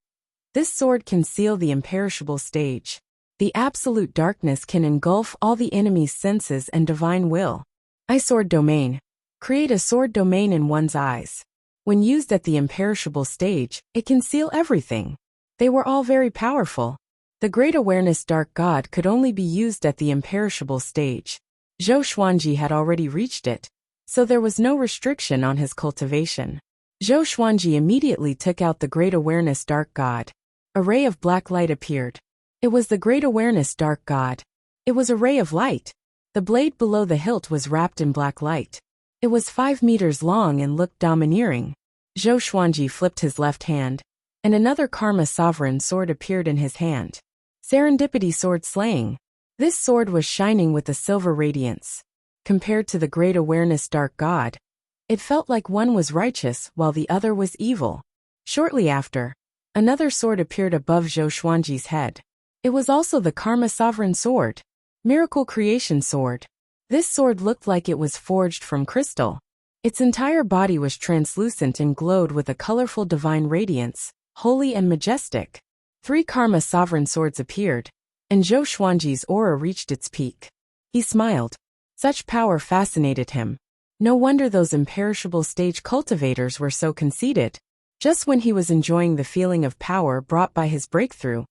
This sword can seal the imperishable stage. The absolute darkness can engulf all the enemy's senses and divine will. I-Sword domain. Create a sword domain in one's eyes. When used at the imperishable stage, it can seal everything. They were all very powerful. The Great Awareness Dark God could only be used at the imperishable stage. Zhou Xuanji had already reached it, so there was no restriction on his cultivation. Zhou Xuanji immediately took out the Great Awareness Dark God. A ray of black light appeared. It was the Great Awareness Dark God. It was a ray of light. The blade below the hilt was wrapped in black light. It was 5 meters long and looked domineering. Zhou Xuanji flipped his left hand, and another Karma Sovereign sword appeared in his hand. Serendipity Sword Slaying. This sword was shining with a silver radiance. Compared to the Great Awareness Dark God, it felt like one was righteous while the other was evil. Shortly after, another sword appeared above Zhou Xuanji's head. It was also the Karma Sovereign Sword. Miracle Creation Sword. This sword looked like it was forged from crystal. Its entire body was translucent and glowed with a colorful divine radiance, holy and majestic. 3 Karma Sovereign Swords appeared, and Zhou Xuanji's aura reached its peak. He smiled. Such power fascinated him. No wonder those imperishable stage cultivators were so conceited. Just when he was enjoying the feeling of power brought by his breakthrough,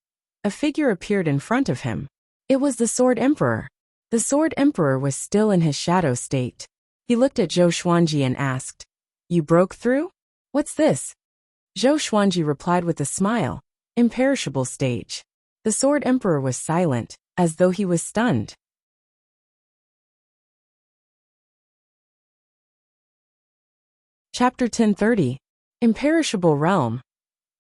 a figure appeared in front of him. It was the Sword Emperor. The Sword Emperor was still in his shadow state. He looked at Zhou Xuanji and asked, "You broke through? What's this?" Zhou Xuanji replied with a smile, "Imperishable stage." The Sword Emperor was silent, as though he was stunned. Chapter 1030. Imperishable Realm.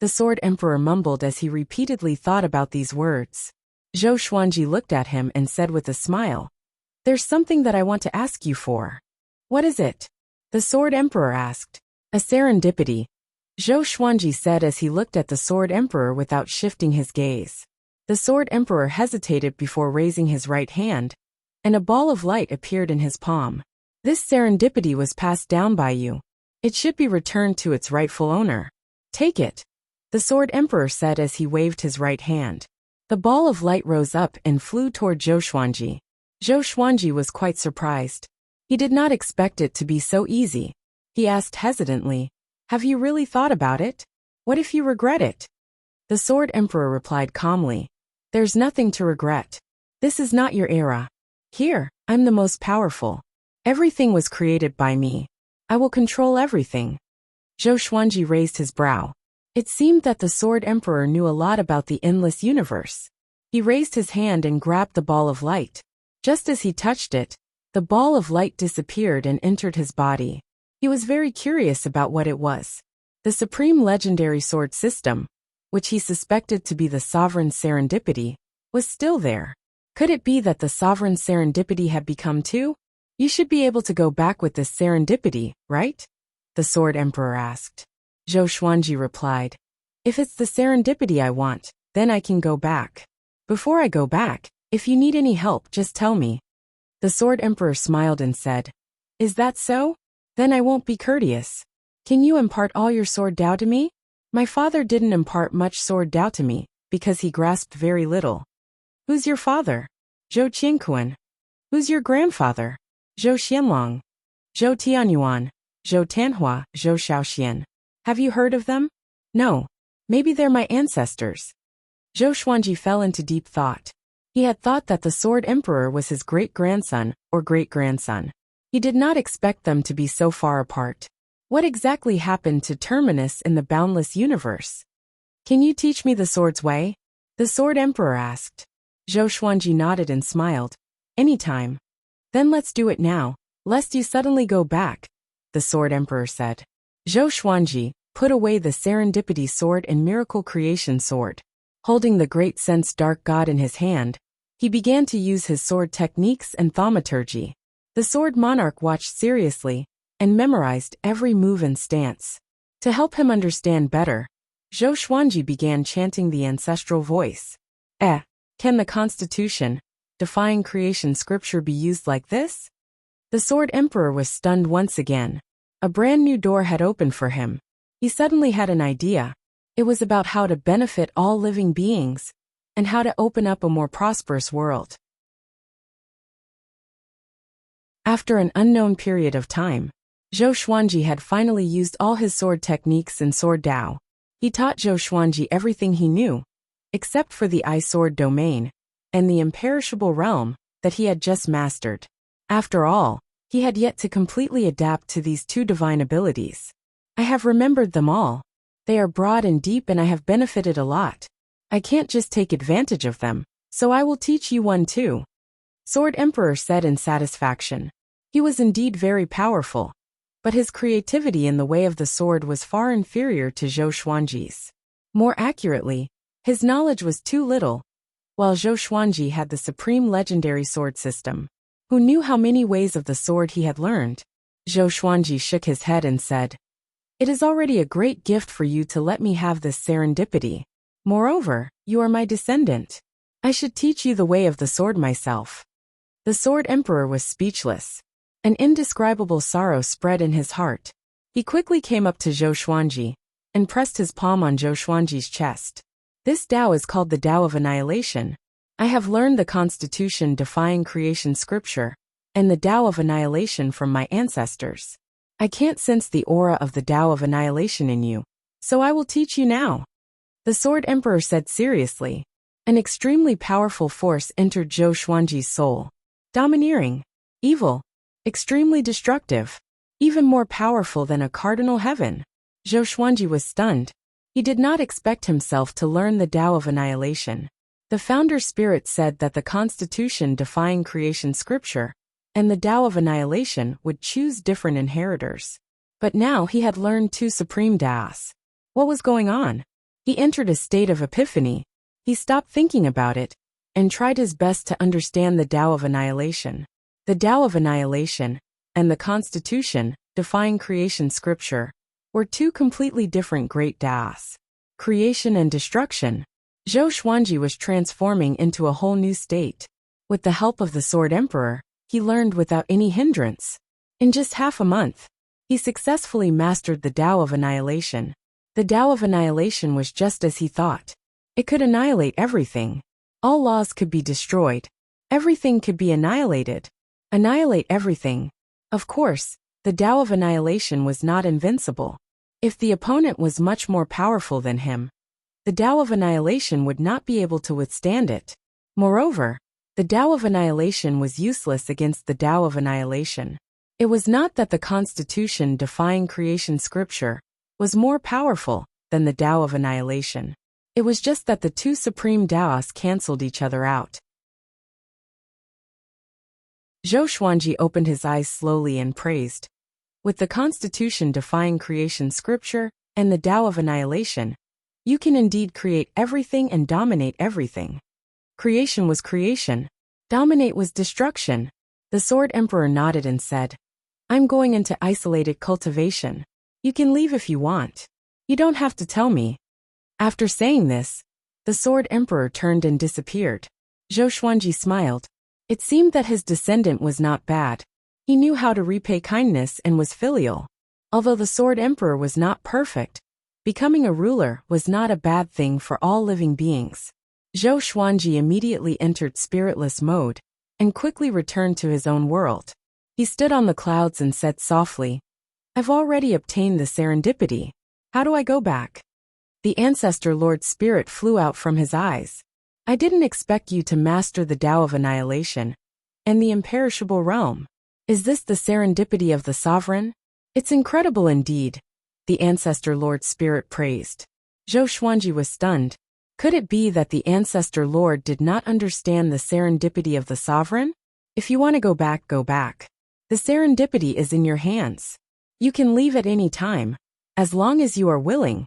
The Sword Emperor mumbled as he repeatedly thought about these words. Zhou Xuanji looked at him and said with a smile, "There's something that I want to ask you for." "What is it?" the Sword Emperor asked. "A serendipity," Zhou Xuanji said as he looked at the Sword Emperor without shifting his gaze. The Sword Emperor hesitated before raising his right hand, and a ball of light appeared in his palm. "This serendipity was passed down by you. It should be returned to its rightful owner. Take it," the Sword Emperor said as he waved his right hand. The ball of light rose up and flew toward Zhou Xuanji. Zhou Xuanji was quite surprised. He did not expect it to be so easy. He asked hesitantly, "Have you really thought about it? What if you regret it?" The Sword Emperor replied calmly, "There's nothing to regret. This is not your era. Here, I'm the most powerful. Everything was created by me. I will control everything. Zhou Xuanji raised his brow. It seemed that the Sword Emperor knew a lot about the endless universe. He raised his hand and grabbed the ball of light. Just as he touched it, the ball of light disappeared and entered his body. He was very curious about what it was. The supreme legendary sword system, which he suspected to be the sovereign serendipity, was still there. Could it be that the sovereign serendipity had become two? You should be able to go back with this serendipity, right? The Sword Emperor asked. Zhou Xuanji replied, if it's the serendipity I want, then I can go back. Before I go back, if you need any help, just tell me. The Sword Emperor smiled and said, is that so? Then I won't be courteous. Can you impart all your sword Dao to me? My father didn't impart much sword Dao to me, because he grasped very little. Who's your father? Zhou Qingquan. Who's your grandfather? Zhou Xianlong. Zhou Tianyuan. Zhou Tanhua. Zhou Shaoxian. Have you heard of them? No. Maybe they're my ancestors. Zhou Xuanji fell into deep thought. He had thought that the Sword Emperor was his great-grandson or great-grandson. He did not expect them to be so far apart. What exactly happened to Terminus in the boundless universe? Can you teach me the sword's way? The Sword Emperor asked. Zhou Xuanji nodded and smiled. Anytime. Then let's do it now, lest you suddenly go back, the Sword Emperor said. Zhou Xuanji put away the Serendipity Sword and Miracle Creation Sword. Holding the Great Sense Dark God in his hand, he began to use his sword techniques and thaumaturgy. The Sword Monarch watched seriously and memorized every move and stance. To help him understand better, Zhou Xuanji began chanting the ancestral voice. Can the Constitution, defying creation scripture be used like this? The Sword Emperor was stunned once again. A brand new door had opened for him. He suddenly had an idea. It was about how to benefit all living beings, and how to open up a more prosperous world. After an unknown period of time, Zhou Xuanji had finally used all his sword techniques and sword Dao. He taught Zhou Xuanji everything he knew, except for the I-Sword domain, and the imperishable realm that he had just mastered. After all, he had yet to completely adapt to these two divine abilities. I have remembered them all. They are broad and deep and I have benefited a lot. I can't just take advantage of them, so I will teach you one too. Sword Emperor said in satisfaction. He was indeed very powerful, but his creativity in the way of the sword was far inferior to Zhou Xuanji's. More accurately, his knowledge was too little, while Zhou Xuanji had the supreme legendary sword system. Who knew how many ways of the sword he had learned? Zhou Xuanji shook his head and said, it is already a great gift for you to let me have this serendipity. Moreover, you are my descendant. I should teach you the way of the sword myself. The Sword Emperor was speechless. An indescribable sorrow spread in his heart. He quickly came up to Zhou Xuanji and pressed his palm on Zhou Xuanji's chest. This Dao is called the Dao of Annihilation. I have learned the Constitution defying creation scripture and the Dao of Annihilation from my ancestors. I can't sense the aura of the Dao of Annihilation in you, so I will teach you now. The Sword Emperor said seriously. An extremely powerful force entered Zhou Xuanji's soul. Domineering, evil, extremely destructive, even more powerful than a cardinal heaven. Zhou Xuanji was stunned. He did not expect himself to learn the Dao of Annihilation. The founder spirit said that the Constitution defying creation scripture and the Dao of Annihilation would choose different inheritors. But now he had learned two supreme Daos. What was going on? He entered a state of epiphany. He stopped thinking about it and tried his best to understand the Dao of Annihilation. The Dao of Annihilation and the Constitution defying creation scripture were two completely different great Daos. Creation and destruction. Zhou Xuanji was transforming into a whole new state. With the help of the Sword Emperor, he learned without any hindrance. In just half a month, he successfully mastered the Dao of Annihilation. The Dao of Annihilation was just as he thought. It could annihilate everything. All laws could be destroyed. Everything could be annihilated. Annihilate everything. Of course, the Dao of Annihilation was not invincible. If the opponent was much more powerful than him, the Dao of Annihilation would not be able to withstand it. Moreover, the Dao of Annihilation was useless against the Dao of Annihilation. It was not that the Constitution defying creation scripture was more powerful than the Tao of annihilation. It was just that the two supreme Taos cancelled each other out. Zhou Xuanji opened his eyes slowly and praised. With the Constitution defying creation scripture and the Tao of annihilation, you can indeed create everything and dominate everything. Creation was creation. Dominate was destruction. The Sword Emperor nodded and said, I'm going into isolated cultivation. You can leave if you want. You don't have to tell me. After saying this, the Sword Emperor turned and disappeared. Zhou Xuanji smiled. It seemed that his descendant was not bad. He knew how to repay kindness and was filial. Although the Sword Emperor was not perfect, becoming a ruler was not a bad thing for all living beings. Zhou Xuanji immediately entered spiritless mode and quickly returned to his own world. He stood on the clouds and said softly, I've already obtained the serendipity. How do I go back? The Ancestor Lord Spirit flew out from his eyes. I didn't expect you to master the Tao of annihilation and the imperishable realm. Is this the serendipity of the sovereign? It's incredible indeed, the Ancestor Lord Spirit praised. Zhou Xuanji was stunned. Could it be that the Ancestor Lord did not understand the serendipity of the sovereign? If you want to go back, go back. The serendipity is in your hands. You can leave at any time, as long as you are willing,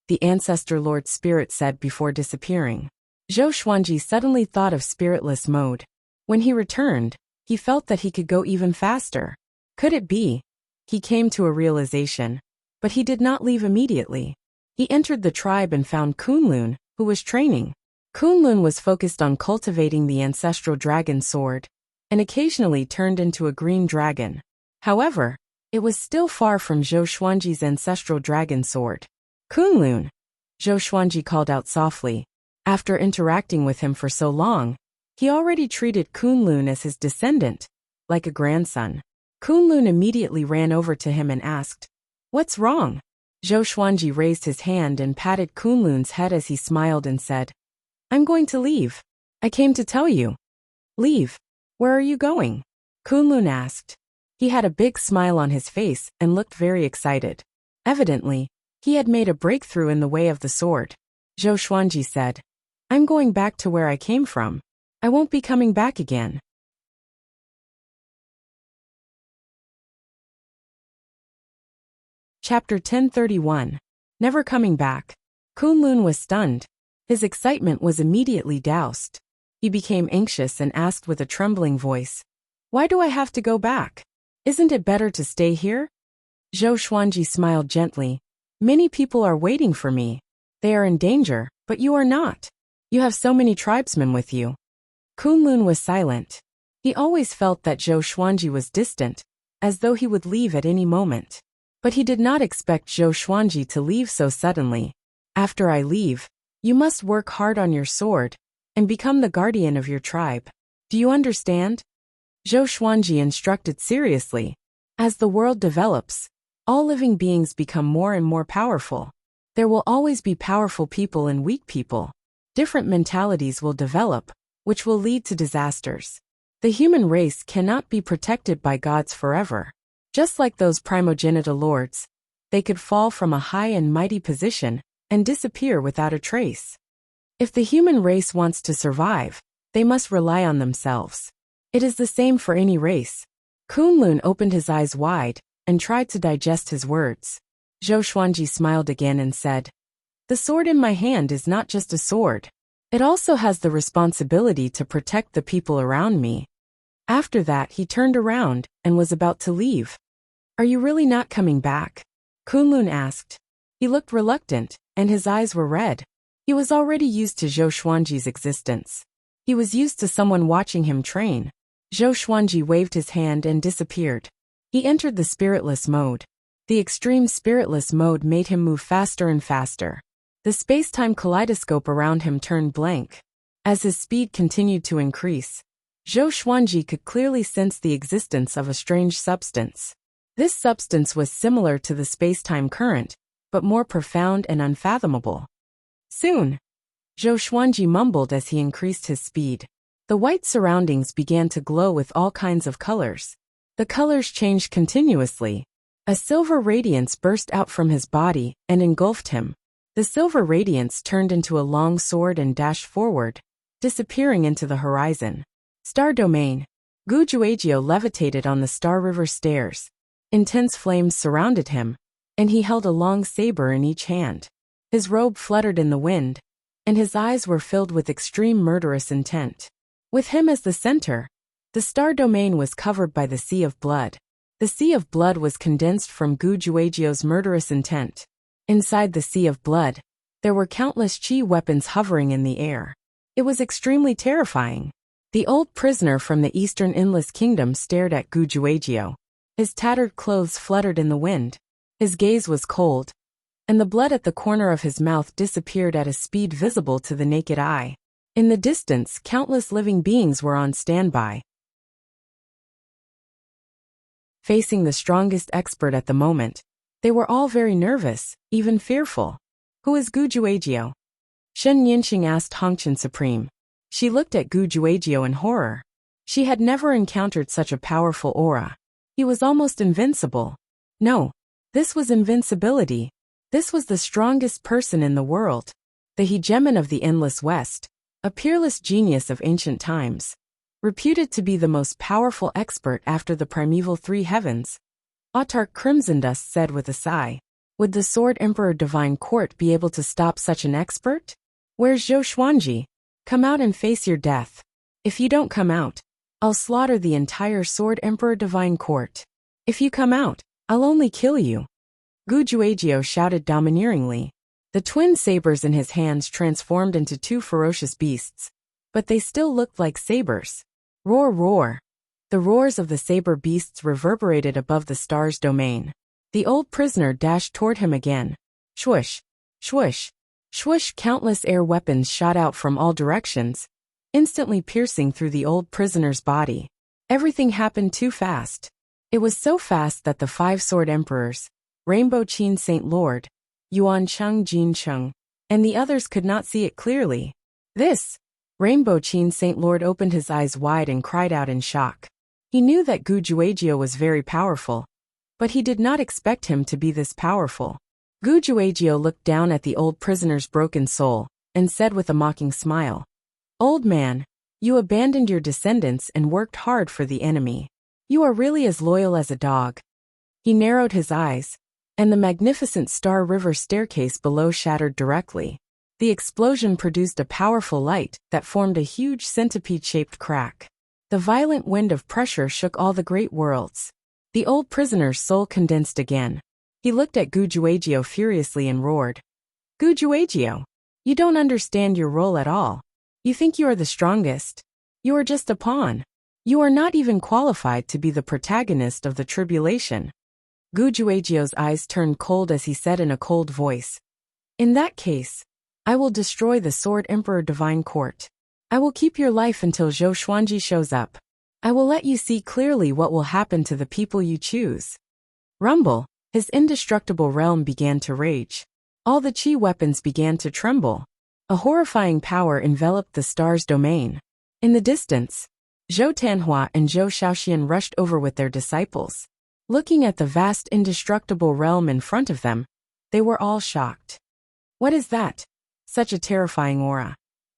the Ancestor Lord Spirit said before disappearing. Zhou Xuanji suddenly thought of spiritless mode. When he returned, he felt that he could go even faster. Could it be? He came to a realization, but he did not leave immediately. He entered the tribe and found Kunlun, who was training. Kunlun was focused on cultivating the ancestral dragon sword, and occasionally turned into a green dragon. However, it was still far from Zhou Xuanji's ancestral dragon sword. Kunlun, Zhou Xuanji called out softly. After interacting with him for so long, he already treated Kunlun as his descendant, like a grandson. Kunlun immediately ran over to him and asked, What's wrong? Zhou Xuanji raised his hand and patted Kunlun's head as he smiled and said, I'm going to leave. I came to tell you. Leave? Where are you going? Kunlun asked. He had a big smile on his face and looked very excited. Evidently, he had made a breakthrough in the way of the sword. Zhou Xuanji said, I'm going back to where I came from. I won't be coming back again. Chapter 1031. Never coming back. Kunlun was stunned. His excitement was immediately doused. He became anxious and asked with a trembling voice, Why do I have to go back? Isn't it better to stay here? Zhou Xuanji smiled gently. Many people are waiting for me. They are in danger, but you are not. You have so many tribesmen with you. Kunlun was silent. He always felt that Zhou Xuanji was distant, as though he would leave at any moment. But he did not expect Zhou Xuanji to leave so suddenly. After I leave, you must work hard on your sword and become the guardian of your tribe. Do you understand? Zhou Xuanji instructed seriously. As the world develops, all living beings become more and more powerful. There will always be powerful people and weak people. Different mentalities will develop, which will lead to disasters. The human race cannot be protected by gods forever. Just like those primogenital lords, they could fall from a high and mighty position and disappear without a trace. If the human race wants to survive, they must rely on themselves. It is the same for any race. Kunlun opened his eyes wide and tried to digest his words. Zhou Xuanji smiled again and said, The sword in my hand is not just a sword. It also has the responsibility to protect the people around me. After that, he turned around and was about to leave. Are you really not coming back? Kunlun asked. He looked reluctant, and his eyes were red. He was already used to Zhou Xuanji's existence. He was used to someone watching him train. Zhou Xuanji waved his hand and disappeared. He entered the spiritless mode. The extreme spiritless mode made him move faster and faster. The space-time kaleidoscope around him turned blank. As his speed continued to increase, Zhou Xuanji could clearly sense the existence of a strange substance. This substance was similar to the space-time current, but more profound and unfathomable. Soon, Zhou Xuanji mumbled as he increased his speed. The white surroundings began to glow with all kinds of colors. The colors changed continuously. A silver radiance burst out from his body and engulfed him. The silver radiance turned into a long sword and dashed forward, disappearing into the horizon. Star Domain. Gujuagio levitated on the Star River stairs. Intense flames surrounded him, and he held a long saber in each hand. His robe fluttered in the wind, and his eyes were filled with extreme murderous intent. With him as the center, the Star Domain was covered by the Sea of Blood. The Sea of Blood was condensed from Gujuagio's murderous intent. Inside the Sea of Blood, there were countless chi weapons hovering in the air. It was extremely terrifying. The old prisoner from the Eastern Endless Kingdom stared at Gujuagio. His tattered clothes fluttered in the wind. His gaze was cold, and the blood at the corner of his mouth disappeared at a speed visible to the naked eye. In the distance, countless living beings were on standby, facing the strongest expert at the moment. They were all very nervous, even fearful. Who is Gujuagio? Shen Yinxing asked Hongqian Supreme. She looked at Gujuagio in horror. She had never encountered such a powerful aura. He was almost invincible. No, this was invincibility. This was the strongest person in the world. The hegemon of the Endless West, a peerless genius of ancient times, reputed to be the most powerful expert after the primeval three heavens. Autarch Crimson Dust said with a sigh. Would the Sword Emperor Divine Court be able to stop such an expert? Where's Zhou Xuanji? Come out and face your death. If you don't come out, I'll slaughter the entire Sword Emperor Divine Court. If you come out, I'll only kill you. Gujuagio shouted domineeringly. The twin sabers in his hands transformed into two ferocious beasts, but they still looked like sabers. Roar, roar. The roars of the saber beasts reverberated above the star's domain. The old prisoner dashed toward him again. Swoosh, swoosh, swoosh. Countless air weapons shot out from all directions, instantly piercing through the old prisoner's body. Everything happened too fast. It was so fast that the five sword emperors, Rainbow Qin Saint Lord, Yuan Cheng Jin Cheng, and the others could not see it clearly. This! Rainbow Qin Saint Lord opened his eyes wide and cried out in shock. He knew that Gujuagio was very powerful, but he did not expect him to be this powerful. Gujuagio looked down at the old prisoner's broken soul, and said with a mocking smile, "Old man, you abandoned your descendants and worked hard for the enemy. You are really as loyal as a dog." He narrowed his eyes, and the magnificent Star River staircase below shattered directly. The explosion produced a powerful light that formed a huge centipede-shaped crack. The violent wind of pressure shook all the great worlds. The old prisoner's soul condensed again. He looked at Gujuagio furiously and roared. "Gujuagio, you don't understand your role at all. You think you are the strongest. You are just a pawn. You are not even qualified to be the protagonist of the tribulation." Gujuagio's eyes turned cold as he said in a cold voice, "In that case, I will destroy the Sword Emperor Divine Court. I will keep your life until Zhou Xuanji shows up. I will let you see clearly what will happen to the people you choose." Rumble, his indestructible realm began to rage. All the chi weapons began to tremble. A horrifying power enveloped the star's domain. In the distance, Zhou Tanhua and Zhou Shaoxian rushed over with their disciples. Looking at the vast indestructible realm in front of them, they were all shocked. What is that? Such a terrifying aura.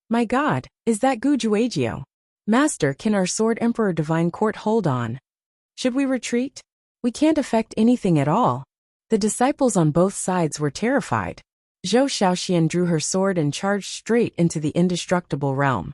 My God, is that Gujuagio? Master, can our Sword Emperor Divine Court hold on? Should we retreat? We can't affect anything at all. The disciples on both sides were terrified. Zhou Shaoxian drew her sword and charged straight into the indestructible realm.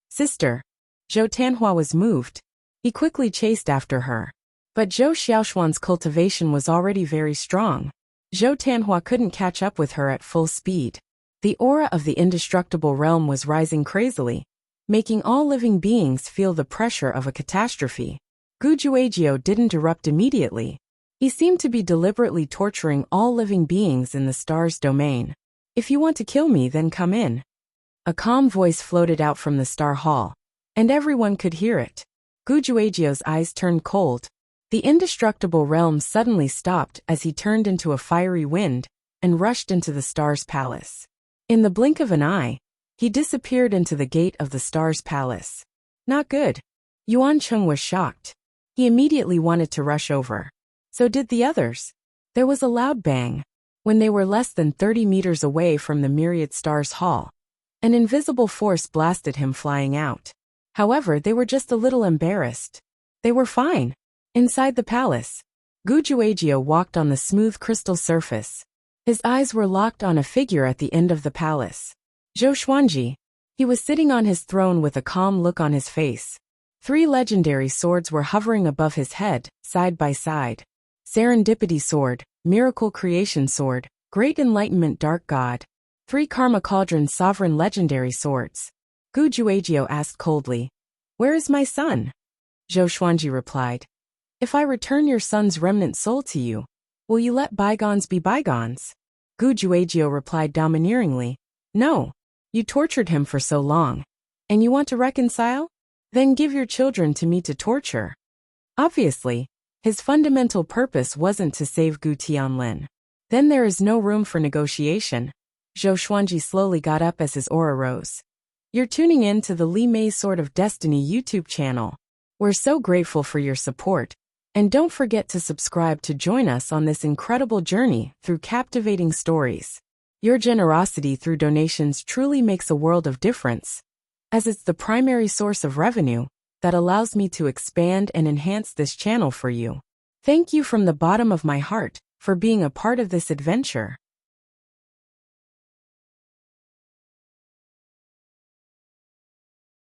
Sister. Zhou Tanhua was moved. He quickly chased after her. But Zhou Xiaoshuan's cultivation was already very strong. Zhou Tanhua couldn't catch up with her at full speed. The aura of the indestructible realm was rising crazily, making all living beings feel the pressure of a catastrophe. Gujuagio didn't erupt immediately. He seemed to be deliberately torturing all living beings in the star's domain. "If you want to kill me, then come in." A calm voice floated out from the star hall, and everyone could hear it. Gujuagio's eyes turned cold. The indestructible realm suddenly stopped as he turned into a fiery wind and rushed into the star's palace. In the blink of an eye, he disappeared into the gate of the star's palace. Not good. Yuan Cheng was shocked. He immediately wanted to rush over. So did the others. There was a loud bang. When they were less than 30 meters away from the Myriad Stars Hall, an invisible force blasted him flying out. However, they were just a little embarrassed. They were fine. Inside the palace, Gujuagio walked on the smooth crystal surface. His eyes were locked on a figure at the end of the palace. Zhou Xuanji. He was sitting on his throne with a calm look on his face. 3 legendary swords were hovering above his head, side by side. Serendipity Sword, Miracle Creation Sword, Great Enlightenment Dark God. 3 Karma Cauldron Sovereign Legendary Swords. Gujuagio asked coldly, "Where is my son?" Zhou Xuanji replied, "If I return your son's remnant soul to you, will you let bygones be bygones?" Gujuagio replied domineeringly, "No. You tortured him for so long. And you want to reconcile? Then give your children to me to torture." Obviously, his fundamental purpose wasn't to save Gu Tianlin. Then there is no room for negotiation. Zhou Xuanji slowly got up as his aura rose. You're tuning in to the Li Mei Sword of Destiny YouTube channel. We're so grateful for your support. And don't forget to subscribe to join us on this incredible journey through captivating stories. Your generosity through donations truly makes a world of difference, as it's the primary source of revenue that allows me to expand and enhance this channel for you. Thank you from the bottom of my heart for being a part of this adventure.